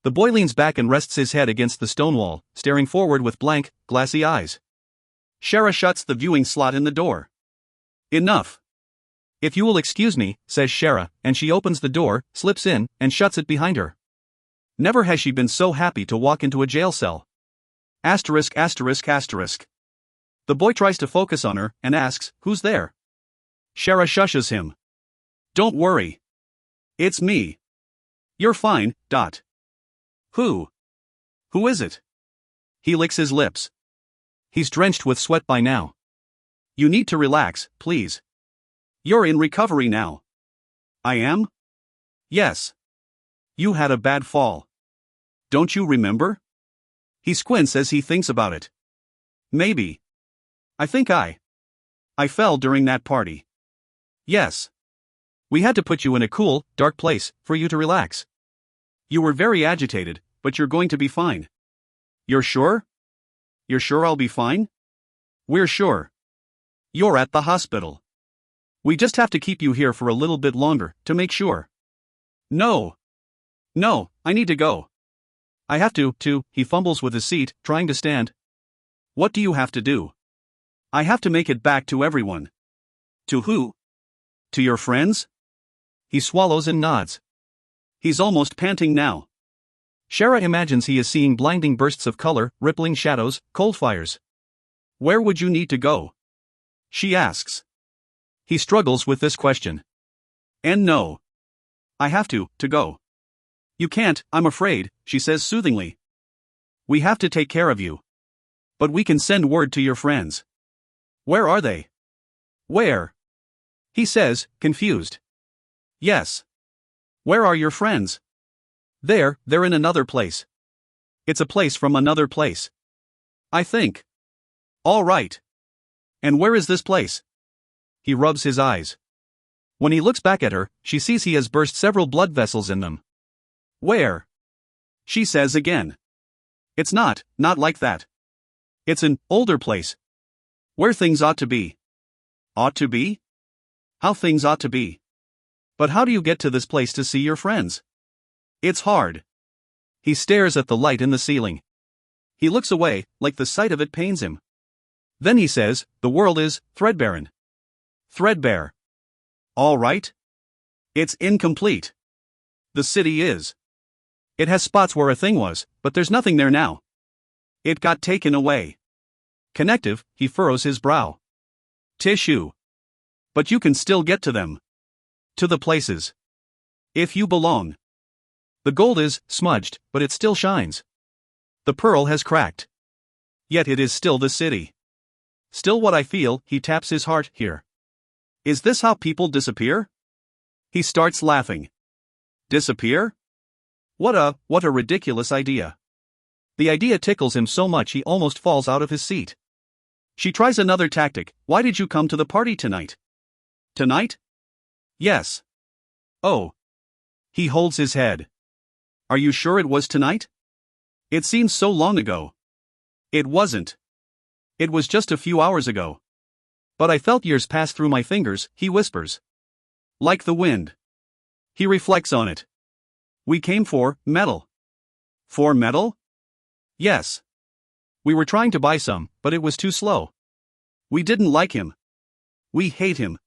The boy leans back and rests his head against the stone wall, staring forward with blank, glassy eyes. Shara shuts the viewing slot in the door. Enough. If you will excuse me, says Shara, and she opens the door, slips in, and shuts it behind her. Never has she been so happy to walk into a jail cell. Asterisk. The boy tries to focus on her, and asks, who's there? Shara shushes him. Don't worry. It's me. You're fine. Who? Who is it? He licks his lips. He's drenched with sweat by now. You need to relax, please. You're in recovery now. I am? Yes. You had a bad fall. Don't you remember? He squints as he thinks about it. Maybe. I think I fell during that party. Yes. We had to put you in a cool, dark place, for you to relax. You were very agitated, but you're going to be fine. You're sure? You're sure I'll be fine? We're sure. You're at the hospital. We just have to keep you here for a little bit longer, to make sure. No, I need to go. I have to, he fumbles with his seat, trying to stand. What do you have to do? I have to make it back to everyone. To who? To your friends? He swallows and nods. He's almost panting now. Shara imagines he is seeing blinding bursts of color, rippling shadows, cold fires. Where would you need to go? She asks. He struggles with this question. And no. I have to go. You can't, I'm afraid, she says soothingly. We have to take care of you. But we can send word to your friends. Where are they? Where? He says, confused. Yes. Where are your friends? They're in another place. It's a place from another place. I think. All right. And where is this place? He rubs his eyes. When he looks back at her, she sees he has burst several blood vessels in them. Where? She says again. It's not like that. It's an older place. Where things ought to be. Ought to be? How things ought to be. But how do you get to this place to see your friends? It's hard. He stares at the light in the ceiling. He looks away, like the sight of it pains him. Then he says, the world is threadbare. Threadbare. All right. It's incomplete. The city is. It has spots where a thing was, but there's nothing there now. It got taken away. Connective, he furrows his brow. Tissue. But you can still get to them. To the places. If you belong. The gold is smudged, but it still shines. The pearl has cracked. Yet it is still the city. Still what I feel, he taps his heart here. Is this how people disappear? He starts laughing. Disappear? What a ridiculous idea. The idea tickles him so much he almost falls out of his seat. She tries another tactic. Why did you come to the party tonight? Tonight? Yes. Oh. He holds his head. Are you sure it was tonight? It seems so long ago. It wasn't. It was just a few hours ago. But I felt years pass through my fingers, he whispers. Like the wind. He reflects on it. We came for metal. For metal? Yes. We were trying to buy some, but it was too slow. We didn't like him. We hate him.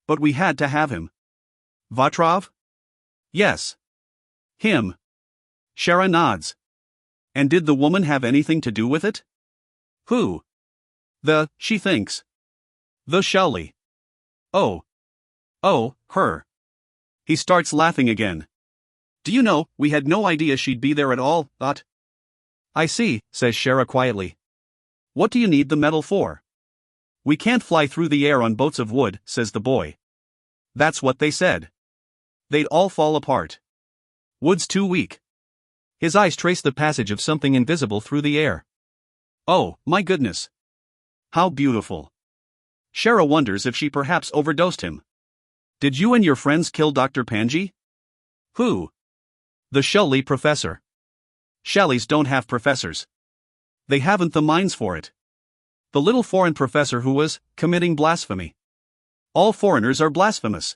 But we had to have him. Vatrov? Yes. Him. Shara nods. And did the woman have anything to do with it? Who? She thinks. The Shelley. Oh. Oh, her. He starts laughing again. Do you know, we had no idea she'd be there at all, I see, says Shara quietly. What do you need the metal for? We can't fly through the air on boats of wood, says the boy. That's what they said. They'd all fall apart. Wood's too weak. His eyes trace the passage of something invisible through the air. Oh, my goodness. How beautiful. Shara wonders if she perhaps overdosed him. Did you and your friends kill Dr. Panji? Who? The Shelley professor. Shelleys don't have professors. They haven't the minds for it. The little foreign professor who was committing blasphemy. All foreigners are blasphemous.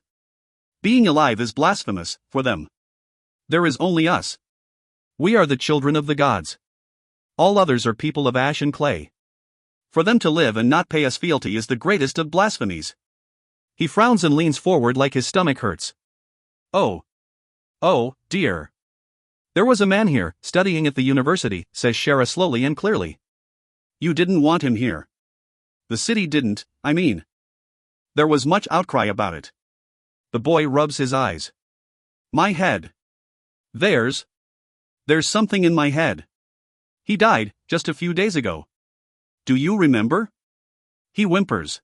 Being alive is blasphemous, for them. There is only us. We are the children of the gods. All others are people of ash and clay. For them to live and not pay us fealty is the greatest of blasphemies. He frowns and leans forward like his stomach hurts. Oh. Oh, dear. There was a man here, studying at the university, says Shara slowly and clearly. You didn't want him here. The city didn't, I mean. There was much outcry about it. The boy rubs his eyes. My head. There's something in my head. He died, just a few days ago. Do you remember? He whimpers.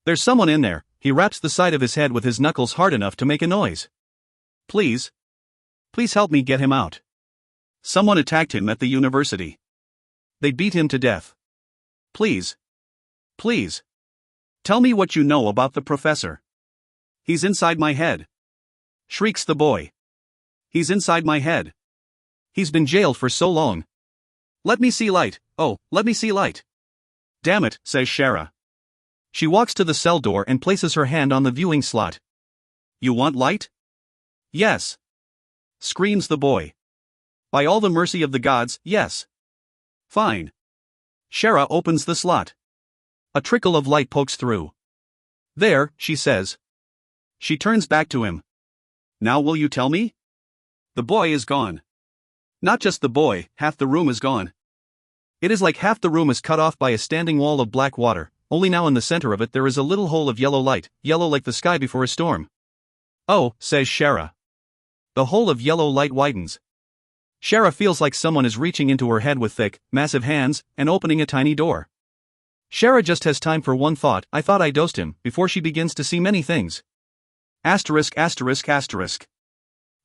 There's someone in there. He raps the side of his head with his knuckles hard enough to make a noise. Please. Please help me get him out. Someone attacked him at the university. They beat him to death. Please. Please. Tell me what you know about the professor. He's inside my head. Shrieks the boy. He's inside my head. He's been jailed for so long. Let me see light. Oh, let me see light. Damn it, says Shara. She walks to the cell door and places her hand on the viewing slot. You want light? Yes. Screams the boy. By all the mercy of the gods, yes. Fine. Shara opens the slot. A trickle of light pokes through. There, she says. She turns back to him. Now will you tell me? The boy is gone. Not just the boy, half the room is gone. It is like half the room is cut off by a standing wall of black water, only now in the center of it there is a little hole of yellow light, yellow like the sky before a storm. Oh, says Shara. The hole of yellow light widens. Shara feels like someone is reaching into her head with thick, massive hands and opening a tiny door. Shara just has time for one thought, I thought I dosed him, before she begins to see many things. Asterisk asterisk asterisk.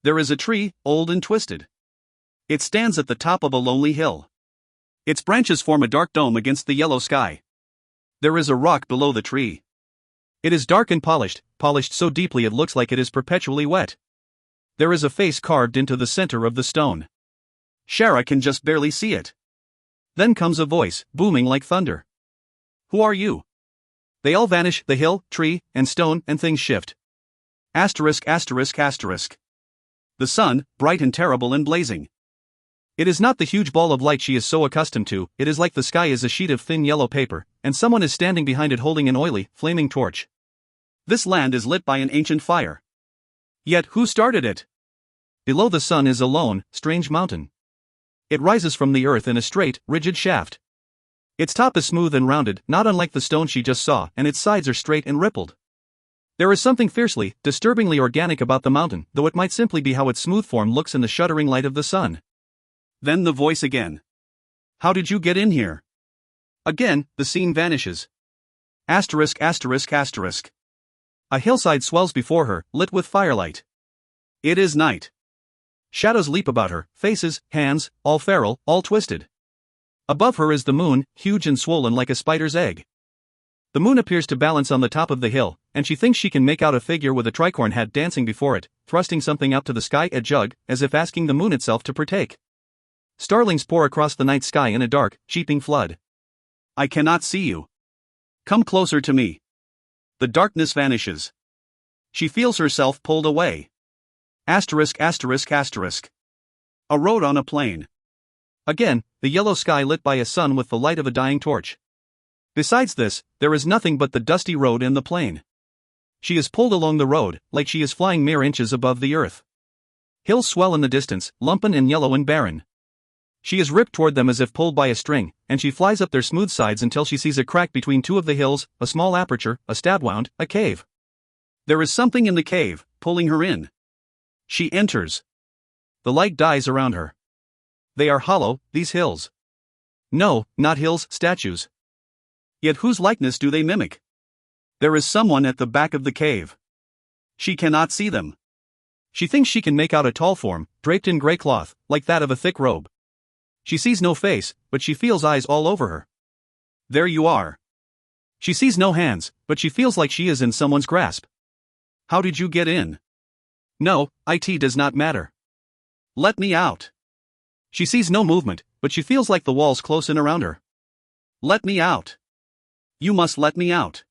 There is a tree, old and twisted. It stands at the top of a lonely hill. Its branches form a dark dome against the yellow sky. There is a rock below the tree. It is dark and polished so deeply it looks like it is perpetually wet. There is a face carved into the center of the stone. Shara can just barely see it. Then comes a voice, booming like thunder. Who are you? They all vanish, the hill, tree, and stone, and things shift. Asterisk asterisk asterisk. The sun, bright and terrible and blazing. It is not the huge ball of light she is so accustomed to, it is like the sky is a sheet of thin yellow paper, and someone is standing behind it holding an oily, flaming torch. This land is lit by an ancient fire. Yet who started it? Below the sun is a lone, strange mountain. It rises from the earth in a straight, rigid shaft. Its top is smooth and rounded, not unlike the stone she just saw, and its sides are straight and rippled. There is something fiercely, disturbingly organic about the mountain, though it might simply be how its smooth form looks in the shuddering light of the sun. Then the voice again. How did you get in here? Again, the scene vanishes. Asterisk asterisk asterisk. A hillside swells before her, lit with firelight. It is night. Shadows leap about her, faces, hands, all feral, all twisted. Above her is the moon, huge and swollen like a spider's egg. The moon appears to balance on the top of the hill, and she thinks she can make out a figure with a tricorn hat dancing before it, thrusting something out to the sky, a jug, as if asking the moon itself to partake. Starlings pour across the night sky in a dark, cheeping flood. I cannot see you. Come closer to me. The darkness vanishes. She feels herself pulled away. Asterisk asterisk asterisk. A road on a plain. Again, the yellow sky lit by a sun with the light of a dying torch. Besides this, there is nothing but the dusty road and the plain. She is pulled along the road, like she is flying mere inches above the earth. Hills swell in the distance, lumpen and yellow and barren. She is ripped toward them as if pulled by a string, and she flies up their smooth sides until she sees a crack between two of the hills, a small aperture, a stab wound, a cave. There is something in the cave, pulling her in. She enters. The light dies around her. They are hollow, these hills. No, not hills, statues. Yet whose likeness do they mimic? There is someone at the back of the cave. She cannot see them. She thinks she can make out a tall form, draped in gray cloth, like that of a thick robe. She sees no face, but she feels eyes all over her. There you are. She sees no hands, but she feels like she is in someone's grasp. How did you get in? No, it does not matter. Let me out. She sees no movement, but she feels like the walls close in around her. Let me out. You must let me out.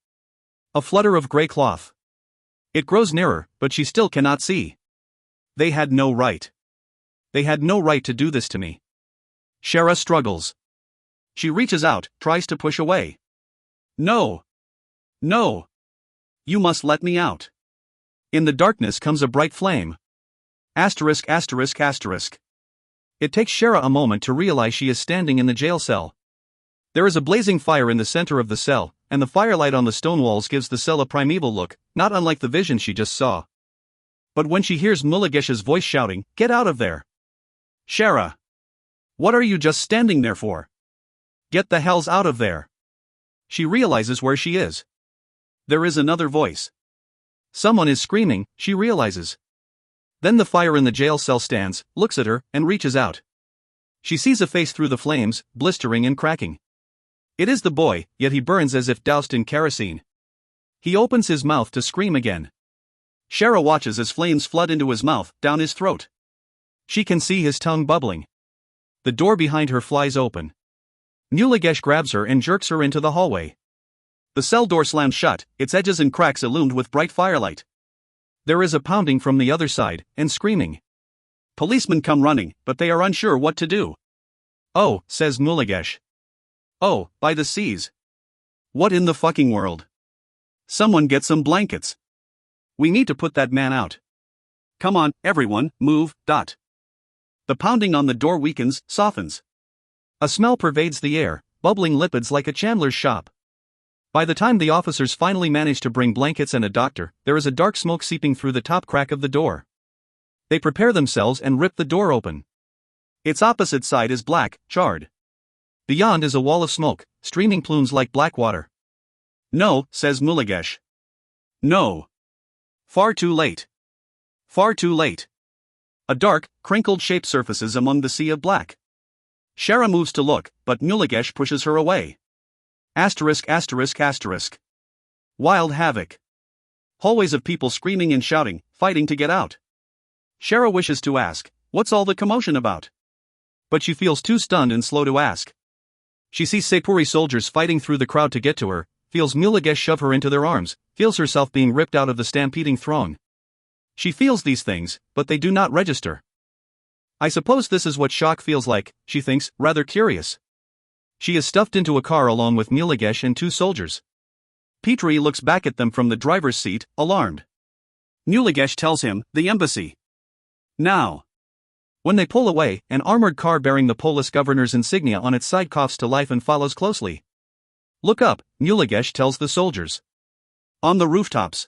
A flutter of gray cloth. It grows nearer, but she still cannot see. They had no right. They had no right to do this to me. Shara struggles. She reaches out, tries to push away. No. No. You must let me out. In the darkness comes a bright flame. Asterisk asterisk asterisk. It takes Shara a moment to realize she is standing in the jail cell. There is a blazing fire in the center of the cell, and the firelight on the stone walls gives the cell a primeval look, not unlike the vision she just saw. But when she hears Mulagesh's voice shouting, "Get out of there! Shara! What are you just standing there for? Get the hells out of there!" She realizes where she is. There is another voice. Someone is screaming, she realizes. Then the fire in the jail cell stands, looks at her, and reaches out. She sees a face through the flames, blistering and cracking. It is the boy, yet he burns as if doused in kerosene. He opens his mouth to scream again. Shara watches as flames flood into his mouth, down his throat. She can see his tongue bubbling. The door behind her flies open. Mulagesh grabs her and jerks her into the hallway. The cell door slams shut, its edges and cracks illumined with bright firelight. There is a pounding from the other side, and screaming. Policemen come running, but they are unsure what to do. "Oh," says Mulagesh. "Oh, by the seas. What in the fucking world? Someone get some blankets. We need to put that man out. Come on, everyone, move, dot." The pounding on the door weakens, softens. A smell pervades the air, bubbling lipids like a chandler's shop. By the time the officers finally manage to bring blankets and a doctor, there is a dark smoke seeping through the top crack of the door. They prepare themselves and rip the door open. Its opposite side is black, charred. Beyond is a wall of smoke, streaming plumes like black water. No, says Mulagesh. No. Far too late. Far too late. A dark, crinkled shape surfaces among the sea of black. Shara moves to look, but Mulagesh pushes her away. Asterisk asterisk asterisk. Wild havoc. Hallways of people screaming and shouting, fighting to get out. Shara wishes to ask, what's all the commotion about? But she feels too stunned and slow to ask. She sees Sepuri soldiers fighting through the crowd to get to her, feels Mulagesh shove her into their arms, feels herself being ripped out of the stampeding throng. She feels these things, but they do not register. I suppose this is what shock feels like, she thinks, rather curious. She is stuffed into a car along with Mulagesh and 2 soldiers. Petri looks back at them from the driver's seat, alarmed. Mulagesh tells him, the embassy. Now. When they pull away, an armored car bearing the Polish governor's insignia on its side coughs to life and follows closely. Look up, Mulagesh tells the soldiers. On the rooftops.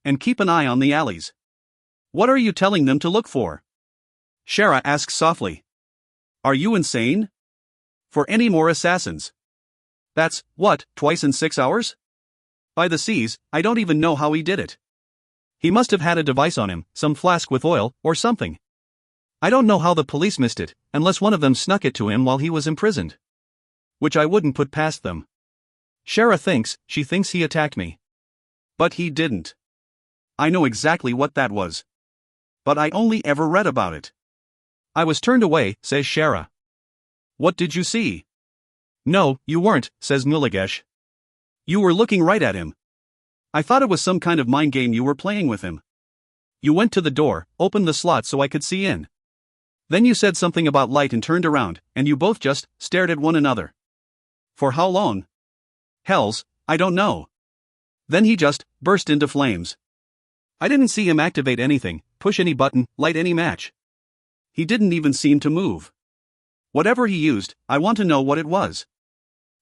And keep an eye on the alleys. What are you telling them to look for? Shara asks softly. Are you insane? For any more assassins. That's, what, twice in 6 hours? By the seas, I don't even know how he did it. He must have had a device on him, some flask with oil, or something. I don't know how the police missed it, unless one of them snuck it to him while he was imprisoned. Which I wouldn't put past them. Shara thinks, she thinks he attacked me. But he didn't. I know exactly what that was. But I only ever read about it. I was turned away, says Shara. What did you see? No, you weren't, says Mulagesh. You were looking right at him. I thought it was some kind of mind game you were playing with him. You went to the door, opened the slot so I could see in. Then you said something about light and turned around, and you both just stared at one another. For how long? Hells, I don't know. Then he just burst into flames. I didn't see him activate anything, push any button, light any match. He didn't even seem to move. Whatever he used, I want to know what it was.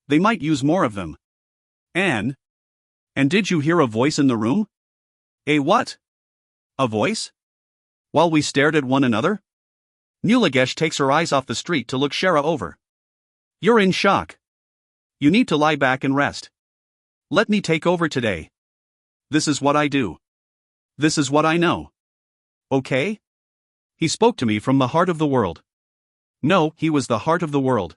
They might use more of them. And did you hear a voice in the room? A what? A voice? While we stared at one another? Mulagesh takes her eyes off the street to look Shara over. You're in shock. You need to lie back and rest. Let me take over today. This is what I do. This is what I know. Okay? He spoke to me from the heart of the world. No, he was the heart of the world.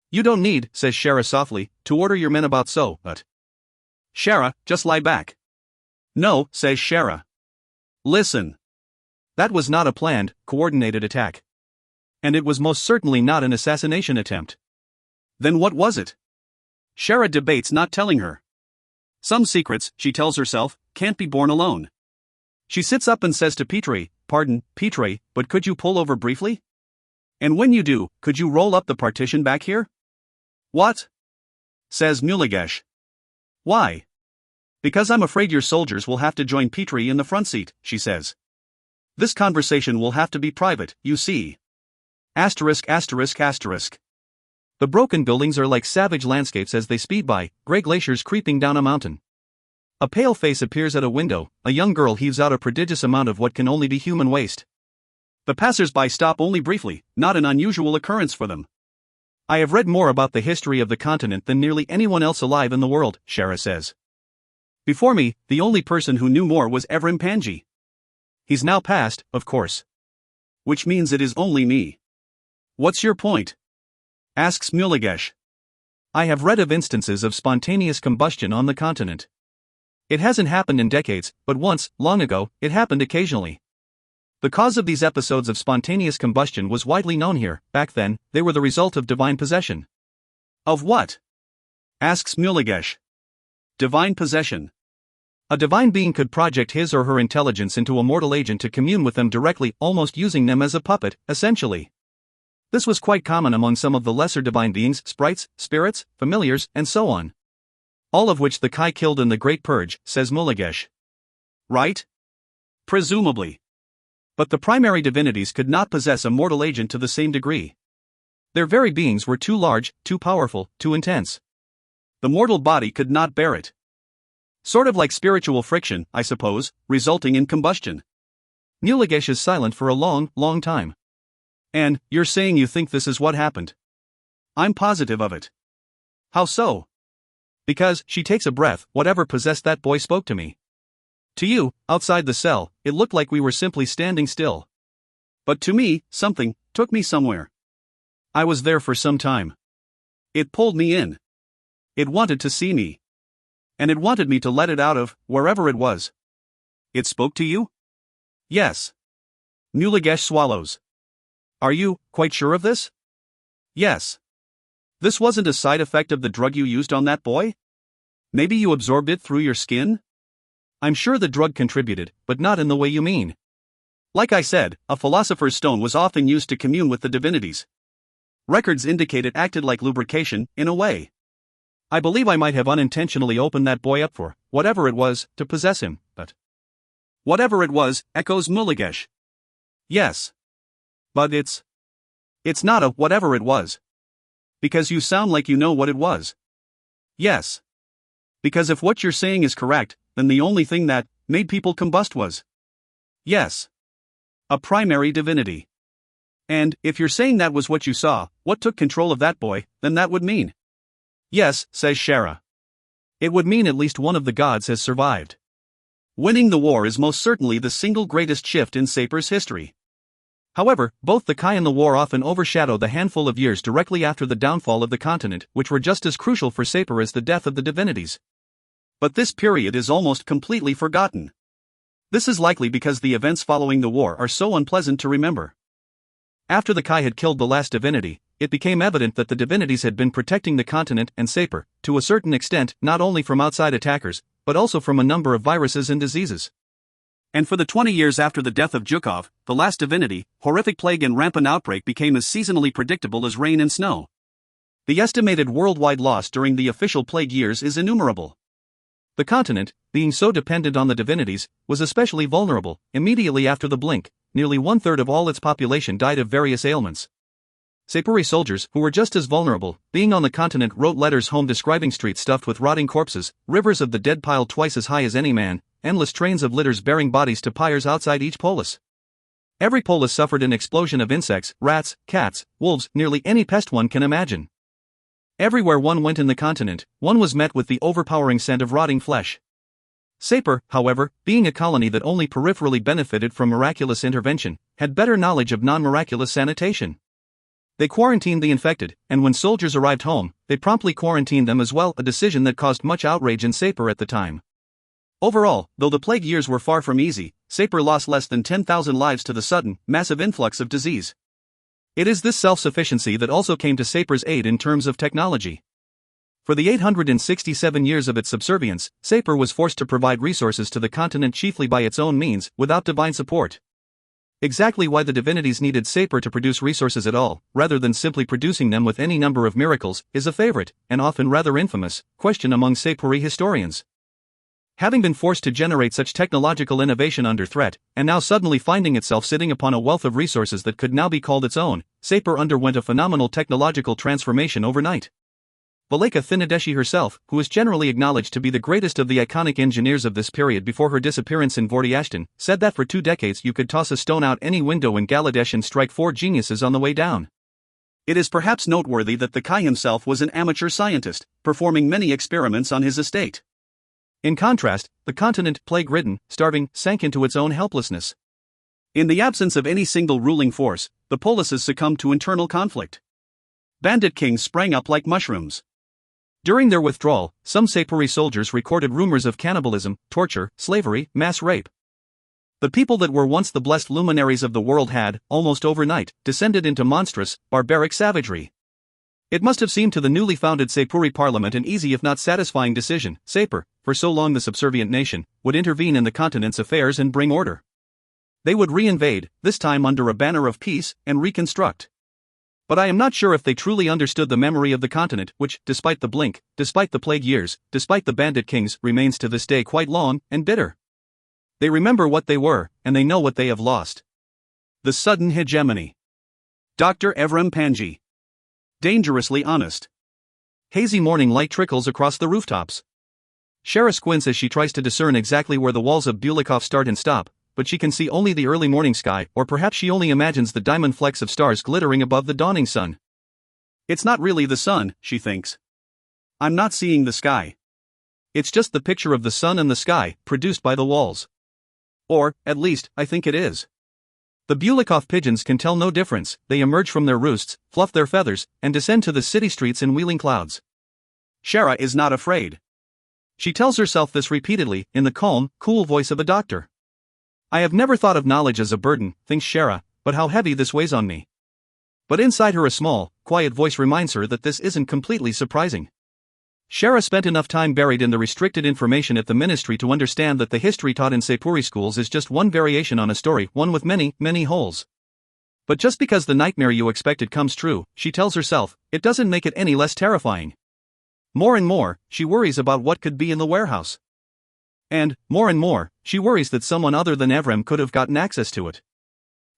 You don't need, says Shara softly, to order your men about so, but. Shara, just lie back. No, says Shara. Listen. That was not a planned, coordinated attack. And it was most certainly not an assassination attempt. Then what was it? Shara debates not telling her. Some secrets, she tells herself, can't be born alone. She sits up and says to Petri, pardon, Petri, but could you pull over briefly? And when you do, could you roll up the partition back here? What? Says Mulagesh. Why? Because I'm afraid your soldiers will have to join Petri in the front seat, she says. This conversation will have to be private, you see. Asterisk asterisk asterisk. The broken buildings are like savage landscapes as they speed by, gray glaciers creeping down a mountain. A pale face appears at a window, a young girl heaves out a prodigious amount of what can only be human waste. The passers-by stop only briefly, not an unusual occurrence for them. I have read more about the history of the continent than nearly anyone else alive in the world, Shara says. Before me, the only person who knew more was Evrim Panji. He's now passed, of course. Which means it is only me. What's your point? Asks Mulagesh. I have read of instances of spontaneous combustion on the continent. It hasn't happened in decades, but once, long ago, it happened occasionally. The cause of these episodes of spontaneous combustion was widely known here. Back then, they were the result of divine possession. Of what? Asks Mulagesh. Divine possession. A divine being could project his or her intelligence into a mortal agent to commune with them directly, almost using them as a puppet, essentially. This was quite common among some of the lesser divine beings, sprites, spirits, familiars, and so on. All of which the Kai killed in the Great Purge, says Mulagesh. Right? Presumably. But the primary divinities could not possess a mortal agent to the same degree. Their very beings were too large, too powerful, too intense. The mortal body could not bear it. Sort of like spiritual friction, I suppose, resulting in combustion. Mulagesh is silent for a long, long time. And, you're saying you think this is what happened? I'm positive of it. How so? Because, she takes a breath, whatever possessed that boy spoke to me. To you, outside the cell, it looked like we were simply standing still. But to me, something took me somewhere. I was there for some time. It pulled me in. It wanted to see me. And it wanted me to let it out of wherever it was. It spoke to you? Yes. Muligesh swallows. Are you quite sure of this? Yes. This wasn't a side effect of the drug you used on that boy? Maybe you absorbed it through your skin? I'm sure the drug contributed, but not in the way you mean. Like I said, a philosopher's stone was often used to commune with the divinities. Records indicate it acted like lubrication, in a way. I believe I might have unintentionally opened that boy up for whatever it was to possess him, but. Whatever it was, echoes Muligesh. Yes. But it's not a whatever it was. Because you sound like you know what it was. Yes. Because if what you're saying is correct, then the only thing that made people combust was. Yes. A primary divinity. And, if you're saying that was what you saw, what took control of that boy, then that would mean. Yes, says Shara. It would mean at least one of the gods has survived. Winning the war is most certainly the single greatest shift in Saper's history. However, both the Kai and the war often overshadow the handful of years directly after the downfall of the continent, which were just as crucial for Saper as the death of the divinities. But this period is almost completely forgotten. This is likely because the events following the war are so unpleasant to remember. After the Kai had killed the last divinity, it became evident that the divinities had been protecting the continent and Saper, to a certain extent, not only from outside attackers, but also from a number of viruses and diseases. And for the 20 years after the death of Zhukov, the last divinity, horrific plague and rampant outbreak became as seasonally predictable as rain and snow. The estimated worldwide loss during the official plague years is innumerable. The continent, being so dependent on the divinities, was especially vulnerable. Immediately after the blink, nearly 1/3 of all its population died of various ailments. Sapuri soldiers, who were just as vulnerable, being on the continent, wrote letters home describing streets stuffed with rotting corpses, rivers of the dead piled twice as high as any man, endless trains of litters bearing bodies to pyres outside each polis. Every polis suffered an explosion of insects, rats, cats, wolves, nearly any pest one can imagine. Everywhere one went in the continent, one was met with the overpowering scent of rotting flesh. Saper, however, being a colony that only peripherally benefited from miraculous intervention, had better knowledge of non-miraculous sanitation. They quarantined the infected, and when soldiers arrived home, they promptly quarantined them as well, a decision that caused much outrage in Saper at the time. Overall, though the plague years were far from easy, Saper lost less than 10,000 lives to the sudden, massive influx of disease. It is this self-sufficiency that also came to Saper's aid in terms of technology. For the 867 years of its subservience, Saper was forced to provide resources to the continent chiefly by its own means, without divine support. Exactly why the divinities needed Saper to produce resources at all, rather than simply producing them with any number of miracles, is a favorite, and often rather infamous, question among Sapuri historians. Having been forced to generate such technological innovation under threat, and now suddenly finding itself sitting upon a wealth of resources that could now be called its own, Saper underwent a phenomenal technological transformation overnight. Valeka Thinadeshi herself, who is generally acknowledged to be the greatest of the iconic engineers of this period before her disappearance in Vortiashtan, said that for 2 decades you could toss a stone out any window in Galadesh and strike 4 geniuses on the way down. It is perhaps noteworthy that the Kai himself was an amateur scientist, performing many experiments on his estate. In contrast, the continent, plague-ridden, starving, sank into its own helplessness. In the absence of any single ruling force, the polises succumbed to internal conflict. Bandit kings sprang up like mushrooms. During their withdrawal, some Sapuri soldiers recorded rumors of cannibalism, torture, slavery, mass rape. The people that were once the blessed luminaries of the world had, almost overnight, descended into monstrous, barbaric savagery. It must have seemed to the newly founded Sapuri parliament an easy if not satisfying decision. Saper, for so long the subservient nation, would intervene in the continent's affairs and bring order. They would re-invade, this time under a banner of peace, and reconstruct. But I am not sure if they truly understood the memory of the continent, which, despite the blink, despite the plague years, despite the bandit kings, remains to this day quite long and bitter. They remember what they were, and they know what they have lost. The sudden hegemony. Dr. Evram Panji. Dangerously honest. Hazy morning light trickles across the rooftops. Shara squints as she tries to discern exactly where the walls of Bulikov start and stop, but she can see only the early morning sky, or perhaps she only imagines the diamond flecks of stars glittering above the dawning sun. It's not really the sun, she thinks. I'm not seeing the sky. It's just the picture of the sun and the sky, produced by the walls. Or, at least, I think it is. The Bulikov pigeons can tell no difference. They emerge from their roosts, fluff their feathers, and descend to the city streets in wheeling clouds. Shara is not afraid. She tells herself this repeatedly, in the calm, cool voice of a doctor. I have never thought of knowledge as a burden, thinks Shara, but how heavy this weighs on me. But inside her a small, quiet voice reminds her that this isn't completely surprising. Shara spent enough time buried in the restricted information at the ministry to understand that the history taught in Sepuri schools is just one variation on a story, one with many, many holes. But just because the nightmare you expected comes true, she tells herself, it doesn't make it any less terrifying. More and more, she worries about what could be in the warehouse. And, more and more, she worries that someone other than Evrem could have gotten access to it.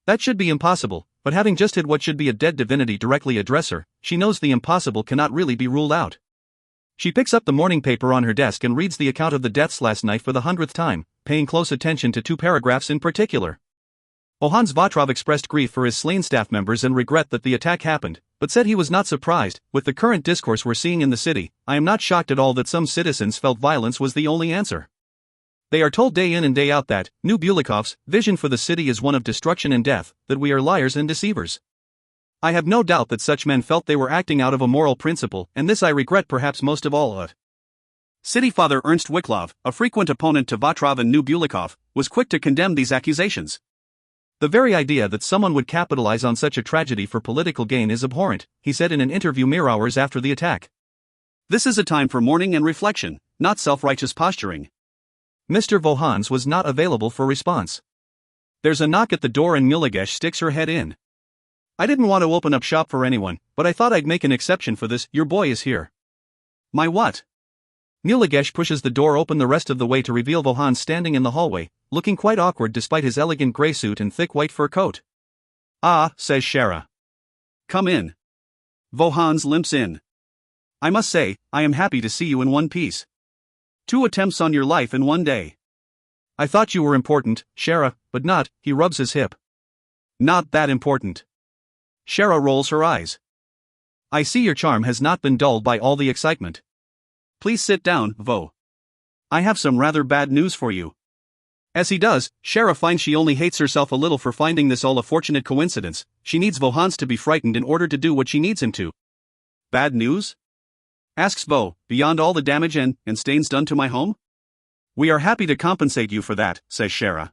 That should be impossible, but having just had what should be a dead divinity directly address her, she knows the impossible cannot really be ruled out. She picks up the morning paper on her desk and reads the account of the deaths last night for the 100th time, paying close attention to two paragraphs in particular. Bohan Zvatrov expressed grief for his slain staff members and regret that the attack happened, but said he was not surprised. With the current discourse we're seeing in the city, I am not shocked at all that some citizens felt violence was the only answer. They are told day in and day out that, New Bulikov's vision for the city is one of destruction and death, that we are liars and deceivers. I have no doubt that such men felt they were acting out of a moral principle, and this I regret perhaps most of all. City Father Ernst Wiklov, a frequent opponent to Vatrov and New Bulikov, was quick to condemn these accusations. The very idea that someone would capitalize on such a tragedy for political gain is abhorrent, he said in an interview mere hours after the attack. This is a time for mourning and reflection, not self-righteous posturing. Mr. Vohans was not available for response. There's a knock at the door and Muligesh sticks her head in. I didn't want to open up shop for anyone, but I thought I'd make an exception for this. Your boy is here. My what? Muligesh pushes the door open the rest of the way to reveal Vohan standing in the hallway, looking quite awkward despite his elegant grey suit and thick white fur coat. Ah, says Shara. Come in. Vohans limps in. I must say, I am happy to see you in one piece. 2 attempts on your life in one day. I thought you were important, Shara, but not, he rubs his hip. Not that important. Shara rolls her eyes. I see your charm has not been dulled by all the excitement. Please sit down, Vo. I have some rather bad news for you. As he does, Shara finds she only hates herself a little for finding this all a fortunate coincidence. She needs Vohans to be frightened in order to do what she needs him to. Bad news? Asks Vo, beyond all the damage and stains done to my home? We are happy to compensate you for that, says Shara.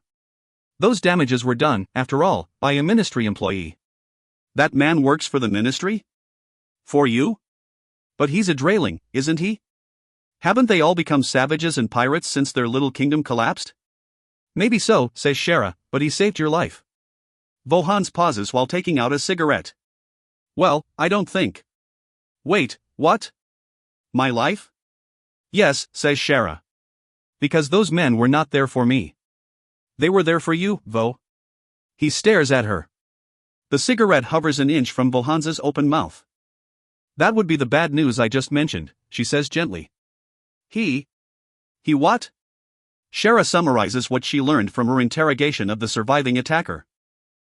Those damages were done, after all, by a ministry employee. That man works for the ministry? For you? But he's a drailing, isn't he? Haven't they all become savages and pirates since their little kingdom collapsed? Maybe so, says Shara, but he saved your life. Vohans pauses while taking out a cigarette. Well, I don't think. Wait, what? My life? Yes, says Shara. Because those men were not there for me. They were there for you, Vo. He stares at her. The cigarette hovers an inch from Vohans's open mouth. That would be the bad news I just mentioned, she says gently. He what? Shara summarizes what she learned from her interrogation of the surviving attacker.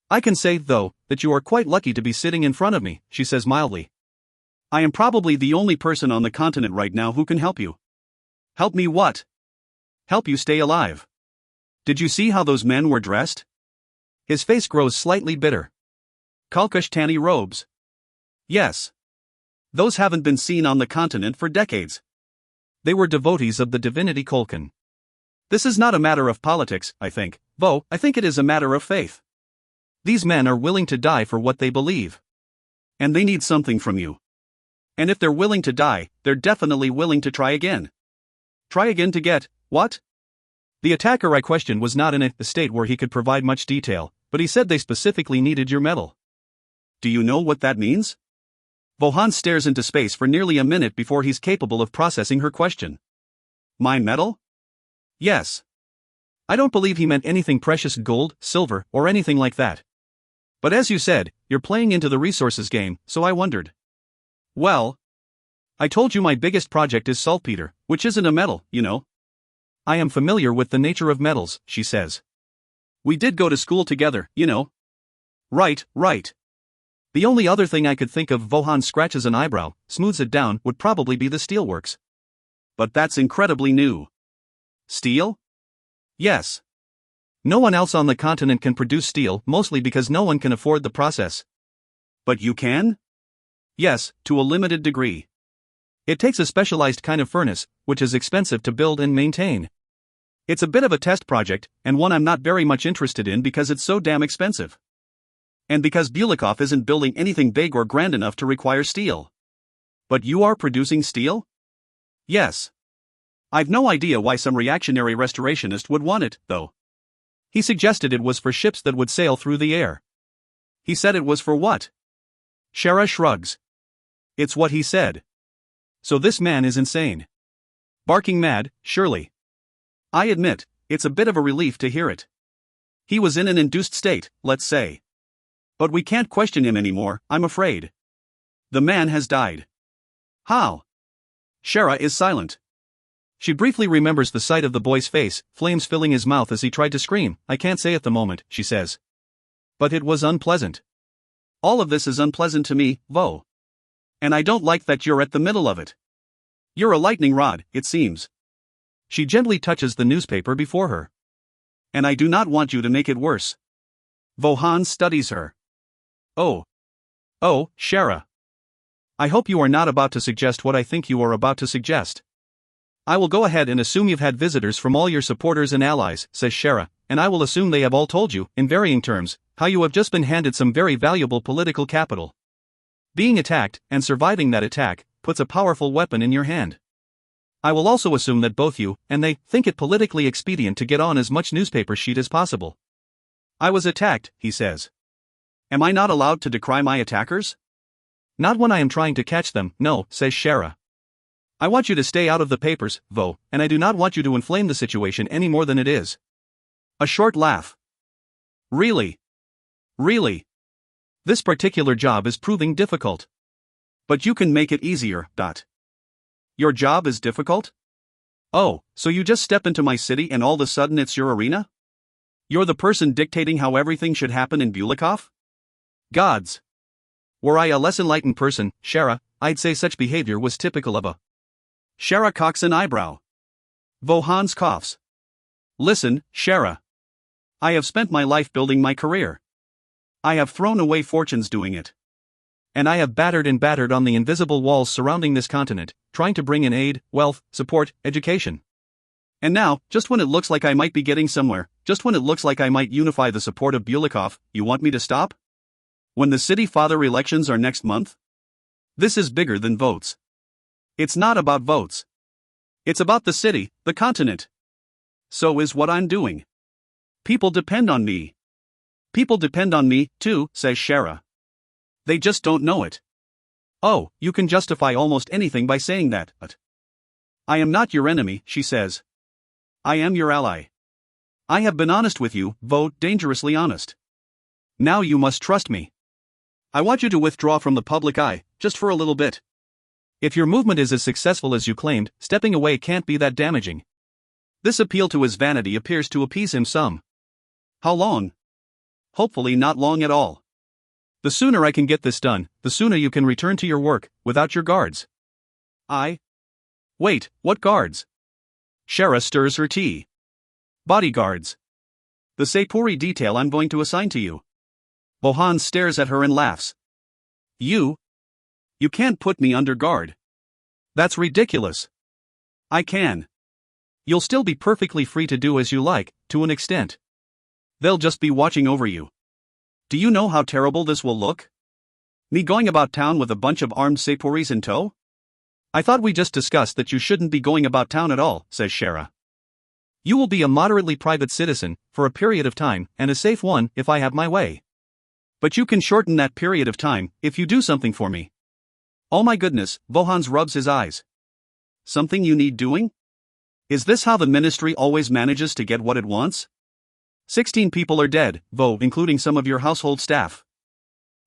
I can say, though, that you are quite lucky to be sitting in front of me, she says mildly. I am probably the only person on the continent right now who can help you. Help me what? Help you stay alive. Did you see how those men were dressed? His face grows slightly bitter. Kalkashtani robes. Yes. Those haven't been seen on the continent for decades. They were devotees of the divinity Kolkan. This is not a matter of politics, I think, Vo, I think it is a matter of faith. These men are willing to die for what they believe. And they need something from you. And if they're willing to die, they're definitely willing to try again. Try again to get, what? The attacker I questioned was not in a state where he could provide much detail, but he said they specifically needed your metal. Do you know what that means? Vohan stares into space for nearly a minute before he's capable of processing her question. My metal? Yes. I don't believe he meant anything precious gold, silver, or anything like that. But as you said, you're playing into the resources game, so I wondered. Well, I told you my biggest project is saltpeter, which isn't a metal, you know. I am familiar with the nature of metals, she says. We did go to school together, you know. Right, right. The only other thing I could think of, Vohan scratches an eyebrow, smooths it down, would probably be the steelworks. But that's incredibly new. Steel? Yes. No one else on the continent can produce steel, mostly because no one can afford the process. But you can? Yes, to a limited degree. It takes a specialized kind of furnace, which is expensive to build and maintain. It's a bit of a test project, and one I'm not very much interested in because it's so damn expensive. And because Bulikov isn't building anything big or grand enough to require steel. But you are producing steel? Yes. I've no idea why some reactionary restorationist would want it, though. He suggested it was for ships that would sail through the air. He said it was for what? Shara shrugs. It's what he said. So this man is insane. Barking mad, surely. I admit, it's a bit of a relief to hear it. He was in an induced state, let's say. But we can't question him anymore, I'm afraid. The man has died. How? Shara is silent. She briefly remembers the sight of the boy's face, flames filling his mouth as he tried to scream. I can't say at the moment, she says. But it was unpleasant. All of this is unpleasant to me, Vo. And I don't like that you're at the middle of it. You're a lightning rod, it seems. She gently touches the newspaper before her. And I do not want you to make it worse. Vohan studies her. Oh, Shara. I hope you are not about to suggest what I think you are about to suggest. I will go ahead and assume you've had visitors from all your supporters and allies, says Shara, and I will assume they have all told you, in varying terms, how you have just been handed some very valuable political capital. Being attacked, and surviving that attack, puts a powerful weapon in your hand. I will also assume that both you and they think it politically expedient to get on as much newspaper sheet as possible. I was attacked, he says. Am I not allowed to decry my attackers? Not when I am trying to catch them, no, says Shara. I want you to stay out of the papers, Vo, and I do not want you to inflame the situation any more than it is. A short laugh. Really? Really? This particular job is proving difficult. But you can make it easier, Dot. Your job is difficult? Oh, so you just step into my city and all of a sudden it's your arena? You're the person dictating how everything should happen in Bulikov? Gods. Were I a less enlightened person, Shara, I'd say such behavior was typical of a. Shara cocks an eyebrow. Vohan coughs. Listen, Shara. I have spent my life building my career. I have thrown away fortunes doing it. And I have battered on the invisible walls surrounding this continent, trying to bring in aid, wealth, support, education. And now, just when it looks like I might be getting somewhere, just when it looks like I might unify the support of Bulikov, you want me to stop? When the city father elections are next month? This is bigger than votes. It's not about votes. It's about the city, the continent. So is what I'm doing. People depend on me. People depend on me, too, says Shara. They just don't know it. Oh, you can justify almost anything by saying that, but. I am not your enemy, she says. I am your ally. I have been honest with you, Vo, dangerously honest. Now you must trust me. I want you to withdraw from the public eye, just for a little bit. If your movement is as successful as you claimed, stepping away can't be that damaging. This appeal to his vanity appears to appease him some. How long? Hopefully not long at all. The sooner I can get this done, the sooner you can return to your work, without your guards. Wait, what guards? Shara stirs her tea. Bodyguards. The Sepuri detail I'm going to assign to you. Vohan stares at her and laughs. You can't put me under guard. That's ridiculous. I can. You'll still be perfectly free to do as you like, to an extent. They'll just be watching over you. Do you know how terrible this will look? Me going about town with a bunch of armed Sepuris in tow? I thought we just discussed that you shouldn't be going about town at all, says Shara. You will be a moderately private citizen, for a period of time, and a safe one, if I have my way. But you can shorten that period of time, if you do something for me. Oh my goodness, Vohan rubs his eyes. Something you need doing? Is this how the ministry always manages to get what it wants? 16 people are dead, Vo, including some of your household staff.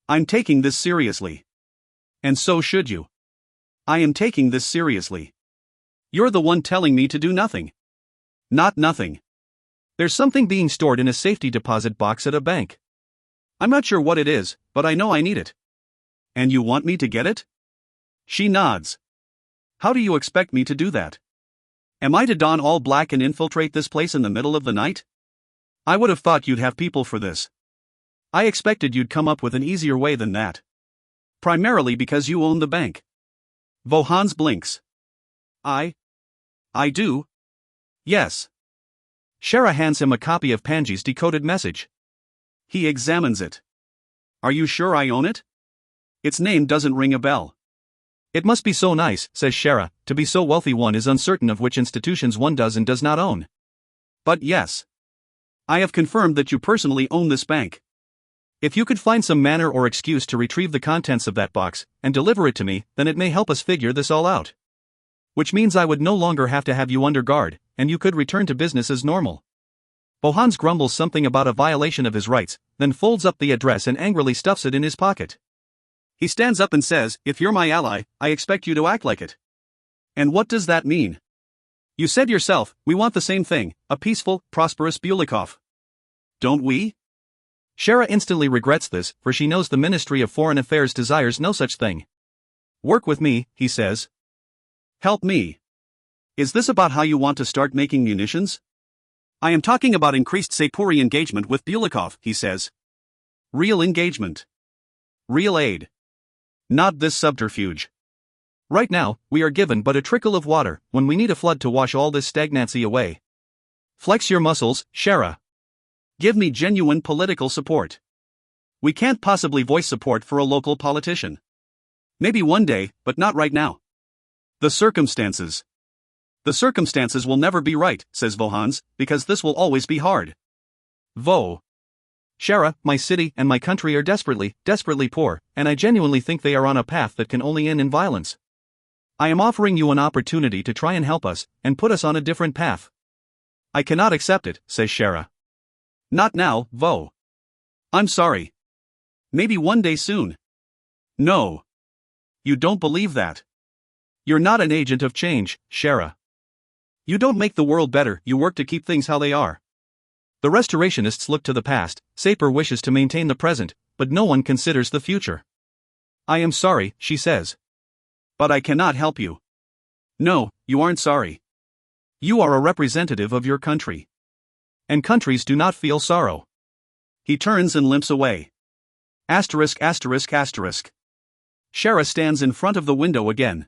I'm taking this seriously. And so should you. I am taking this seriously. You're the one telling me to do nothing. Not nothing. There's something being stored in a safety deposit box at a bank. I'm not sure what it is, but I know I need it. And you want me to get it? She nods. How do you expect me to do that? Am I to don all black and infiltrate this place in the middle of the night? I would have thought you'd have people for this. I expected you'd come up with an easier way than that. Primarily because you own the bank. Vohans blinks. I do? Yes. Shara hands him a copy of Panji's decoded message. He examines it. Are you sure I own it? Its name doesn't ring a bell. It must be so nice, says Shara, to be so wealthy one is uncertain of which institutions one does and does not own. But yes. I have confirmed that you personally own this bank. If you could find some manner or excuse to retrieve the contents of that box, and deliver it to me, then it may help us figure this all out. Which means I would no longer have to have you under guard, and you could return to business as normal. Vohans grumbles something about a violation of his rights, then folds up the address and angrily stuffs it in his pocket. He stands up and says, if you're my ally, I expect you to act like it. And what does that mean? You said yourself, we want the same thing, a peaceful, prosperous Bulikov. Don't we? Shara instantly regrets this, for she knows the Ministry of Foreign Affairs desires no such thing. Work with me, he says. Help me. Is this about how you want to start making munitions? I am talking about increased Sapuri engagement with Bulikov, he says. Real engagement. Real aid. Not this subterfuge. Right now, we are given but a trickle of water, when we need a flood to wash all this stagnancy away. Flex your muscles, Shara. Give me genuine political support. We can't possibly voice support for a local politician. Maybe one day, but not right now. The circumstances will never be right, says Vohans, because this will always be hard. Shara, my city and my country are desperately, desperately poor, and I genuinely think they are on a path that can only end in violence. I am offering you an opportunity to try and help us, and put us on a different path. I cannot accept it, says Shara. Not now, Vo. I'm sorry. Maybe one day soon. No. You don't believe that. You're not an agent of change, Shara. You don't make the world better, you work to keep things how they are. The restorationists look to the past, Sapir wishes to maintain the present, but no one considers the future. I am sorry, she says. But I cannot help you. No, you aren't sorry. You are a representative of your country. And countries do not feel sorrow. He turns and limps away. Shara stands in front of the window again.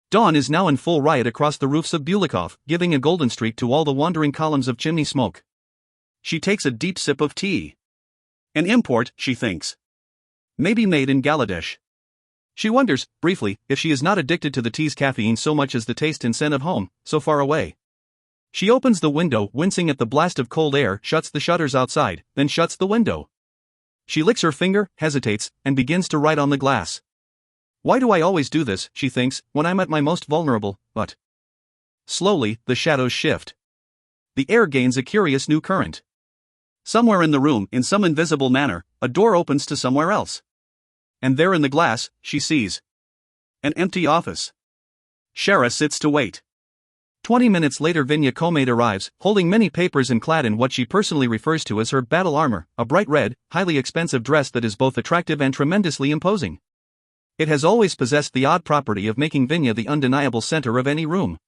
Dawn is now in full riot across the roofs of Bulikov, giving a golden streak to all the wandering columns of chimney smoke. She takes a deep sip of tea. An import, she thinks. Maybe made in Galadesh. She wonders, briefly, if she is not addicted to the tea's caffeine so much as the taste and scent of home, so far away. She opens the window, wincing at the blast of cold air, shuts the shutters outside, then shuts the window. She licks her finger, hesitates, and begins to write on the glass. Why do I always do this, she thinks, when I'm at my most vulnerable, but... Slowly, the shadows shift. The air gains a curious new current. Somewhere in the room, in some invisible manner, a door opens to somewhere else. And there in the glass, she sees an empty office. Shara sits to wait. 20 minutes later Shara Komayd arrives, holding many papers and clad in what she personally refers to as her battle armor, a bright red, highly expensive dress that is both attractive and tremendously imposing. It has always possessed the odd property of making Shara the undeniable center of any room.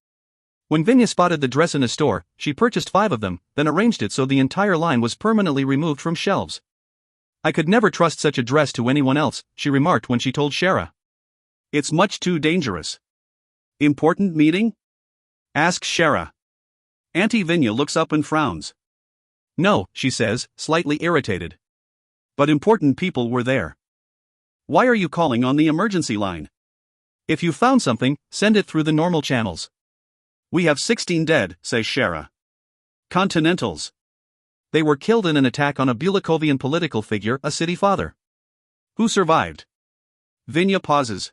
When Shara spotted the dress in a store, she purchased 5 of them, then arranged it so the entire line was permanently removed from shelves. I could never trust such a dress to anyone else, she remarked when she told Shara. It's much too dangerous. Important meeting? Asks Shara. Auntie Shara looks up and frowns. No, she says, slightly irritated. But important people were there. Why are you calling on the emergency line? If you found something, send it through the normal channels. We have 16 dead, says Shara. Continentals. They were killed in an attack on a Bulikovian political figure, a city father. Who survived? Shara pauses.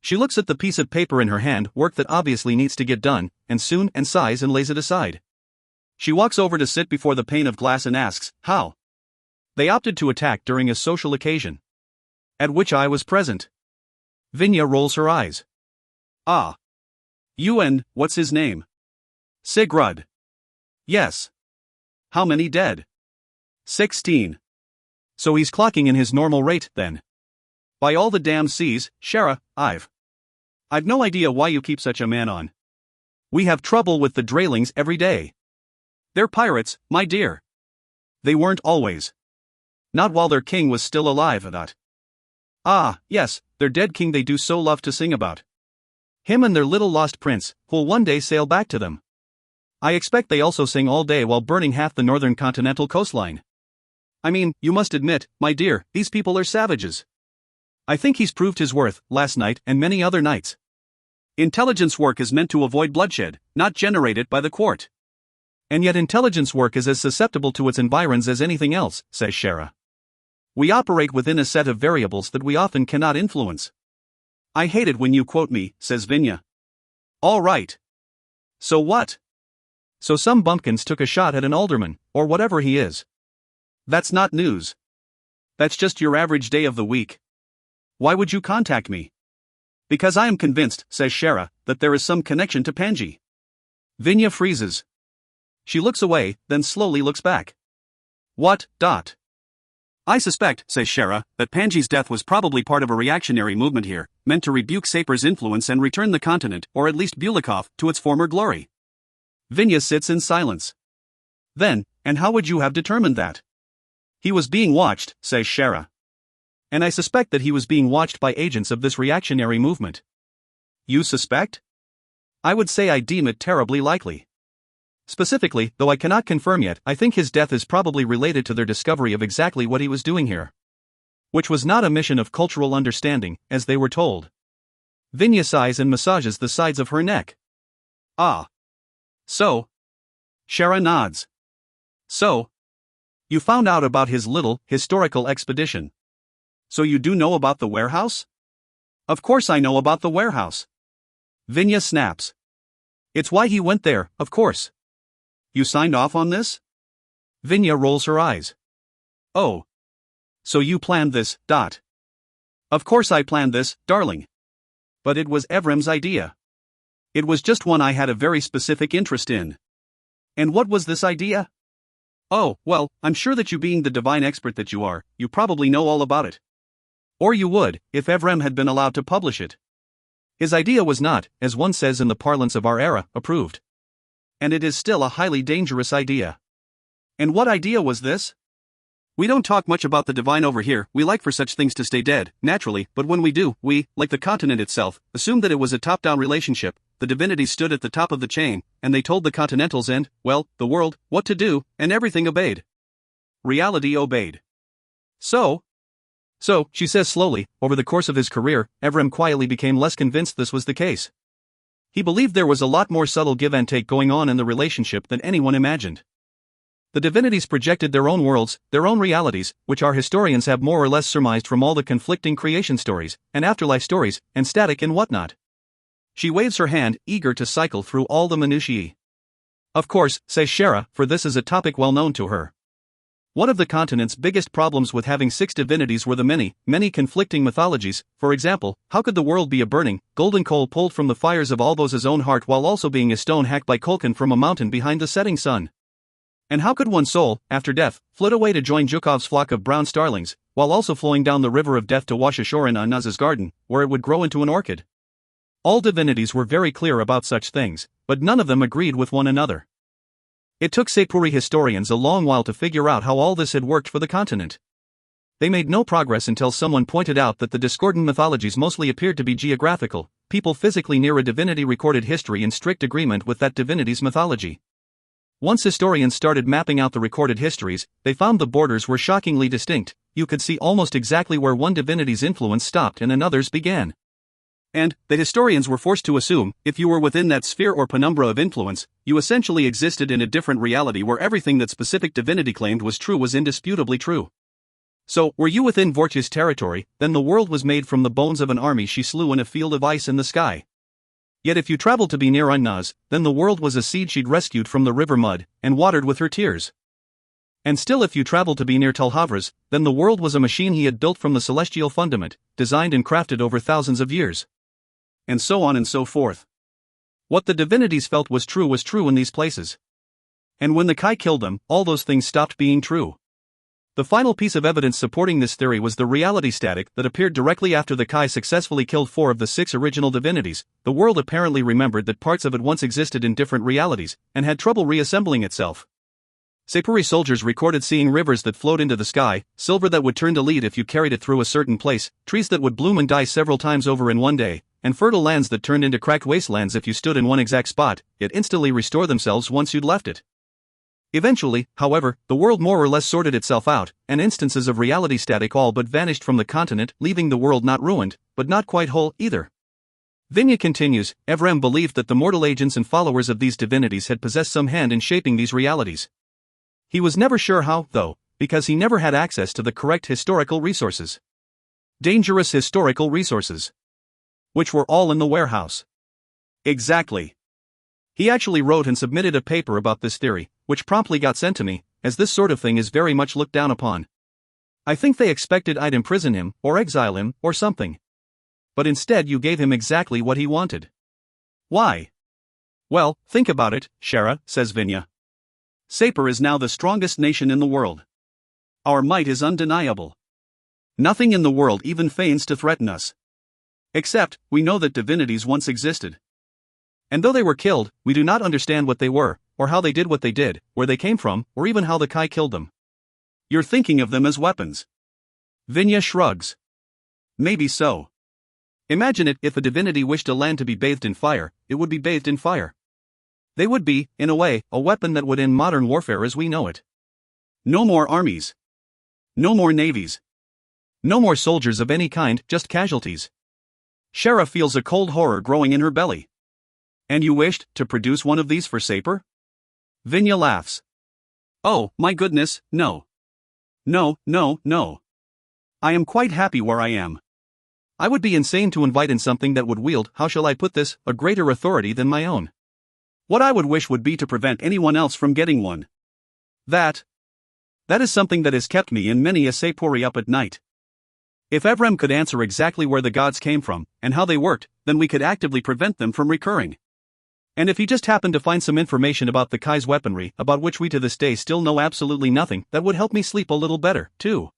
She looks at the piece of paper in her hand, work that obviously needs to get done, and soon, and sighs and lays it aside. She walks over to sit before the pane of glass and asks, how? They opted to attack during a social occasion. At which I was present. Shara rolls her eyes. Ah. You and, what's his name? Sigrud. Yes. How many dead? 16. So he's clocking in his normal rate, then. By all the damn seas, Shara, I've no idea why you keep such a man on. We have trouble with the Draylings every day. They're pirates, my dear. They weren't always. Not while their king was still alive, that. Ah, yes, their dead king they do so love to sing about. Him and their little lost prince, who'll one day sail back to them. I expect they also sing all day while burning half the northern continental coastline. I mean, you must admit, my dear, these people are savages. I think he's proved his worth, last night and many other nights. Intelligence work is meant to avoid bloodshed, not generate it by the court. And yet intelligence work is as susceptible to its environs as anything else, says Shara. We operate within a set of variables that we often cannot influence. I hate it when you quote me, says Vinya. All right. So what? So some bumpkins took a shot at an alderman, or whatever he is. That's not news. That's just your average day of the week. Why would you contact me? Because I am convinced, says Shara, that there is some connection to Panji. Vinya freezes. She looks away, then slowly looks back. What? I suspect, says Shara, that Panji's death was probably part of a reactionary movement here, meant to rebuke Saper's influence and return the continent, or at least Bulikov, to its former glory. Vinya sits in silence. Then, and how would you have determined that? He was being watched, says Shara. And I suspect that he was being watched by agents of this reactionary movement. You suspect? I would say I deem it terribly likely. Specifically, though I cannot confirm yet, I think his death is probably related to their discovery of exactly what he was doing here. Which was not a mission of cultural understanding, as they were told. Vinya sighs and massages the sides of her neck. Ah. So? Shara nods. So? You found out about his little, historical expedition. So you do know about the warehouse? Of course I know about the warehouse. Vinya snaps. It's why he went there, of course. You signed off on this? Vinya rolls her eyes. Oh. So you planned this, Of course I planned this, darling. But it was Evrem's idea. It was just one I had a very specific interest in. And what was this idea? Oh, well, I'm sure that you being the divine expert that you are, you probably know all about it. Or you would, if Evrem had been allowed to publish it. His idea was not, as one says in the parlance of our era, approved. And it is still a highly dangerous idea. And what idea was this? We don't talk much about the divine over here, we like for such things to stay dead, naturally, but when we do, we, like the continent itself, assume that it was a top-down relationship, the divinities stood at the top of the chain, and they told the continentals and, well, the world, what to do, and everything obeyed. Reality obeyed. So, she says slowly, over the course of his career, Evrem quietly became less convinced this was the case. He believed there was a lot more subtle give and take going on in the relationship than anyone imagined. The divinities projected their own worlds, their own realities, which our historians have more or less surmised from all the conflicting creation stories, and afterlife stories, and static and whatnot. She waves her hand, eager to cycle through all the minutiae. Of course, says Shara, for this is a topic well known to her. One of the continent's biggest problems with having 6 divinities were the many conflicting mythologies. For example, how could the world be a burning, golden coal pulled from the fires of Albos's own heart while also being a stone hacked by Kulkan from a mountain behind the setting sun? And how could one's soul, after death, flit away to join Zhukov's flock of brown starlings, while also flowing down the river of death to wash ashore in Anaz's garden, where it would grow into an orchid? All divinities were very clear about such things, but none of them agreed with one another. It took Sepuri historians a long while to figure out how all this had worked for the continent. They made no progress until someone pointed out that the discordant mythologies mostly appeared to be geographical, people physically near a divinity recorded history in strict agreement with that divinity's mythology. Once historians started mapping out the recorded histories, they found the borders were shockingly distinct. You could see almost exactly where one divinity's influence stopped and another's began. And, the historians were forced to assume, if you were within that sphere or penumbra of influence, you essentially existed in a different reality where everything that specific divinity claimed was true was indisputably true. So, were you within Vorti's territory, then the world was made from the bones of an army she slew in a field of ice in the sky. Yet if you traveled to be near Unnaz, then the world was a seed she'd rescued from the river mud, and watered with her tears. And still if you traveled to be near Talhavras, then the world was a machine he had built from the celestial fundament, designed and crafted over thousands of years. And so on and so forth. What the divinities felt was true in these places. And when the Kai killed them, all those things stopped being true. The final piece of evidence supporting this theory was the reality static that appeared directly after the Kai successfully killed 4 of the 6 original divinities. The world apparently remembered that parts of it once existed in different realities, and had trouble reassembling itself. Sepuri soldiers recorded seeing rivers that flowed into the sky, silver that would turn to lead if you carried it through a certain place, trees that would bloom and die several times over in one day, and fertile lands that turned into cracked wastelands if you stood in one exact spot, yet instantly restore themselves once you'd left it. Eventually, however, the world more or less sorted itself out, and instances of reality static all but vanished from the continent, leaving the world not ruined, but not quite whole either. Vinya continues, Evrem believed that the mortal agents and followers of these divinities had possessed some hand in shaping these realities. He was never sure how, though, because he never had access to the correct historical resources. Dangerous historical resources. Which were all in the warehouse. Exactly. He actually wrote and submitted a paper about this theory, which promptly got sent to me, as this sort of thing is very much looked down upon. I think they expected I'd imprison him, or exile him, or something. But instead you gave him exactly what he wanted. Why? Well, think about it, Shara, says Vinya. Sapur is now the strongest nation in the world. Our might is undeniable. Nothing in the world even feigns to threaten us. Except, we know that divinities once existed. And though they were killed, we do not understand what they were, or how they did what they did, where they came from, or even how the Kai killed them. You're thinking of them as weapons. Vinya shrugs. Maybe so. Imagine it, if a divinity wished a land to be bathed in fire, it would be bathed in fire. They would be, in a way, a weapon that would end modern warfare as we know it. No more armies. No more navies. No more soldiers of any kind, just casualties. Shara feels a cold horror growing in her belly. And you wished to produce one of these for Sapur? Vinya laughs. Oh, my goodness, no. No. I am quite happy where I am. I would be insane to invite in something that would wield, how shall I put this, a greater authority than my own. What I would wish would be to prevent anyone else from getting one. That is something that has kept me and many a Sapuri up at night. If Evrem could answer exactly where the gods came from, and how they worked, then we could actively prevent them from recurring. And if he just happened to find some information about the Kai's weaponry, about which we to this day still know absolutely nothing, that would help me sleep a little better, too.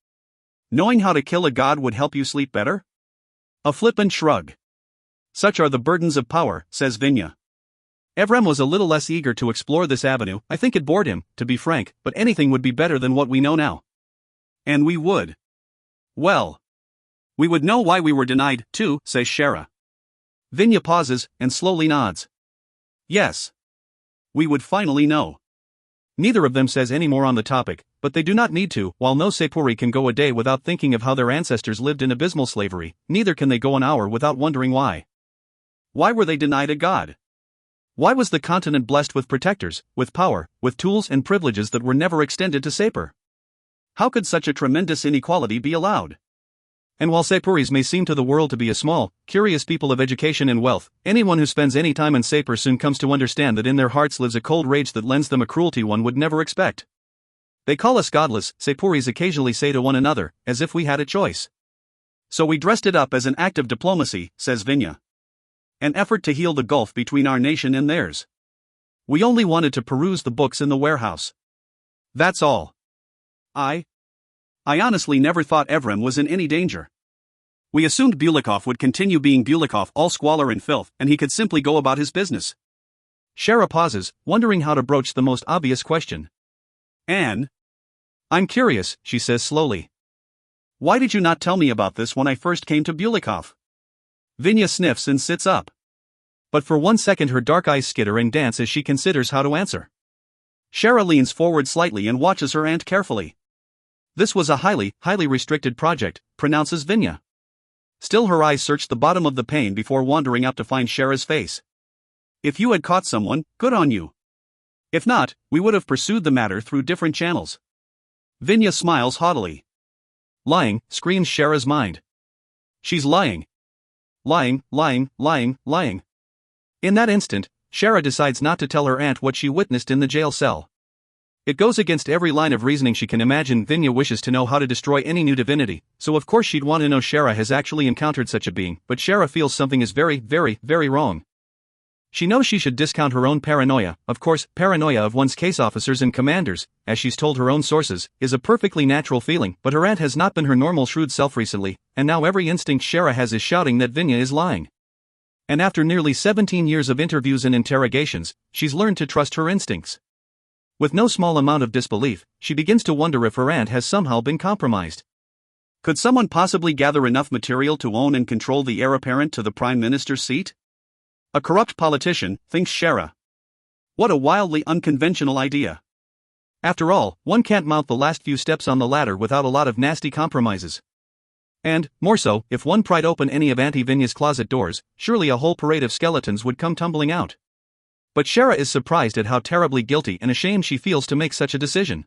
Knowing how to kill a god would help you sleep better? A flippant shrug. Such are the burdens of power, says Vinya. Evrem was a little less eager to explore this avenue. I think it bored him, to be frank, but anything would be better than what we know now. And we would. Well. We would know why we were denied, too, says Shara. Vinya pauses, and slowly nods. Yes. We would finally know. Neither of them says any more on the topic, but they do not need to. While no Sapuri can go a day without thinking of how their ancestors lived in abysmal slavery, neither can they go an hour without wondering why. Why were they denied a god? Why was the continent blessed with protectors, with power, with tools and privileges that were never extended to Sapur? How could such a tremendous inequality be allowed? And while Sapuris may seem to the world to be a small, curious people of education and wealth, anyone who spends any time in Sapur soon comes to understand that in their hearts lives a cold rage that lends them a cruelty one would never expect. They call us godless, Sapuris occasionally say to one another, as if we had a choice. So we dressed it up as an act of diplomacy, says Vinya. An effort to heal the gulf between our nation and theirs. We only wanted to peruse the books in the warehouse. That's all. I honestly never thought Evrem was in any danger. We assumed Bulikov would continue being Bulikov, all squalor and filth, and he could simply go about his business. Shara pauses, wondering how to broach the most obvious question. I'm curious, she says slowly. Why did you not tell me about this when I first came to Bulikov? Vinya sniffs and sits up. But for 1 second her dark eyes skitter and dance as she considers how to answer. Shara leans forward slightly and watches her aunt carefully. This was a highly restricted project, pronounces Vinya. Still her eyes search the bottom of the pane before wandering up to find Shara's face. If you had caught someone, good on you. If not, we would have pursued the matter through different channels. Vinya smiles haughtily. Lying, screams Shara's mind. She's lying. Lying. In that instant, Shara decides not to tell her aunt what she witnessed in the jail cell. It goes against every line of reasoning she can imagine. Vinya wishes to know how to destroy any new divinity, so of course she'd want to know Shara has actually encountered such a being, but Shara feels something is very wrong. She knows she should discount her own paranoia. Of course, paranoia of one's case officers and commanders, as she's told her own sources, is a perfectly natural feeling, but her aunt has not been her normal shrewd self recently, and now every instinct Shara has is shouting that Vinya is lying. And after nearly 17 years of interviews and interrogations, she's learned to trust her instincts. With no small amount of disbelief, she begins to wonder if her aunt has somehow been compromised. Could someone possibly gather enough material to own and control the heir apparent to the Prime Minister's seat? A corrupt politician, thinks Shara. What a wildly unconventional idea. After all, one can't mount the last few steps on the ladder without a lot of nasty compromises. And, more so, if one pried open any of Auntie Vinya's closet doors, surely a whole parade of skeletons would come tumbling out. But Shara is surprised at how terribly guilty and ashamed she feels to make such a decision.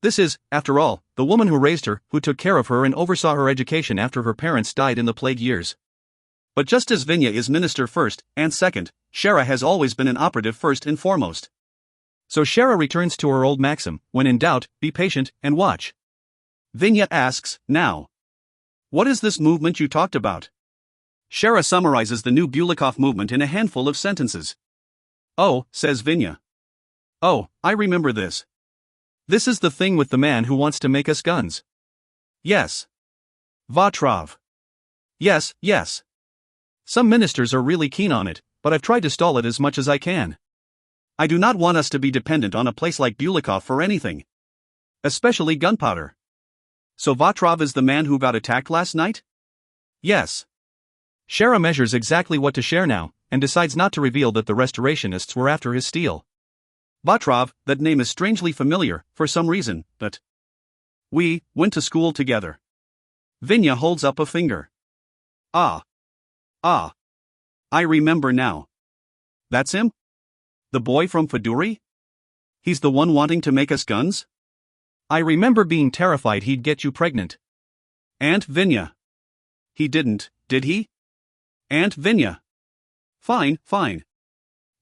This is, after all, the woman who raised her, who took care of her and oversaw her education after her parents died in the plague years. But just as Vinya is minister first and second, Shara has always been an operative first and foremost. So Shara returns to her old maxim, when in doubt, be patient and watch. Vinya asks, now, what is this movement you talked about? Shara summarizes the new Bulikov movement in a handful of sentences. Oh, says Vinya. Oh, I remember this. This is the thing with the man who wants to make us guns. Yes. Vatrov. Yes, yes. Some ministers are really keen on it, but I've tried to stall it as much as I can. I do not want us to be dependent on a place like Bulikov for anything. Especially gunpowder. So Vatrov is the man who got attacked last night? Yes. Shara measures exactly what to share now, and decides not to reveal that the restorationists were after his steel. Vatrov, that name is strangely familiar, for some reason, but we went to school together. Vinya holds up a finger. Ah. I remember now. That's him? The boy from Feduri? He's the one wanting to make us guns? I remember being terrified he'd get you pregnant. Aunt Vinya. He didn't, did he? Aunt Vinya. Fine.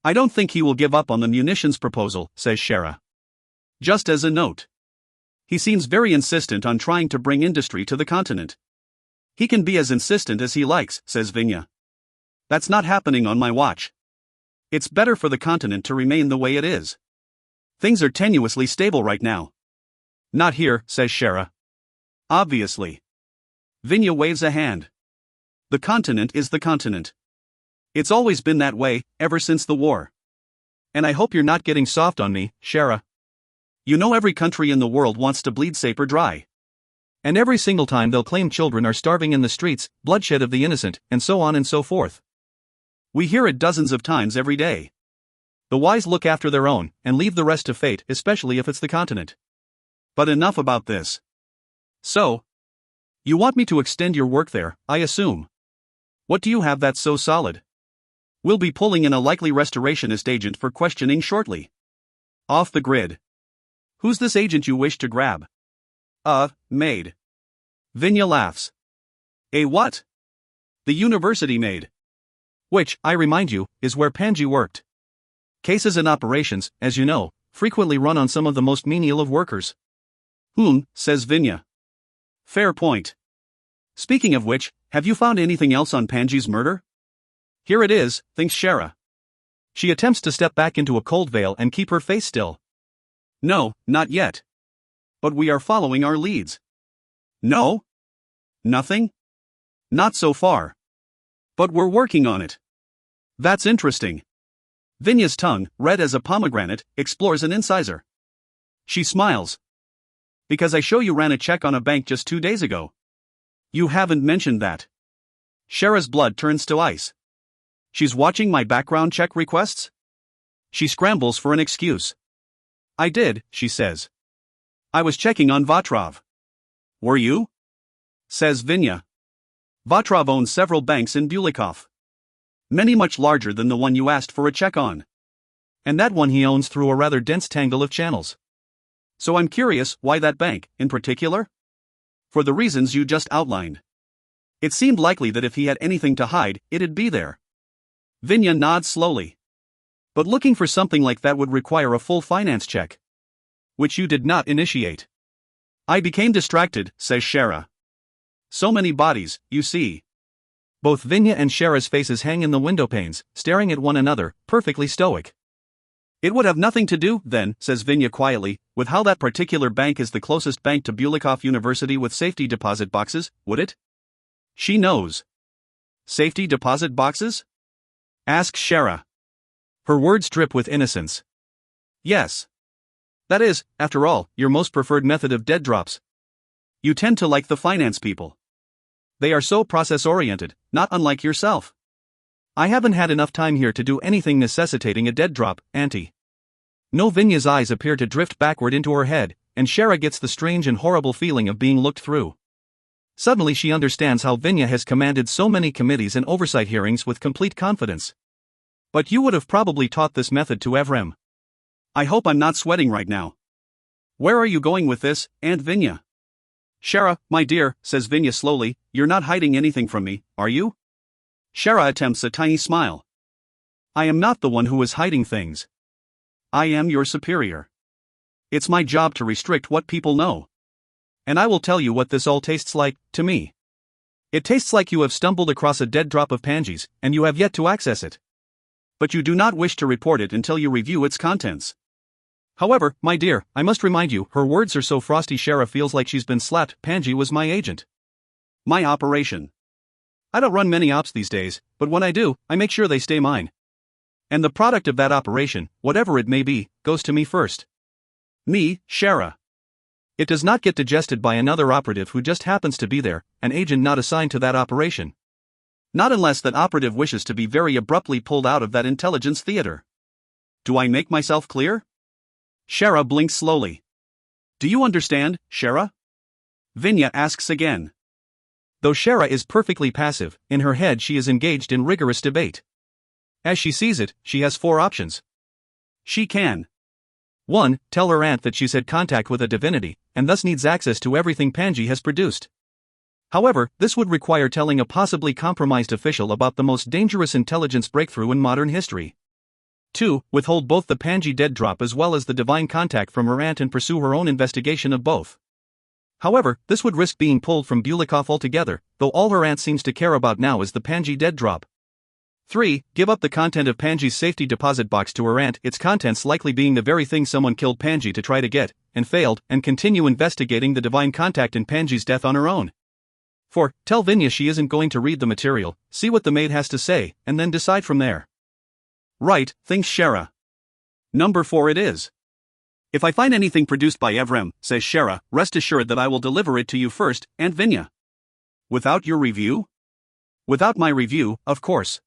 I don't think he will give up on the munitions proposal, says Shara. Just as a note. He seems very insistent on trying to bring industry to the continent. He can be as insistent as he likes, says Vinya. That's not happening on my watch. It's better for the continent to remain the way it is. Things are tenuously stable right now. Not here, says Shara. Obviously. Vinya waves a hand. The continent is the continent. It's always been that way, ever since the war. And I hope you're not getting soft on me, Shara. You know every country in the world wants to bleed saper dry. And every single time they'll claim children are starving in the streets, bloodshed of the innocent, and so on and so forth. We hear it dozens of times every day. The wise look after their own, and leave the rest to fate, especially if it's the continent. But enough about this. So, you want me to extend your work there, I assume. What do you have that's so solid? We'll be pulling in a likely restorationist agent for questioning shortly. Off the grid. Who's this agent you wish to grab? Maid. Vinya laughs. A what? The university maid. Which, I remind you, is where Panji worked. Cases and operations, as you know, frequently run on some of the most menial of workers. Says Vinya. Fair point. Speaking of which, have you found anything else on Panji's murder? Here it is, thinks Shara. She attempts to step back into a cold veil and keep her face still. No, not yet. But we are following our leads. No? Nothing? Not so far. But we're working on it. That's interesting. Vinya's tongue, red as a pomegranate, explores an incisor. She smiles. Because I show you ran a check on a bank just 2 days ago. You haven't mentioned that. Shara's blood turns to ice. She's watching my background check requests? She scrambles for an excuse. I did, she says. I was checking on Vatrov. Were you? Says Vinya. Vatrov owns several banks in Bulikov. Many much larger than the one you asked for a check on. And that one he owns through a rather dense tangle of channels. So I'm curious, why that bank, in particular? For the reasons you just outlined. It seemed likely that if he had anything to hide, it'd be there. Vinya nods slowly. But looking for something like that would require a full finance check. Which you did not initiate. I became distracted, says Shara. So many bodies, you see. Both Vinya and Shara's faces hang in the window panes, staring at one another, perfectly stoic. It would have nothing to do, then, says Vinya quietly, with how that particular bank is the closest bank to Bulikov University with safety deposit boxes, would it? She knows. Safety deposit boxes? Asks Shara. Her words drip with innocence. Yes. That is, after all, your most preferred method of dead drops. You tend to like the finance people. They are so process-oriented, not unlike yourself. I haven't had enough time here to do anything necessitating a dead drop, Auntie. No. Vinya's eyes appear to drift backward into her head, and Shara gets the strange and horrible feeling of being looked through. Suddenly she understands how Vinya has commanded so many committees and oversight hearings with complete confidence. But you would have probably taught this method to Evrem. I hope I'm not sweating right now. Where are you going with this, Aunt Vinya? Shara, my dear, says Vinya slowly, you're not hiding anything from me, are you? Shara attempts a tiny smile. I am not the one who is hiding things. I am your superior. It's my job to restrict what people know. And I will tell you what this all tastes like, to me. It tastes like you have stumbled across a dead drop of pansies, and you have yet to access it. But you do not wish to report it until you review its contents. However, my dear, I must remind you, her words are so frosty Shara feels like she's been slapped. Panji was my agent. My operation. I don't run many ops these days, but when I do, I make sure they stay mine. And the product of that operation, whatever it may be, goes to me first. Me, Shara. It does not get digested by another operative who just happens to be there, an agent not assigned to that operation. Not unless that operative wishes to be very abruptly pulled out of that intelligence theater. Do I make myself clear? Shara blinks slowly. Do you understand, Shara? Vinya asks again. Though Shara is perfectly passive, in her head she is engaged in rigorous debate. As she sees it, she has 4 options. She can 1. Tell her aunt that she's had contact with a divinity, and thus needs access to everything Panji has produced. However, this would require telling a possibly compromised official about the most dangerous intelligence breakthrough in modern history. 2. Withhold both the Panji dead drop as well as the divine contact from her aunt and pursue her own investigation of both. However, this would risk being pulled from Bulikov altogether, though all her aunt seems to care about now is the Panji dead drop. 3. Give up the content of Panji's safety deposit box to her aunt, its contents likely being the very thing someone killed Panji to try to get, and failed, and continue investigating the divine contact in Panji's death on her own. 4. Tell Vinya she isn't going to read the material, see what the maid has to say, and then decide from there. Right, thinks Shara. Number 4 it is. If I find anything produced by Evrem, says Shara, rest assured that I will deliver it to you first, Aunt Vinya. Without your review? Without my review, of course.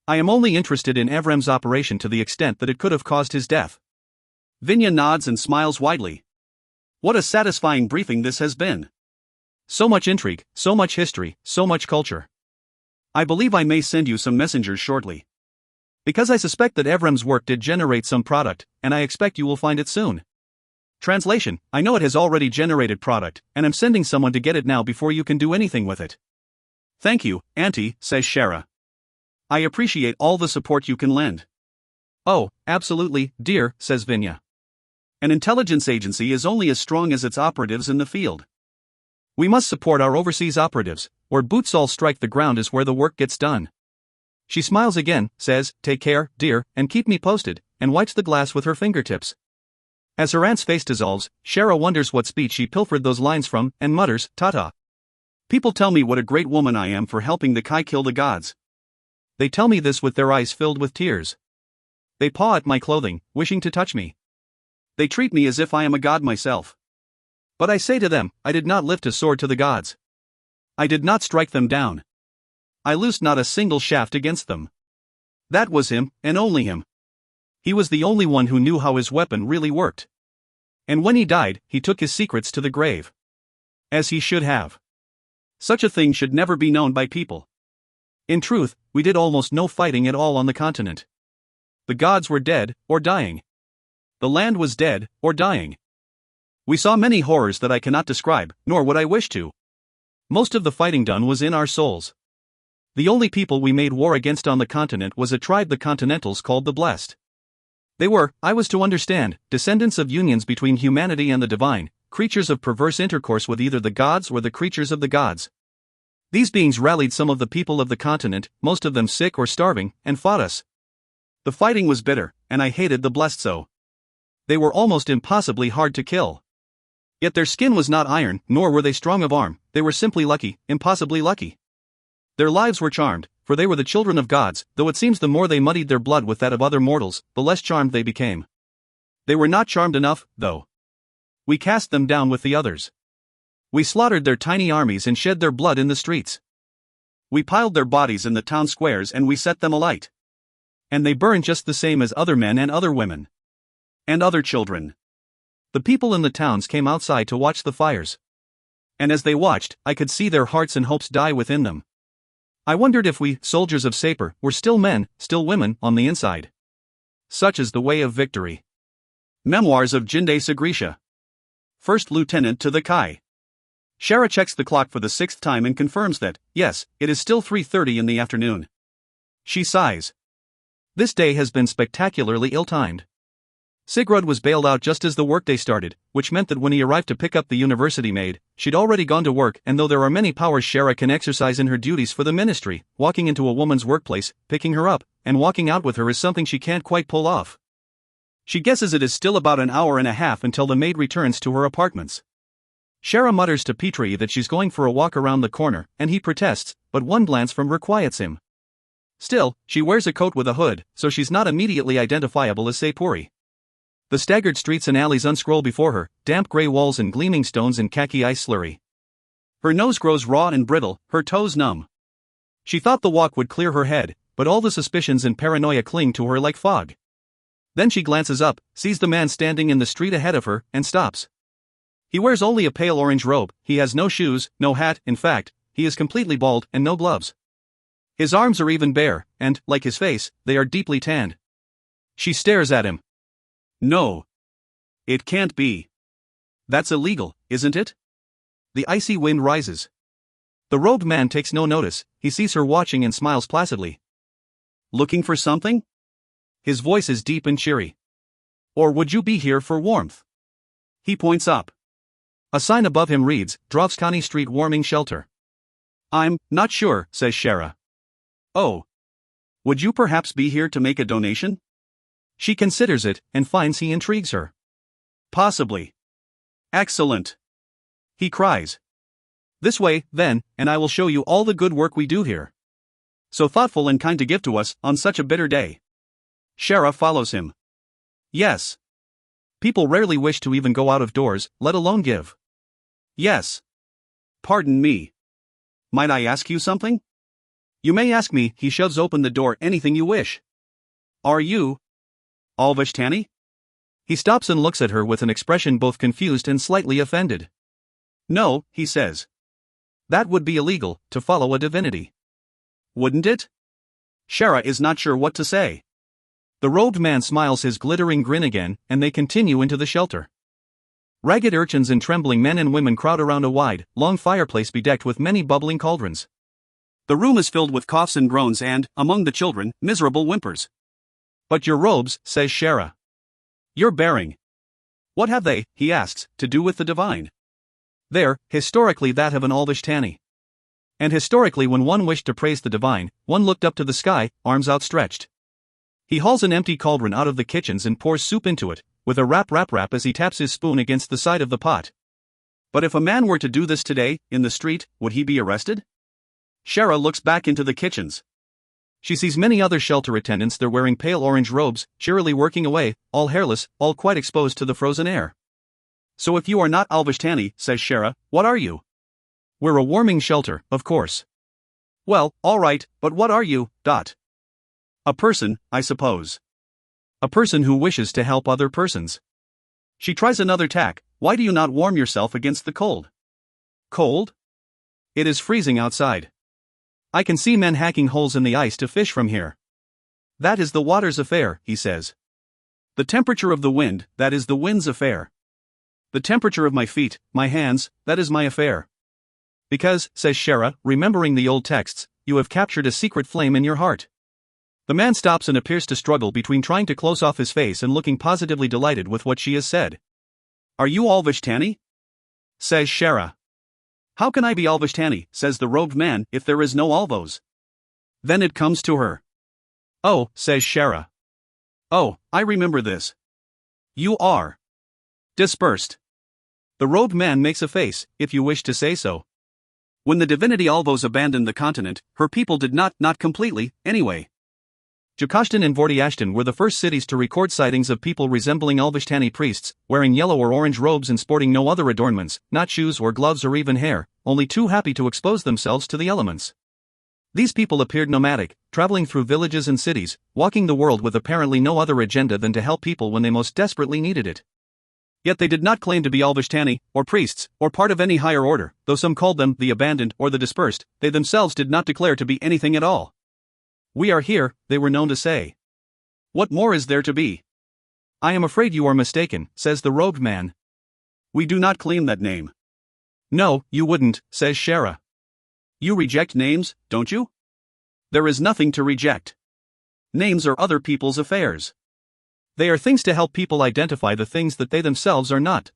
I am only interested in Evrem's operation to the extent that it could have caused his death. Vinya nods and smiles widely. What a satisfying briefing this has been. So much intrigue, so much history, so much culture. I believe I may send you some messengers shortly. Because I suspect that Evrem's work did generate some product, and I expect you will find it soon. Translation, I know it has already generated product, and I'm sending someone to get it now before you can do anything with it. Thank you, Auntie, says Shara. I appreciate all the support you can lend. Oh, absolutely, dear, says Vinya. An intelligence agency is only as strong as its operatives in the field. We must support our overseas operatives, where boots all strike the ground is where the work gets done. She smiles again, says, take care, dear, and keep me posted, and wipes the glass with her fingertips. As her aunt's face dissolves, Shara wonders what speech she pilfered those lines from, and mutters, ta-ta. People tell me what a great woman I am for helping the Kai kill the gods. They tell me this with their eyes filled with tears. They paw at my clothing, wishing to touch me. They treat me as if I am a god myself. But I say to them, I did not lift a sword to the gods. I did not strike them down. I loosed not a single shaft against them. That was him, and only him. He was the only one who knew how his weapon really worked. And when he died, he took his secrets to the grave. As he should have. Such a thing should never be known by people. In truth, we did almost no fighting at all on the continent. The gods were dead, or dying. The land was dead, or dying. We saw many horrors that I cannot describe, nor would I wish to. Most of the fighting done was in our souls. The only people we made war against on the continent was a tribe the Continentals called the Blessed. They were, I was to understand, descendants of unions between humanity and the divine, creatures of perverse intercourse with either the gods or the creatures of the gods. These beings rallied some of the people of the continent, most of them sick or starving, and fought us. The fighting was bitter, and I hated the blessed so. They were almost impossibly hard to kill. Yet their skin was not iron, nor were they strong of arm, they were simply lucky, impossibly lucky. Their lives were charmed, for they were the children of gods, though it seems the more they muddied their blood with that of other mortals, the less charmed they became. They were not charmed enough, though. We cast them down with the others. We slaughtered their tiny armies and shed their blood in the streets. We piled their bodies in the town squares and we set them alight. And they burned just the same as other men and other women. And other children. The people in the towns came outside to watch the fires. And as they watched, I could see their hearts and hopes die within them. I wondered if we, soldiers of Sapor, were still men, still women, on the inside. Such is the way of victory. Memoirs of Jinde Sagrisha. First Lieutenant to the Kai. Shara checks the clock for the 6th time and confirms that, yes, it is still 3:30 in the afternoon. She sighs. This day has been spectacularly ill-timed. Sigurd was bailed out just as the workday started, which meant that when he arrived to pick up the university maid, she'd already gone to work, and though there are many powers Shara can exercise in her duties for the ministry, walking into a woman's workplace, picking her up, and walking out with her is something she can't quite pull off. She guesses it is still about an hour and a half until the maid returns to her apartments. Shara mutters to Petri that she's going for a walk around the corner, and he protests, but one glance from her quiets him. Still, she wears a coat with a hood, so she's not immediately identifiable as Sapori. The staggered streets and alleys unscroll before her, damp gray walls and gleaming stones and khaki ice slurry. Her nose grows raw and brittle, her toes numb. She thought the walk would clear her head, but all the suspicions and paranoia cling to her like fog. Then she glances up, sees the man standing in the street ahead of her, and stops. He wears only a pale orange robe, he has no shoes, no hat, in fact, he is completely bald and no gloves. His arms are even bare, and, like his face, they are deeply tanned. She stares at him. No. It can't be. That's illegal, isn't it? The icy wind rises. The robed man takes no notice, he sees her watching and smiles placidly. Looking for something? His voice is deep and cheery. Or would you be here for warmth? He points up. A sign above him reads, Drovskani Street Warming Shelter. I'm not sure, says Shara. Oh. Would you perhaps be here to make a donation? She considers it, and finds he intrigues her. Possibly. Excellent. He cries. This way, then, and I will show you all the good work we do here. So thoughtful and kind to give to us, on such a bitter day. Shara follows him. Yes. People rarely wish to even go out of doors, let alone give. Yes. Pardon me. Might I ask you something? You may ask me, he shoves open the door, anything you wish. Are you Alvishtani? He stops and looks at her with an expression both confused and slightly offended. No, he says. That would be illegal, to follow a divinity. Wouldn't it? Shara is not sure what to say. The robed man smiles his glittering grin again, and they continue into the shelter. Ragged urchins and trembling men and women crowd around a wide, long fireplace bedecked with many bubbling cauldrons. The room is filled with coughs and groans and, among the children, miserable whimpers. But your robes, says Shara. You're bearing. What have they, he asks, to do with the divine? They're, historically that of an Alvishtani. And historically when one wished to praise the divine, one looked up to the sky, arms outstretched. He hauls an empty cauldron out of the kitchens and pours soup into it, with a rap as he taps his spoon against the side of the pot. But if a man were to do this today, in the street, would he be arrested? Shara looks back into the kitchens. She sees many other shelter attendants there wearing pale orange robes, cheerily working away, all hairless, all quite exposed to the frozen air. So if you are not Alvishtani, says Shara, what are you? We're a warming shelter, of course. Well, all right, but what are you, A person, I suppose. A person who wishes to help other persons. She tries another tack, why do you not warm yourself against the cold? Cold? It is freezing outside. I can see men hacking holes in the ice to fish from here. That is the water's affair, he says. The temperature of the wind, that is the wind's affair. The temperature of my feet, my hands, that is my affair. Because, says Shara, remembering the old texts, you have captured a secret flame in your heart. The man stops and appears to struggle between trying to close off his face and looking positively delighted with what she has said. Are you Alvishtani? Says Shara. How can I be Alvishtani, says the robed man, if there is no Alvos? Then it comes to her. Oh, says Shara. Oh, I remember this. You are dispersed. The robed man makes a face, if you wish to say so. When the divinity Alvos abandoned the continent, her people did not completely, anyway. Jukashtan and Vortiashtan were the first cities to record sightings of people resembling Alvishtani priests, wearing yellow or orange robes and sporting no other adornments, not shoes or gloves or even hair, only too happy to expose themselves to the elements. These people appeared nomadic, traveling through villages and cities, walking the world with apparently no other agenda than to help people when they most desperately needed it. Yet they did not claim to be Alvishtani, or priests, or part of any higher order, though some called them the abandoned or the dispersed. They themselves did not declare to be anything at all. We are here, they were known to say. What more is there to be? I am afraid you are mistaken, says the robed man. We do not claim that name. No, you wouldn't, says Shara. You reject names, don't you? There is nothing to reject. Names are other people's affairs. They are things to help people identify the things that they themselves are not.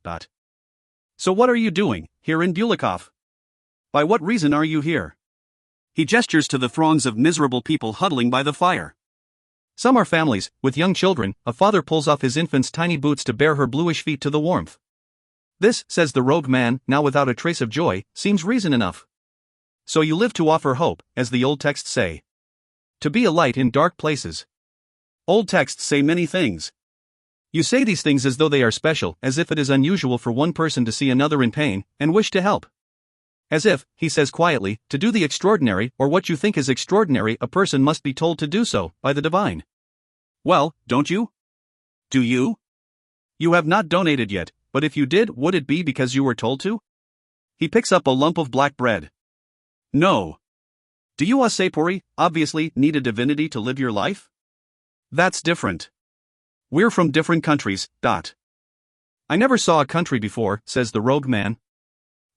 So what are you doing, here in Bulikov? By what reason are you here? He gestures to the throngs of miserable people huddling by the fire. Some are families, with young children. A father pulls off his infant's tiny boots to bare her bluish feet to the warmth. This, says the robed man, now without a trace of joy, seems reason enough. So you live to offer hope, as the old texts say. To be a light in dark places. Old texts say many things. You say these things as though they are special, as if it is unusual for one person to see another in pain, and wish to help. As if, he says quietly, to do the extraordinary, or what you think is extraordinary, a person must be told to do so, by the divine. Well, don't you? Do you? You have not donated yet, but if you did, would it be because you were told to? He picks up a lump of black bread. No. Do you, Asepuri, obviously, need a divinity to live your life? That's different. We're from different countries. I never saw a country before, says the robed man.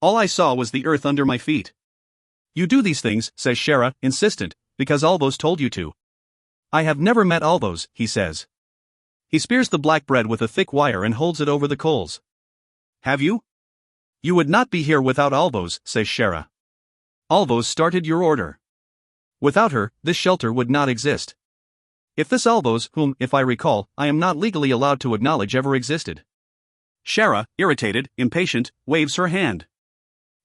All I saw was the earth under my feet. You do these things, says Shara, insistent, because Alvos told you to. I have never met Alvos, he says. He spears the black bread with a thick wire and holds it over the coals. Have you? You would not be here without Alvos, says Shara. Alvos started your order. Without her, this shelter would not exist. If this Alvos, whom, if I recall, I am not legally allowed to acknowledge ever existed. Shara, irritated, impatient, waves her hand.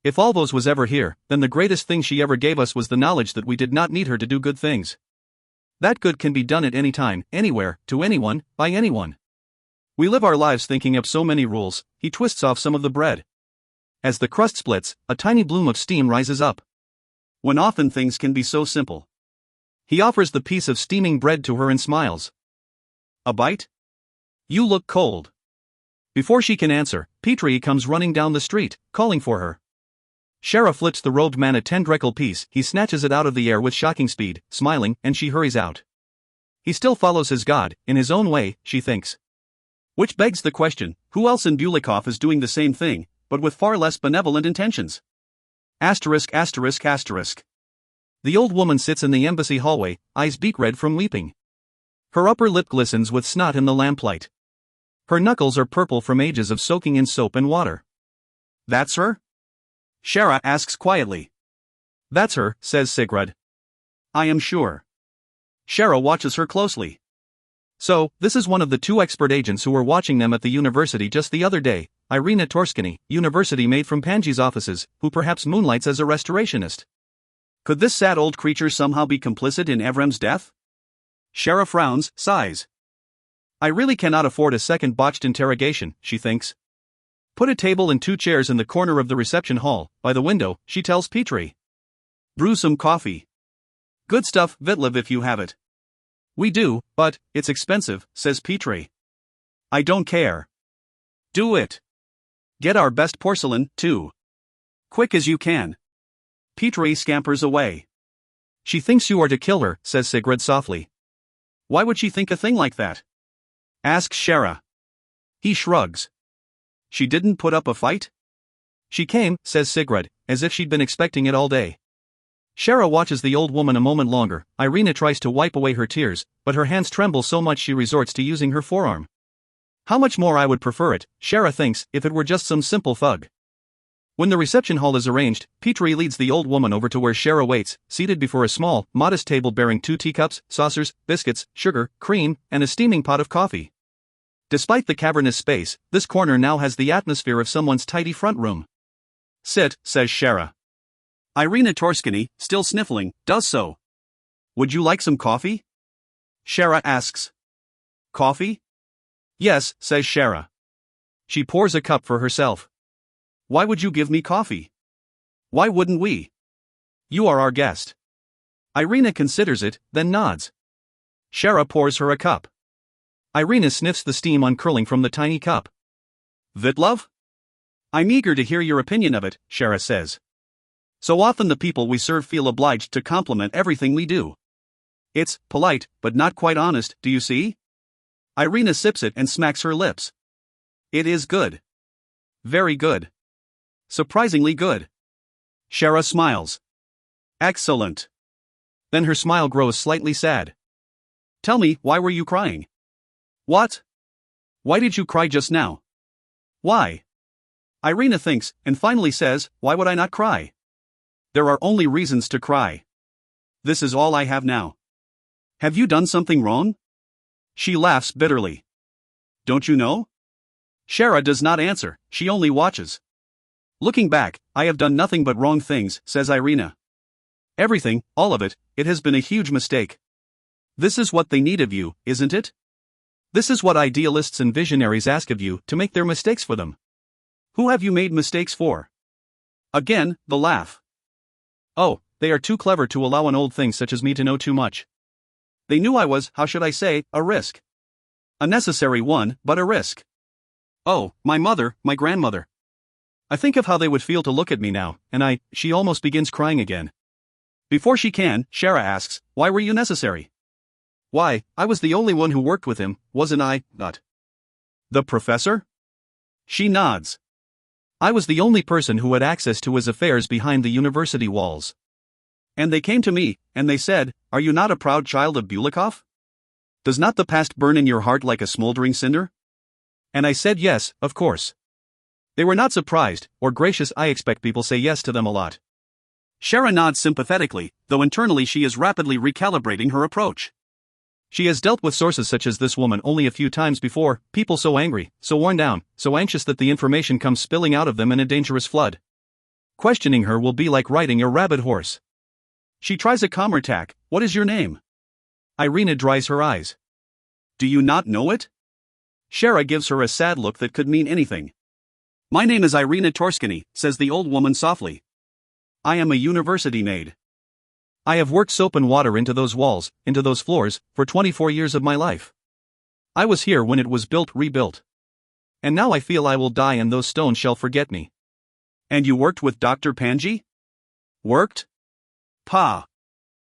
If Alvos was ever here, then the greatest thing she ever gave us was the knowledge that we did not need her to do good things. That good can be done at any time, anywhere, to anyone, by anyone. We live our lives thinking up so many rules. He twists off some of the bread. As the crust splits, a tiny bloom of steam rises up. When often things can be so simple. He offers the piece of steaming bread to her and smiles. A bite? You look cold. Before she can answer, Petrie comes running down the street, calling for her. Shara flips the robed man a 10 piece. He snatches it out of the air with shocking speed, smiling, and she hurries out. He still follows his god, in his own way, she thinks. Which begs the question, who else in Bulikov is doing the same thing, but with far less benevolent intentions? Asterisk. The old woman sits in the embassy hallway, eyes beet red from weeping. Her upper lip glistens with snot in the lamplight. Her knuckles are purple from ages of soaking in soap and water. That's her? Shara asks quietly. That's her, says Sigrid. I am sure. Shara watches her closely. So, this is one of the 2 expert agents who were watching them at the university just the other day, Irina Torskiny, university maid from Panji's offices, who perhaps moonlights as a restorationist. Could this sad old creature somehow be complicit in Evrem's death? Shara frowns, sighs. I really cannot afford a second botched interrogation, she thinks. Put a table and 2 chairs in the corner of the reception hall, by the window, she tells Petrie. Brew some coffee. Good stuff, Vitlev, if you have it. We do, but it's expensive, says Petrie. I don't care. Do it. Get our best porcelain, too. Quick as you can. Petrie scampers away. She thinks you are to kill her, says Sigrid softly. Why would she think a thing like that? Asks Shara. He shrugs. She didn't put up a fight? She came, says Sigrid, as if she'd been expecting it all day. Shara watches the old woman a moment longer. Irina tries to wipe away her tears, but her hands tremble so much she resorts to using her forearm. How much more I would prefer it, Shara thinks, if it were just some simple thug. When the reception hall is arranged, Petrie leads the old woman over to where Shara waits, seated before a small, modest table bearing 2 teacups, saucers, biscuits, sugar, cream, and a steaming pot of coffee. Despite the cavernous space, this corner now has the atmosphere of someone's tidy front room. "Sit," says Shara. Irina Torskiny, still sniffling, does so. "Would you like some coffee?" Shara asks. "Coffee?" "Yes," says Shara. She pours a cup for herself. "Why would you give me coffee?" "Why wouldn't we? You are our guest." Irina considers it, then nods. Shara pours her a cup. Irina sniffs the steam uncurling from the tiny cup. "Vitlov?" "I'm eager to hear your opinion of it," Shara says. "So often the people we serve feel obliged to compliment everything we do. It's polite, but not quite honest, do you see?" Irina sips it and smacks her lips. "It is good. Very good. Surprisingly good." Shara smiles. "Excellent." Then her smile grows slightly sad. "Tell me, why were you crying?" "What? Why did you cry just now?" "Why?" Irina thinks, and finally says, "Why would I not cry? There are only reasons to cry. This is all I have now." "Have you done something wrong?" She laughs bitterly. "Don't you know?" Shara does not answer, she only watches. "Looking back, I have done nothing but wrong things," says Irina. "Everything, all of it, it has been a huge mistake. This is what they need of you, isn't it? This is what idealists and visionaries ask of you, to make their mistakes for them. Who have you made mistakes for?" Again, the laugh. "Oh, they are too clever to allow an old thing such as me to know too much. They knew I was, how should I say, a risk. A necessary one, but a risk. Oh, my mother, my grandmother. I think of how they would feel to look at me now, and she almost begins crying again. Before she can, Shara asks, "Why were you necessary?" "Why, I was the only one who worked with him, wasn't I, not?" "The professor?" She nods. "I was the only person who had access to his affairs behind the university walls. And they came to me, and they said, 'Are you not a proud child of Bulikov? Does not the past burn in your heart like a smoldering cinder?' And I said yes, of course. They were not surprised, or gracious. I expect people say yes to them a lot." Shara nods sympathetically, though internally she is rapidly recalibrating her approach. She has dealt with sources such as this woman only a few times before, people so angry, so worn down, so anxious that the information comes spilling out of them in a dangerous flood. Questioning her will be like riding a rabid horse. She tries a calmer tack. "What is your name?" Irina dries her eyes. "Do you not know it?" Shara gives her a sad look that could mean anything. "My name is Irina Torskiny," says the old woman softly. "I am a university maid. I have worked soap and water into those walls, into those floors, for 24 years of my life. I was here when it was built, rebuilt. And now I feel I will die and those stones shall forget me." "And you worked with Dr. Panji?" "Worked? Pa.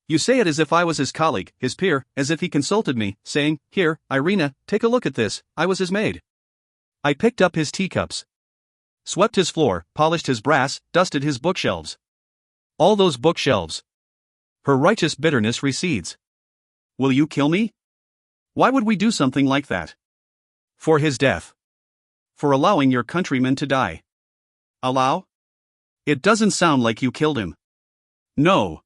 You say it as if I was his colleague, his peer, as if he consulted me, saying, 'Here, Irina, take a look at this.' I was his maid. I picked up his teacups, swept his floor, polished his brass, dusted his bookshelves. All those bookshelves." Her righteous bitterness recedes. "Will you kill me? Why would we do something like that?" "For his death. For allowing your countrymen to die." "Allow? It doesn't sound like you killed him." "No.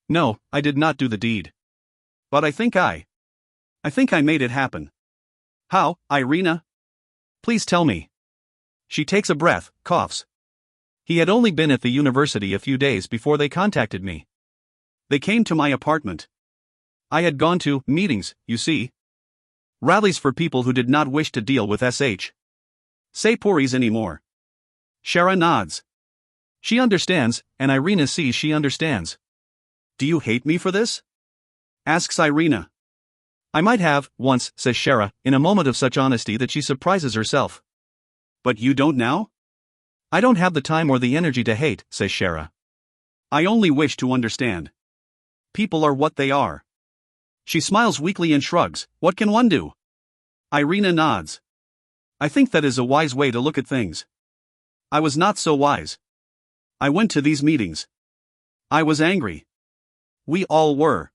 No, I did not do the deed. But I think I made it happen." "How, Irina? Please tell me." She takes a breath, coughs. "He had only been at the university a few days before they contacted me. They came to my apartment. I had gone to meetings, you see. Rallies for people who did not wish to deal with say Puris anymore." Shara nods. She understands, and Irina sees she understands. "Do you hate me for this?" asks Irina. "I might have, once," says Shara, in a moment of such honesty that she surprises herself. "But you don't now?" "I don't have the time or the energy to hate," says Shara. "I only wish to understand. People are what they are." She smiles weakly and shrugs. "What can one do?" Irina nods. "I think that is a wise way to look at things. I was not so wise. I went to these meetings. I was angry. We all were.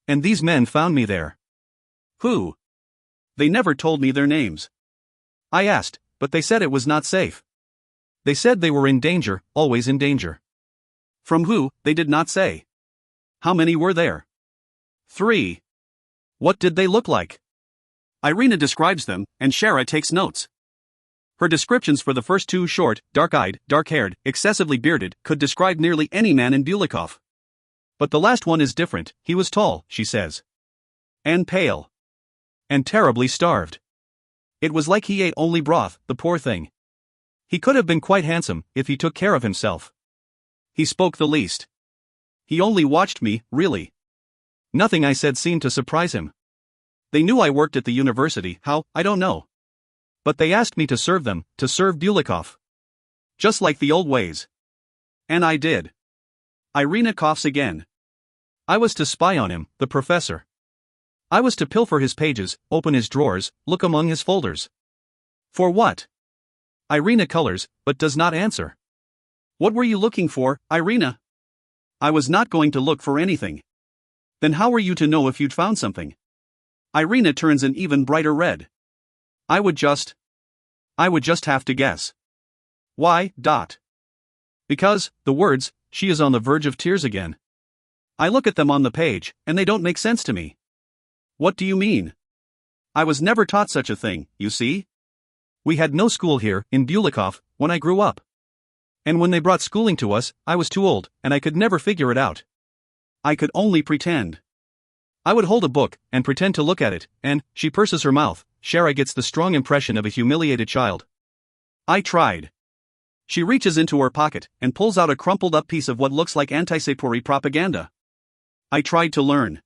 And these men found me there." "Who?" "They never told me their names. I asked, but they said it was not safe." They said they were in danger, always in danger. From who, they did not say. How many were there? 3. What did they look like? Irina describes them, and Shara takes notes. Her descriptions for the first 2, short, dark-eyed, dark-haired, excessively bearded, could describe nearly any man in Bulikov. But the last one is different. He was tall, she says. And pale. And terribly starved. It was like he ate only broth, the poor thing. He could have been quite handsome, if he took care of himself. He spoke the least. He only watched me, really. Nothing I said seemed to surprise him. They knew I worked at the university, how, I don't know. But they asked me to serve them, to serve Bulikov. Just like the old ways. And I did. Irina coughs again. I was to spy on him, the professor. I was to pilfer his pages, open his drawers, look among his folders. For what? Irina colors, but does not answer. What were you looking for, Irina? I was not going to look for anything. Then how were you to know if you'd found something? Irina turns an even brighter red. I would just have to guess. Why? Because, the words, she is on the verge of tears again. I look at them on the page, and they don't make sense to me. What do you mean? I was never taught such a thing, you see? We had no school here, in Bulikov, when I grew up. And when they brought schooling to us, I was too old, and I could never figure it out. I could only pretend. I would hold a book, and pretend to look at it, and, she purses her mouth, Shara gets the strong impression of a humiliated child. I tried. She reaches into her pocket, and pulls out a crumpled-up piece of what looks like anti-Sepuri propaganda. I tried to learn.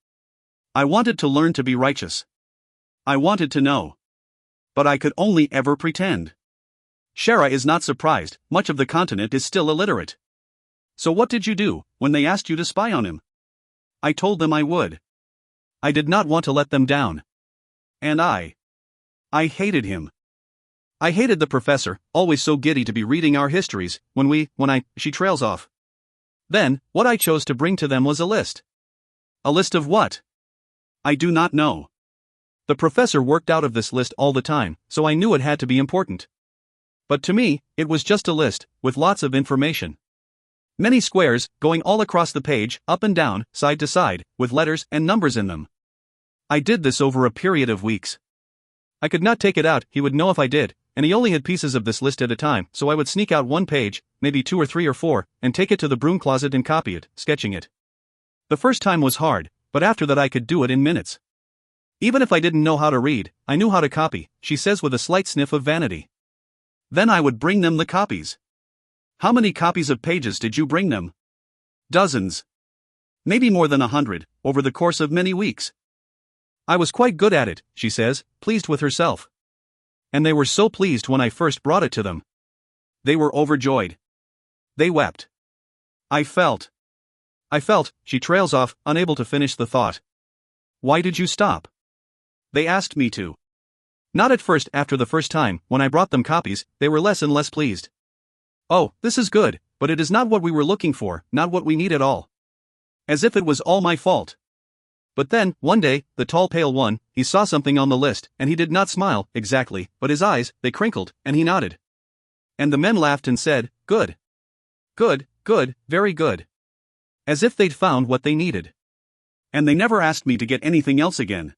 I wanted to learn to be righteous. I wanted to know. But I could only ever pretend. Shara is not surprised, much of the continent is still illiterate. So what did you do, when they asked you to spy on him? I told them I would. I did not want to let them down. And I hated him. I hated the professor, always so giddy to be reading our histories, she trails off. Then, what I chose to bring to them was a list. A list of what? I do not know. The professor worked out of this list all the time, so I knew it had to be important. But to me, it was just a list, with lots of information. Many squares, going all across the page, up and down, side to side, with letters and numbers in them. I did this over a period of weeks. I could not take it out, he would know if I did, and he only had pieces of this list at a time, so I would sneak out one page, maybe 2 or 3 or 4, and take it to the broom closet and copy it, sketching it. The first time was hard, but after that I could do it in minutes. Even if I didn't know how to read, I knew how to copy, she says with a slight sniff of vanity. Then I would bring them the copies. How many copies of pages did you bring them? Dozens. Maybe more than 100, over the course of many weeks. I was quite good at it, she says, pleased with herself. And they were so pleased when I first brought it to them. They were overjoyed. They wept. I felt, she trails off, unable to finish the thought. Why did you stop? They asked me to. Not at first. After the first time, when I brought them copies, they were less and less pleased. Oh, this is good, but it is not what we were looking for, not what we need at all. As if it was all my fault. But then, one day, the tall pale one, he saw something on the list, and he did not smile, exactly, but his eyes, they crinkled, and he nodded. And the men laughed and said, good. Good, good, very good. As if they'd found what they needed. And they never asked me to get anything else again.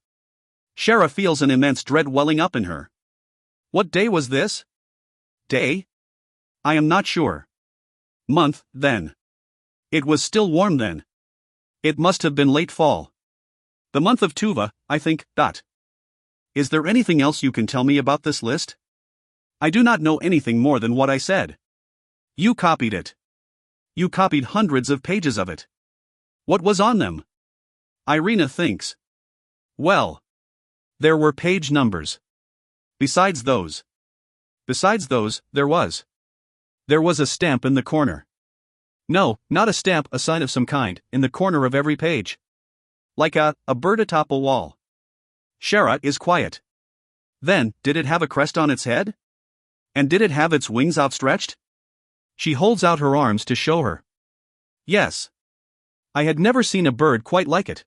Shara feels an immense dread welling up in her. What day was this? Day? I am not sure. Month, then. It was still warm then. It must have been late fall. The month of Tuva, I think. Is there anything else you can tell me about this list? I do not know anything more than what I said. You copied it. You copied hundreds of pages of it. What was on them? Irina thinks. Well, there were page numbers. Besides those, there was a stamp in the corner. No, not a stamp, a sign of some kind, in the corner of every page. Like a bird atop a wall. Shara is quiet. Then, did it have a crest on its head? And did it have its wings outstretched? She holds out her arms to show her. Yes. I had never seen a bird quite like it.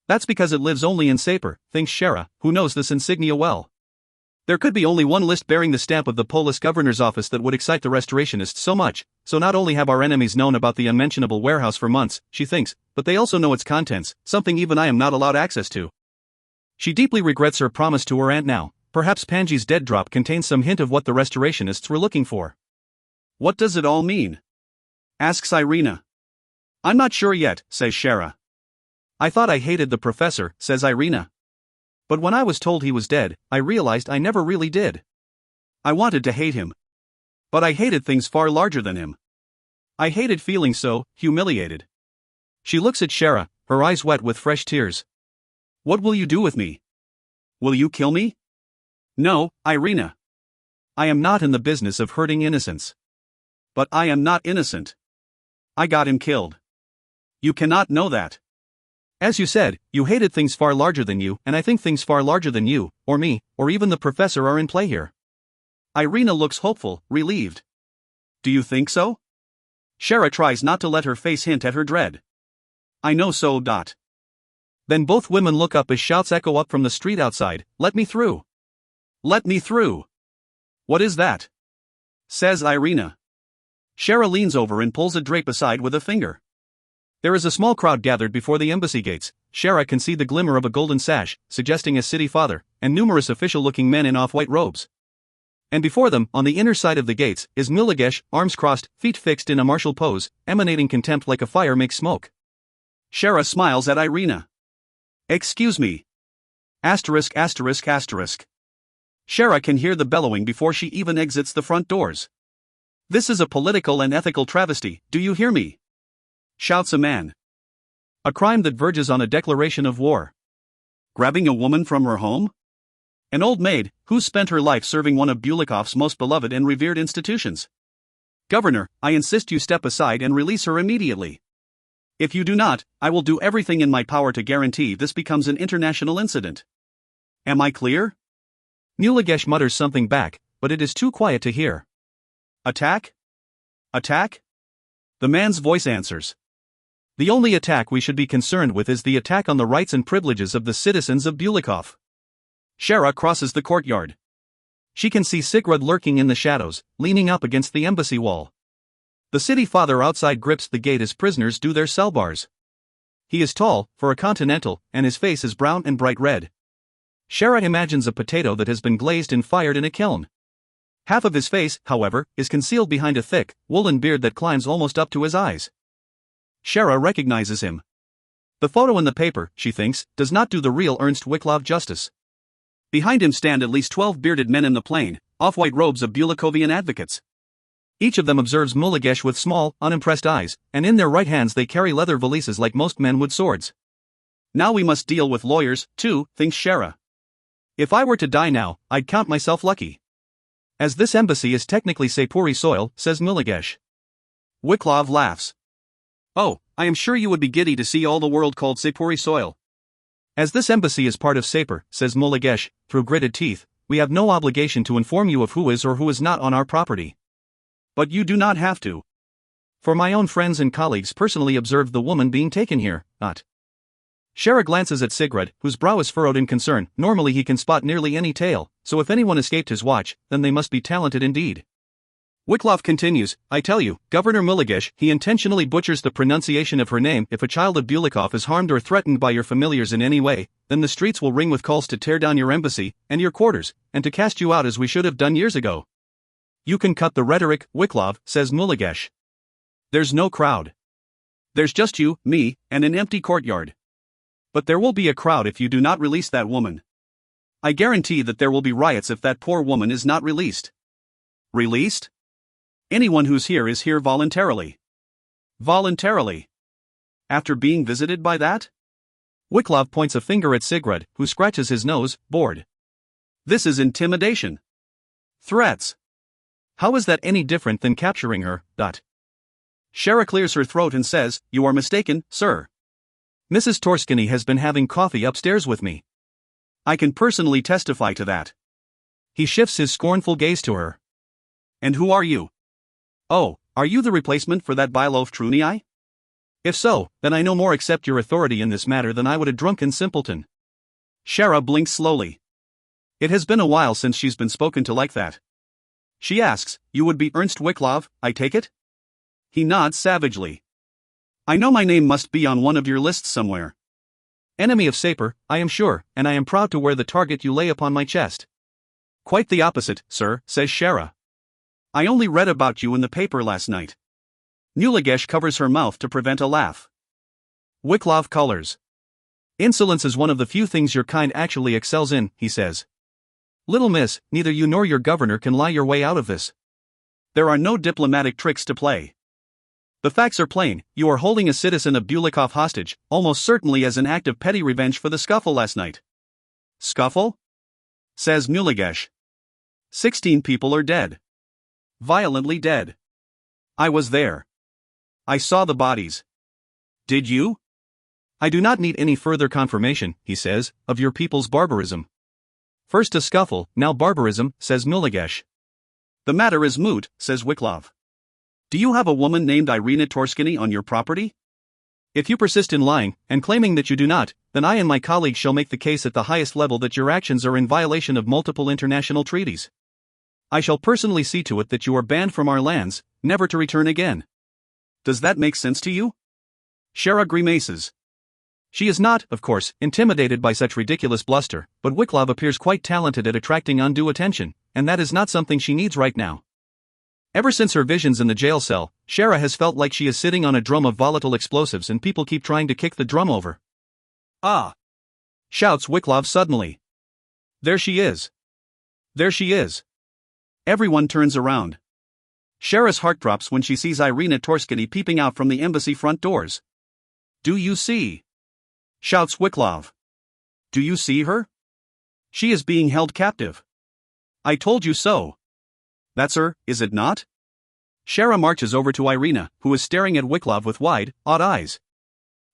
That's because it lives only in Sapir, thinks Shara, who knows this insignia well. There could be only one list bearing the stamp of the Polish governor's office that would excite the restorationists so much, so not only have our enemies known about the unmentionable warehouse for months, she thinks, but they also know its contents, something even I am not allowed access to. She deeply regrets her promise to her aunt now. Perhaps Panji's dead drop contains some hint of what the restorationists were looking for. What does it all mean? Asks Irina. I'm not sure yet, says Shara. I thought I hated the professor, says Irina. But when I was told he was dead, I realized I never really did. I wanted to hate him. But I hated things far larger than him. I hated feeling so humiliated. She looks at Shara, her eyes wet with fresh tears. What will you do with me? Will you kill me? No, Irina. I am not in the business of hurting innocents. But I am not innocent. I got him killed. You cannot know that. As you said, you hated things far larger than you, and I think things far larger than you, or me, or even the professor are in play here. Irina looks hopeful, relieved. Do you think so? Shara tries not to let her face hint at her dread. I know so. Then both women look up as shouts echo up from the street outside, "Let me through! Let me through!" What is that? Says Irina. Shara leans over and pulls a drape aside with a finger. There is a small crowd gathered before the embassy gates. Shara can see the glimmer of a golden sash, suggesting a city father, and numerous official-looking men in off-white robes. And before them, on the inner side of the gates, is Milagesh, arms crossed, feet fixed in a martial pose, emanating contempt like a fire makes smoke. Shara smiles at Irina. Excuse me. Asterisk asterisk asterisk. Shara can hear the bellowing before she even exits the front doors. This is a political and ethical travesty, do you hear me? Shouts a man. A crime that verges on a declaration of war. Grabbing a woman from her home? An old maid, who's spent her life serving one of Bulikov's most beloved and revered institutions. Governor, I insist you step aside and release her immediately. If you do not, I will do everything in my power to guarantee this becomes an international incident. Am I clear? Milagesh mutters something back, but it is too quiet to hear. Attack? Attack? The man's voice answers. The only attack we should be concerned with is the attack on the rights and privileges of the citizens of Bulikov. Shara crosses the courtyard. She can see Sigrid lurking in the shadows, leaning up against the embassy wall. The city father outside grips the gate as prisoners do their cell bars. He is tall, for a continental, and his face is brown and bright red. Shara imagines a potato that has been glazed and fired in a kiln. Half of his face, however, is concealed behind a thick, woolen beard that climbs almost up to his eyes. Shara recognizes him. The photo in the paper, she thinks, does not do the real Ernst Wiklov justice. Behind him stand at least 12 bearded men in the plain, off-white robes of Bulikovian advocates. Each of them observes Milagesh with small, unimpressed eyes, and in their right hands they carry leather valises like most men would swords. Now we must deal with lawyers, too, thinks Shara. If I were to die now, I'd count myself lucky. As this embassy is technically Sepuri soil, says Milagesh. Wiklov laughs. Oh, I am sure you would be giddy to see all the world called Sepuri soil. As this embassy is part of Sapur, says Milagesh, through gritted teeth, we have no obligation to inform you of who is or who is not on our property. But you do not have to. For my own friends and colleagues personally observed the woman being taken here, not. Shara glances at Sigrid, whose brow is furrowed in concern. Normally he can spot nearly any tale, so if anyone escaped his watch, then they must be talented indeed. Wiklov continues, I tell you, Governor Milagesh, he intentionally butchers the pronunciation of her name. If a child of Bulikov is harmed or threatened by your familiars in any way, then the streets will ring with calls to tear down your embassy, and your quarters, and to cast you out as we should have done years ago. You can cut the rhetoric, Wiklov, says Milagesh. There's no crowd. There's just you, me, and an empty courtyard. But there will be a crowd if you do not release that woman. I guarantee that there will be riots if that poor woman is not released. Released? Anyone who's here is here voluntarily. Voluntarily. After being visited by that? Wiklov points a finger at Sigrid, who scratches his nose, bored. This is intimidation. Threats. How is that any different than capturing her? Shara clears her throat and says, You are mistaken, sir. Mrs. Torskiny has been having coffee upstairs with me. I can personally testify to that. He shifts his scornful gaze to her. And who are you? Oh, are you the replacement for that Bylov Truniai? If so, then I no more accept your authority in this matter than I would a drunken simpleton. Shara blinks slowly. It has been a while since she's been spoken to like that. She asks, "You would be Ernst Wicklow, I take it?" He nods savagely. "I know my name must be on one of your lists somewhere." "Enemy of Sapir, I am sure, and I am proud to wear the target you lay upon my chest." "Quite the opposite, sir," says Shara. "I only read about you in the paper last night." Nulagesh covers her mouth to prevent a laugh. Wicklow colors. "Insolence is one of the few things your kind actually excels in," he says. "Little miss, neither you nor your governor can lie your way out of this. There are no diplomatic tricks to play. The facts are plain, you are holding a citizen of Bulikov hostage, almost certainly as an act of petty revenge for the scuffle last night." "Scuffle?" says Nulagesh. 16 people are dead. Violently dead. I was there. I saw the bodies. Did you? "I do not need any further confirmation," he says, "of your people's barbarism." "First a scuffle, now barbarism," says Nulagesh. "The matter is moot," says Wicklow. "Do you have a woman named Irina Torskiny on your property? If you persist in lying, and claiming that you do not, then I and my colleagues shall make the case at the highest level that your actions are in violation of multiple international treaties. I shall personally see to it that you are banned from our lands, never to return again. Does that make sense to you?" Shara grimaces. She is not, of course, intimidated by such ridiculous bluster, but Wicklow appears quite talented at attracting undue attention, and that is not something she needs right now. Ever since her visions in the jail cell, Shara has felt like she is sitting on a drum of volatile explosives and people keep trying to kick the drum over. "Ah!" shouts Wicklow suddenly. "There she is. There she is." Everyone turns around. Shara's heart drops when she sees Irina Torskiny peeping out from the embassy front doors. "Do you see?" shouts Wicklow. "Do you see her? She is being held captive. I told you so. That's her, is it not?" Shara marches over to Irina, who is staring at Wicklow with wide, odd eyes.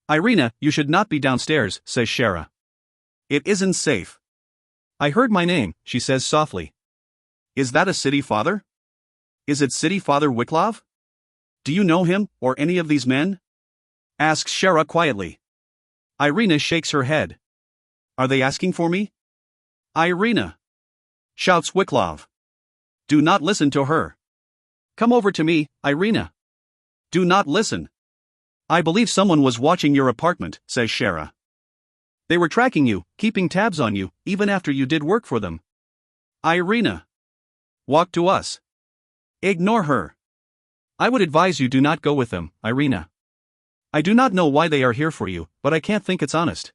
"Irina, you should not be downstairs," says Shara. "It isn't safe." "I heard my name," she says softly. "Is that a city father? Is it City Father Wicklow? Do you know him, or any of these men?" asks Shara quietly. Irina shakes her head. "Are they asking for me?" "Irina!" shouts Wicklow. "Do not listen to her. Come over to me, Irina. Do not listen." "I believe someone was watching your apartment," says Shara. "They were tracking you, keeping tabs on you, even after you did work for them." "Irina! Walk to us. Ignore her." "I would advise you do not go with them, Irina. I do not know why they are here for you, but I can't think it's honest."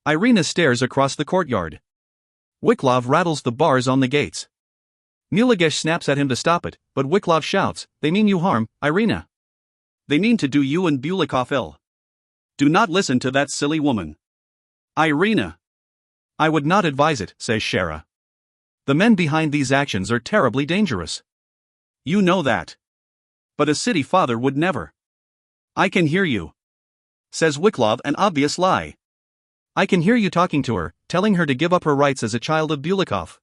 Irina stares across the courtyard. Wicklow rattles the bars on the gates. Nulagesh snaps at him to stop it, but Wicklow shouts, "They mean you harm, Irina. They mean to do you and Bulikov ill. Do not listen to that silly woman. Irina." "I would not advise it," says Shara. "The men behind these actions are terribly dangerous. You know that. But a city father would never." "I can hear you," says Wicklow, an obvious lie. "I can hear you talking to her, telling her to give up her rights as a child of Bulikov.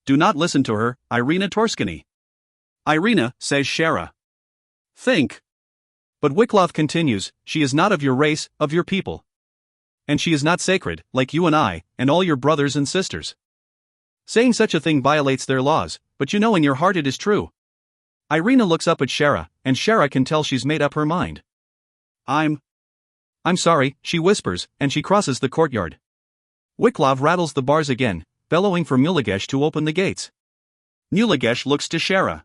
Do not listen to her, Irina Torskiny." "Irina," says Shara. "Think." But Wicklow continues, "She is not of your race, of your people. And she is not sacred, like you and I, and all your brothers and sisters. Saying such a thing violates their laws, but you know in your heart it is true." Irina looks up at Shara, and Shara can tell she's made up her mind. I'm sorry," she whispers, and she crosses the courtyard. Wicklow rattles the bars again, bellowing for Nulagesh to open the gates. Nulagesh looks to Shara.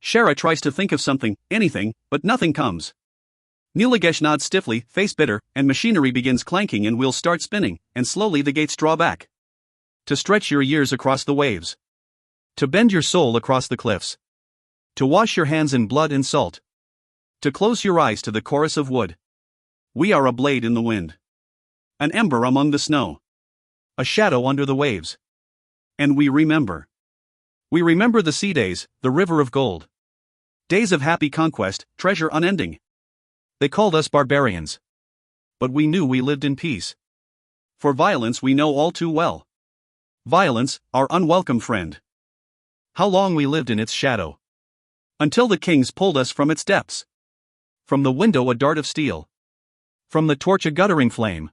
Shara tries to think of something, anything, but nothing comes. Nulagesh nods stiffly, face bitter, and machinery begins clanking and wheels start spinning, and slowly the gates draw back. To stretch your years across the waves. To bend your soul across the cliffs. To wash your hands in blood and salt. To close your eyes to the chorus of wood. We are a blade in the wind. An ember among the snow. A shadow under the waves. And we remember. We remember the sea days, the river of gold. Days of happy conquest, treasure unending. They called us barbarians. But we knew we lived in peace. For violence we know all too well. Violence, our unwelcome friend. How long we lived in its shadow. Until the kings pulled us from its depths. From the window a dart of steel. From the torch a guttering flame.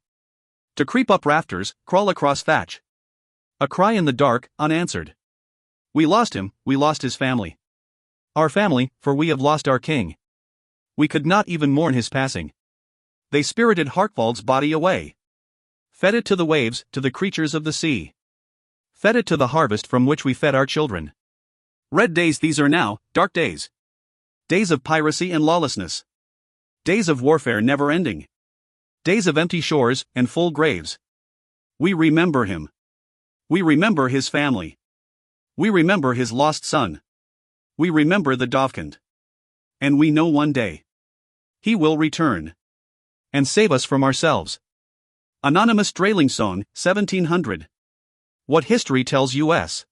To creep up rafters, crawl across thatch. A cry in the dark, unanswered. We lost him, we lost his family. Our family, for we have lost our king. We could not even mourn his passing. They spirited Hartwald's body away. Fed it to the waves, to the creatures of the sea. Fed it to the harvest from which we fed our children. Red days these are now, dark days. Days of piracy and lawlessness. Days of warfare never ending. Days of empty shores and full graves. We remember him. We remember his family. We remember his lost son. We remember the Dovkind. And we know one day he will return and save us from ourselves. Anonymous Drailing Song, 1700. What history tells us.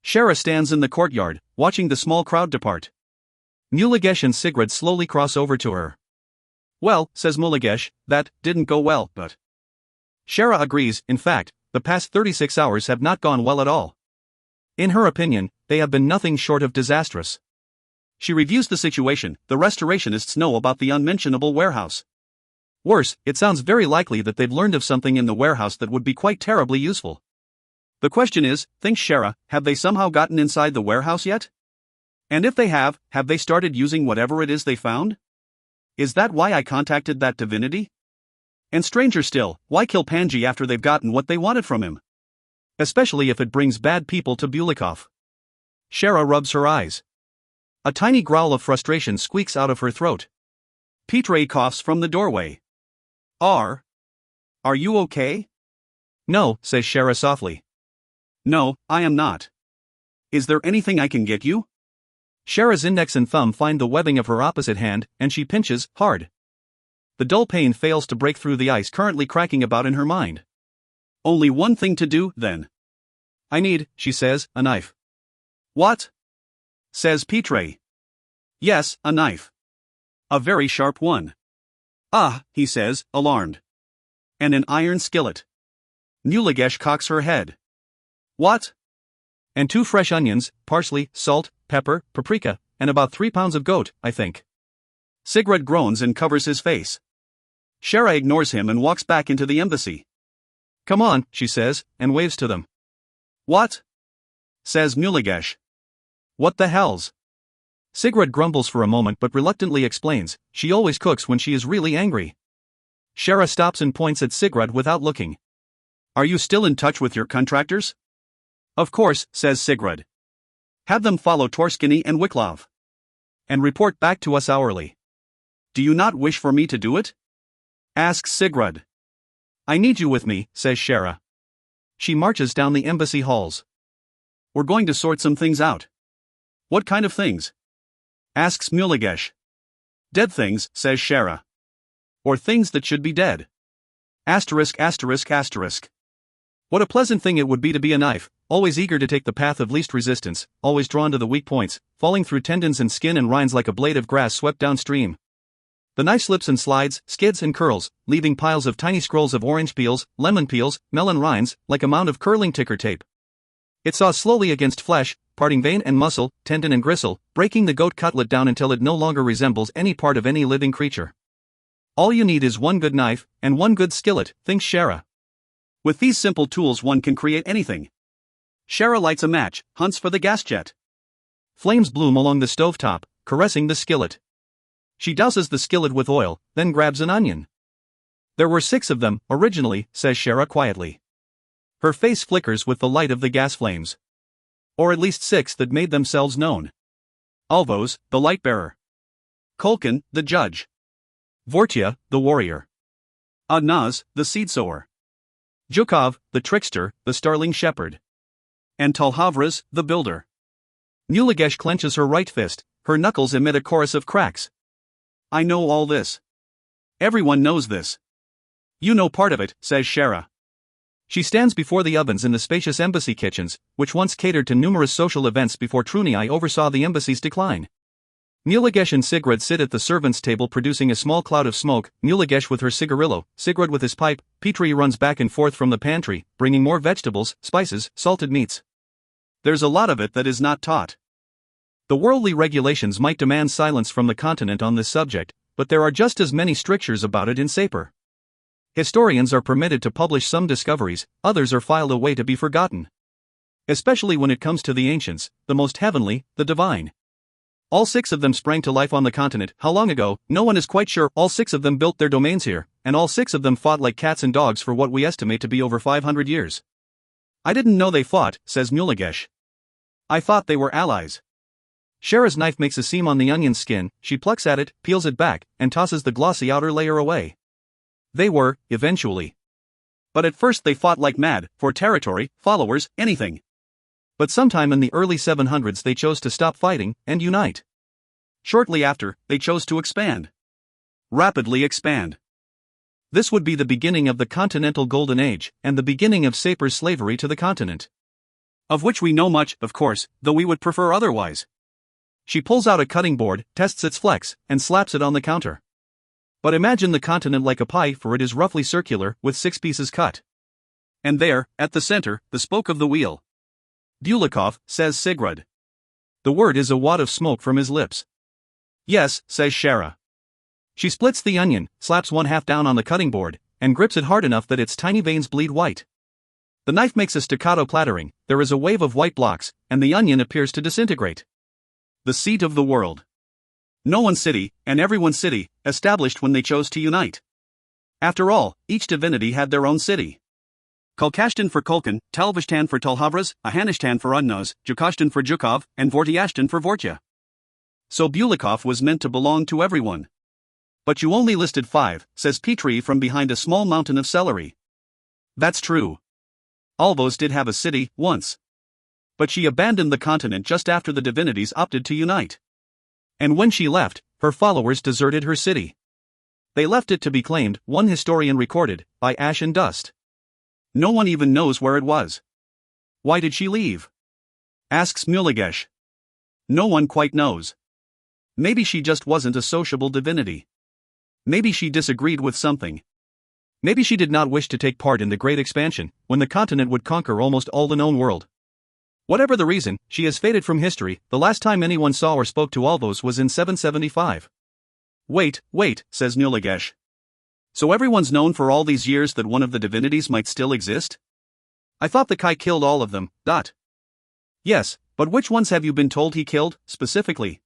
Shara stands in the courtyard, watching the small crowd depart. Muligesh and Sigrid slowly cross over to her. Well, says Muligesh, that didn't go well, but. Shara agrees, in fact, the past 36 hours have not gone well at all. In her opinion, they have been nothing short of disastrous. She reviews the situation. The restorationists know about the unmentionable warehouse. Worse, it sounds very likely that they've learned of something in the warehouse that would be quite terribly useful. The question is, thinks Shara, have they somehow gotten inside the warehouse yet? And if they have they started using whatever it is they found? Is that why I contacted that divinity? And stranger still, why kill Panji after they've gotten what they wanted from him? Especially if it brings bad people to Bulikov. Shara rubs her eyes. A tiny growl of frustration squeaks out of her throat. Pitre coughs from the doorway. Are you okay? No, says Shara softly. No, I am not. Is there anything I can get you? Shara's index and thumb find the webbing of her opposite hand, and she pinches, hard. The dull pain fails to break through the ice currently cracking about in her mind. Only one thing to do, then. I need, she says, a knife. What? Says Pitre. Yes, a knife. A very sharp one. Ah, he says, alarmed. And an iron skillet. Muligesh cocks her head. What? And 2 fresh onions, parsley, salt, pepper, paprika, and about 3 pounds of goat, I think. Sigrid groans and covers his face. Shara ignores him and walks back into the embassy. Come on, she says, and waves to them. What? Says Muligesh. What the hells? Sigrid grumbles for a moment but reluctantly explains, she always cooks when she is really angry. Shara stops and points at Sigrid without looking. Are you still in touch with your contractors? Of course, says Sigrid. Have them follow Torskini and Wiklov. And report back to us hourly. Do you not wish for me to do it? Asks Sigrid. I need you with me, says Shara. She marches down the embassy halls. We're going to sort some things out. What kind of things? Asks Muligesh. Dead things, says Shara. Or things that should be dead. Asterisk asterisk asterisk. What a pleasant thing it would be to be a knife, always eager to take the path of least resistance, always drawn to the weak points, falling through tendons and skin and rinds like a blade of grass swept downstream. The knife slips and slides, skids and curls, leaving piles of tiny scrolls of orange peels, lemon peels, melon rinds, like a mound of curling ticker tape. It saws slowly against flesh, parting vein and muscle, tendon and gristle, breaking the goat cutlet down until it no longer resembles any part of any living creature. All you need is one good knife, and one good skillet, thinks Shara. With these simple tools one can create anything. Shara lights a match, hunts for the gas jet. Flames bloom along the stovetop, caressing the skillet. She douses the skillet with oil, then grabs an onion. There were 6 of them, originally, says Shara quietly. Her face flickers with the light of the gas flames. Or at least 6 that made themselves known. Alvos, the light bearer. Kolkin, the judge. Vortia, the warrior. Adnaz, the seed sower. Zhukov, the trickster, the starling shepherd. And Talhavras, the builder. Muligesh clenches her right fist, her knuckles emit a chorus of cracks. I know all this. Everyone knows this. You know part of it, says Shara. She stands before the ovens in the spacious embassy kitchens, which once catered to numerous social events before Trunii oversaw the embassy's decline. Muligesh and Sigrid sit at the servants' table producing a small cloud of smoke, Muligesh with her cigarillo, Sigrid with his pipe. Petri runs back and forth from the pantry, bringing more vegetables, spices, salted meats. There's a lot of it that is not taught. The worldly regulations might demand silence from the continent on this subject, but there are just as many strictures about it in Sapir. Historians are permitted to publish some discoveries, others are filed away to be forgotten. Especially when it comes to the ancients, the most heavenly, the divine. All 6 of them sprang to life on the continent. How long ago, no one is quite sure. All 6 of them built their domains here, and all 6 of them fought like cats and dogs for what we estimate to be over 500 years. I didn't know they fought, says Mulagesh. I thought they were allies. Shara's knife makes a seam on the onion's skin, she plucks at it, peels it back, and tosses the glossy outer layer away. They were, eventually. But at first they fought like mad, for territory, followers, anything. But sometime in the early 700s they chose to stop fighting, and unite. Shortly after, they chose to expand. Rapidly expand. This would be the beginning of the Continental Golden Age, and the beginning of Sapir's slavery to the continent. Of which we know much, of course, though we would prefer otherwise. She pulls out a cutting board, tests its flex, and slaps it on the counter. But imagine the continent like a pie, for it is roughly circular, with 6 pieces cut. And there, at the center, the spoke of the wheel. Bulikov, says Sigurd. The word is a wad of smoke from his lips. Yes, says Shara. She splits the onion, slaps one half down on the cutting board, and grips it hard enough that its tiny veins bleed white. The knife makes a staccato clattering, there is a wave of white blocks, and the onion appears to disintegrate. The seat of the world. No one's city, and everyone's city, established when they chose to unite. After all, each divinity had their own city. Kulkashtan for Kulkan, Talvashtan for Tulhavras, Ahanishtan for Udnos, Jukashtan for Jukov, and Vortiashtan for Vortya. So Bulikov was meant to belong to everyone. But you only listed 5, says Petri from behind a small mountain of celery. That's true. Alvos did have a city, once. But she abandoned the continent just after the divinities opted to unite. And when she left, her followers deserted her city. They left it to be claimed, one historian recorded, by ash and dust. No one even knows where it was. Why did she leave? Asks Mulagesh. No one quite knows. Maybe she just wasn't a sociable divinity. Maybe she disagreed with something. Maybe she did not wish to take part in the great expansion, when the continent would conquer almost all the known world. Whatever the reason, she has faded from history. The last time anyone saw or spoke to Alvos was in 775. Wait, says Mulagesh. So everyone's known for all these years that one of the divinities might still exist? I thought the Kai killed all of them. Yes, but which ones have you been told he killed, specifically?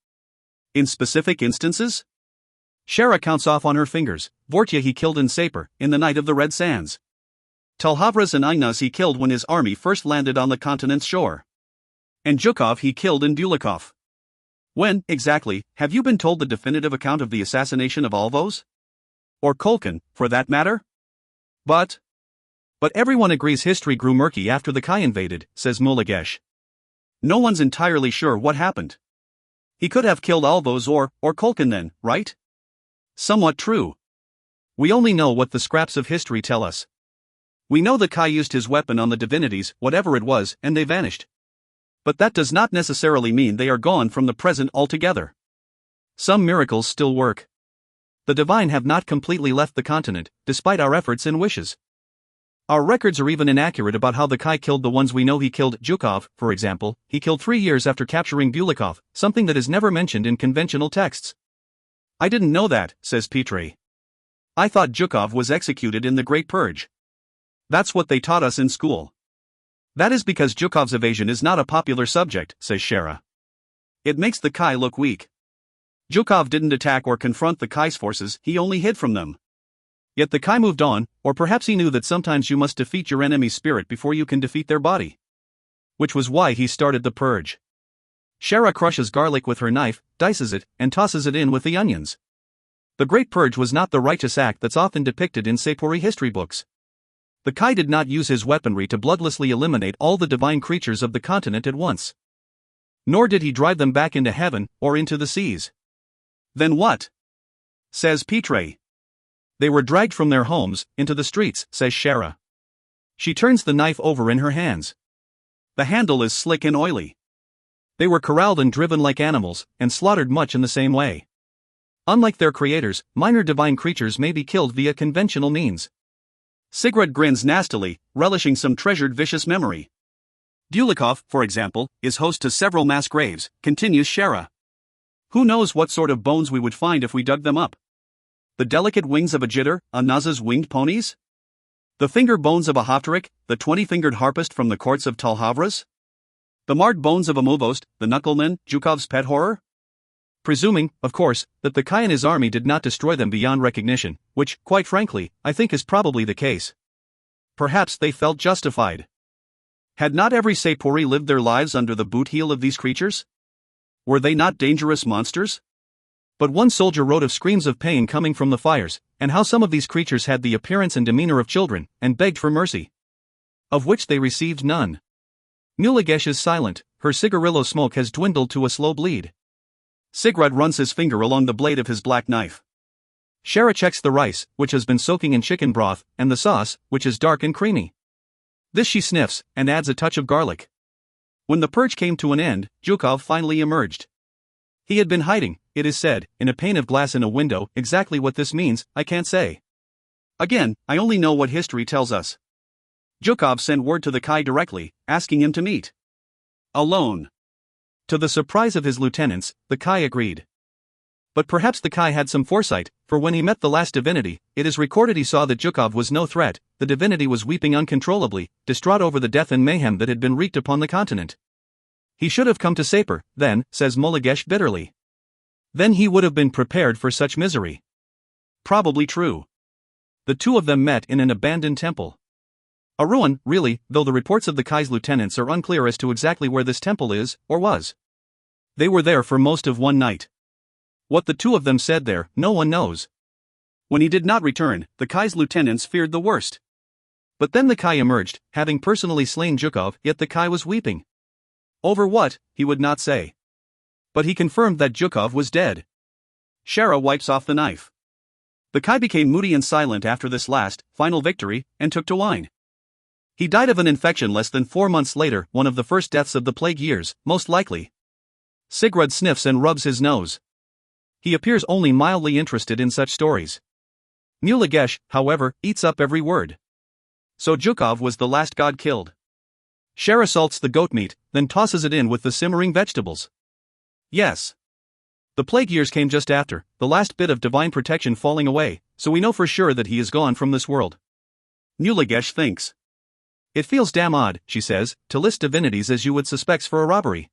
In specific instances? Shara counts off on her fingers. Vortya he killed in Sapir, in the Night of the Red Sands. Tulhavras and Ignas he killed when his army first landed on the continent's shore. And Jukov he killed in Bulikov. When, exactly, have you been told the definitive account of the assassination of Alvos? Or Kulkan, for that matter? But everyone agrees history grew murky after the Kai invaded, says Mulagesh. No one's entirely sure what happened. He could have killed Alvos or Kulkan then, right? Somewhat true. We only know what the scraps of history tell us. We know the Kai used his weapon on the divinities, whatever it was, and they vanished. But that does not necessarily mean they are gone from the present altogether. Some miracles still work. The divine have not completely left the continent, despite our efforts and wishes. Our records are even inaccurate about how the Kai killed the ones we know he killed. Jukov, for example, he killed 3 years after capturing Bulikov, something that is never mentioned in conventional texts. I didn't know that, says Petri. I thought Jukov was executed in the Great Purge. That's what they taught us in school. That is because Jukov's evasion is not a popular subject, says Shara. It makes the Kai look weak. Jukov didn't attack or confront the Kai's forces, he only hid from them. Yet the Kai moved on, or perhaps he knew that sometimes you must defeat your enemy's spirit before you can defeat their body. Which was why he started the purge. Shara crushes garlic with her knife, dices it, and tosses it in with the onions. The Great Purge was not the righteous act that's often depicted in Sapori history books. The Kai did not use his weaponry to bloodlessly eliminate all the divine creatures of the continent at once. Nor did he drive them back into heaven, or into the seas. Then what? Says Petri. They were dragged from their homes, into the streets, says Shara. She turns the knife over in her hands. The handle is slick and oily. They were corralled and driven like animals, and slaughtered much in the same way. Unlike their creators, minor divine creatures may be killed via conventional means. Sigurd grins nastily, relishing some treasured vicious memory. Bulikov, for example, is host to several mass graves, continues Shara. Who knows what sort of bones we would find if we dug them up? The delicate wings of a jitter, Naza's winged ponies? The finger bones of a Haftarok, the 20-fingered harpist from the courts of Talhavras? The marred bones of a Muvost, the knuckleman, Zhukov's pet horror? Presuming, of course, that the Kai and his army did not destroy them beyond recognition, which, quite frankly, I think is probably the case. Perhaps they felt justified. Had not every Sepuri lived their lives under the boot heel of these creatures? Were they not dangerous monsters? But one soldier wrote of screams of pain coming from the fires, and how some of these creatures had the appearance and demeanor of children, and begged for mercy. Of which they received none. Mulagesh is silent, her cigarillo smoke has dwindled to a slow bleed. Sigurd runs his finger along the blade of his black knife. Shara checks the rice, which has been soaking in chicken broth, and the sauce, which is dark and creamy. This she sniffs, and adds a touch of garlic. When the purge came to an end, Zhukov finally emerged. He had been hiding, it is said, in a pane of glass in a window. Exactly what this means, I can't say. Again, I only know what history tells us. Zhukov sent word to the Kai directly, asking him to meet. Alone. To the surprise of his lieutenants, the Kai agreed. But perhaps the Kai had some foresight, for when he met the last divinity, it is recorded he saw that Zhukov was no threat. The divinity was weeping uncontrollably, distraught over the death and mayhem that had been wreaked upon the continent. He should have come to Sapir, then, says Mulagesh bitterly. Then he would have been prepared for such misery. Probably true. The two of them met in an abandoned temple. A ruin, really, though the reports of the Kai's lieutenants are unclear as to exactly where this temple is, or was. They were there for most of one night. What the two of them said there, no one knows. When he did not return, the Kai's lieutenants feared the worst. But then the Kai emerged, having personally slain Zhukov, yet the Kai was weeping. Over what, he would not say. But he confirmed that Zhukov was dead. Shara wipes off the knife. The Kai became moody and silent after this last, final victory, and took to wine. He died of an infection less than 4 months later, one of the first deaths of the plague years, most likely. Sigurd sniffs and rubs his nose. He appears only mildly interested in such stories. Mulagesh, however, eats up every word. So Zhukov was the last god killed. Shara salts the goat meat, then tosses it in with the simmering vegetables. Yes. The plague years came just after, the last bit of divine protection falling away, so we know for sure that he is gone from this world. Mulagesh thinks. It feels damn odd, she says, to list divinities as you would suspect for a robbery.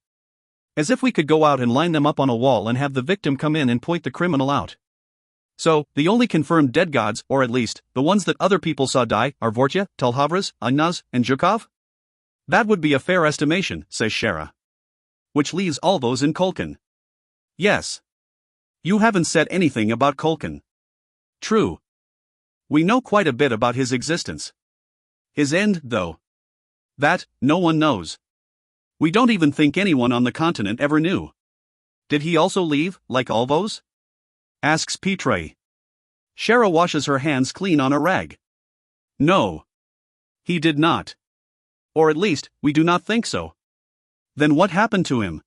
As if we could go out and line them up on a wall and have the victim come in and point the criminal out. So, the only confirmed dead gods, or at least, the ones that other people saw die, are Vortya, Talhavras, Agnaz, and Zhukov? That would be a fair estimation, says Shara. Which leaves all those in Kulkin. Yes. You haven't said anything about Kulkin. True. We know quite a bit about his existence. His end, though. That, no one knows. We don't even think anyone on the continent ever knew. Did he also leave, like all those? Asks Petray. Shara washes her hands clean on a rag. No. He did not. Or at least, we do not think so. Then what happened to him?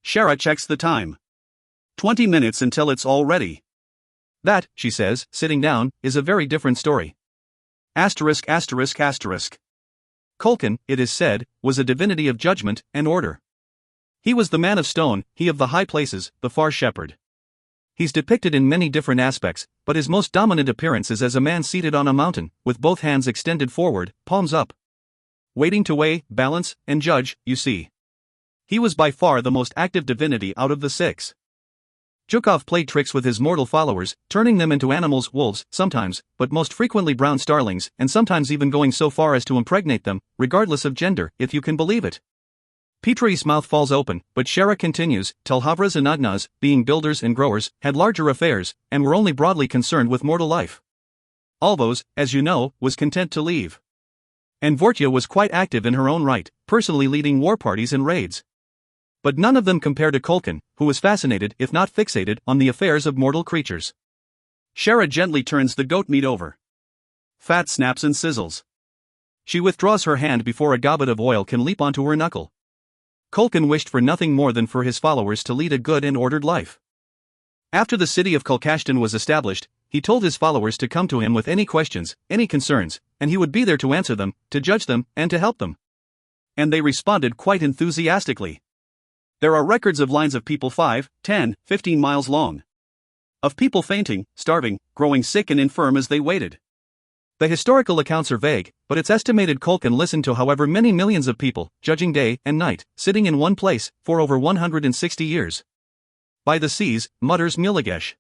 Shara checks the time. 20 minutes until it's all ready. That, she says, sitting down, is a very different story. Asterisk asterisk asterisk. Kulkin, it is said, was a divinity of judgment and order. He was the man of stone, he of the high places, the far shepherd. He's depicted in many different aspects, but his most dominant appearance is as a man seated on a mountain, with both hands extended forward, palms up. Waiting to weigh, balance, and judge, you see. He was by far the most active divinity out of the six. Zhukov played tricks with his mortal followers, turning them into animals, wolves, sometimes, but most frequently brown starlings, and sometimes even going so far as to impregnate them, regardless of gender, if you can believe it. Petray's mouth falls open, but Shara continues. Talhavras and Agnaz, being builders and growers, had larger affairs, and were only broadly concerned with mortal life. Alvos, as you know, was content to leave. And Vortya was quite active in her own right, personally leading war parties and raids. But none of them compared to Kulkin, who was fascinated, if not fixated, on the affairs of mortal creatures. Shara gently turns the goat meat over. Fat snaps and sizzles. She withdraws her hand before a gobbet of oil can leap onto her knuckle. Kulkin wished for nothing more than for his followers to lead a good and ordered life. After the city of Kulkashtan was established, he told his followers to come to him with any questions, any concerns, and he would be there to answer them, to judge them, and to help them. And they responded quite enthusiastically. There are records of lines of people 5, 10, 15 miles long. of people fainting, starving, growing sick and infirm as they waited. The historical accounts are vague, but it's estimated Culkin listened to however many millions of people, judging day and night, sitting in one place, for over 160 years. By the seas, mutters Muligesh.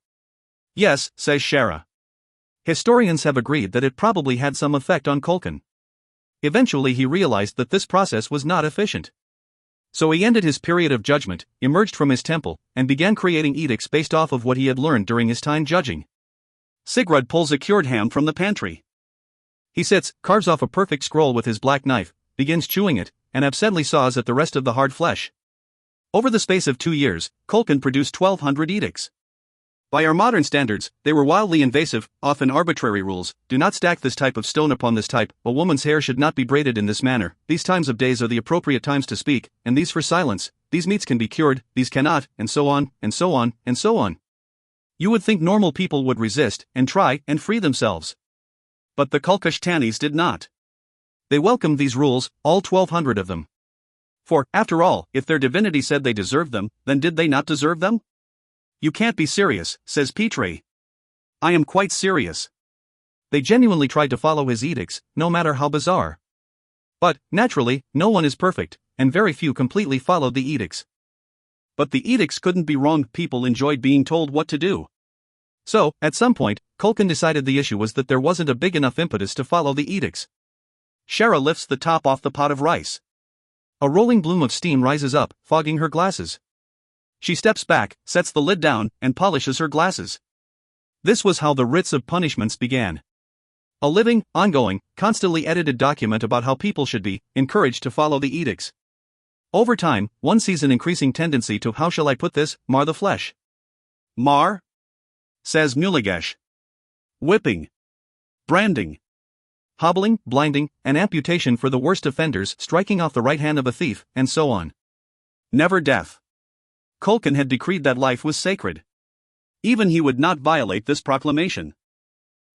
Yes, says Shara. Historians have agreed that it probably had some effect on Culkin. Eventually he realized that this process was not efficient. So he ended his period of judgment, emerged from his temple, and began creating edicts based off of what he had learned during his time judging. Sigurd pulls a cured ham from the pantry. He sits, carves off a perfect scroll with his black knife, begins chewing it, and absently saws at the rest of the hard flesh. Over the space of 2 years, Culkin produced 1,200 edicts. By our modern standards, they were wildly invasive, often arbitrary rules: do not stack this type of stone upon this type, a woman's hair should not be braided in this manner, these times of days are the appropriate times to speak, and these for silence, these meats can be cured, these cannot, and so on, and so on, and so on. You would think normal people would resist, and try, and free themselves. But the Kulkashtanis did not. They welcomed these rules, all 1,200 of them. For, after all, if their divinity said they deserved them, then did they not deserve them? You can't be serious, says Petre. I am quite serious. They genuinely tried to follow his edicts, no matter how bizarre. But, naturally, no one is perfect, and very few completely followed the edicts. But the edicts couldn't be wrong, people enjoyed being told what to do. So, at some point, Culkin decided the issue was that there wasn't a big enough impetus to follow the edicts. Shara lifts the top off the pot of rice. A rolling bloom of steam rises up, fogging her glasses. She steps back, sets the lid down, and polishes her glasses. This was how the writs of punishments began. A living, ongoing, constantly edited document about how people should be encouraged to follow the edicts. Over time, one sees an increasing tendency to, how shall I put this, mar the flesh. Mar? Says Muligesh. Whipping. Branding. Hobbling, blinding, and amputation for the worst offenders, striking off the right hand of a thief, and so on. Never death. Culkin had decreed that life was sacred. Even he would not violate this proclamation.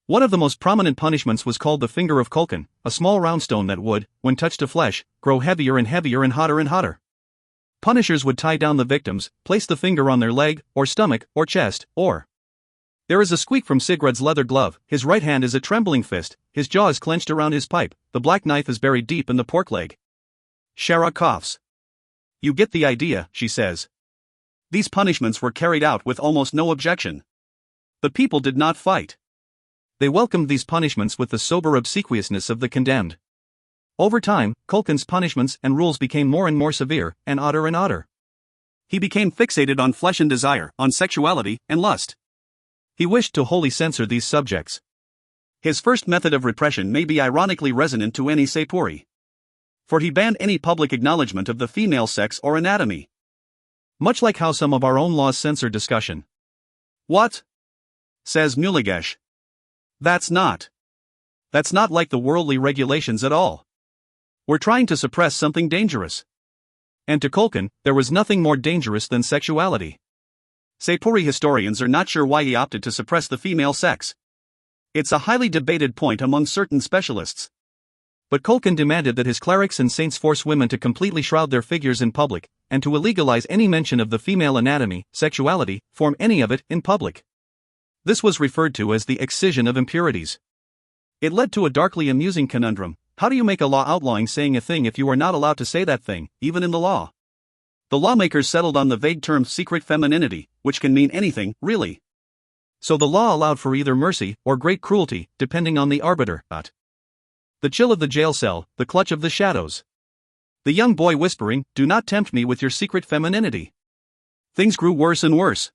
One of the most prominent punishments was called the finger of Culkin, a small round stone that would, when touched to flesh, grow heavier and heavier and hotter. Punishers would tie down the victims, place the finger on their leg, or stomach, or chest, or... There is a squeak from Sigurd's leather glove, his right hand is a trembling fist, his jaw is clenched around his pipe, the black knife is buried deep in the pork leg. Shara coughs. You get the idea, she says. These punishments were carried out with almost no objection. The people did not fight. They welcomed these punishments with the sober obsequiousness of the condemned. Over time, Culkin's punishments and rules became more and more severe, and odder. He became fixated on flesh and desire, on sexuality and lust. He wished to wholly censor these subjects. His first method of repression may be ironically resonant to any Sepuri. For he banned any public acknowledgement of the female sex or anatomy. Much like how some of our own laws censor discussion. What? Says Muligesh. That's not like the worldly regulations at all. We're trying to suppress something dangerous. And to Culkin, there was nothing more dangerous than sexuality. Sepuri historians are not sure why he opted to suppress the female sex. It's a highly debated point among certain specialists. But Culkin demanded that his clerics and saints force women to completely shroud their figures in public, and to illegalize any mention of the female anatomy, sexuality, form any of it, in public. This was referred to as the excision of impurities. It led to a darkly amusing conundrum: how do you make a law outlawing saying a thing if you are not allowed to say that thing, even in the law? The lawmakers settled on the vague term secret femininity, which can mean anything, really. So the law allowed for either mercy or great cruelty, depending on the arbiter. The chill of the jail cell, the clutch of the shadows. The young boy whispering, "Do not tempt me with your secret femininity." Things grew worse and worse.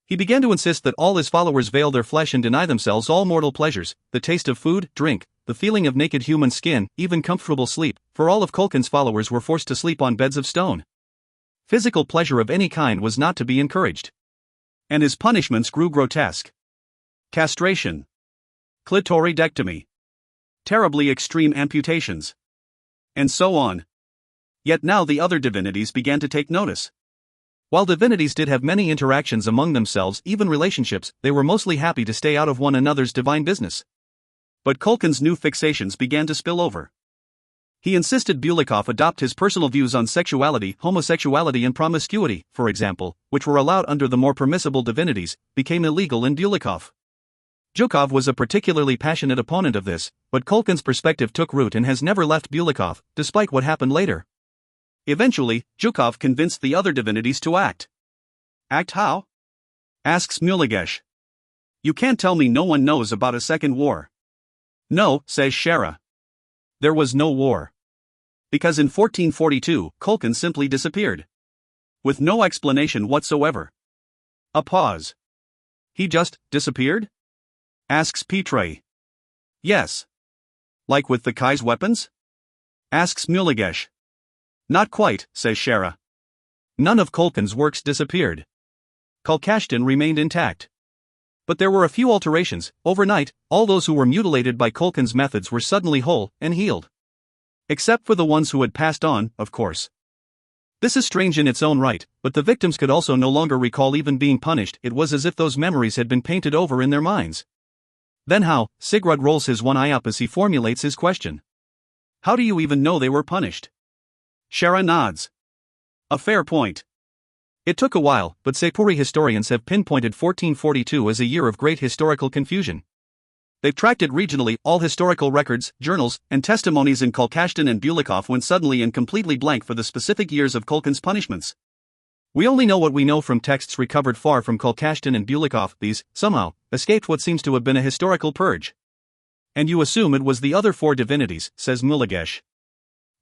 He began to insist that all his followers veil their flesh and deny themselves all mortal pleasures, the taste of food, drink, the feeling of naked human skin, even comfortable sleep, for all of Culkin's followers were forced to sleep on beds of stone. Physical pleasure of any kind was not to be encouraged. And his punishments grew grotesque. Castration. Clitoridectomy. Terribly extreme amputations. And so on. Yet now the other divinities began to take notice. While divinities did have many interactions among themselves, even relationships, they were mostly happy to stay out of one another's divine business. But Culkin's new fixations began to spill over. He insisted Bulikov adopt his personal views on sexuality, homosexuality and promiscuity, for example, which were allowed under the more permissible divinities, became illegal in Bulikov. Zhukov was a particularly passionate opponent of this, but Kulkin's perspective took root and has never left Bulikov, despite what happened later. Eventually, Zhukov convinced the other divinities to act. Act how? Asks Muligesh. You can't tell me no one knows about a second war. No, says Shara. There was no war. Because in 1442, Kulkin simply disappeared. With no explanation whatsoever. A pause. He just disappeared? Asks Petray. Yes. Like with the Kai's weapons? Asks Muligesh. Not quite, says Shara. None of Kulkin's works disappeared. Kulkashtin remained intact. But there were a few alterations. Overnight, all those who were mutilated by Kulkin's methods were suddenly whole and healed. Except for the ones who had passed on, of course. This is strange in its own right, but the victims could also no longer recall even being punished. It was as if those memories had been painted over in their minds. Then how? Sigurd rolls his one eye up as he formulates his question. How do you even know they were punished? Shara nods. A fair point. It took a while, but Sepuri historians have pinpointed 1442 as a year of great historical confusion. They've tracked it regionally. All historical records, journals, and testimonies in Kulkashtin and Bulikov went suddenly and completely blank for the specific years of Kulkin's punishments. We only know what we know from texts recovered far from Kulkashtin and Bulikov. These, somehow, escaped what seems to have been a historical purge. And you assume it was the other four divinities, says Muligesh.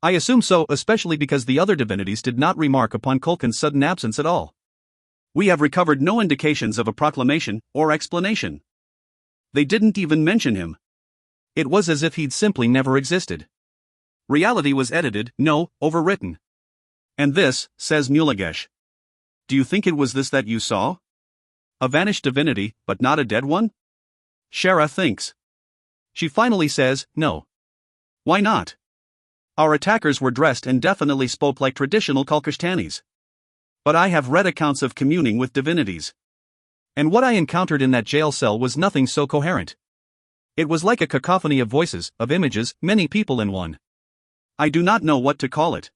I assume so, especially because the other divinities did not remark upon Kulkin's sudden absence at all. We have recovered no indications of a proclamation or explanation. They didn't even mention him. It was as if he'd simply never existed. Reality was edited, no, overwritten. And this, says Muligesh. Do you think it was this that you saw? A vanished divinity, but not a dead one? Shara thinks. She finally says, no. Why not? Our attackers were dressed and definitely spoke like traditional Kulkashtanis. But I have read accounts of communing with divinities. And what I encountered in that jail cell was nothing so coherent. It was like a cacophony of voices, of images, many people in one. I do not know what to call it.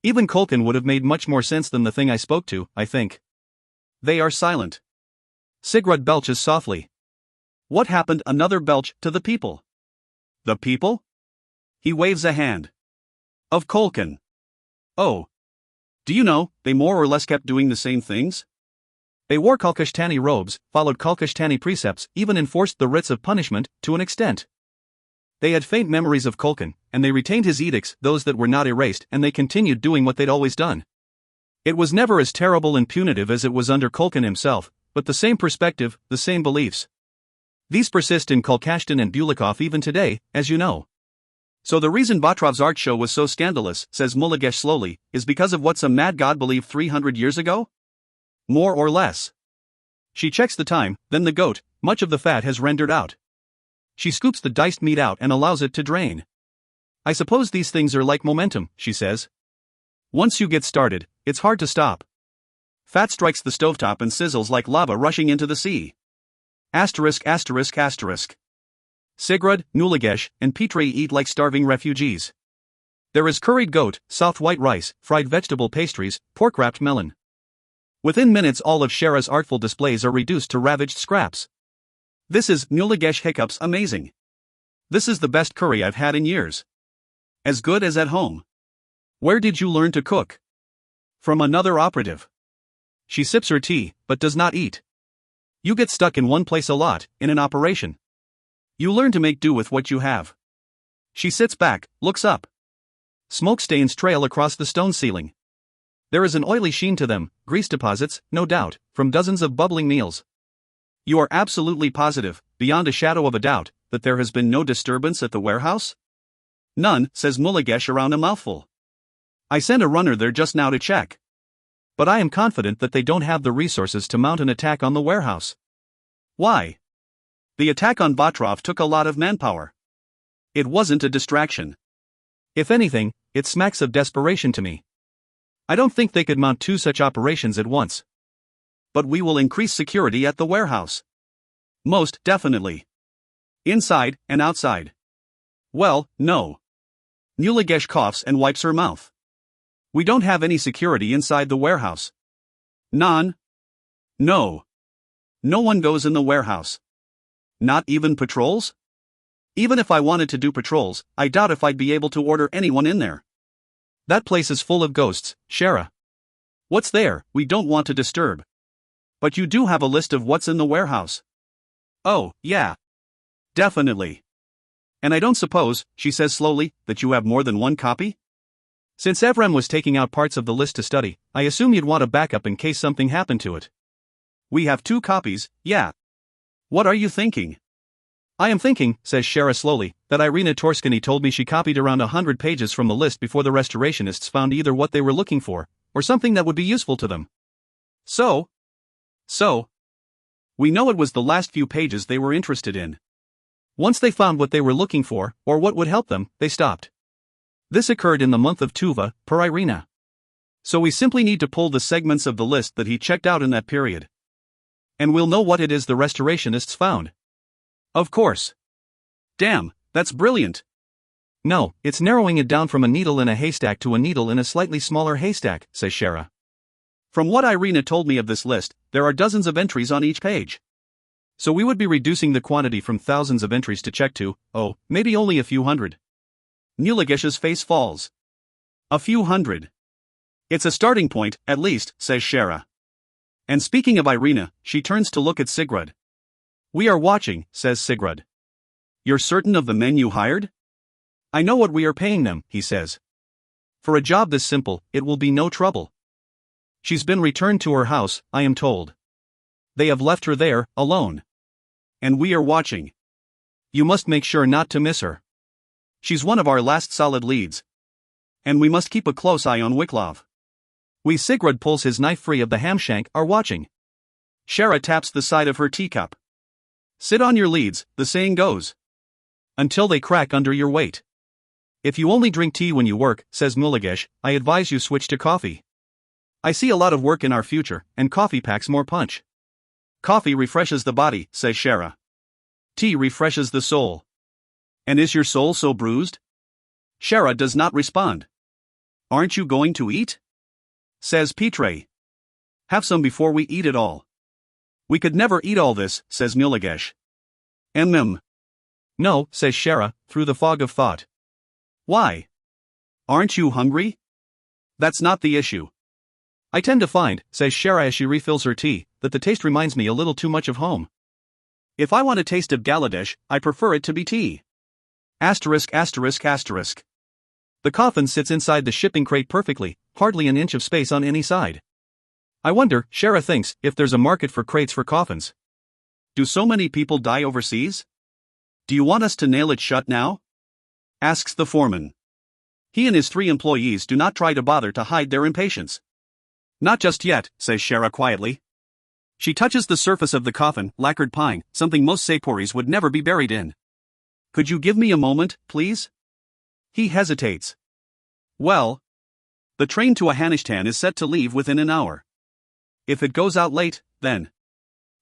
Even Kulkin would have made much more sense than the thing I spoke to, I think. They are silent. Sigurd belches softly. What happened? Another belch to the people. The people? He waves a hand. Of Kulkin. Oh. Do you know, they more or less kept doing the same things? They wore Kulkashtani robes, followed Kulkashtani precepts, even enforced the writs of punishment, to an extent. They had faint memories of Kulkin, and they retained his edicts, those that were not erased, and they continued doing what they'd always done. It was never as terrible and punitive as it was under Kulkin himself, but the same perspective, the same beliefs. These persist in Kulkashtin and Bulikov even today, as you know. So the reason Batrov's art show was so scandalous, says Muligesh slowly, is because of what some mad god believed 300 years ago? More or less. She checks the time, then the goat, much of the fat has rendered out. She scoops the diced meat out and allows it to drain. I suppose these things are like momentum, she says. Once you get started, it's hard to stop. Fat strikes the stovetop and sizzles like lava rushing into the sea. Asterisk asterisk asterisk. Sigurd, Muligesh, and Petray eat like starving refugees. There is curried goat, soft white rice, fried vegetable pastries, pork-wrapped melon. Within minutes all of Shara's artful displays are reduced to ravaged scraps. This is, Muligesh hiccups, amazing. This is the best curry I've had in years. As good as at home. Where did you learn to cook? From another operative. She sips her tea, but does not eat. You get stuck in one place a lot, in an operation. You learn to make do with what you have. She sits back, looks up. Smoke stains trail across the stone ceiling. There is an oily sheen to them, grease deposits, no doubt, from dozens of bubbling meals. You are absolutely positive, beyond a shadow of a doubt, that there has been no disturbance at the warehouse? None, says Muligesh around a mouthful. I sent a runner there just now to check. But I am confident that they don't have the resources to mount an attack on the warehouse. Why? The attack on Batrov took a lot of manpower. It wasn't a distraction. If anything, it smacks of desperation to me. I don't think they could mount two such operations at once. But we will increase security at the warehouse. Most definitely. Inside and outside. Well, no. Nuligesh coughs and wipes her mouth. We don't have any security inside the warehouse. None? No. No one goes in the warehouse. Not even patrols? Even if I wanted to do patrols, I doubt if I'd be able to order anyone in there. That place is full of ghosts, Shara. What's there, we don't want to disturb. But you do have a list of what's in the warehouse. Oh, yeah. Definitely. And I don't suppose, she says slowly, that you have more than one copy? Since Evrem was taking out parts of the list to study, I assume you'd want a backup in case something happened to it. We have 2 copies, yeah. What are you thinking? I am thinking, says Shara slowly, that Irina Torskany told me she copied around 100 pages from the list before the restorationists found either what they were looking for, or something that would be useful to them. So? We know it was the last few pages they were interested in. Once they found what they were looking for, or what would help them, they stopped. This occurred in the month of Tuva, per Irina. So we simply need to pull the segments of the list that he checked out in that period. And we'll know what it is the restorationists found. Of course. Damn, that's brilliant. No, it's narrowing it down from a needle in a haystack to a needle in a slightly smaller haystack, says Shara. From what Irina told me of this list, there are dozens of entries on each page. So we would be reducing the quantity from thousands of entries to check to, maybe only a few hundred. Nuligesh's face falls. A few hundred. It's a starting point, at least, says Shara. And speaking of Irina, she turns to look at Sigrid. We are watching, says Sigrid. You're certain of the men you hired? I know what we are paying them, he says. For a job this simple, it will be no trouble. She's been returned to her house, I am told. They have left her there, alone. And we are watching. You must make sure not to miss her. She's one of our last solid leads. And we must keep a close eye on Wiklov. We Sigrid pulls his knife free of the hamshank, are watching. Shara taps the side of her teacup. Sit on your leads, the saying goes. Until they crack under your weight. If you only drink tea when you work, says Nuligesh, I advise you switch to coffee. I see a lot of work in our future, and coffee packs more punch. Coffee refreshes the body, says Shara. Tea refreshes the soul. And is your soul so bruised? Shara does not respond. Aren't you going to eat? Says Pitre. Have some before we eat it all. We could never eat all this, says Nuligesh. No, says Shara, through the fog of thought. Why? Aren't you hungry? That's not the issue. I tend to find, says Shara as she refills her tea, that the taste reminds me a little too much of home. If I want a taste of Galadesh, I prefer it to be tea. *****. The coffin sits inside the shipping crate perfectly, hardly an inch of space on any side. I wonder, Shara thinks, if there's a market for crates for coffins. Do so many people die overseas? Do you want us to nail it shut now? Asks the foreman. He and his 3 employees do not try to bother to hide their impatience. Not just yet, says Shara quietly. She touches the surface of the coffin, lacquered pine, something most Seporis would never be buried in. Could you give me a moment, please? He hesitates. Well, the train to Afghanistan is set to leave within an hour. If it goes out late, then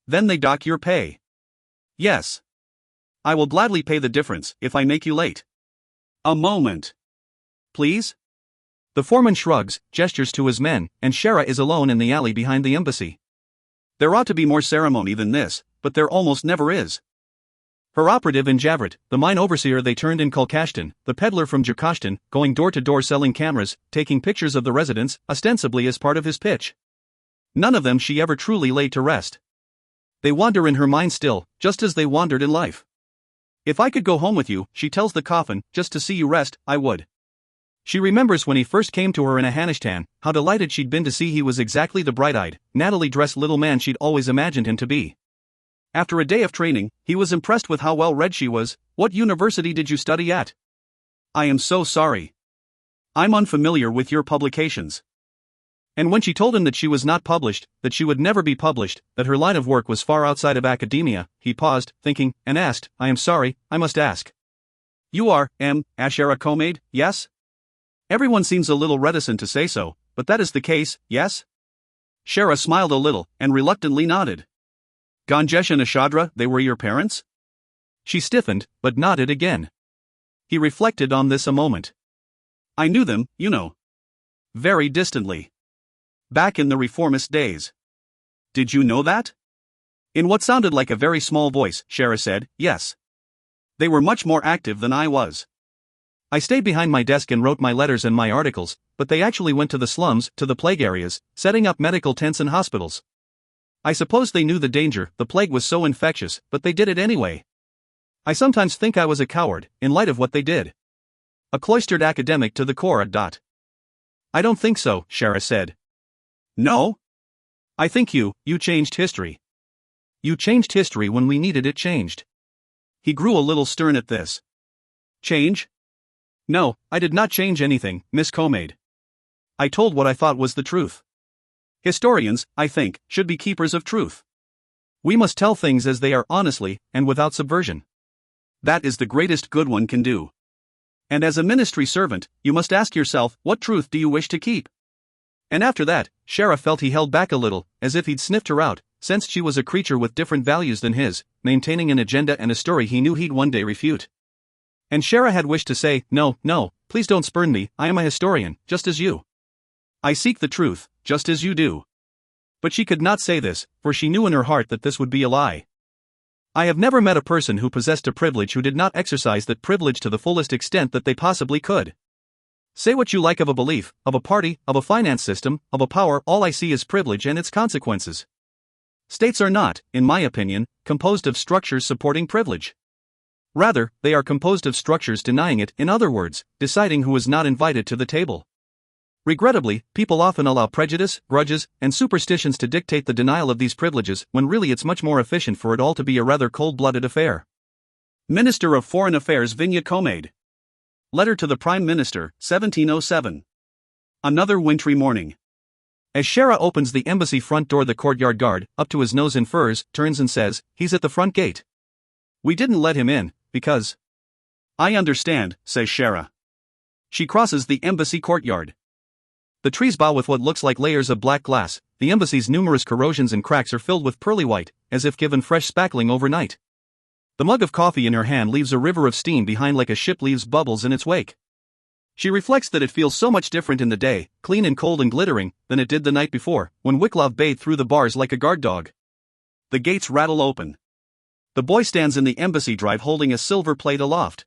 they dock your pay. Yes. I will gladly pay the difference if I make you late. A moment. Please? The foreman shrugs, gestures to his men, and Shara is alone in the alley behind the embassy. There ought to be more ceremony than this, but there almost never is. Her operative in Javrit, the mine overseer they turned in Kolkashtan, the peddler from Jukashtan, going door to door selling cameras, taking pictures of the residents, ostensibly as part of his pitch. None of them she ever truly laid to rest. They wander in her mind still, just as they wandered in life. If I could go home with you, she tells the coffin, just to see you rest, I would. She remembers when he first came to her in Afghanistan, how delighted she'd been to see he was exactly the bright-eyed, nattily-dressed little man she'd always imagined him to be. After a day of training, he was impressed with how well read she was. What university did you study at? I am so sorry. I'm unfamiliar with your publications. And when she told him that she was not published, that she would never be published, that her line of work was far outside of academia, he paused, thinking, and asked, I am sorry, I must ask. You are, Shara Komayd, yes? Everyone seems a little reticent to say so, but that is the case, yes? Shara smiled a little, and reluctantly nodded. Ganjesh and Ashadra, they were your parents? She stiffened, but nodded again. He reflected on this a moment. I knew them, you know. Very distantly. Back in the reformist days. Did you know that? In what sounded like a very small voice, Shara said, yes. They were much more active than I was. I stayed behind my desk and wrote my letters and my articles, but they actually went to the slums, to the plague areas, setting up medical tents and hospitals. I suppose they knew the danger, the plague was so infectious, but they did it anyway. I sometimes think I was a coward, in light of what they did. A cloistered academic to the core. I don't think so, Shara said. No? I think you changed history. You changed history when we needed it changed. He grew a little stern at this. Change? No, I did not change anything, Miss Komayd. I told what I thought was the truth. Historians, I think, should be keepers of truth. We must tell things as they are honestly, and without subversion. That is the greatest good one can do. And as a ministry servant, you must ask yourself, what truth do you wish to keep? And after that, Shara felt he held back a little, as if he'd sniffed her out, sensed she was a creature with different values than his, maintaining an agenda and a story he knew he'd one day refute. And Shara had wished to say, no, please don't spurn me, I am a historian, just as you. I seek the truth, just as you do. But she could not say this, for she knew in her heart that this would be a lie. I have never met a person who possessed a privilege who did not exercise that privilege to the fullest extent that they possibly could. Say what you like of a belief, of a party, of a finance system, of a power, all I see is privilege and its consequences. States are not, in my opinion, composed of structures supporting privilege. Rather, they are composed of structures denying it, in other words, deciding who is not invited to the table. Regrettably, people often allow prejudice, grudges, and superstitions to dictate the denial of these privileges, when really it's much more efficient for it all to be a rather cold-blooded affair. Minister of Foreign Affairs Shara Komayd. Letter to the Prime Minister, 1707. Another wintry morning. As Shara opens the embassy front door, the courtyard guard, up to his nose in furs, turns and says, he's at the front gate. We didn't let him in, because... I understand, says Shara. She crosses the embassy courtyard. The trees bow with what looks like layers of black glass. The embassy's numerous corrosions and cracks are filled with pearly white, as if given fresh spackling overnight. The mug of coffee in her hand leaves a river of steam behind like a ship leaves bubbles in its wake. She reflects that it feels so much different in the day, clean and cold and glittering, than it did the night before, when Wicklow bathed through the bars like a guard dog. The gates rattle open. The boy stands in the embassy drive holding a silver plate aloft.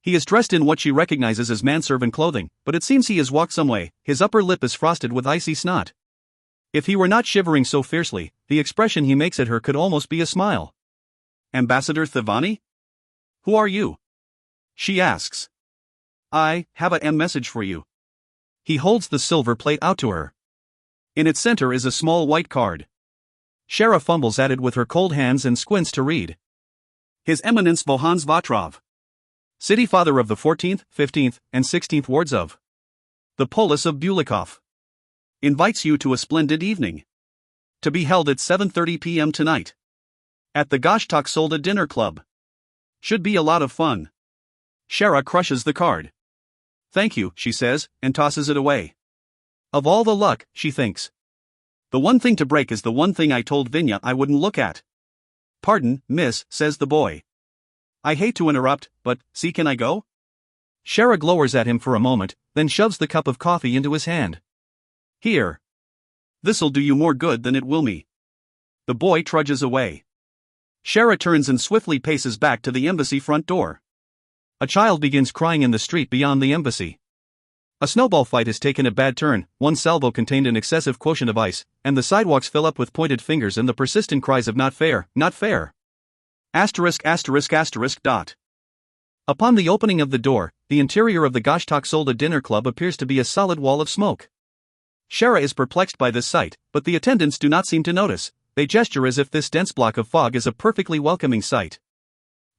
He is dressed in what she recognizes as manservant clothing, but it seems he has walked some way. His upper lip is frosted with icy snot. If he were not shivering so fiercely, the expression he makes at her could almost be a smile. Ambassador Thivani? Who are you? She asks. I have a message for you. He holds the silver plate out to her. In its center is a small white card. Shara fumbles at it with her cold hands and squints to read. His Eminence Vohans Vatrov. City Father of the 14th, 15th, and 16th wards of the Polis of Bulikov. Invites you to a splendid evening. To be held at 7:30 p.m. tonight. At the Goshtok Solda Dinner Club. Should be a lot of fun. Shara crushes the card. Thank you, she says, and tosses it away. Of all the luck, she thinks. The one thing to break is the one thing I told Vinya I wouldn't look at. Pardon, miss, says the boy. I hate to interrupt, but, see, can I go? Shara glowers at him for a moment, then shoves the cup of coffee into his hand. Here. This'll do you more good than it will me. The boy trudges away. Shara turns and swiftly paces back to the embassy front door. A child begins crying in the street beyond the embassy. A snowball fight has taken a bad turn. One salvo contained an excessive quotient of ice, and the sidewalks fill up with pointed fingers and the persistent cries of not fair, not fair. Asterisk. Upon the opening of the door, the interior of the Goshtok Solda Dinner Club appears to be a solid wall of smoke. Shara is perplexed by this sight, but the attendants do not seem to notice. They gesture as if this dense block of fog is a perfectly welcoming sight.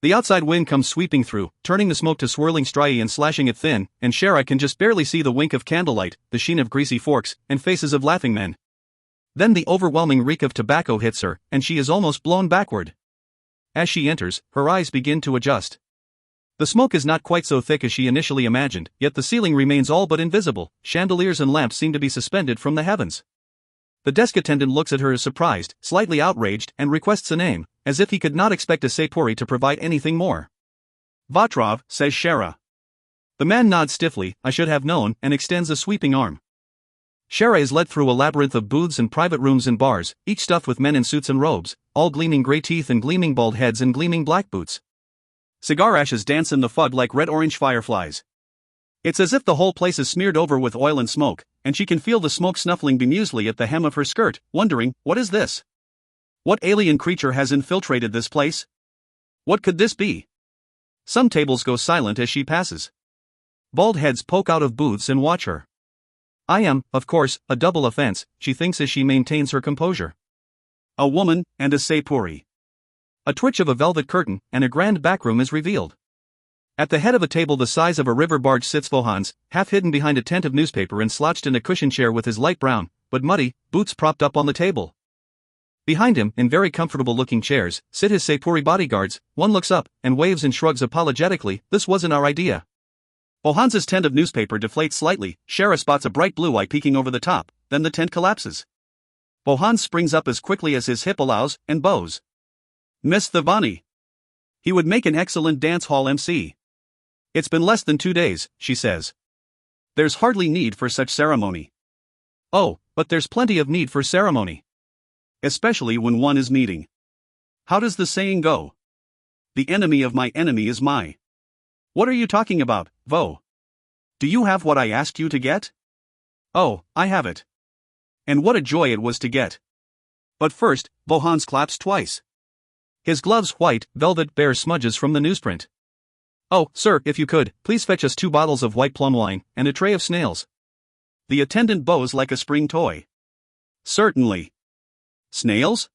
The outside wind comes sweeping through, turning the smoke to swirling striae and slashing it thin, and Shara can just barely see the wink of candlelight, the sheen of greasy forks, and faces of laughing men. Then the overwhelming reek of tobacco hits her, and she is almost blown backward. As she enters, her eyes begin to adjust. The smoke is not quite so thick as she initially imagined, yet the ceiling remains all but invisible. Chandeliers and lamps seem to be suspended from the heavens. The desk attendant looks at her as surprised, slightly outraged, and requests a name, as if he could not expect a Sepuri to provide anything more. Vatrov, says Shara. The man nods stiffly, I should have known, and extends a sweeping arm. Shara is led through a labyrinth of booths and private rooms and bars, each stuffed with men in suits and robes, all gleaming grey teeth and gleaming bald heads and gleaming black boots. Cigar ashes dance in the fog like red-orange fireflies. It's as if the whole place is smeared over with oil and smoke, and she can feel the smoke snuffling bemusely at the hem of her skirt, wondering, what is this? What alien creature has infiltrated this place? What could this be? Some tables go silent as she passes. Bald heads poke out of booths and watch her. I am, of course, a double offense, she thinks as she maintains her composure. A woman, and a sepuri. A twitch of a velvet curtain, and a grand backroom is revealed. At the head of a table the size of a river barge sits Vohans, half hidden behind a tent of newspaper and slouched in a cushioned chair with his light brown, but muddy, boots propped up on the table. Behind him, in very comfortable-looking chairs, sit his sepuri bodyguards. One looks up, and waves and shrugs apologetically, this wasn't our idea. Vohans's tent of newspaper deflates slightly, Shara spots a bright blue eye peeking over the top, then the tent collapses. Vohans springs up as quickly as his hip allows, and bows. Miss Thavani. He would make an excellent dance hall MC. It's been less than 2 days, she says. There's hardly need for such ceremony. Oh, but there's plenty of need for ceremony. Especially when one is meeting. How does the saying go? The enemy of my enemy is my. What are you talking about, Vo? Do you have what I asked you to get? Oh, I have it. And what a joy it was to get. But first, Vohans claps twice. His gloves white, velvet bear smudges from the newsprint. Oh, sir, if you could, please fetch us 2 bottles of white plum wine, and a tray of snails. The attendant bows like a spring toy. Certainly. Snails?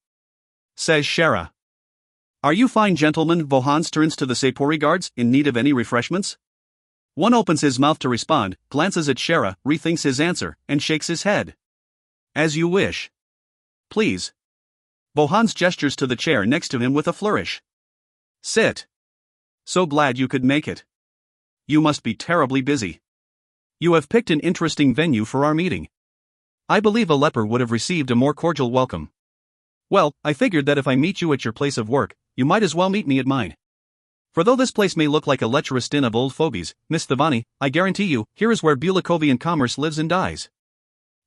Says Shara. Are you fine gentlemen? Vohans turns to the sepuri guards, in need of any refreshments? One opens his mouth to respond, glances at Shara, rethinks his answer, and shakes his head. As you wish. Please. Vohans gestures to the chair next to him with a flourish. Sit. So glad you could make it. You must be terribly busy. You have picked an interesting venue for our meeting. I believe a leper would have received a more cordial welcome. Well, I figured that if I meet you at your place of work, you might as well meet me at mine. For though this place may look like a lecherous den of old fogies, Miss Thavani, I guarantee you, here is where Bulikovian commerce lives and dies.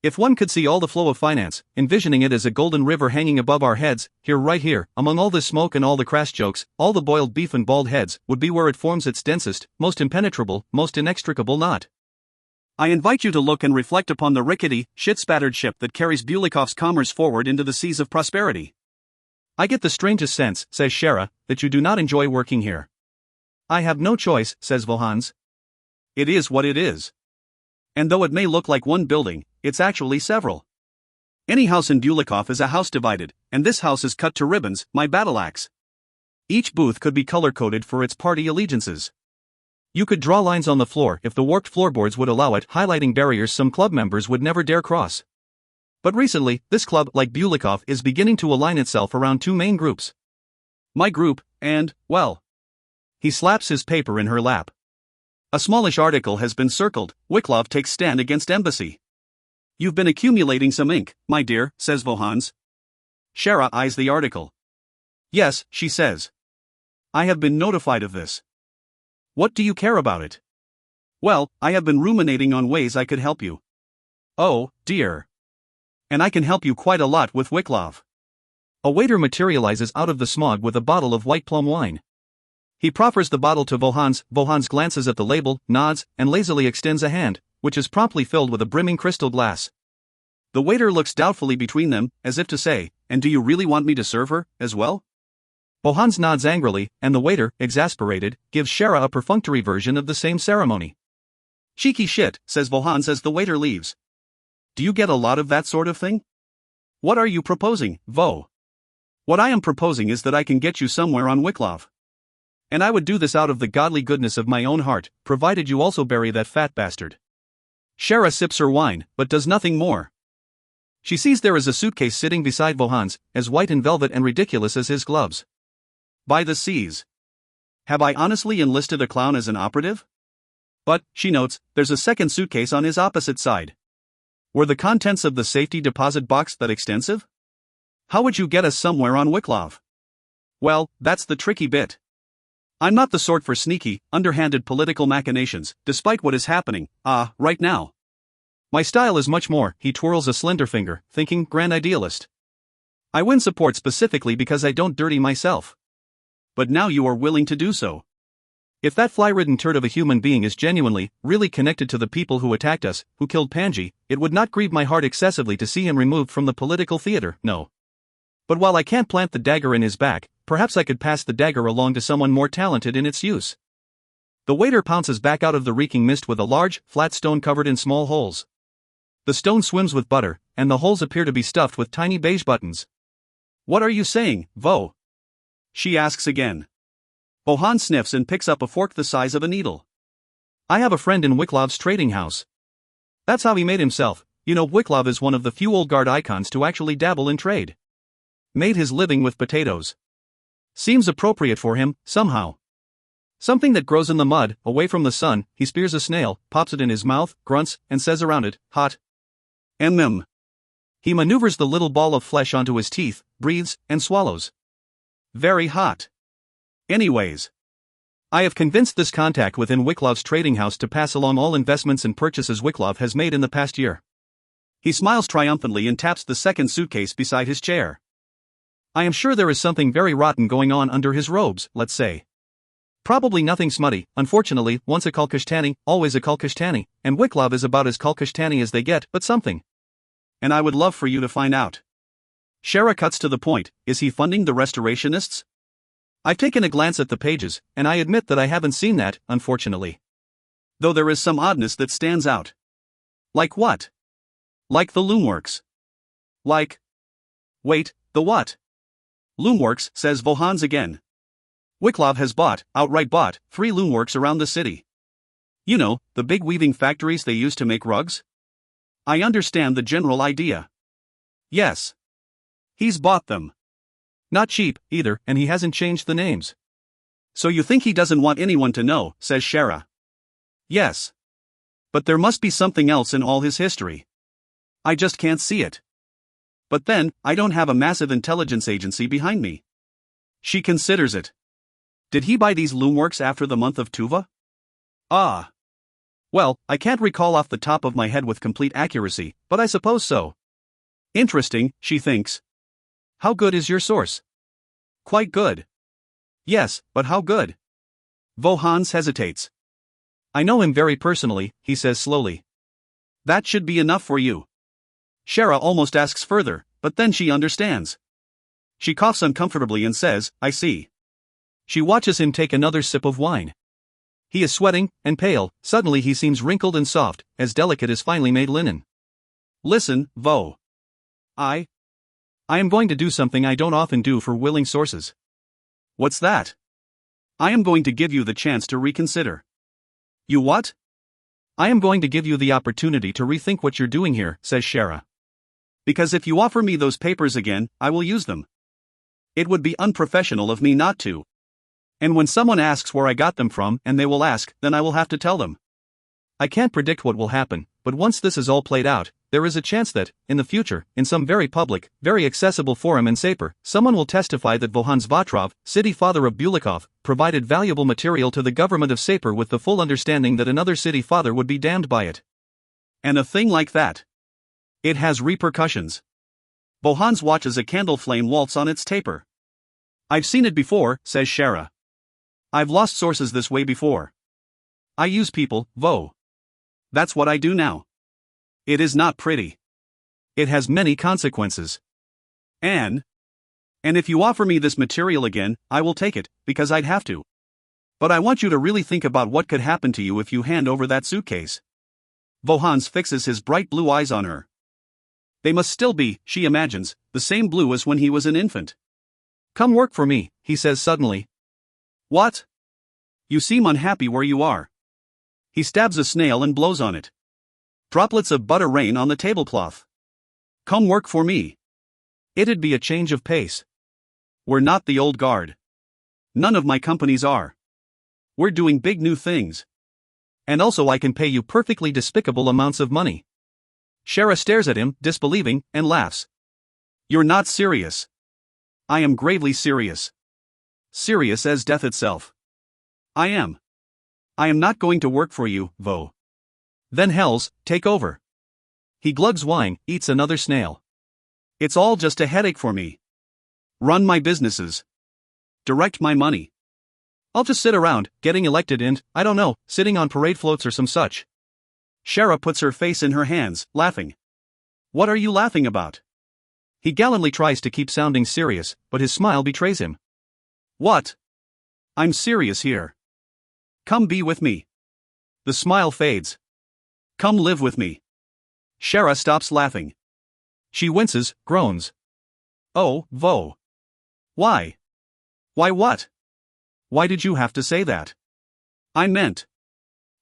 If one could see all the flow of finance, envisioning it as a golden river hanging above our heads, here right here, among all this smoke and all the crass jokes, all the boiled beef and bald heads, would be where it forms its densest, most impenetrable, most inextricable knot. I invite you to look and reflect upon the rickety, shit-spattered ship that carries Bulikov's commerce forward into the seas of prosperity. I get the strangest sense, says Shara, that you do not enjoy working here. I have no choice, says Vohans. It is what it is. And though it may look like one building, it's actually several. Any house in Bulikov is a house divided, and this house is cut to ribbons, my battle axe. Each booth could be color-coded for its party allegiances. You could draw lines on the floor if the warped floorboards would allow it, highlighting barriers some club members would never dare cross. But recently, this club, like Bulikov, is beginning to align itself around 2 main groups. My group, and, well. He slaps his paper in her lap. A smallish article has been circled, Wiklov takes stand against embassy. You've been accumulating some ink, my dear, says Vohans. Shara eyes the article. Yes, she says. I have been notified of this. What do you care about it? Well, I have been ruminating on ways I could help you. Oh, dear. And I can help you quite a lot with Wiklov. A waiter materializes out of the smog with a bottle of white plum wine. He proffers the bottle to Vohans. Vohans glances at the label, nods, and lazily extends a hand, which is promptly filled with a brimming crystal glass. The waiter looks doubtfully between them, as if to say, and do you really want me to serve her, as well? Vohans nods angrily, and the waiter, exasperated, gives Shara a perfunctory version of the same ceremony. Cheeky shit, says Vohans as the waiter leaves. Do you get a lot of that sort of thing? What are you proposing, Vo? What I am proposing is that I can get you somewhere on Wiklov. And I would do this out of the godly goodness of my own heart, provided you also bury that fat bastard. Shara sips her wine, but does nothing more. She sees there is a suitcase sitting beside Vohans, as white and velvet and ridiculous as his gloves. By the seas. Have I honestly enlisted a clown as an operative? But, she notes, there's a second suitcase on his opposite side. Were the contents of the safety deposit box that extensive? How would you get us somewhere on Wiklov? Well, that's the tricky bit. I'm not the sort for sneaky, underhanded political machinations, despite what is happening, right now. My style is much more, he twirls a slender finger, thinking, grand idealist. I win support specifically because I don't dirty myself. But now you are willing to do so. If that fly-ridden turd of a human being is genuinely, really connected to the people who attacked us, who killed Panji, it would not grieve my heart excessively to see him removed from the political theater, no. But while I can't plant the dagger in his back, perhaps I could pass the dagger along to someone more talented in its use. The waiter pounces back out of the reeking mist with a large, flat stone covered in small holes. The stone swims with butter, and the holes appear to be stuffed with tiny beige buttons. What are you saying, Vo? She asks again. Bohan sniffs and picks up a fork the size of a needle. I have a friend in Wiklov's trading house. That's how he made himself. You know, Wiklov is one of the few old guard icons to actually dabble in trade. Made his living with potatoes. Seems appropriate for him, somehow. Something that grows in the mud, away from the sun. He spears a snail, pops it in his mouth, grunts, and says around it, hot. He maneuvers the little ball of flesh onto his teeth, breathes, and swallows. Very hot. Anyways, I have convinced this contact within Wiklov's trading house to pass along all investments and purchases Wiklov has made in the past year. He smiles triumphantly and taps the second suitcase beside his chair. I am sure there is something very rotten going on under his robes, let's say. Probably nothing smutty. Unfortunately, once a Kalkashtani, always a Kalkashtani, and Wiklov is about as Kalkashtani as they get, but something. And I would love for you to find out. Shara cuts to the point. Is he funding the restorationists? I've taken a glance at the pages, and I admit that I haven't seen that, unfortunately. Though there is some oddness that stands out. Like what? Like the Loomworks. Wait, the what? Loomworks, says Vohans again. Wiklov has outright bought, 3 Loomworks around the city. You know, the big weaving factories they use to make rugs? I understand the general idea. Yes. He's bought them. Not cheap, either, and he hasn't changed the names. So you think he doesn't want anyone to know, says Shara. Yes. But there must be something else in all his history. I just can't see it. But then, I don't have a massive intelligence agency behind me. She considers it. Did he buy these Loomworks after the month of Tuva? Well, I can't recall off the top of my head with complete accuracy, but I suppose so. Interesting, she thinks. How good is your source? Quite good. Yes, but how good? Vohans hesitates. I know him very personally, he says slowly. That should be enough for you. Shara almost asks further, but then she understands. She coughs uncomfortably and says, I see. She watches him take another sip of wine. He is sweating, and pale. Suddenly he seems wrinkled and soft, as delicate as finely made linen. Listen, Vo. I am going to do something I don't often do for willing sources. What's that? I am going to give you the chance to reconsider. You what? I am going to give you the opportunity to rethink what you're doing here, says Shara. Because if you offer me those papers again, I will use them. It would be unprofessional of me not to. And when someone asks where I got them from, and they will ask, then I will have to tell them. I can't predict what will happen, but once this is all played out, there is a chance that, in the future, in some very public, very accessible forum in Sapir, someone will testify that Vohan Zvatrov, city father of Bulikov, provided valuable material to the government of Sapir with the full understanding that another city father would be damned by it. And a thing like that. It has repercussions. Vohans watches a candle flame waltz on its taper. I've seen it before, says Shara. I've lost sources this way before. I use people, Vo. That's what I do now. It is not pretty. It has many consequences. And if you offer me this material again, I will take it, because I'd have to. But I want you to really think about what could happen to you if you hand over that suitcase. Vohans fixes his bright blue eyes on her. They must still be, she imagines, the same blue as when he was an infant. Come work for me, he says suddenly. What? You seem unhappy where you are. He stabs a snail and blows on it. Droplets of butter rain on the tablecloth. Come work for me. It'd be a change of pace. We're not the old guard. None of my companies are. We're doing big new things. And also I can pay you perfectly despicable amounts of money. Shara stares at him, disbelieving, and laughs. You're not serious. I am gravely serious. Serious as death itself. I am not going to work for you, Vo. Then hells, take over. He glugs wine, eats another snail. It's all just a headache for me. Run my businesses. Direct my money. I'll just sit around, getting elected and, I don't know, sitting on parade floats or some such. Shara puts her face in her hands, laughing. What are you laughing about? He gallantly tries to keep sounding serious, but his smile betrays him. What? I'm serious here. Come be with me. The smile fades. Come live with me. Shara stops laughing. She winces, groans. Oh, Vo. Why? Why what? Why did you have to say that? I meant.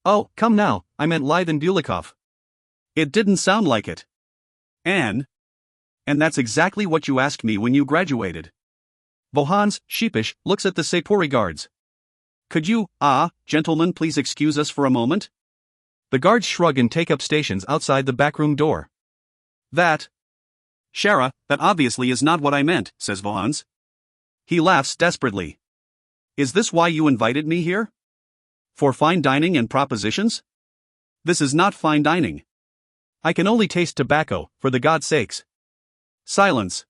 Oh, come now, I meant Lithe and Bulikov. It didn't sound like it. And that's exactly what you asked me when you graduated. Vohans, sheepish, looks at the Sepuri guards. Could you, gentlemen, please excuse us for a moment? The guards shrug and take up stations outside the backroom door. Shara, that obviously is not what I meant, says Vohans. He laughs desperately. Is this why you invited me here? For fine dining and propositions? This is not fine dining. I can only taste tobacco, for the God's sakes. Silence.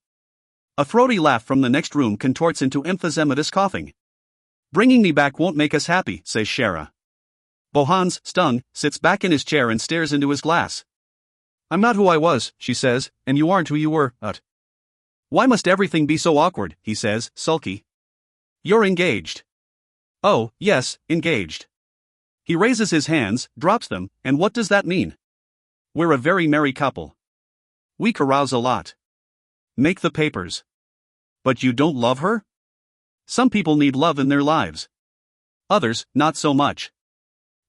A throaty laugh from the next room contorts into emphysematous coughing. Bringing me back won't make us happy, says Shara. Vohans, stung, sits back in his chair and stares into his glass. I'm not who I was, she says, and you aren't who you were, Why must everything be so awkward, he says, sulky. You're engaged. Oh, yes, engaged. He raises his hands, drops them, and what does that mean? We're a very merry couple. We carouse a lot. Make the papers. But you don't love her? Some people need love in their lives. Others, not so much.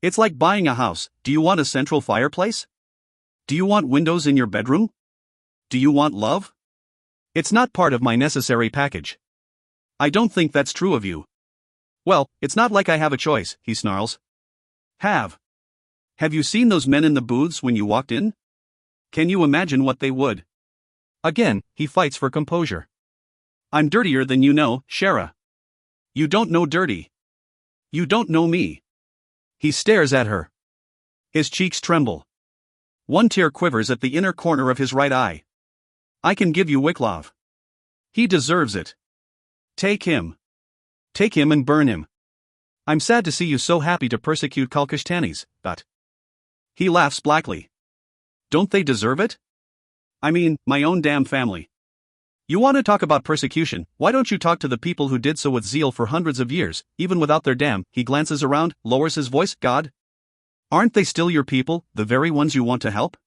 It's like buying a house. Do you want a central fireplace? Do you want windows in your bedroom? Do you want love? It's not part of my necessary package. I don't think that's true of you. Well, it's not like I have a choice, he snarls. Have you seen those men in the booths when you walked in? Can you imagine what they would? Again, he fights for composure. I'm dirtier than you know, Shara. You don't know dirty. You don't know me. He stares at her. His cheeks tremble. One tear quivers at the inner corner of his right eye. I can give you Wiklov. He deserves it. Take him. Take him and burn him. I'm sad to see you so happy to persecute Kalkashtanis, but... He laughs blackly. Don't they deserve it? I mean, my own damn family. You want to talk about persecution, why don't you talk to the people who did so with zeal for hundreds of years, even without their dam? He glances around, lowers his voice. God? Aren't they still your people, the very ones you want to help?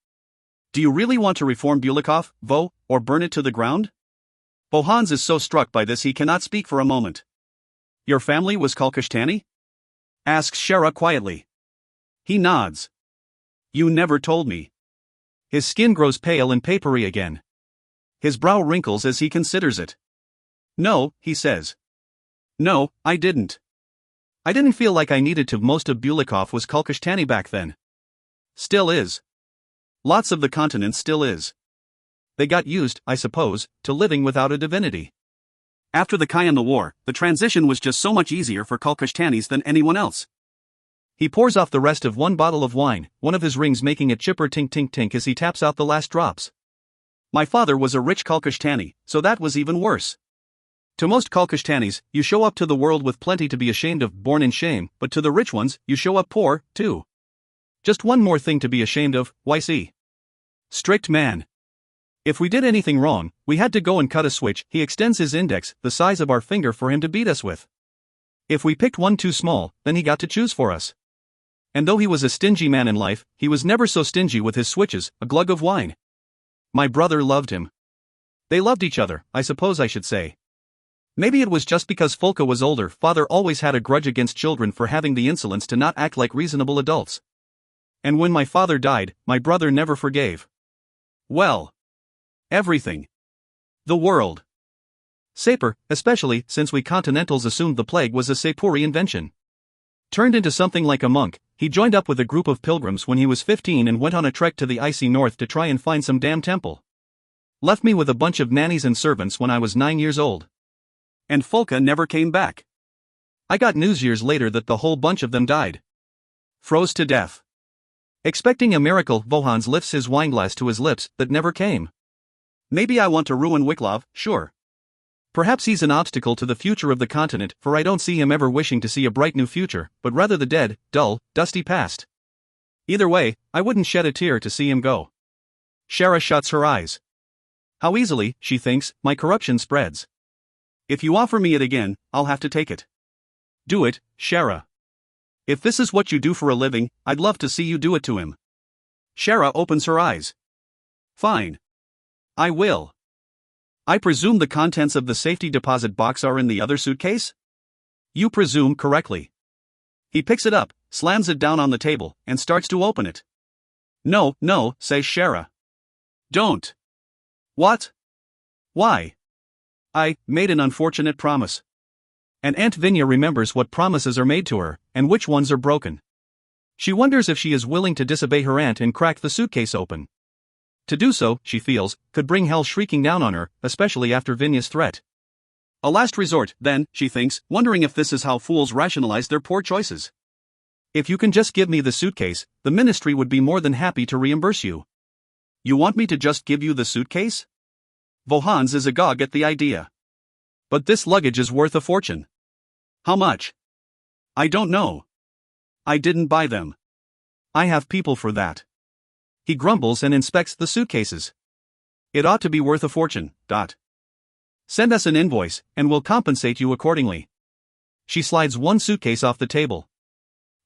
Do you really want to reform Bulikov, Vo, or burn it to the ground? Vohans is so struck by this he cannot speak for a moment. Your family was Kalkashtani? Asks Shara quietly. He nods. You never told me. His skin grows pale and papery again. His brow wrinkles as he considers it. No, he says. No, I didn't. I didn't feel like I needed to. Most of Bulikov was Kalkashtani back then. Still is. Lots of the continent still is. They got used, I suppose, to living without a divinity. After the Kayan War, the transition was just so much easier for Kalkashtanis than anyone else. He pours off the rest of one bottle of wine, one of his rings making a chipper tink-tink-tink as he taps out the last drops. My father was a rich Kalkashtani, so that was even worse. To most Kalkashtanis, you show up to the world with plenty to be ashamed of, born in shame, but to the rich ones, you show up poor, too. Just one more thing to be ashamed of, YC. Strict man. If we did anything wrong, we had to go and cut a switch. He extends his index, the size of our finger, for him to beat us with. If we picked one too small, then he got to choose for us. And though he was a stingy man in life, he was never so stingy with his switches, a glug of wine. My brother loved him. They loved each other, I suppose I should say. Maybe it was just because Folka was older. Father always had a grudge against children for having the insolence to not act like reasonable adults. And when my father died, my brother never forgave. Well, everything. The world. Sapur, especially since we Continentals assumed the plague was a Sepuri invention. Turned into something like a monk, he joined up with a group of pilgrims when he was 15 and went on a trek to the icy north to try and find some damn temple. Left me with a bunch of nannies and servants when I was 9 years old. And Folka never came back. I got news years later that the whole bunch of them died. Froze to death. Expecting a miracle, Vohans lifts his wineglass to his lips, that never came. Maybe I want to ruin Wiklov, sure. Perhaps he's an obstacle to the future of the continent, for I don't see him ever wishing to see a bright new future, but rather the dead, dull, dusty past. Either way, I wouldn't shed a tear to see him go. Shara shuts her eyes. How easily, she thinks, my corruption spreads. If you offer me it again, I'll have to take it. Do it, Shara. If this is what you do for a living, I'd love to see you do it to him. Shara opens her eyes. Fine. I will. I presume the contents of the safety deposit box are in the other suitcase? You presume correctly. He picks it up, slams it down on the table, and starts to open it. No, no, says Shara. Don't. What? Why? I made an unfortunate promise. And Aunt Vinya remembers what promises are made to her, and which ones are broken. She wonders if she is willing to disobey her aunt and crack the suitcase open. To do so, she feels, could bring hell shrieking down on her, especially after Vinya's threat. A last resort, then, she thinks, wondering if this is how fools rationalize their poor choices. If you can just give me the suitcase, the ministry would be more than happy to reimburse you. You want me to just give you the suitcase? Vohans is agog at the idea. But this luggage is worth a fortune. How much? I don't know. I didn't buy them. I have people for that. He grumbles and inspects the suitcases. It ought to be worth a fortune. Send us an invoice, and we'll compensate you accordingly. She slides one suitcase off the table.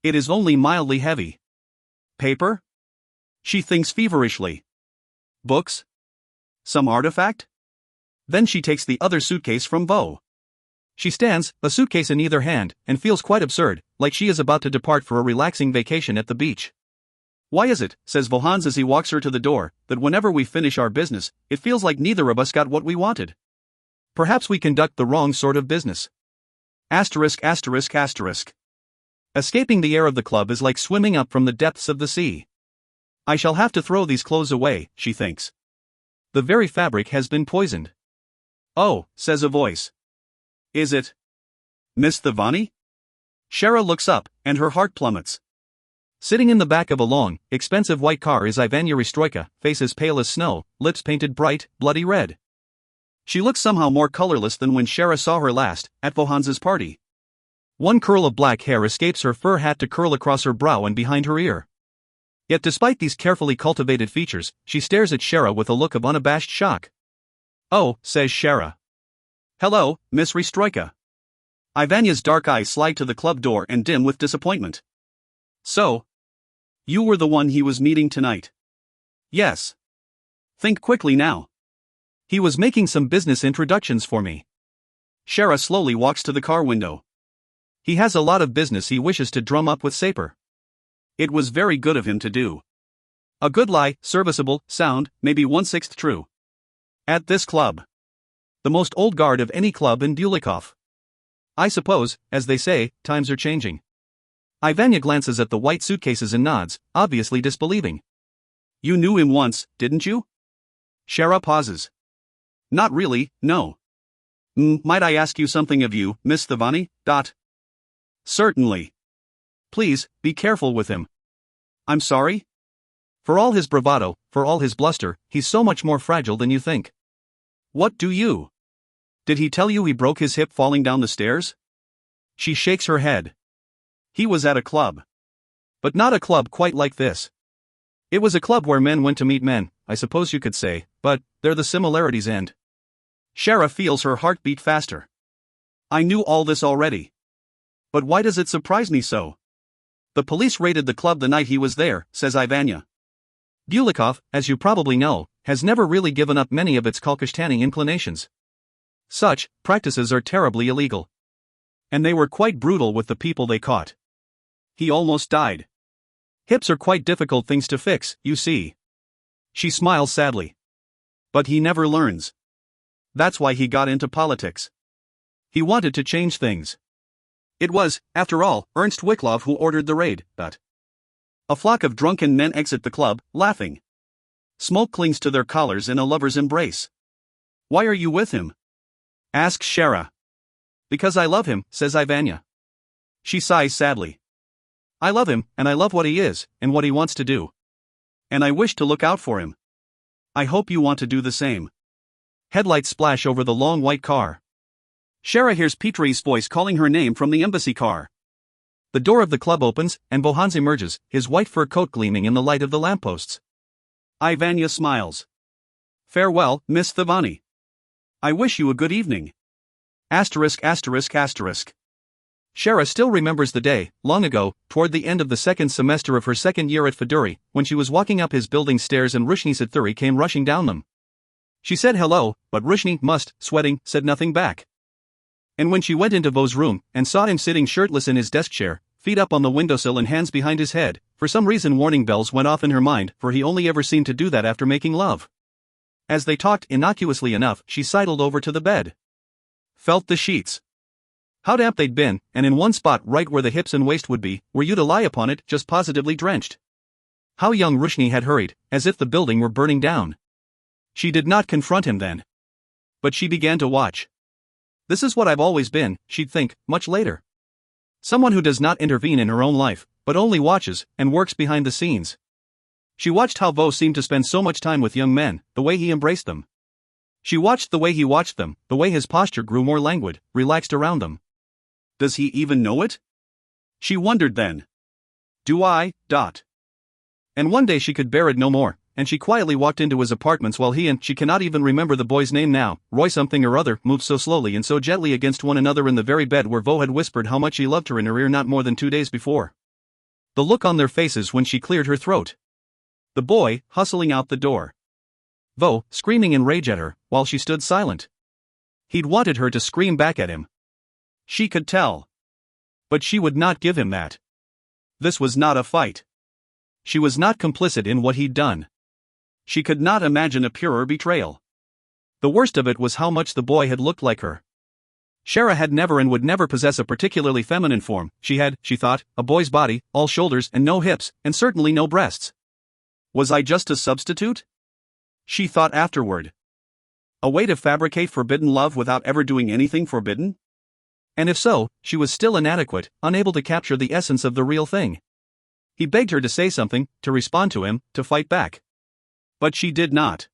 It is only mildly heavy. Paper? She thinks feverishly. Books? Some artifact? Then she takes the other suitcase from Vo. She stands, a suitcase in either hand, and feels quite absurd, like she is about to depart for a relaxing vacation at the beach. Why is it, says Vohans as he walks her to the door, that whenever we finish our business, it feels like neither of us got what we wanted? Perhaps we conduct the wrong sort of business. *****. Escaping the air of the club is like swimming up from the depths of the sea. I shall have to throw these clothes away, she thinks. The very fabric has been poisoned. Oh, says a voice. Is it Miss Thavani? Shara looks up, and her heart plummets. Sitting in the back of a long, expensive white car is Ivania Restroika, face as pale as snow, lips painted bright, bloody red. She looks somehow more colorless than when Shara saw her last, at Vohans's party. One curl of black hair escapes her fur hat to curl across her brow and behind her ear. Yet despite these carefully cultivated features, she stares at Shara with a look of unabashed shock. Oh, says Shara. Hello, Miss Restroika. Ivania's dark eyes slide to the club door and dim with disappointment. So? You were the one he was meeting tonight. Yes. Think quickly now. He was making some business introductions for me. Shara slowly walks to the car window. He has a lot of business he wishes to drum up with Saper. It was very good of him to do. A good lie, serviceable, sound, maybe 1/6 true. At this club. The most old guard of any club in Bulikov. I suppose, as they say, times are changing. Ivania glances at the white suitcases and nods, obviously disbelieving. You knew him once, didn't you? Shara pauses. Not really, no. Might I ask you something of you, Miss Thavani? Certainly. Please, be careful with him. I'm sorry? For all his bravado, for all his bluster, he's so much more fragile than you think. What do you? Did he tell you he broke his hip falling down the stairs? She shakes her head. He was at a club. But not a club quite like this. It was a club where men went to meet men, I suppose you could say, but there the similarities end. Shara feels her heart beat faster. I knew all this already. But why does it surprise me so? The police raided the club the night he was there, says Ivania. Bulikov, as you probably know, has never really given up many of its Kolkashtani inclinations. Such practices are terribly illegal. And they were quite brutal with the people they caught. He almost died. Hips are quite difficult things to fix, you see. She smiles sadly. But he never learns. That's why he got into politics. He wanted to change things. It was, after all, Ernst Wiklov who ordered the raid, but a flock of drunken men exit the club, laughing. Smoke clings to their collars in a lover's embrace. Why are you with him? Asks Shara. Because I love him, says Ivania. She sighs sadly. I love him, and I love what he is, and what he wants to do. And I wish to look out for him. I hope you want to do the same. Headlights splash over the long white car. Shara hears Petrie's voice calling her name from the embassy car. The door of the club opens, and Bohans emerges, his white fur coat gleaming in the light of the lampposts. Ivania smiles. Farewell, Miss Thavani. I wish you a good evening. Asterisk asterisk asterisk. Shara still remembers the day, long ago, toward the end of the second semester of her second year at Feduri, when she was walking up his building stairs and Rushni Sathuri came rushing down them. She said hello, but Rushni, sweating, said nothing back. And when she went into Vo's room, and saw him sitting shirtless in his desk chair, feet up on the windowsill and hands behind his head, for some reason warning bells went off in her mind, for he only ever seemed to do that after making love. As they talked innocuously enough, she sidled over to the bed. Felt the sheets. How damp they'd been, and in one spot right where the hips and waist would be, were you to lie upon it, just positively drenched. How young Rushni had hurried, as if the building were burning down. She did not confront him then. But she began to watch. This is what I've always been, she'd think, much later. Someone who does not intervene in her own life, but only watches, and works behind the scenes. She watched how Vo seemed to spend so much time with young men, the way he embraced them. She watched the way he watched them, the way his posture grew more languid, relaxed around them. Does he even know it? She wondered then. Do I? And one day she could bear it no more, and she quietly walked into his apartments while he and she cannot even remember the boy's name now, Roy something or other, moved so slowly and so gently against one another in the very bed where Vo had whispered how much he loved her in her ear not more than 2 days before. The look on their faces when she cleared her throat. The boy, hustling out the door. Vo, screaming in rage at her, while she stood silent. He'd wanted her to scream back at him. She could tell. But she would not give him that. This was not a fight. She was not complicit in what he'd done. She could not imagine a purer betrayal. The worst of it was how much the boy had looked like her. Shara had never and would never possess a particularly feminine form. She had, she thought, a boy's body, all shoulders and no hips, and certainly no breasts. Was I just a substitute? She thought afterward. A way to fabricate forbidden love without ever doing anything forbidden? And if so, she was still inadequate, unable to capture the essence of the real thing. He begged her to say something, to respond to him, to fight back. But she did not.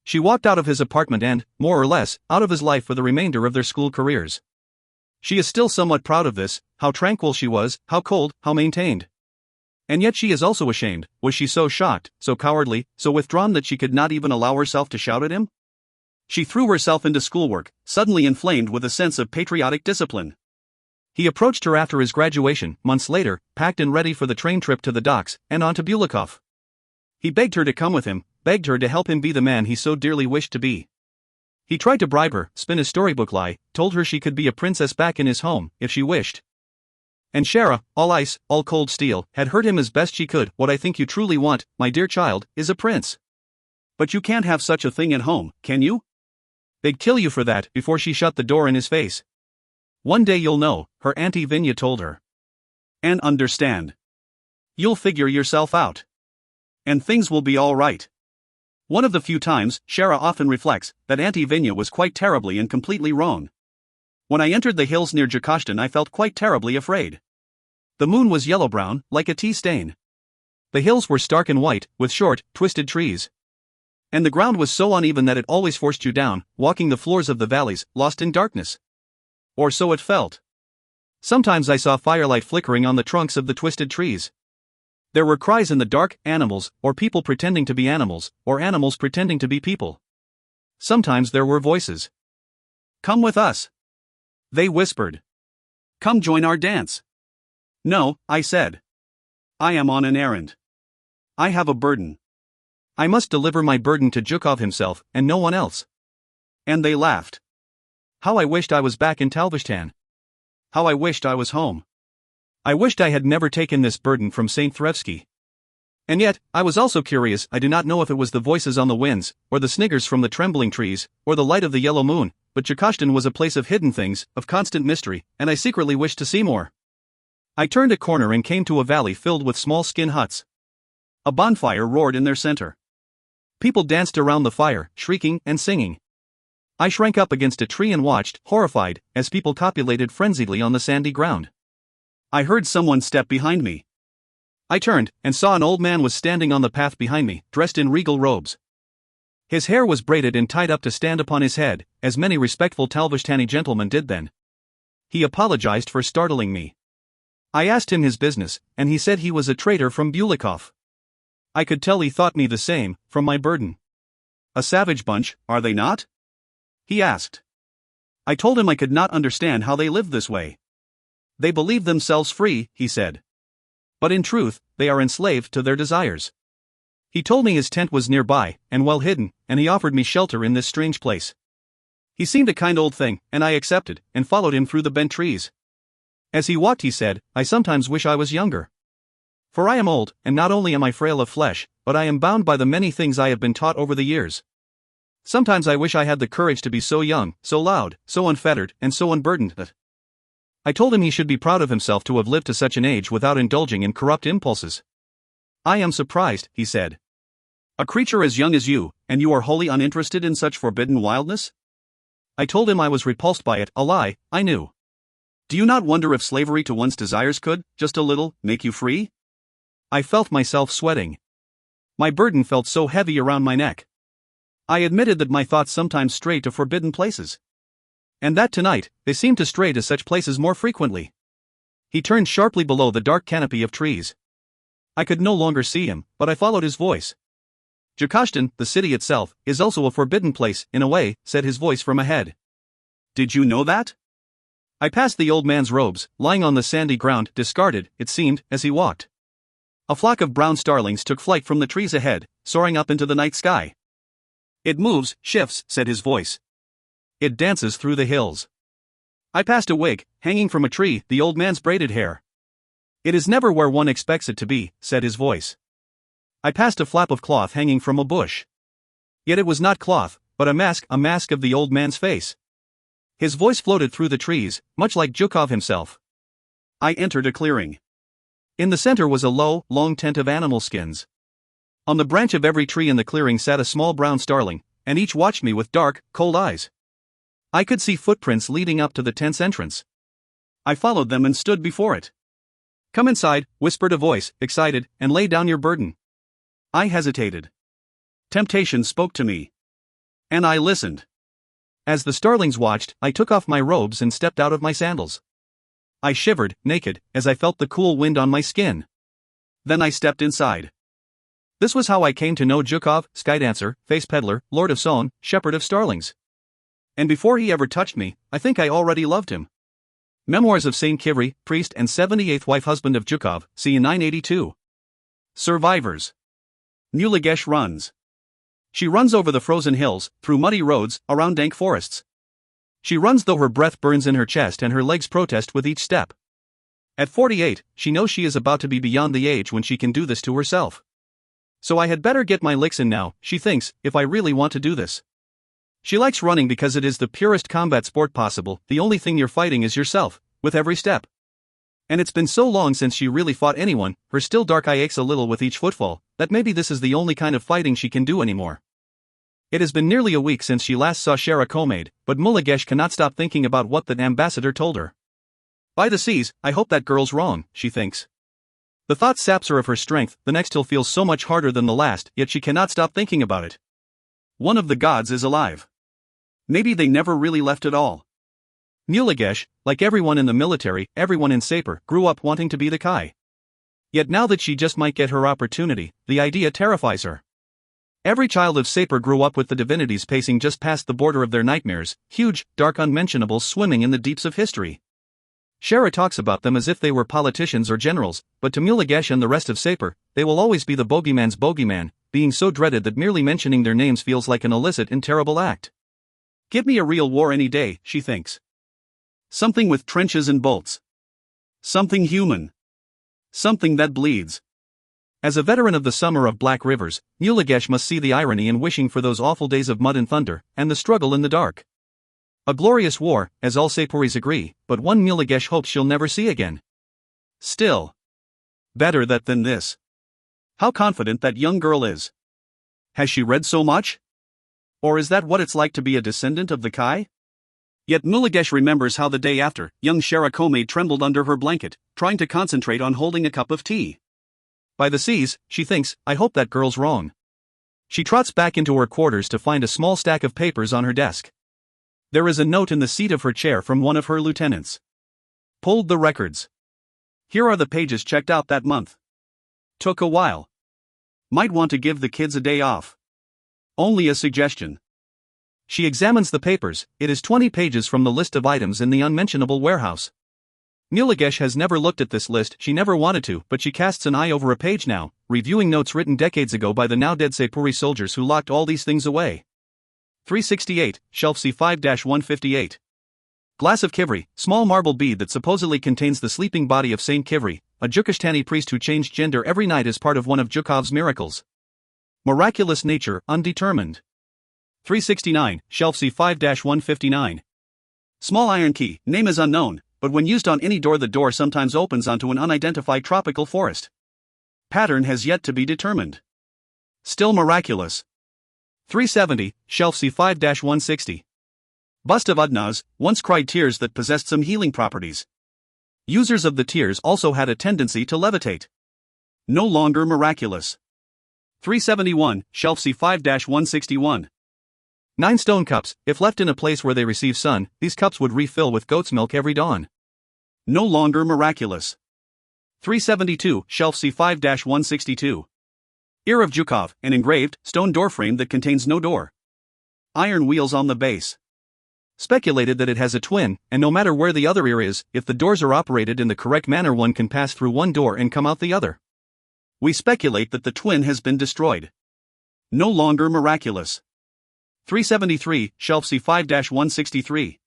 She walked out of his apartment and, more or less, out of his life for the remainder of their school careers. She is still somewhat proud of this, how tranquil she was, how cold, how maintained. And yet she is also ashamed. Was she so shocked, so cowardly, so withdrawn that she could not even allow herself to shout at him? She threw herself into schoolwork, suddenly inflamed with a sense of patriotic discipline. He approached her after his graduation, months later, packed and ready for the train trip to the docks, and on to Bulikov. He begged her to come with him, begged her to help him be the man he so dearly wished to be. He tried to bribe her, spin a storybook lie, told her she could be a princess back in his home, if she wished. And Shara, all ice, all cold steel, had heard him as best she could. What I think you truly want, my dear child, is a prince. But you can't have such a thing at home, can you? They'd kill you for that, before she shut the door in his face. One day you'll know, her Auntie Vinya told her. And understand. You'll figure yourself out. And things will be all right. One of the few times, Shara often reflects, that Auntie Vinya was quite terribly and completely wrong. When I entered the hills near Jakashtan I felt quite terribly afraid. The moon was yellow-brown, like a tea stain. The hills were stark and white, with short, twisted trees. And the ground was so uneven that it always forced you down, walking the floors of the valleys, lost in darkness. Or so it felt. Sometimes I saw firelight flickering on the trunks of the twisted trees. There were cries in the dark, animals, or people pretending to be animals, or animals pretending to be people. Sometimes there were voices. Come with us. They whispered. Come join our dance. No, I said. I am on an errand. I have a burden. I must deliver my burden to Zhukov himself, and no one else. And they laughed. How I wished I was back in Talvishtan. How I wished I was home. I wished I had never taken this burden from St. Threvsky. And yet, I was also curious. I do not know if it was the voices on the winds, or the sniggers from the trembling trees, or the light of the yellow moon, but Jakashtan was a place of hidden things, of constant mystery, and I secretly wished to see more. I turned a corner and came to a valley filled with small skin huts. A bonfire roared in their center. People danced around the fire, shrieking and singing. I shrank up against a tree and watched, horrified, as people copulated frenziedly on the sandy ground. I heard someone step behind me. I turned and saw an old man was standing on the path behind me, dressed in regal robes. His hair was braided and tied up to stand upon his head, as many respectful Talvishtani gentlemen did then. He apologized for startling me. I asked him his business, and he said he was a trader from Bulikov. I could tell he thought me the same, from my burden. A savage bunch, are they not? He asked. I told him I could not understand how they lived this way. They believe themselves free, he said. But in truth, they are enslaved to their desires. He told me his tent was nearby, and well hidden, and he offered me shelter in this strange place. He seemed a kind old thing, and I accepted, and followed him through the bent trees. As he walked he said, I sometimes wish I was younger. For I am old, and not only am I frail of flesh, but I am bound by the many things I have been taught over the years. Sometimes I wish I had the courage to be so young, so loud, so unfettered, and so unburdened that. I told him he should be proud of himself to have lived to such an age without indulging in corrupt impulses. I am surprised, he said. A creature as young as you, and you are wholly uninterested in such forbidden wildness? I told him I was repulsed by it, a lie, I knew. Do you not wonder if slavery to one's desires could, just a little, make you free? I felt myself sweating. My burden felt so heavy around my neck. I admitted that my thoughts sometimes strayed to forbidden places. And that tonight, they seemed to stray to such places more frequently. He turned sharply below the dark canopy of trees. I could no longer see him, but I followed his voice. Jakashtan, the city itself, is also a forbidden place, in a way, said his voice from ahead. Did you know that? I passed the old man's robes, lying on the sandy ground, discarded, it seemed, as he walked. A flock of brown starlings took flight from the trees ahead, soaring up into the night sky. It moves, shifts, said his voice. It dances through the hills. I passed a wig, hanging from a tree, the old man's braided hair. It is never where one expects it to be, said his voice. I passed a flap of cloth hanging from a bush. Yet it was not cloth, but a mask of the old man's face. His voice floated through the trees, much like Zhukov himself. I entered a clearing. In the center was a low, long tent of animal skins. On the branch of every tree in the clearing sat a small brown starling, and each watched me with dark, cold eyes. I could see footprints leading up to the tent's entrance. I followed them and stood before it. Come inside, whispered a voice, excited, and lay down your burden. I hesitated. Temptation spoke to me. And I listened. As the starlings watched, I took off my robes and stepped out of my sandals. I shivered, naked, as I felt the cool wind on my skin. Then I stepped inside. This was how I came to know Zhukov, skydancer, face peddler, lord of Son, shepherd of starlings. And before he ever touched me, I think I already loved him. Memoirs of Saint Kivri, priest and 78th wife husband of Zhukov, see 982. Survivors. Muligesh runs. She runs over the frozen hills, through muddy roads, around dank forests. She runs though her breath burns in her chest and her legs protest with each step. At 48, she knows she is about to be beyond the age when she can do this to herself. So I had better get my licks in now, she thinks, if I really want to do this. She likes running because it is the purest combat sport possible, the only thing you're fighting is yourself, with every step. And it's been so long since she really fought anyone, her still dark eye aches a little with each footfall, that maybe this is the only kind of fighting she can do anymore. It has been nearly a week since she last saw Shara Komayd, but Muligesh cannot stop thinking about what the ambassador told her. By the seas, I hope that girl's wrong, she thinks. The thought saps her of her strength, the next hill feels so much harder than the last, yet she cannot stop thinking about it. One of the gods is alive. Maybe they never really left at all. Muligesh, like everyone in the military, everyone in Sapir, grew up wanting to be the Kai. Yet now that she just might get her opportunity, the idea terrifies her. Every child of Sapir grew up with the divinities pacing just past the border of their nightmares, huge, dark unmentionables swimming in the deeps of history. Shara talks about them as if they were politicians or generals, but to Muligesh and the rest of Sapir, they will always be the bogeyman's bogeyman, being so dreaded that merely mentioning their names feels like an illicit and terrible act. Give me a real war any day, she thinks. Something with trenches and bolts. Something human. Something that bleeds. As a veteran of the summer of Black Rivers, Muligesh must see the irony in wishing for those awful days of mud and thunder, and the struggle in the dark. A glorious war, as all Sapiris agree, but one Muligesh hopes she'll never see again. Still. Better that than this. How confident that young girl is. Has she read so much? Or is that what it's like to be a descendant of the Kai? Yet Mulagesh remembers how the day after, young Shara Komayd trembled under her blanket, trying to concentrate on holding a cup of tea. By the seas, she thinks, I hope that girl's wrong. She trots back into her quarters to find a small stack of papers on her desk. There is a note in the seat of her chair from one of her lieutenants. Pulled the records. Here are the pages checked out that month. Took a while. Might want to give the kids a day off. Only a suggestion. She examines the papers. It is 20 pages from the list of items in the unmentionable warehouse. Mulagesh has never looked at this list, she never wanted to, but she casts an eye over a page now, reviewing notes written decades ago by the now dead Sepuri soldiers who locked all these things away. 368, shelf C5-158. Glass of Kivri, small marble bead that supposedly contains the sleeping body of Saint Kivri, a Jukashtani priest who changed gender every night as part of one of Jukov's miracles. Miraculous nature, undetermined. 369, shelf C5-159. Small iron key, name is unknown, but when used on any door the door sometimes opens onto an unidentified tropical forest. Pattern has yet to be determined. Still miraculous. 370, shelf C5-160. Bust of Udnaz, once cried tears that possessed some healing properties. Users of the tears also had a tendency to levitate. No longer miraculous. 371, shelf C5-161. 9 stone cups, if left in a place where they receive sun, these cups would refill with goat's milk every dawn. No longer miraculous. 372, shelf C5-162. Ear of Jukov, an engraved, stone doorframe that contains no door. Iron wheels on the base. Speculated that it has a twin, and no matter where the other ear is, if the doors are operated in the correct manner one can pass through one door and come out the other. We speculate that the twin has been destroyed. No longer miraculous. 373, shelf C5-163.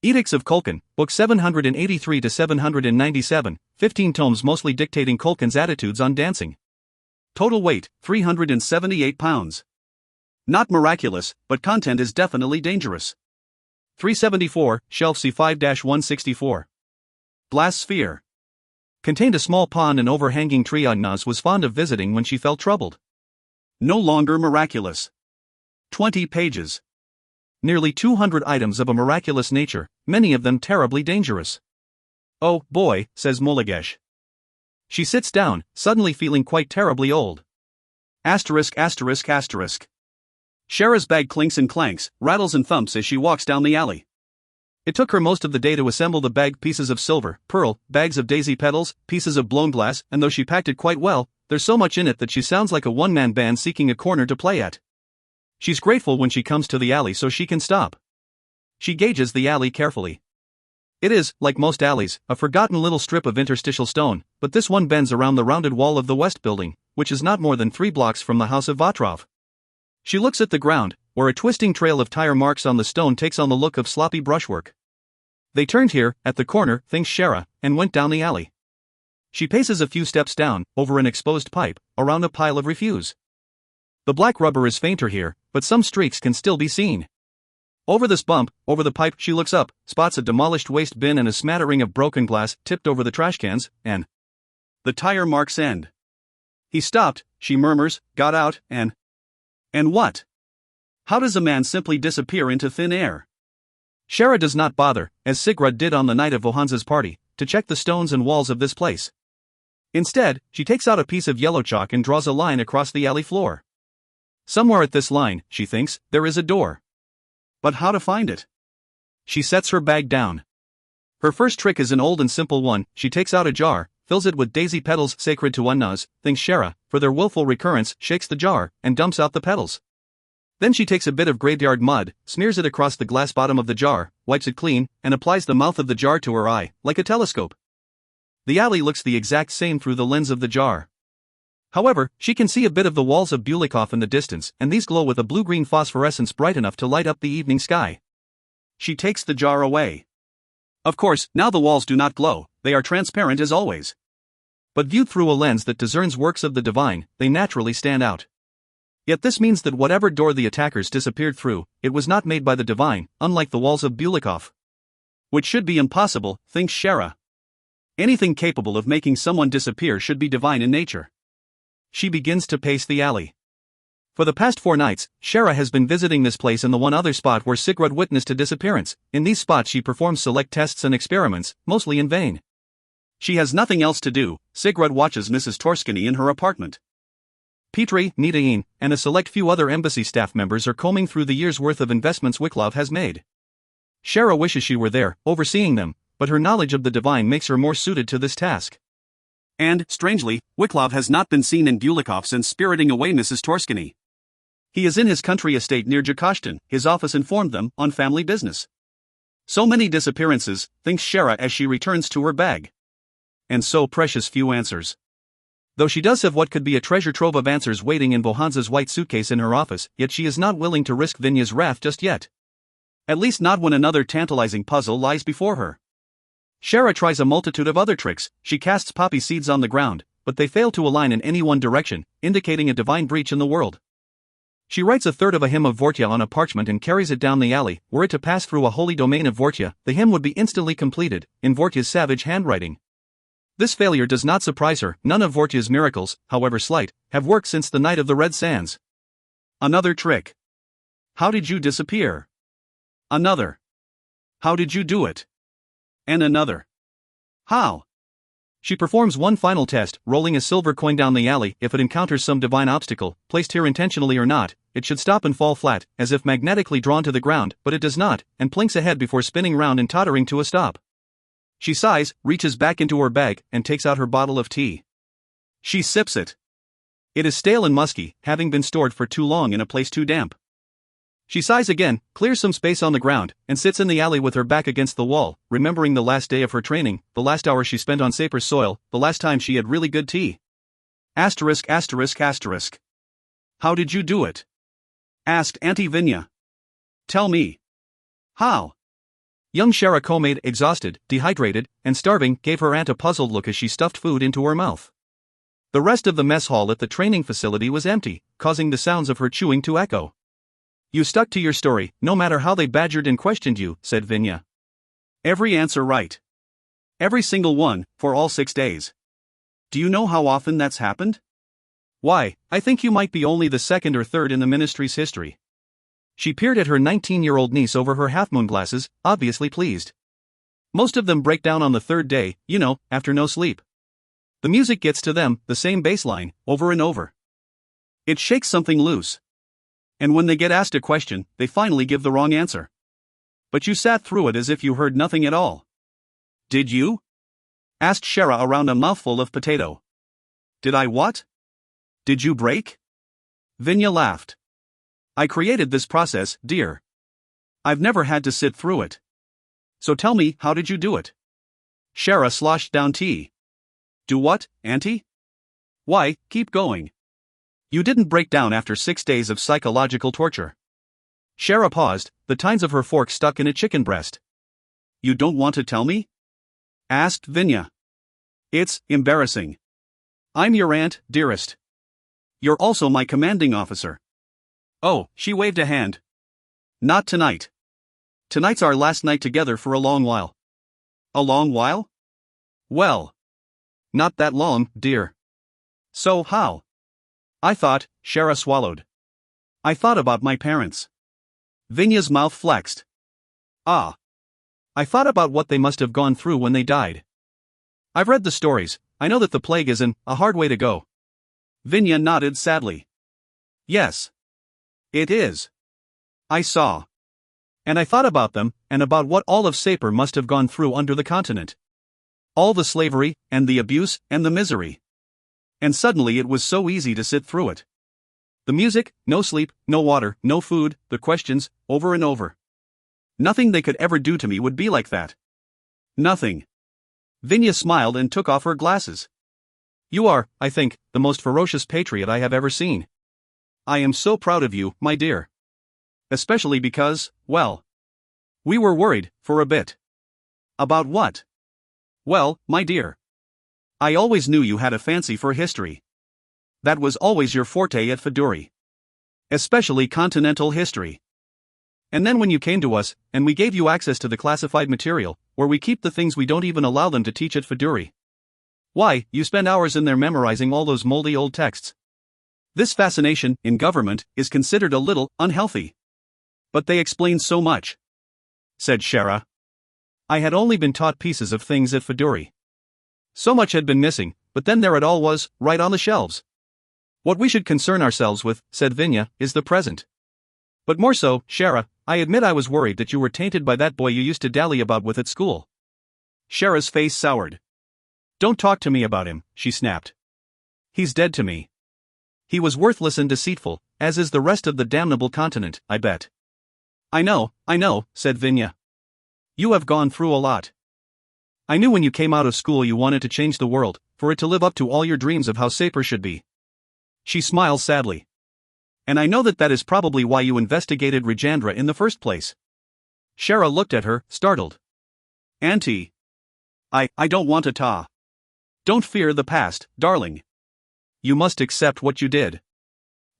Edicts of Kulkin, book 783-797, 15 tomes mostly dictating Kulkin's attitudes on dancing. Total weight, 378 pounds. Not miraculous, but content is definitely dangerous. 374, shelf C5-164. Glass sphere. Contained a small pond and overhanging tree Ugnaz was fond of visiting when she felt troubled. No longer miraculous. 20 pages. Nearly 200 items of a miraculous nature, many of them terribly dangerous. Oh, boy, says Mulagesh. She sits down, suddenly feeling quite terribly old. Asterisk. Shara's bag clinks and clanks, rattles and thumps as she walks down the alley. It took her most of the day to assemble the bag, pieces of silver, pearl, bags of daisy petals, pieces of blown glass, and though she packed it quite well, there's so much in it that she sounds like a one-man band seeking a corner to play at. She's grateful when she comes to the alley so she can stop. She gauges the alley carefully. It is, like most alleys, a forgotten little strip of interstitial stone, but this one bends around the rounded wall of the West Building, which is not more than 3 blocks from the house of Vatrov. She looks at the ground, where a twisting trail of tire marks on the stone takes on the look of sloppy brushwork. They turned here, at the corner, thinks Shara, and went down the alley. She paces a few steps down, over an exposed pipe, around a pile of refuse. The black rubber is fainter here, but some streaks can still be seen. Over this bump, over the pipe, she looks up, spots a demolished waste bin and a smattering of broken glass tipped over the trash cans, and the tire marks end. He stopped, she murmurs, got out, and what? How does a man simply disappear into thin air? Shara does not bother, as Sigrid did on the night of Vohanza's party, to check the stones and walls of this place. Instead, she takes out a piece of yellow chalk and draws a line across the alley floor. Somewhere at this line, she thinks, there is a door. But how to find it? She sets her bag down. Her first trick is an old and simple one. She takes out a jar, fills it with daisy petals sacred to Unnaz, thinks Shara, for their willful recurrence, shakes the jar, and dumps out the petals. Then she takes a bit of graveyard mud, smears it across the glass bottom of the jar, wipes it clean, and applies the mouth of the jar to her eye, like a telescope. The alley looks the exact same through the lens of the jar. However, she can see a bit of the walls of Bulikov in the distance, and these glow with a blue-green phosphorescence bright enough to light up the evening sky. She takes the jar away. Of course, now the walls do not glow, they are transparent as always. But viewed through a lens that discerns works of the divine, they naturally stand out. Yet this means that whatever door the attackers disappeared through, it was not made by the divine, unlike the walls of Bulikov. Which should be impossible, thinks Shara. Anything capable of making someone disappear should be divine in nature. She begins to pace the alley. For the past 4 nights, Shara has been visiting this place and the one other spot where Sigrid witnessed a disappearance. In these spots she performs select tests and experiments, mostly in vain. She has nothing else to do. Sigrid watches Mrs. Torskany in her apartment. Petri, Nidine, and a select few other embassy staff members are combing through the year's worth of investments Wiklov has made. Shara wishes she were there, overseeing them, but her knowledge of the divine makes her more suited to this task. And, strangely, Wiklov has not been seen in Bulikov since spiriting away Mrs. Torskany. He is in his country estate near Jakashtin, his office informed them, on family business. So many disappearances, thinks Shara as she returns to her bag. And so precious few answers. Though she does have what could be a treasure trove of answers waiting in Bohanza's white suitcase in her office, yet she is not willing to risk Vinya's wrath just yet. At least not when another tantalizing puzzle lies before her. Shara tries a multitude of other tricks. She casts poppy seeds on the ground, but they fail to align in any one direction, indicating a divine breach in the world. She writes a third of a hymn of Vortya on a parchment and carries it down the alley. Were it to pass through a holy domain of Vortya, the hymn would be instantly completed, in Vortya's savage handwriting. This failure does not surprise her. None of Vortya's miracles, however slight, have worked since the night of the Red Sands. Another trick. How did you disappear? Another. How did you do it? And another. How? She performs one final test, rolling a silver coin down the alley. If it encounters some divine obstacle, placed here intentionally or not, it should stop and fall flat, as if magnetically drawn to the ground, but it does not, and plinks ahead before spinning round and tottering to a stop. She sighs, reaches back into her bag, and takes out her bottle of tea. She sips it. It is stale and musky, having been stored for too long in a place too damp. She sighs again, clears some space on the ground, and sits in the alley with her back against the wall, remembering the last day of her training, the last hour she spent on Saper's soil, the last time she had really good tea. Asterisk asterisk asterisk. How did you do it? Asked Auntie Vinya. Tell me. How? Young Shara Komayd, exhausted, dehydrated, and starving, gave her aunt a puzzled look as she stuffed food into her mouth. The rest of the mess hall at the training facility was empty, causing the sounds of her chewing to echo. You stuck to your story, no matter how they badgered and questioned you, said Vinya. Every answer right. Every single one, for all 6 days. Do you know how often that's happened? Why, I think you might be only the second or third in the ministry's history. She peered at her 19-year-old niece over her half-moon glasses, obviously pleased. Most of them break down on the 3rd day, after no sleep. The music gets to them, the same bass line, over and over. It shakes something loose. And when they get asked a question, they finally give the wrong answer. But you sat through it as if you heard nothing at all. Did you? Asked Shara around a mouthful of potato. Did I what? Did you break? Vinya laughed. I created this process, dear. I've never had to sit through it. So tell me, how did you do it? Shara sloshed down tea. Do what, Auntie? Why, keep going. You didn't break down after 6 days of psychological torture. Shara paused, the tines of her fork stuck in a chicken breast. You don't want to tell me? Asked Vinya. It's embarrassing. I'm your aunt, dearest. You're also my commanding officer. Oh, she waved a hand. Not tonight. Tonight's our last night together for a long while. A long while? Well. Not that long, dear. So how? I thought, Shara swallowed. I thought about my parents. Vinya's mouth flexed. Ah. I thought about what they must have gone through when they died. I've read the stories, I know that the plague is a hard way to go. Vinya nodded sadly. Yes. It is. I saw. And I thought about them, and about what all of Saper must have gone through under the continent. All the slavery, and the abuse, and the misery. And suddenly it was so easy to sit through it. The music, no sleep, no water, no food, the questions, over and over. Nothing they could ever do to me would be like that. Nothing. Vinya smiled and took off her glasses. You are, I think, the most ferocious patriot I have ever seen. I am so proud of you, my dear. Especially because, well, we were worried, for a bit. About what? Well, my dear. I always knew you had a fancy for history. That was always your forte at Feduri. Especially continental history. And then when you came to us, and we gave you access to the classified material, where we keep the things we don't even allow them to teach at Feduri. Why, you spend hours in there memorizing all those moldy old texts. This fascination, in government, is considered a little unhealthy. But they explain so much," said Shara. I had only been taught pieces of things at Feduri. So much had been missing, but then there it all was, right on the shelves. What we should concern ourselves with, said Vinya, is the present. But more so, Shara, I admit I was worried that you were tainted by that boy you used to dally about with at school. Shara's face soured. Don't talk to me about him, she snapped. He's dead to me. He was worthless and deceitful, as is the rest of the damnable continent, I bet. I know, said Vinya. You have gone through a lot. I knew when you came out of school you wanted to change the world, for it to live up to all your dreams of how Sapir should be. She smiled sadly. And I know that is probably why you investigated Rajandra in the first place. Shara looked at her, startled. Auntie. I don't want to ta. Don't fear the past, darling. You must accept what you did.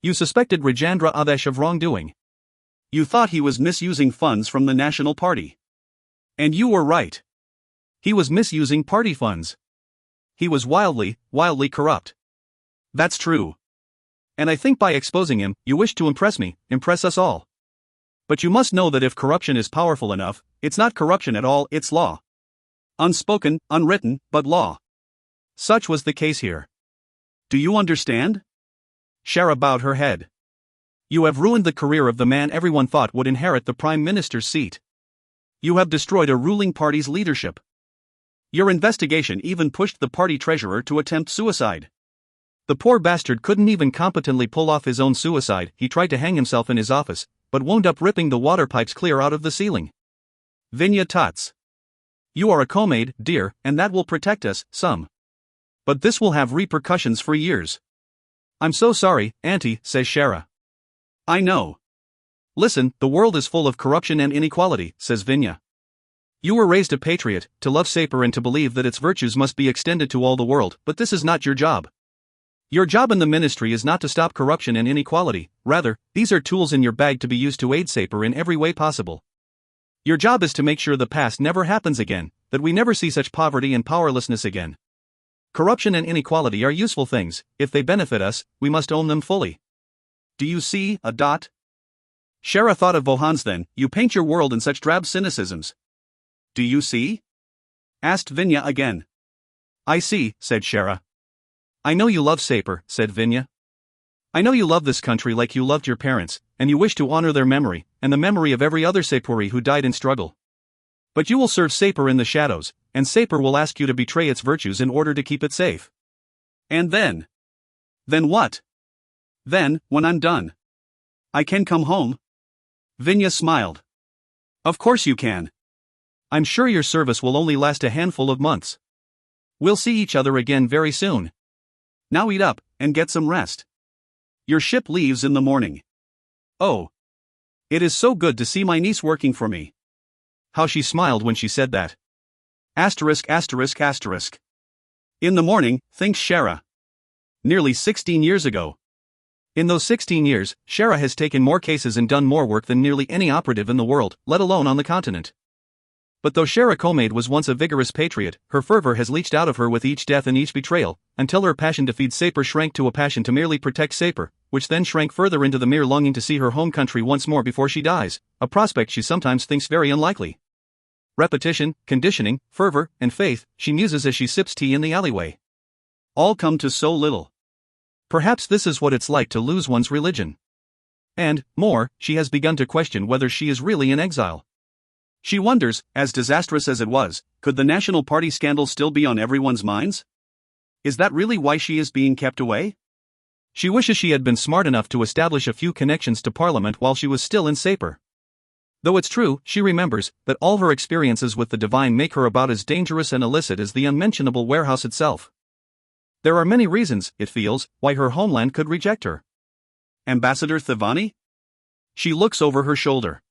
You suspected Rajandra Adesh of wrongdoing. You thought he was misusing funds from the National Party. And you were right. He was misusing party funds. He was wildly corrupt. That's true. And I think by exposing him, you wish to impress me, impress us all. But you must know that if corruption is powerful enough, it's not corruption at all, it's law. Unspoken, unwritten, but law. Such was the case here. Do you understand? Shara bowed her head. You have ruined the career of the man everyone thought would inherit the prime minister's seat. You have destroyed a ruling party's leadership. Your investigation even pushed the party treasurer to attempt suicide. The poor bastard couldn't even competently pull off his own suicide. He tried to hang himself in his office, but wound up ripping the water pipes clear out of the ceiling. Vinya tuts. You are a Komayd, dear, and that will protect us, some. But this will have repercussions for years. I'm so sorry, Auntie, says Shara. I know. Listen, the world is full of corruption and inequality, says Vinya. You were raised a patriot, to love Sapir and to believe that its virtues must be extended to all the world, but this is not your job. Your job in the ministry is not to stop corruption and inequality, rather, these are tools in your bag to be used to aid Sapir in every way possible. Your job is to make sure the past never happens again, that we never see such poverty and powerlessness again. Corruption and inequality are useful things. If they benefit us, we must own them fully. Do you see, a dot? Shara thought of Vohans then, you paint your world in such drab cynicisms. Do you see? Asked Vinya again. I see, said Shara. I know you love Sapir, said Vinya. I know you love this country like you loved your parents, and you wish to honor their memory, and the memory of every other Sapiri who died in struggle. But you will serve Sapir in the shadows, and Sapir will ask you to betray its virtues in order to keep it safe. And then? Then what? Then, when I'm done, I can come home? Vinya smiled. Of course you can. I'm sure your service will only last a handful of months. We'll see each other again very soon. Now eat up, and get some rest. Your ship leaves in the morning. Oh. It is so good to see my niece working for me. How she smiled when she said that. Asterisk. In the morning, thinks Shara. Nearly 16 years ago. In those 16 years, Shara has taken more cases and done more work than nearly any operative in the world, let alone on the continent. But though Shara Komayd was once a vigorous patriot, her fervor has leached out of her with each death and each betrayal, until her passion to feed Sapir shrank to a passion to merely protect Sapir, which then shrank further into the mere longing to see her home country once more before she dies, a prospect she sometimes thinks very unlikely. Repetition, conditioning, fervor, and faith, she muses as she sips tea in the alleyway. All come to so little. Perhaps this is what it's like to lose one's religion. And, more, she has begun to question whether she is really in exile. She wonders, as disastrous as it was, could the National Party scandal still be on everyone's minds? Is that really why she is being kept away? She wishes she had been smart enough to establish a few connections to Parliament while she was still in Sapir. Though it's true, she remembers, that all her experiences with the divine make her about as dangerous and illicit as the unmentionable warehouse itself. There are many reasons, it feels, why her homeland could reject her. Ambassador Thivani? She looks over her shoulder.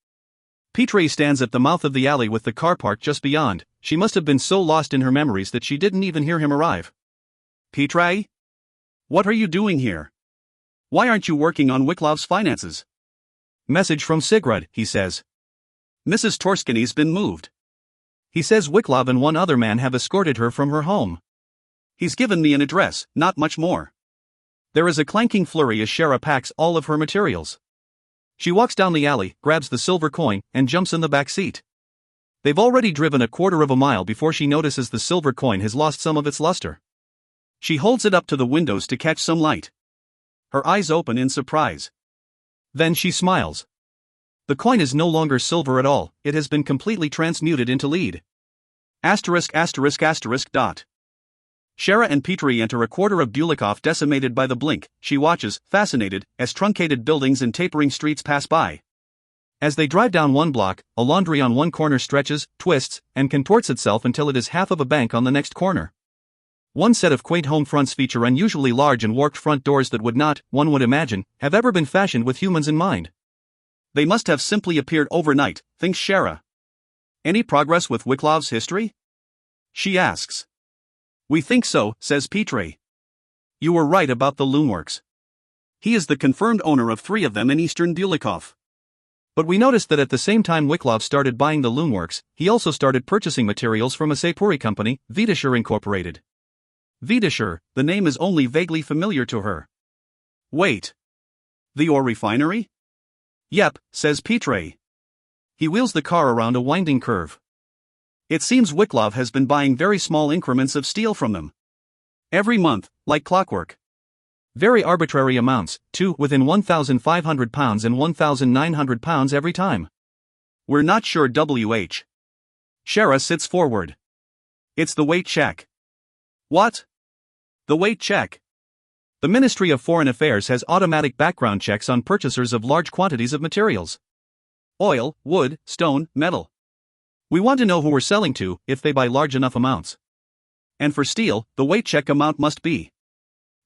Pitre stands at the mouth of the alley with the car parked just beyond. She must have been so lost in her memories that she didn't even hear him arrive. Pitre? What are you doing here? Why aren't you working on Wiklov's finances? Message from Sigrid, he says. Mrs. Torskiny's been moved. He says Wiklov and one other man have escorted her from her home. He's given me an address, not much more. There is a clanking flurry as Shara packs all of her materials. She walks down the alley, grabs the silver coin, and jumps in the back seat. They've already driven a quarter of a mile before she notices the silver coin has lost some of its luster. She holds it up to the windows to catch some light. Her eyes open in surprise. Then she smiles. The coin is no longer silver at all, it has been completely transmuted into lead. ****. Shara and Petrie enter a quarter of Bulikov decimated by the blink. She watches, fascinated, as truncated buildings and tapering streets pass by. As they drive down one block, a laundry on one corner stretches, twists, and contorts itself until it is half of a bank on the next corner. One set of quaint home fronts feature unusually large and warped front doors that would not, one would imagine, have ever been fashioned with humans in mind. They must have simply appeared overnight, thinks Shara. Any progress with Wiklov's history? She asks. We think so, says Petrie. You were right about the loomworks. He is the confirmed owner of 3 of them in eastern Bulikov. But we noticed that at the same time Wiklov started buying the loomworks, he also started purchasing materials from a Sepuri company, Vidishur Incorporated. Vidishur, the name is only vaguely familiar to her. Wait. The ore refinery? Yep, says Petrie. He wheels the car around a winding curve. It seems Wiklov has been buying very small increments of steel from them. Every month, like clockwork. Very arbitrary amounts, too, within 1,500 pounds and 1,900 pounds every time. We're not sure WH. Shara sits forward. It's the weight check. What? The weight check. The Ministry of Foreign Affairs has automatic background checks on purchasers of large quantities of materials. Oil, wood, stone, metal. We want to know who we're selling to, if they buy large enough amounts. And for steel, the weight check amount must be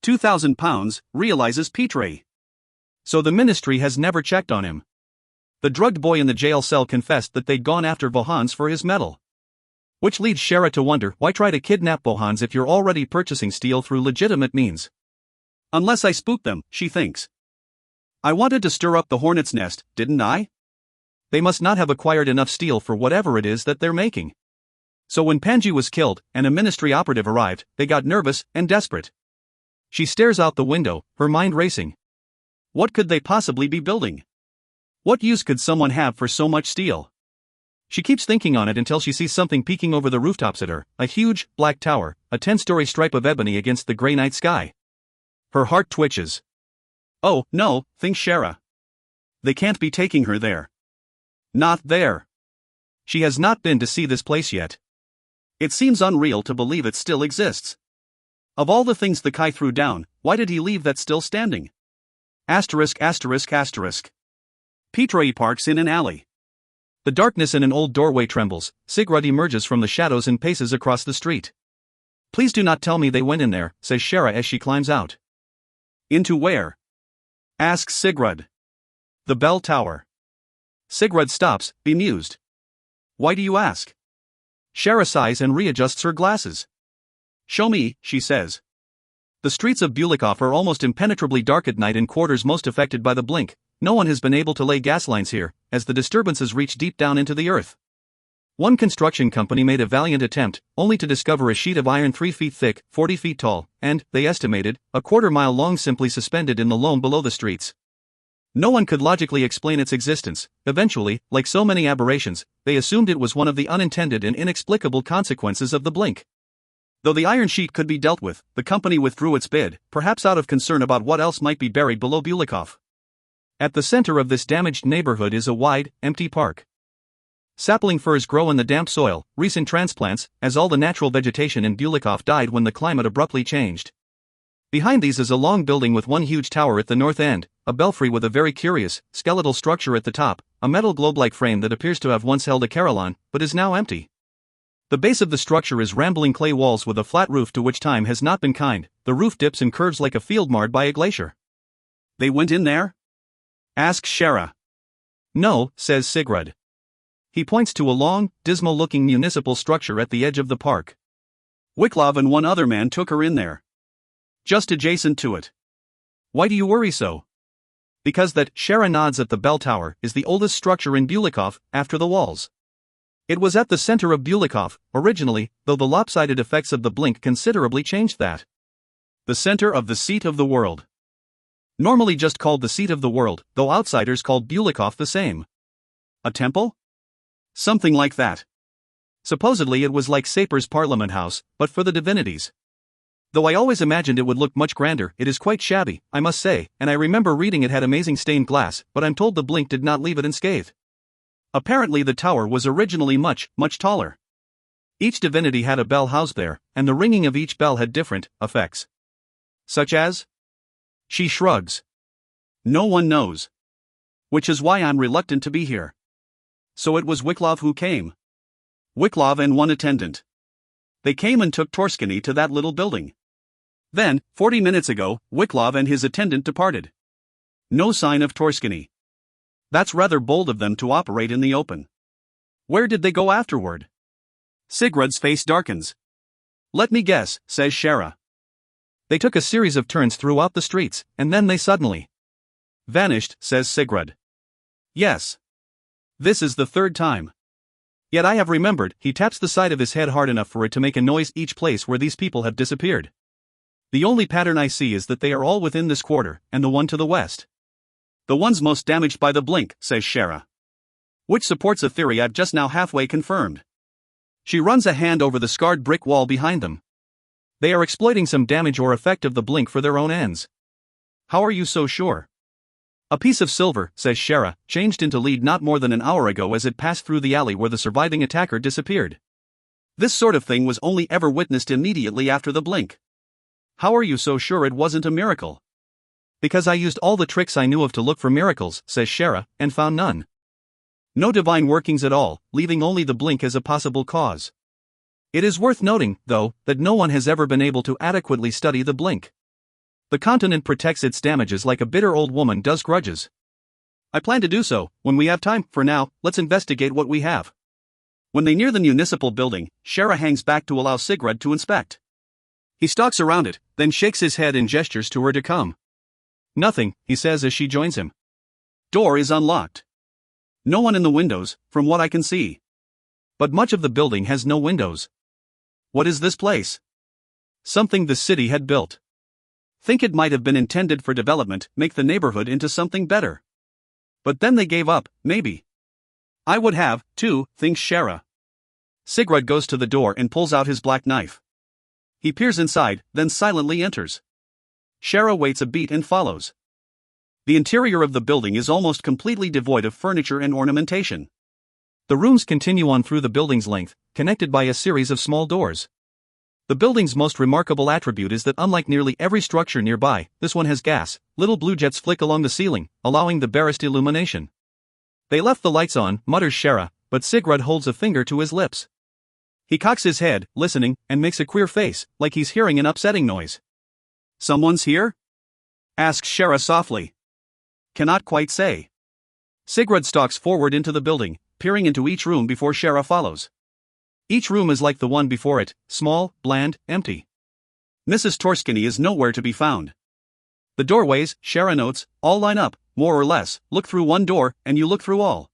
2,000 pounds, realizes Petrie. So the ministry has never checked on him. The drugged boy in the jail cell confessed that they'd gone after Bohans for his metal. Which leads Shara to wonder, why try to kidnap Bohans if you're already purchasing steel through legitimate means? Unless I spooked them, she thinks. I wanted to stir up the hornet's nest, didn't I? They must not have acquired enough steel for whatever it is that they're making. So when Panji was killed, and a ministry operative arrived, they got nervous and desperate. She stares out the window, her mind racing. What could they possibly be building? What use could someone have for so much steel? She keeps thinking on it until she sees something peeking over the rooftops at her, a huge, black tower, a 10-story stripe of ebony against the grey night sky. Her heart twitches. Oh, no, thinks Shara. They can't be taking her there. Not there. She has not been to see this place yet. It seems unreal to believe it still exists. Of all the things the Kai threw down, why did he leave that still standing? *****. Petrie parks in an alley. The darkness in an old doorway trembles. Sigrid emerges from the shadows and paces across the street. Please do not tell me they went in there, says Shara as she climbs out. Into where? Asks Sigrid. The bell tower. Sigrid stops, bemused. Why do you ask? Shara sighs and readjusts her glasses. Show me, she says. The streets of Bulikov are almost impenetrably dark at night in quarters most affected by the blink. No one has been able to lay gas lines here, as the disturbances reach deep down into the earth. One construction company made a valiant attempt, only to discover a sheet of iron 3 feet thick, 40 feet tall, and, they estimated, a quarter-mile long simply suspended in the loam below the streets. No one could logically explain its existence. Eventually, like so many aberrations, they assumed it was one of the unintended and inexplicable consequences of the blink. Though the iron sheet could be dealt with, the company withdrew its bid, perhaps out of concern about what else might be buried below Bulikov. At the center of this damaged neighborhood is a wide, empty park. Sapling firs grow in the damp soil, recent transplants, as all the natural vegetation in Bulikov died when the climate abruptly changed. Behind these is a long building with one huge tower at the north end, a belfry with a very curious, skeletal structure at the top, a metal globe-like frame that appears to have once held a carillon, but is now empty. The base of the structure is rambling clay walls with a flat roof to which time has not been kind. The roof dips and curves like a field marred by a glacier. They went in there? Asks Shara. No, says Sigrid. He points to a long, dismal-looking municipal structure at the edge of the park. Wiklov and one other man took her in there. Just adjacent to it. Why do you worry so? Because that, Shara nods at the bell tower, is the oldest structure in Bulikov, after the walls. It was at the center of Bulikov, originally, though the lopsided effects of the blink considerably changed that. The center of the seat of the world. Normally just called the seat of the world, though outsiders called Bulikov the same. A temple? Something like that. Supposedly it was like Sapir's Parliament House, but for the divinities. Though I always imagined it would look much grander, it is quite shabby, I must say, and I remember reading it had amazing stained glass, but I'm told the blink did not leave it unscathed. Apparently the tower was originally much taller. Each divinity had a bell housed there, and the ringing of each bell had different effects. Such as? She shrugs. No one knows. Which is why I'm reluctant to be here. So it was Wiklov who came. Wiklov and one attendant. They came and took Torskany to that little building. Then, 40 minutes ago, Wiklov and his attendant departed. No sign of Torskany. That's rather bold of them to operate in the open. Where did they go afterward? Sigurd's face darkens. Let me guess, says Shara. They took a series of turns throughout the streets, and then they suddenly vanished, says Sigurd. Yes. This is the third time. Yet I have remembered, he taps the side of his head hard enough for it to make a noise each place where these people have disappeared. The only pattern I see is that they are all within this quarter, and the one to the west. The ones most damaged by the blink, says Shara. Which supports a theory I've just now halfway confirmed. She runs a hand over the scarred brick wall behind them. They are exploiting some damage or effect of the blink for their own ends. How are you so sure? A piece of silver, says Shara, changed into lead not more than an hour ago as it passed through the alley where the surviving attacker disappeared. This sort of thing was only ever witnessed immediately after the blink. How are you so sure it wasn't a miracle? Because I used all the tricks I knew of to look for miracles, says Shara, and found none. No divine workings at all, leaving only the blink as a possible cause. It is worth noting, though, that no one has ever been able to adequately study the blink. The continent protects its damages like a bitter old woman does grudges. I plan to do so, when we have time. For now, let's investigate what we have. When they near the municipal building, Shara hangs back to allow Sigurd to inspect. He stalks around it, then shakes his head and gestures to her to come. Nothing, he says as she joins him. Door is unlocked. No one in the windows, from what I can see. But much of the building has no windows. What is this place? Something the city had built. Think it might have been intended for development, make the neighborhood into something better. But then they gave up, maybe. I would have, too, thinks Shara. Sigurd goes to the door and pulls out his black knife. He peers inside, then silently enters. Shara waits a beat and follows. The interior of the building is almost completely devoid of furniture and ornamentation. The rooms continue on through the building's length, connected by a series of small doors. The building's most remarkable attribute is that unlike nearly every structure nearby, this one has gas. Little blue jets flick along the ceiling, allowing the barest illumination. They left the lights on, mutters Shara, but Sigurd holds a finger to his lips. He cocks his head, listening, and makes a queer face, like he's hearing an upsetting noise. Someone's here? Asks Shara softly. Cannot quite say. Sigurd stalks forward into the building, peering into each room before Shara follows. Each room is like the one before it, small, bland, empty. Mrs. Torskany is nowhere to be found. The doorways, Shara notes, all line up, more or less. Look through one door, and you look through all.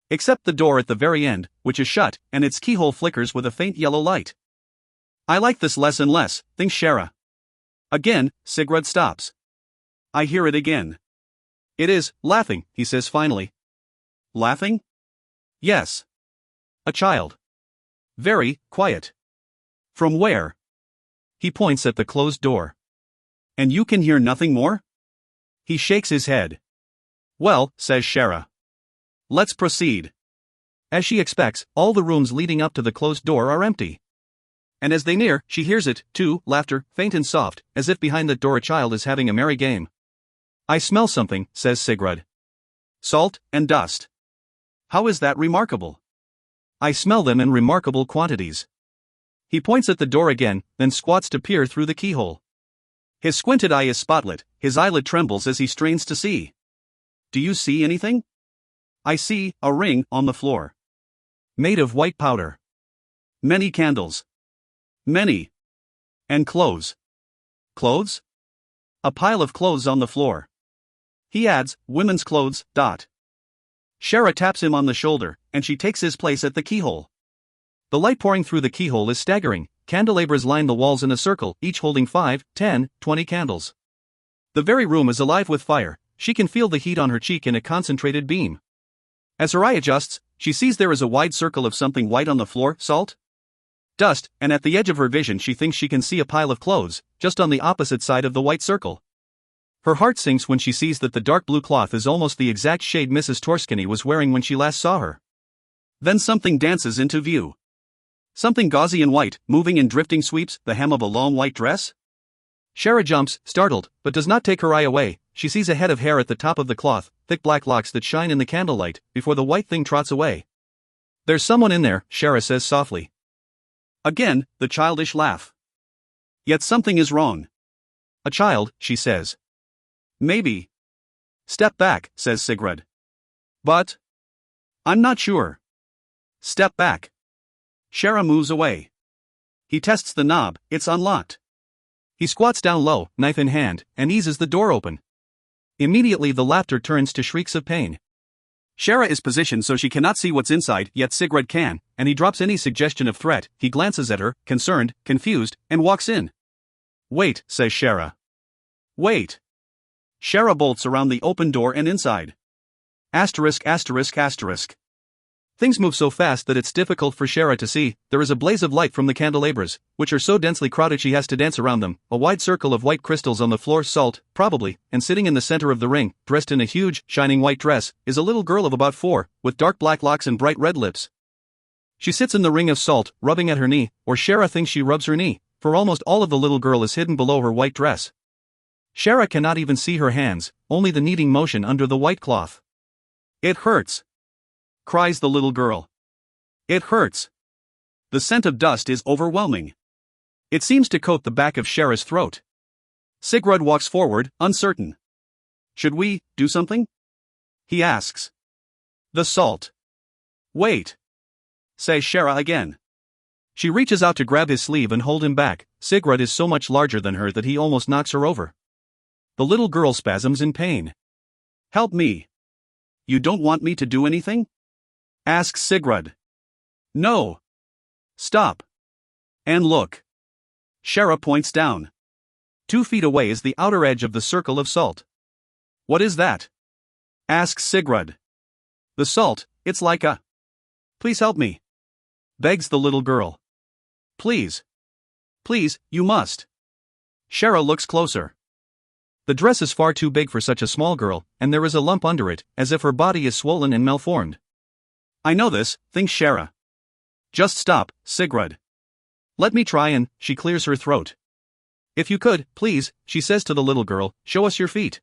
Except the door at the very end, which is shut, and its keyhole flickers with a faint yellow light. I like this less and less, thinks Shara. Again, Sigurd stops. I hear it again. It is laughing, he says finally. Laughing? Yes. A child. Very quiet. From where? He points at the closed door. And you can hear nothing more? He shakes his head. Well, says Shara. Let's proceed. As she expects, all the rooms leading up to the closed door are empty. And as they near, she hears it, too, laughter, faint and soft, as if behind that door a child is having a merry game. I smell something, says Sigurd. Salt and dust. How is that remarkable? I smell them in remarkable quantities. He points at the door again, then squats to peer through the keyhole. His squinted eye is spotlit, his eyelid trembles as he strains to see. Do you see anything? I see a ring on the floor. Made of white powder. Many candles. Many. And clothes. Clothes? A pile of clothes on the floor. He adds, women's clothes. Shara taps him on the shoulder, and she takes his place at the keyhole. The light pouring through the keyhole is staggering. Candelabras line the walls in a circle, each holding 5, 10, 20 candles. The very room is alive with fire, she can feel the heat on her cheek in a concentrated beam. As her eye adjusts, she sees there is a wide circle of something white on the floor, salt? Dust, and at the edge of her vision she thinks she can see a pile of clothes, just on the opposite side of the white circle. Her heart sinks when she sees that the dark blue cloth is almost the exact shade Mrs. Torskany was wearing when she last saw her. Then something dances into view. Something gauzy and white, moving in drifting sweeps, the hem of a long white dress? Shara jumps, startled, but does not take her eye away. She sees a head of hair at the top of the cloth, thick black locks that shine in the candlelight, before the white thing trots away. There's someone in there, Shara says softly. Again, the childish laugh. Yet something is wrong. A child, she says. Maybe. Step back, says Sigrid. But I'm not sure. Step back. Shara moves away. He tests the knob, it's unlocked. He squats down low, knife in hand, and eases the door open. Immediately the laughter turns to shrieks of pain. Shara is positioned so she cannot see what's inside, yet Sigrid can, and he drops any suggestion of threat. He glances at her, concerned, confused, and walks in. Wait, says Shara. Wait. Shara bolts around the open door and inside. Asterisk. Things move so fast that it's difficult for Shara to see. There is a blaze of light from the candelabras, which are so densely crowded she has to dance around them. A wide circle of white crystals on the floor, salt, probably, and sitting in the center of the ring, dressed in a huge, shining white dress, is a little girl of about 4, with dark black locks and bright red lips. She sits in the ring of salt, rubbing at her knee, or Shara thinks she rubs her knee, for almost all of the little girl is hidden below her white dress. Shara cannot even see her hands, only the kneading motion under the white cloth. It hurts, cries the little girl. It hurts. The scent of dust is overwhelming. It seems to coat the back of Shara's throat. Sigrid walks forward, uncertain. Should we do something? He asks. The salt. Wait, says Shara again. She reaches out to grab his sleeve and hold him back. Sigrid is so much larger than her that he almost knocks her over. The little girl spasms in pain. Help me. You don't want me to do anything? Asks Sigrid. No. Stop. And look. Shara points down. 2 feet away is the outer edge of the circle of salt. What is that? Asks Sigrid. The salt, it's like a... Please help me. Begs the little girl. Please. Please, you must. Shara looks closer. The dress is far too big for such a small girl, and there is a lump under it, as if her body is swollen and malformed. I know this, thinks Shara. Just stop, Sigrid. Let me try and, she clears her throat. If you could, please, she says to the little girl, show us your feet.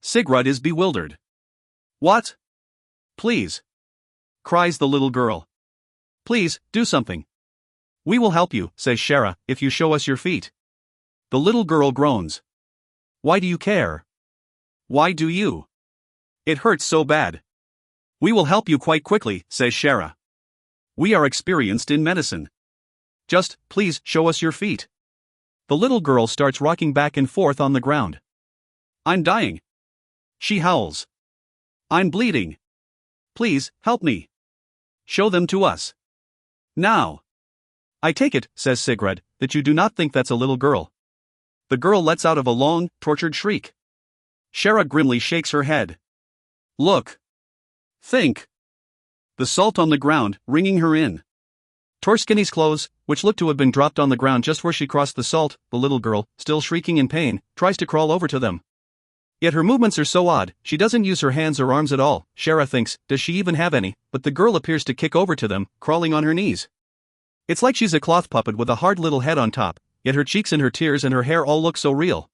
Sigrid is bewildered. What? Please. Cries the little girl. Please, do something. We will help you, says Shara, if you show us your feet. The little girl groans. Why do you care? Why do you? It hurts so bad. We will help you quite quickly, says Shara. We are experienced in medicine. Just, please, show us your feet. The little girl starts rocking back and forth on the ground. I'm dying. She howls. I'm bleeding. Please, help me. Show them to us. Now. I take it, says Sigrid, that you do not think that's a little girl. The girl lets out of a long, tortured shriek. Shara grimly shakes her head. Look. Think. The salt on the ground, ringing her in. Torskany's clothes, which look to have been dropped on the ground just where she crossed the salt, the little girl, still shrieking in pain, tries to crawl over to them. Yet her movements are so odd, she doesn't use her hands or arms at all. Shara thinks, does she even have any? But the girl appears to kick over to them, crawling on her knees. It's like she's a cloth puppet with a hard little head on top, yet her cheeks and her tears and her hair all look so real.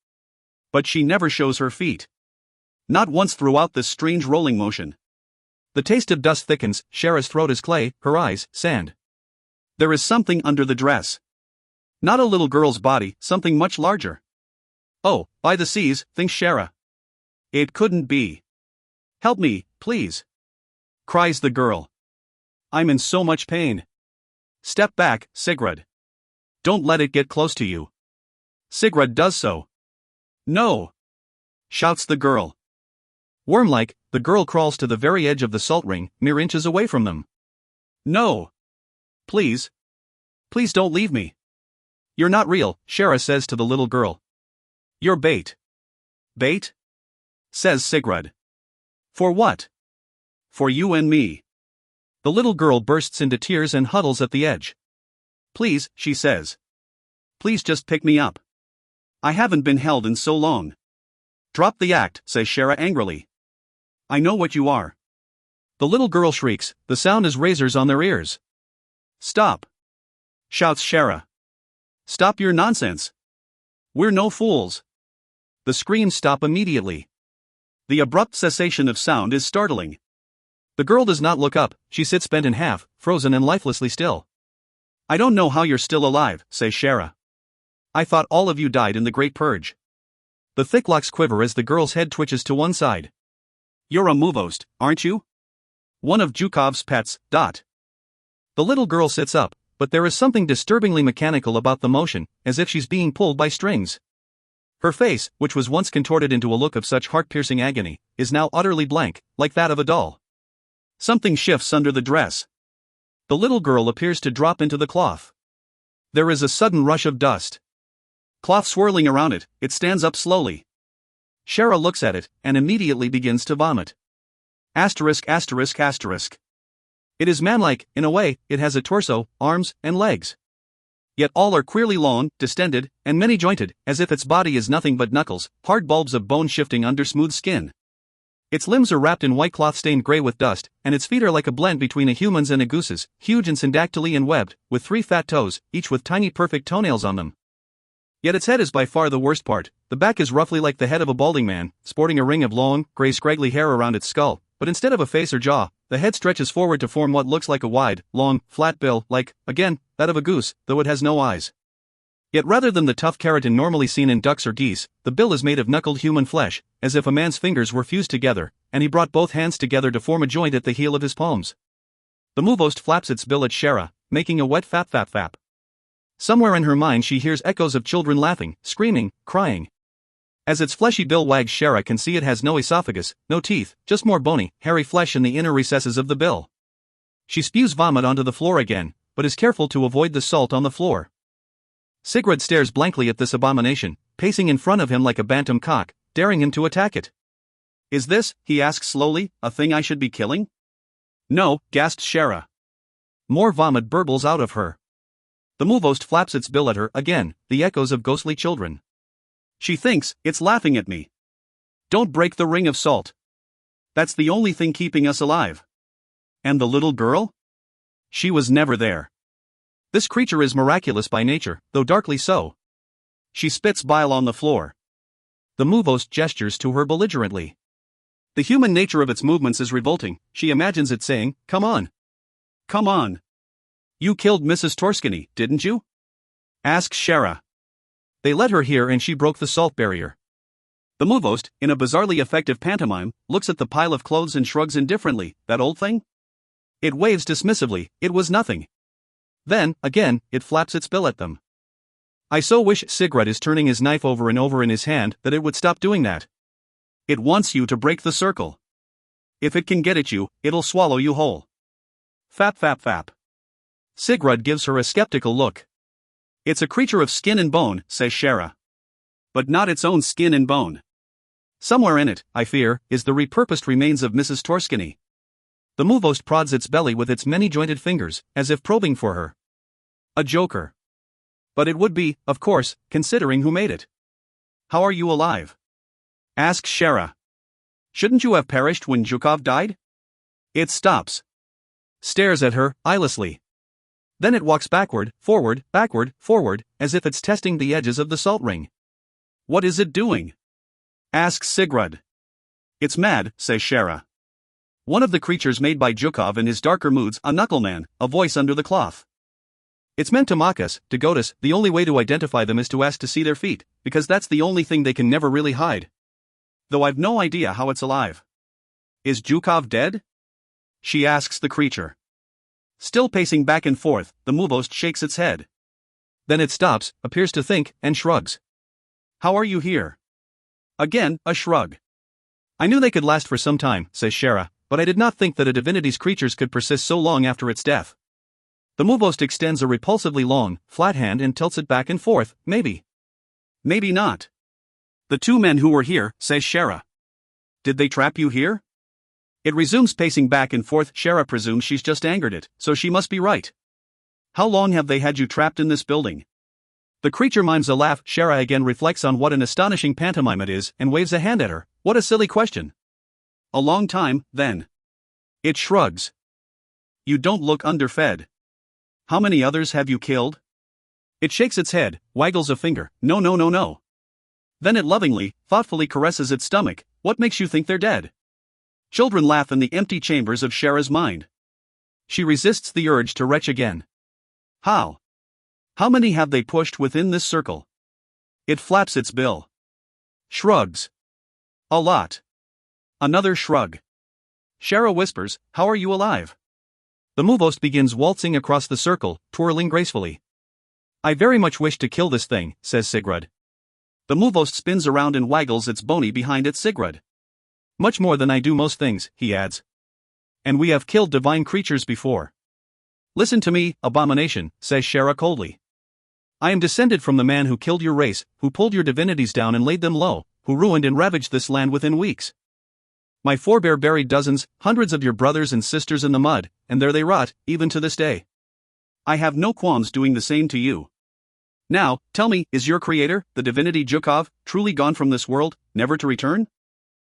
But she never shows her feet. Not once throughout this strange rolling motion. The taste of dust thickens, Shara's throat is clay, her eyes, sand. There is something under the dress. Not a little girl's body, something much larger. Oh, by the seas, thinks Shara. It couldn't be. Help me, please. Cries the girl. I'm in so much pain. Step back, Sigrid. Don't let it get close to you. Sigrid does so. No. Shouts the girl. Worm-like, the girl crawls to the very edge of the salt ring, mere inches away from them. No. Please. Please don't leave me. You're not real, Shara says to the little girl. You're bait. Bait? Says Sigrid. For what? For you and me. The little girl bursts into tears and huddles at the edge. Please, she says. Please just pick me up. I haven't been held in so long. Drop the act, says Shara angrily. I know what you are. The little girl shrieks, the sound is razors on their ears. Stop! Shouts Shara. Stop your nonsense. We're no fools. The screams stop immediately. The abrupt cessation of sound is startling. The girl does not look up, she sits bent in half, frozen and lifelessly still. I don't know how you're still alive, says Shara. I thought all of you died in the Great Purge. The thick locks quiver as the girl's head twitches to one side. You're a Muvost, aren't you? One of Zhukov's pets. The little girl sits up, but there is something disturbingly mechanical about the motion, as if she's being pulled by strings. Her face, which was once contorted into a look of such heart-piercing agony, is now utterly blank, like that of a doll. Something shifts under the dress. The little girl appears to drop into the cloth. There is a sudden rush of dust. Cloth swirling around it, it stands up slowly. Shara looks at it, and immediately begins to vomit. Asterisk asterisk asterisk. It is manlike, in a way, it has a torso, arms, and legs. Yet all are queerly long, distended, and many-jointed, as if its body is nothing but knuckles, hard bulbs of bone shifting under smooth skin. Its limbs are wrapped in white cloth stained gray with dust, and its feet are like a blend between a human's and a goose's, huge and syndactyly and webbed, with 3 fat toes, each with tiny perfect toenails on them. Yet its head is by far the worst part. The back is roughly like the head of a balding man, sporting a ring of long, gray scraggly hair around its skull, but instead of a face or jaw, the head stretches forward to form what looks like a wide, long, flat bill, like, again, that of a goose, though it has no eyes. Yet rather than the tough keratin normally seen in ducks or geese, the bill is made of knuckled human flesh, as if a man's fingers were fused together, and he brought both hands together to form a joint at the heel of his palms. The Muvost flaps its bill at Shara, making a wet fap fap fap. Somewhere in her mind she hears echoes of children laughing, screaming, crying. As its fleshy bill wags, Shara can see it has no esophagus, no teeth, just more bony, hairy flesh in the inner recesses of the bill. She spews vomit onto the floor again, but is careful to avoid the salt on the floor. Sigrid stares blankly at this abomination, pacing in front of him like a bantam cock, daring him to attack it. Is this, he asks slowly, a thing I should be killing? No, gasps Shara. More vomit burbles out of her. The Muvost flaps its bill at her again, the echoes of ghostly children. She thinks, it's laughing at me. Don't break the ring of salt. That's the only thing keeping us alive. And the little girl? She was never there. This creature is miraculous by nature, though darkly so. She spits bile on the floor. The Muvost gestures to her belligerently. The human nature of its movements is revolting. She imagines it saying, come on. Come on. You killed Mrs. Torskany, didn't you? Asks Shara. They let her here and she broke the salt barrier. The Muvost, in a bizarrely effective pantomime, looks at the pile of clothes and shrugs indifferently. That old thing? It waves dismissively, it was nothing. Then, again, it flaps its bill at them. I so wish Sigrid is turning his knife over and over in his hand that it would stop doing that. It wants you to break the circle. If it can get at you, it'll swallow you whole. Fap fap fap. Sigrid gives her a skeptical look. It's a creature of skin and bone, says Shara. But not its own skin and bone. Somewhere in it, I fear, is the repurposed remains of Mrs. Torskany. The Muvost prods its belly with its many-jointed fingers, as if probing for her. A joker. But it would be, of course, considering who made it. How are you alive? Asks Shara. Shouldn't you have perished when Zhukov died? It stops. Stares at her, eyelessly. Then it walks backward, forward, as if it's testing the edges of the salt ring. What is it doing? Asks Sigrid. It's mad, says Shara. One of the creatures made by Zhukov in his darker moods, a knuckleman, a voice under the cloth. It's meant to mock us, to goad us. The only way to identify them is to ask to see their feet, because that's the only thing they can never really hide. Though I've no idea how it's alive. Is Zhukov dead? She asks the creature. Still pacing back and forth, the Muvost shakes its head. Then it stops, appears to think, and shrugs. How are you here? Again, a shrug. I knew they could last for some time, says Shara, but I did not think that a divinity's creatures could persist so long after its death. The Muvost extends a repulsively long, flat hand and tilts it back and forth, maybe. Maybe not. The two men who were here, says Shara. Did they trap you here? It resumes pacing back and forth. Shara presumes she's just angered it, so she must be right. How long have they had you trapped in this building? The creature mimes a laugh. Shara again reflects on what an astonishing pantomime it is and waves a hand at her. What a silly question. A long time, then. It shrugs. You don't look underfed. How many others have you killed? It shakes its head, waggles a finger. No, no, no, no. Then it lovingly, thoughtfully caresses its stomach. What makes you think they're dead? Children laugh in the empty chambers of Shara's mind. She resists the urge to retch again. How? How many have they pushed within this circle? It flaps its bill. Shrugs. A lot. Another shrug. Shara whispers, how are you alive? The Muvost begins waltzing across the circle, twirling gracefully. I very much wish to kill this thing, says Sigrid. The Muvost spins around and waggles its bony behind it. Sigrid. Much more than I do most things, he adds. And we have killed divine creatures before. Listen to me, abomination, says Shara coldly. I am descended from the man who killed your race, who pulled your divinities down and laid them low, who ruined and ravaged this land within weeks. My forebear buried dozens, hundreds of your brothers and sisters in the mud, and there they rot, even to this day. I have no qualms doing the same to you. Now, tell me, is your creator, the divinity Zhukov, truly gone from this world, never to return?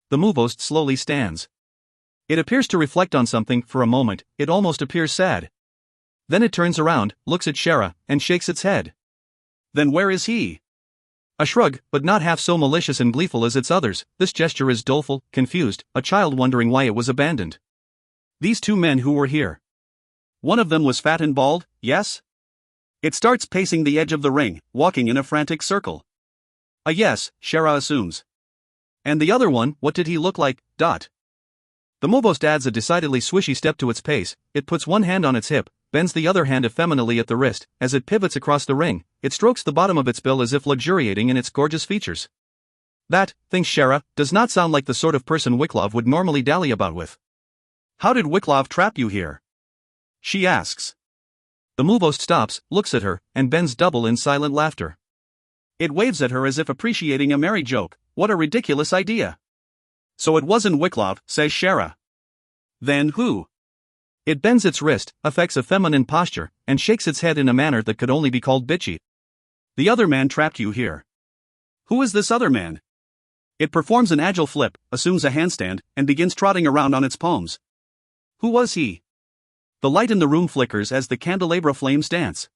The Muvost slowly stands. It appears to reflect on something. For a moment, it almost appears sad. Then it turns around, looks at Shara, and shakes its head. Then where is he? A shrug, but not half so malicious and gleeful as its others. This gesture is doleful, confused, a child wondering why it was abandoned. These two men who were here. One of them was fat and bald, yes? It starts pacing the edge of the ring, walking in a frantic circle. A yes, Shara assumes. And the other one, what did he look like? The Muvost adds a decidedly swishy step to its pace. It puts one hand on its hip, bends the other hand effeminately at the wrist. As it pivots across the ring, it strokes the bottom of its bill as if luxuriating in its gorgeous features. That, thinks Shara, does not sound like the sort of person Wiklov would normally dally about with. How did Wiklov trap you here? She asks. The Muvost stops, looks at her, and bends double in silent laughter. It waves at her as if appreciating a merry joke. What a ridiculous idea. So it wasn't Wiklov, says Shara. Then who? It bends its wrist, affects a feminine posture, and shakes its head in a manner that could only be called bitchy. The other man trapped you here. Who is this other man? It performs an agile flip, assumes a handstand, and begins trotting around on its palms. Who was he? The light in the room flickers as the candelabra flames dance.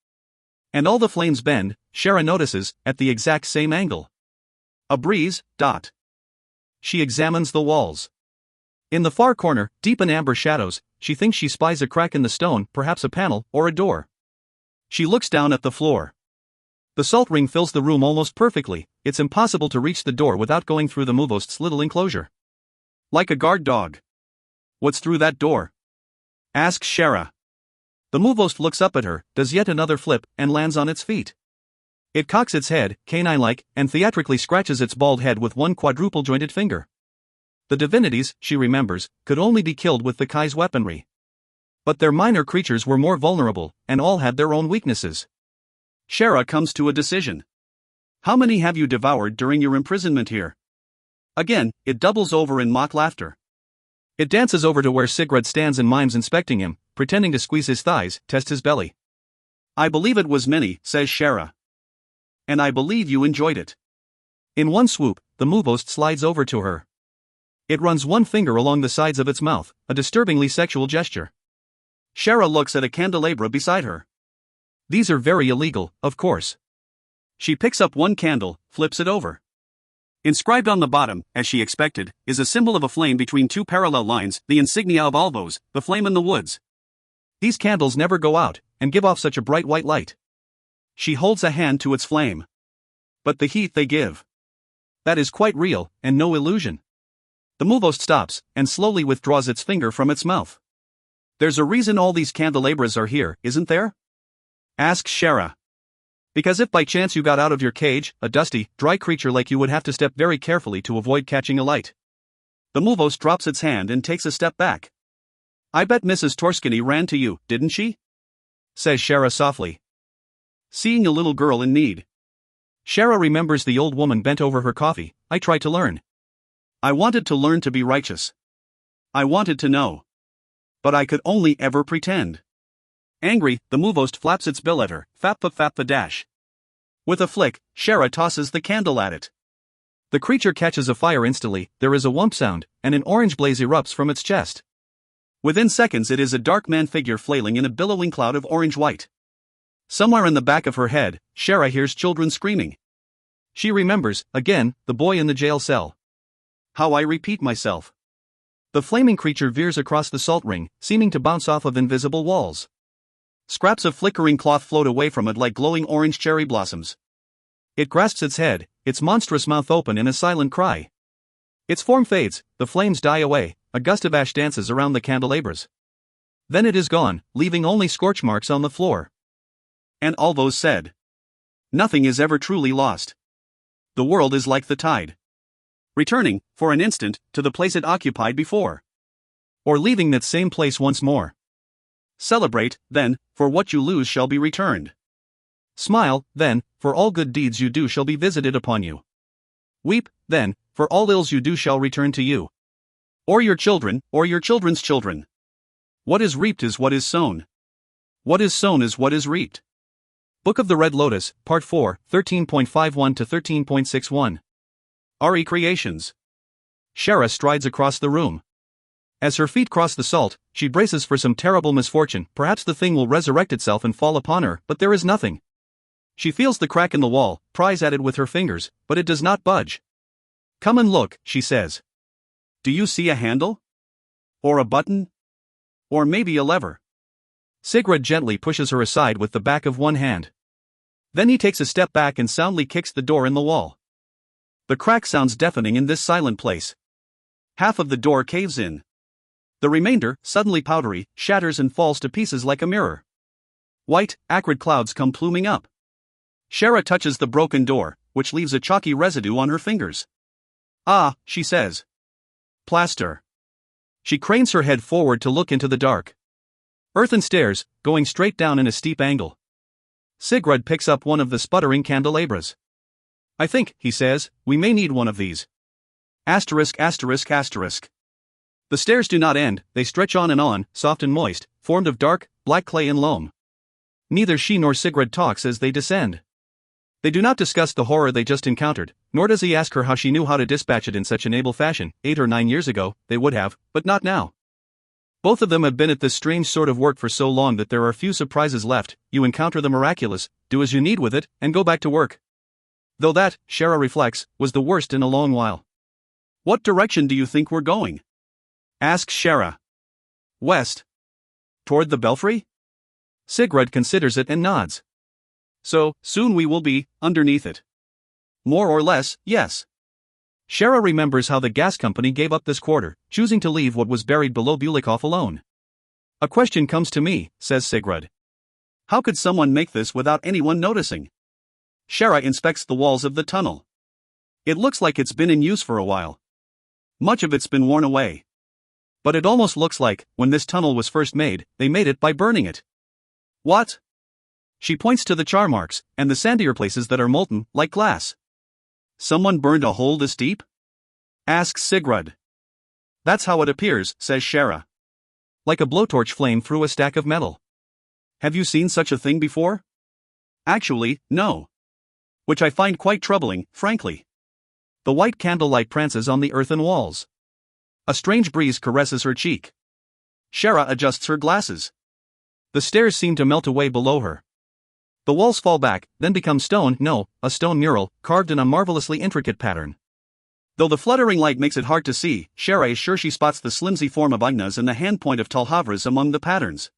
And all the flames bend, Shara notices, at the exact same angle. A breeze. She examines the walls. In the far corner, deep in amber shadows, she thinks she spies a crack in the stone, perhaps a panel, or a door. She looks down at the floor. The salt ring fills the room almost perfectly. It's impossible to reach the door without going through the Muvost's little enclosure. Like a guard dog. What's through that door? Asks Shara. The Muvost looks up at her, does yet another flip, and lands on its feet. It cocks its head, canine-like, and theatrically scratches its bald head with one quadruple-jointed finger. The divinities, she remembers, could only be killed with the Kai's weaponry. But their minor creatures were more vulnerable, and all had their own weaknesses. Shara comes to a decision. How many have you devoured during your imprisonment here? Again, it doubles over in mock laughter. It dances over to where Sigrid stands and mimes inspecting him, pretending to squeeze his thighs, test his belly. I believe it was many, says Shara. And I believe you enjoyed it. In one swoop, the Muvost slides over to her. It runs one finger along the sides of its mouth, a disturbingly sexual gesture. Shara looks at a candelabra beside her. These are very illegal, of course. She picks up one candle, flips it over. Inscribed on the bottom, as she expected, is a symbol of a flame between two parallel lines, the insignia of Alvos, the flame in the woods. These candles never go out, and give off such a bright white light. She holds a hand to its flame. But the heat they give. That is quite real, and no illusion. The Muvost stops, and slowly withdraws its finger from its mouth. There's a reason all these candelabras are here, isn't there? Asks Shara. Because if by chance you got out of your cage, a dusty, dry creature like you would have to step very carefully to avoid catching a light. The Muvost drops its hand and takes a step back. I bet Mrs. Torskiny ran to you, didn't she? Says Shara softly. Seeing a little girl in need. Shara remembers the old woman bent over her coffee, I try to learn. I wanted to learn to be righteous. I wanted to know. But I could only ever pretend. Angry, the Muvost flaps its bill at her, fappa dash. With a flick, Shara tosses the candle at it. The creature catches afire instantly, there is a whump sound, and an orange blaze erupts from its chest. Within seconds it is a dark man figure flailing in a billowing cloud of orange-white. Somewhere in the back of her head, Shara hears children screaming. She remembers, again, the boy in the jail cell. How I repeat myself. The flaming creature veers across the salt ring, seeming to bounce off of invisible walls. Scraps of flickering cloth float away from it like glowing orange cherry blossoms. It grasps its head, its monstrous mouth open in a silent cry. Its form fades, the flames die away, a gust of ash dances around the candelabras. Then it is gone, leaving only scorch marks on the floor. And all those said. Nothing is ever truly lost. The world is like the tide. Returning, for an instant, to the place it occupied before. Or leaving that same place once more. Celebrate, then, for what you lose shall be returned. Smile, then, for all good deeds you do shall be visited upon you. Weep, then, for all ills you do shall return to you. Or your children, or your children's children. What is reaped is what is sown. What is sown is what is reaped. Book of the Red Lotus, Part 4, 13.51 to 13.61. RE Creations. Shara strides across the room. As her feet cross the salt, she braces for some terrible misfortune. Perhaps the thing will resurrect itself and fall upon her, but there is nothing. She feels the crack in the wall, pries at it with her fingers, but it does not budge. Come and look, she says. Do you see a handle? Or a button? Or maybe a lever? Sigurd gently pushes her aside with the back of one hand. Then he takes a step back and soundly kicks the door in the wall. The crack sounds deafening in this silent place. Half of the door caves in. The remainder, suddenly powdery, shatters and falls to pieces like a mirror. White, acrid clouds come pluming up. Shara touches the broken door, which leaves a chalky residue on her fingers. Ah, she says. Plaster. She cranes her head forward to look into the dark. Earthen stairs, going straight down in a steep angle. Sigurd picks up one of the sputtering candelabras. I think, he says, we may need one of these. The stairs do not end, they stretch on and on, soft and moist, formed of dark, black clay and loam. Neither she nor Sigurd talks as they descend. They do not discuss the horror they just encountered, nor does he ask her how she knew how to dispatch it in such an able fashion. 8 or 9 years ago, they would have, but not now. Both of them have been at this strange sort of work for so long that there are few surprises left. You encounter the miraculous, do as you need with it, and go back to work. Though that, Shara reflects, was the worst in a long while. What direction do you think we're going? Asks Shara. West. Toward the belfry? Sigurd considers it and nods. So, soon we will be, underneath it. More or less, yes. Shara remembers how the gas company gave up this quarter, choosing to leave what was buried below Bulikov alone. A question comes to me, says Sigurd. How could someone make this without anyone noticing? Shara inspects the walls of the tunnel. It looks like it's been in use for a while. Much of it's been worn away. But it almost looks like, when this tunnel was first made, they made it by burning it. What? She points to the char marks, and the sandier places that are molten, like glass. Someone burned a hole this deep? Asks Sigurd. That's how it appears, says Shara. Like a blowtorch flame through a stack of metal. Have you seen such a thing before? Actually, no. Which I find quite troubling, frankly. The white candlelight prances on the earthen walls. A strange breeze caresses her cheek. Shara adjusts her glasses. The stairs seem to melt away below her. The walls fall back, then become stone, no, a stone mural, carved in a marvelously intricate pattern. Though the fluttering light makes it hard to see, Shara is sure she spots the slimsy form of Agnes and the handpoint of Talhavras among the patterns.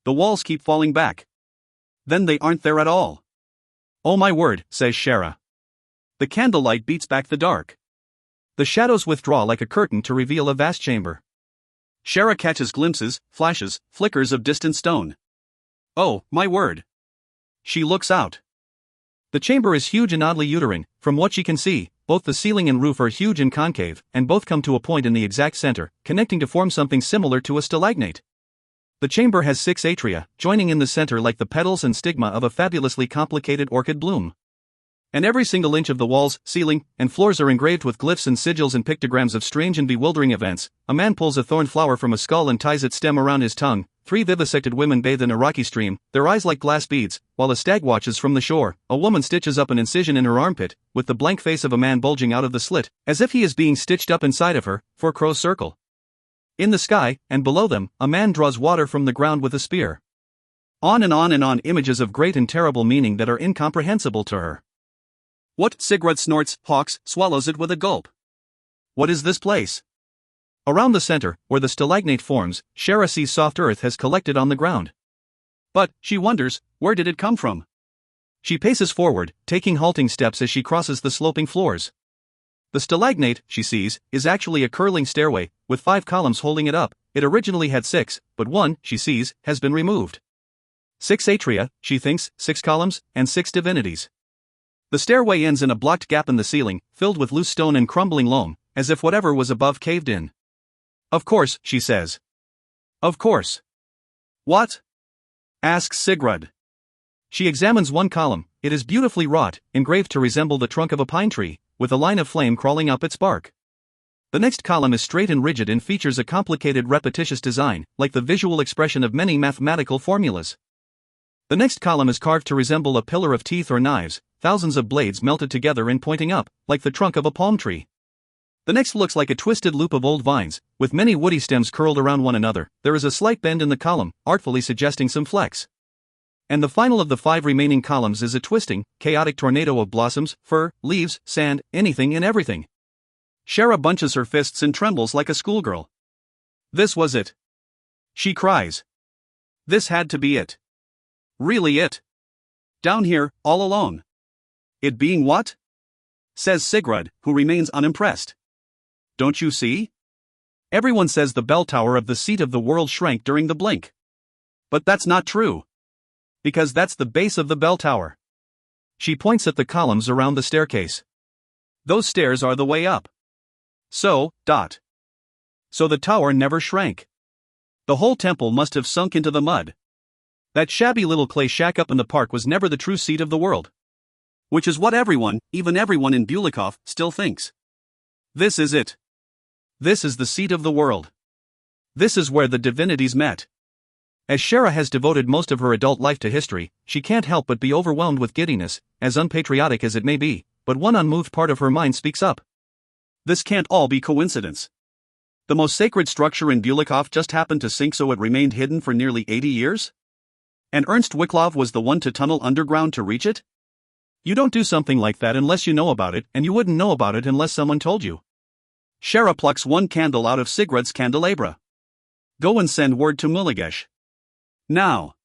The walls keep falling back. Then they aren't there at all. Oh my word, says Shara. The candlelight beats back the dark. The shadows withdraw like a curtain to reveal a vast chamber. Shara catches glimpses, flashes, flickers of distant stone. Oh, my word. She looks out. The chamber is huge and oddly uterine. From what she can see, both the ceiling and roof are huge and concave, and both come to a point in the exact center, connecting to form something similar to a stalagmite. The chamber has 6 atria, joining in the center like the petals and stigma of a fabulously complicated orchid bloom. And every single inch of the walls, ceiling, and floors are engraved with glyphs and sigils and pictograms of strange and bewildering events. A man pulls a thorn flower from a skull and ties its stem around his tongue. 3 vivisected women bathe in a rocky stream, their eyes like glass beads, while a stag watches from the shore. A woman stitches up an incision in her armpit, with the blank face of a man bulging out of the slit, as if he is being stitched up inside of her. 4 crows circle in the sky, and below them, a man draws water from the ground with a spear. On and on and on, images of great and terrible meaning that are incomprehensible to her. What? Sigurd snorts, hawks, swallows it with a gulp. What is this place? Around the center, where the stalagnate forms, Shara sees soft earth has collected on the ground. But, she wonders, where did it come from? She paces forward, taking halting steps as she crosses the sloping floors. The stalagnate, she sees, is actually a curling stairway, with 5 columns holding it up. It originally had 6, but one, she sees, has been removed. 6 atria, she thinks, 6 columns, and 6 divinities. The stairway ends in a blocked gap in the ceiling, filled with loose stone and crumbling loam, as if whatever was above caved in. Of course, she says. Of course. What? Asks Sigurd. She examines one column. It is beautifully wrought, engraved to resemble the trunk of a pine tree, with a line of flame crawling up its bark. The next column is straight and rigid and features a complicated repetitious design, like the visual expression of many mathematical formulas. The next column is carved to resemble a pillar of teeth or knives, thousands of blades melted together and pointing up, like the trunk of a palm tree. The next looks like a twisted loop of old vines, with many woody stems curled around one another. There is a slight bend in the column, artfully suggesting some flex. And the final of the 5 remaining columns is a twisting, chaotic tornado of blossoms, fur, leaves, sand, anything and everything. Shara bunches her fists and trembles like a schoolgirl. This was it. She cries. This had to be it. Really it. Down here, all alone. It being what? Says Sigurd, who remains unimpressed. Don't you see? Everyone says the bell tower of the seat of the world shrank during the blink. But that's not true. Because that's the base of the bell tower. She points at the columns around the staircase. Those stairs are the way up. So the tower never shrank. The whole temple must have sunk into the mud. That shabby little clay shack up in the park was never the true seat of the world. Which is what everyone, even everyone in Bulikov, still thinks. This is it. This is the seat of the world. This is where the divinities met. As Shara has devoted most of her adult life to history, she can't help but be overwhelmed with giddiness, as unpatriotic as it may be, but one unmoved part of her mind speaks up. This can't all be coincidence. The most sacred structure in Bulikov just happened to sink, so it remained hidden for nearly 80 years? And Ernst Wiklov was the one to tunnel underground to reach it? You don't do something like that unless you know about it, and you wouldn't know about it unless someone told you. Shara plucks one candle out of Sigurd's candelabra. Go and send word to Muligesh. Now.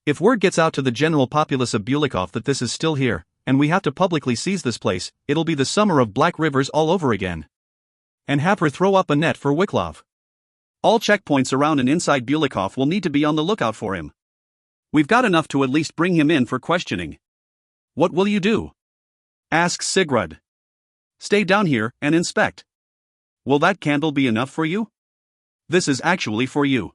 If word gets out to the general populace of Bulikov that this is still here, and we have to publicly seize this place, it'll be the summer of black rivers all over again. And have her throw up a net for Wiklov. All checkpoints around and inside Bulikov will need to be on the lookout for him. We've got enough to at least bring him in for questioning. What will you do? Asks Sigurd. Stay down here and inspect. Will that candle be enough for you? This is actually for you.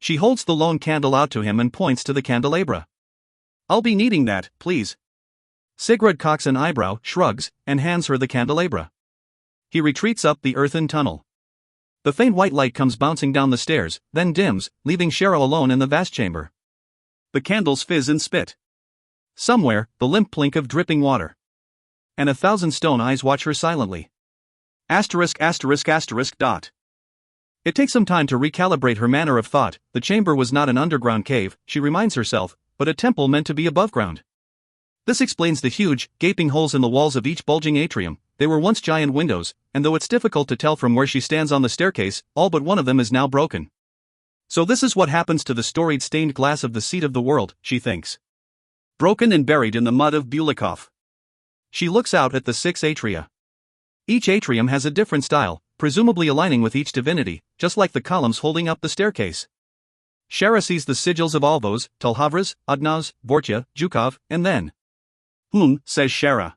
She holds the lone candle out to him and points to the candelabra. I'll be needing that, please. Sigurd cocks an eyebrow, shrugs, and hands her the candelabra. He retreats up the earthen tunnel. The faint white light comes bouncing down the stairs, then dims, leaving Shara alone in the vast chamber. The candles fizz and spit. Somewhere, the limp plink of dripping water. And 1,000 stone eyes watch her silently. Asterisk. It takes some time to recalibrate her manner of thought. The chamber was not an underground cave, she reminds herself, but a temple meant to be above ground. This explains the huge, gaping holes in the walls of each bulging atrium. They were once giant windows, and though it's difficult to tell from where she stands on the staircase, all but one of them is now broken. So this is what happens to the storied stained glass of the seat of the world, she thinks. Broken and buried in the mud of Bulikov. She looks out at the 6 atria. Each atrium has a different style, presumably aligning with each divinity, just like the columns holding up the staircase. Shara sees the sigils of Alvos, Tulhavras, Udnaz, Vortya, Zhukov, and then. Says Shara.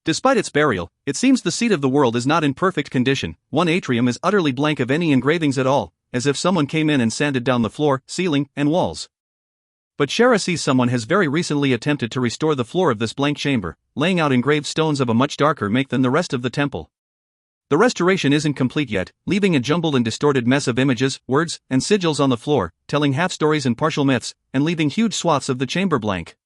Despite its burial, it seems the seat of the world is not in perfect condition. One atrium is utterly blank of any engravings at all, as if someone came in and sanded down the floor, ceiling, and walls. But Shara sees someone has very recently attempted to restore the floor of this blank chamber, laying out engraved stones of a much darker make than the rest of the temple. The restoration isn't complete yet, leaving a jumbled and distorted mess of images, words, and sigils on the floor, telling half-stories and partial myths, and leaving huge swaths of the chamber blank.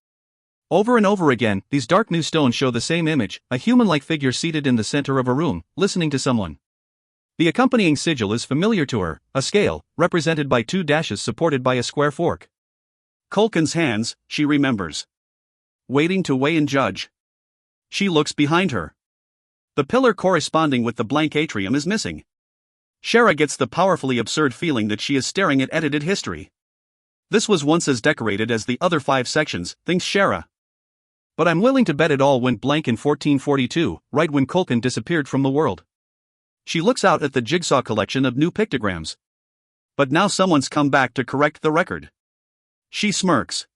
Over and over again, these dark new stones show the same image, a human-like figure seated in the center of a room, listening to someone. The accompanying sigil is familiar to her, a scale, represented by two dashes supported by a square fork. Culkin's hands, she remembers. Waiting to weigh and judge. She looks behind her. The pillar corresponding with the blank atrium is missing. Shara gets the powerfully absurd feeling that she is staring at edited history. This was once as decorated as the other 5 sections, thinks Shara. But I'm willing to bet it all went blank in 1442, right when Culkin disappeared from the world. She looks out at the jigsaw collection of new pictograms. But now someone's come back to correct the record. She smirks.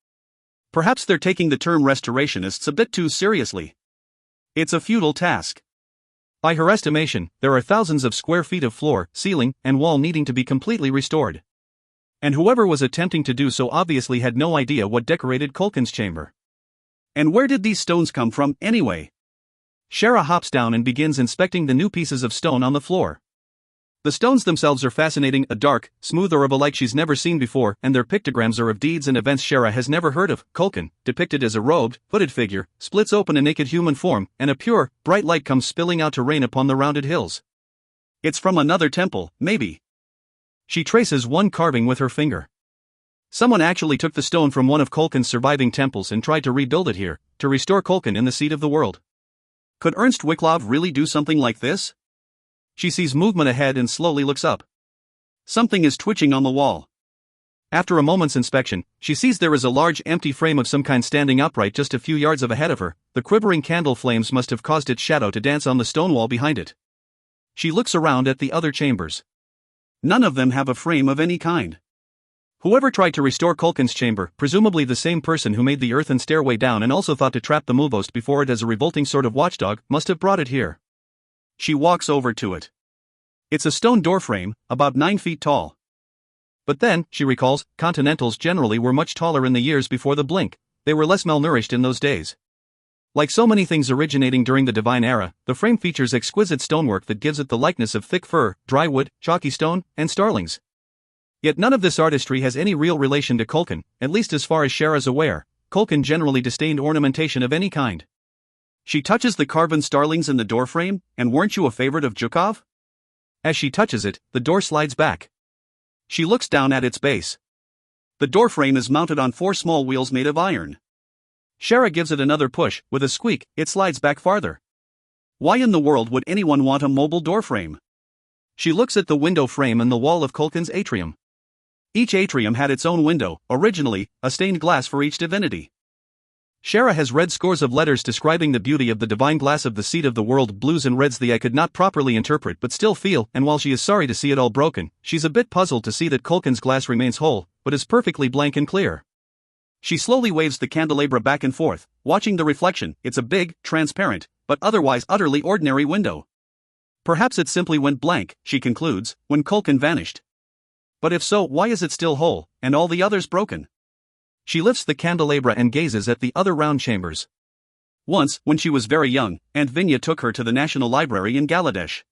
Perhaps they're taking the term restorationists a bit too seriously. It's a futile task. By her estimation, there are thousands of square feet of floor, ceiling, and wall needing to be completely restored. And whoever was attempting to do so obviously had no idea what decorated Culkin's chamber. And where did these stones come from, anyway? Shara hops down and begins inspecting the new pieces of stone on the floor. The stones themselves are fascinating, a dark, smooth orb like she's never seen before, and their pictograms are of deeds and events Shara has never heard of. Culkin, depicted as a robed, hooded figure, splits open a naked human form, and a pure, bright light comes spilling out to rain upon the rounded hills. It's from another temple, maybe. She traces one carving with her finger. Someone actually took the stone from one of Culkin's surviving temples and tried to rebuild it here, to restore Culkin in the seat of the world. Could Ernst Wicklow really do something like this? She sees movement ahead and slowly looks up. Something is twitching on the wall. After a moment's inspection, she sees there is a large empty frame of some kind standing upright just a few yards ahead of her. The quivering candle flames must have caused its shadow to dance on the stone wall behind it. She looks around at the other chambers. None of them have a frame of any kind. Whoever tried to restore Culkin's chamber, presumably the same person who made the earthen stairway down and also thought to trap the Muvost before it as a revolting sort of watchdog, must have brought it here. She walks over to it. It's a stone doorframe, about 9 feet tall. But then, she recalls, Continentals generally were much taller in the years before the blink. They were less malnourished in those days. Like so many things originating during the Divine Era, the frame features exquisite stonework that gives it the likeness of thick fir, dry wood, chalky stone, and starlings. Yet none of this artistry has any real relation to Culkin, at least as far as Shara's aware. Culkin generally disdained ornamentation of any kind. She touches the carven starlings in the doorframe, and weren't you a favorite of Zhukov? As she touches it, the door slides back. She looks down at its base. The doorframe is mounted on 4 small wheels made of iron. Shara gives it another push, with a squeak, it slides back farther. Why in the world would anyone want a mobile doorframe? She looks at the window frame and the wall of Culkin's atrium. Each atrium had its own window, originally, a stained glass for each divinity. Shara has read scores of letters describing the beauty of the divine glass of the seat of the world, blues and reds the eye could not properly interpret but still feel, and while she is sorry to see it all broken, she's a bit puzzled to see that Culkin's glass remains whole, but is perfectly blank and clear. She slowly waves the candelabra back and forth, watching the reflection. It's a big, transparent, but otherwise utterly ordinary window. Perhaps it simply went blank, she concludes, when Culkin vanished. But if so, why is it still whole, and all the others broken? She lifts the candelabra and gazes at the other round chambers. Once, when she was very young, Aunt Vinya took her to the National Library in Galadesh.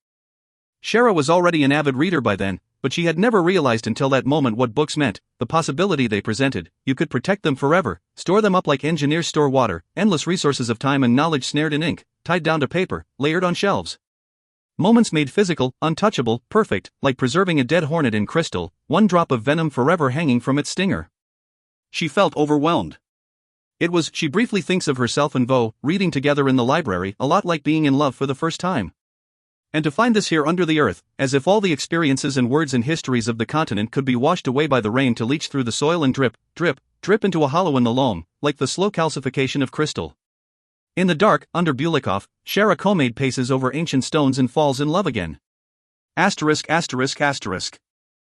Shara was already an avid reader by then, but she had never realized until that moment what books meant, the possibility they presented. You could protect them forever, store them up like engineers store water, endless resources of time and knowledge snared in ink, tied down to paper, layered on shelves. Moments made physical, untouchable, perfect, like preserving a dead hornet in crystal, one drop of venom forever hanging from its stinger. She felt overwhelmed. It was, she briefly thinks of herself and Vo, reading together in the library, a lot like being in love for the first time. And to find this here under the earth, as if all the experiences and words and histories of the continent could be washed away by the rain to leach through the soil and drip, drip, drip into a hollow in the loam, like the slow calcification of crystal. In the dark, under Bulikov, Shara Komayd paces over ancient stones and falls in love again. ****.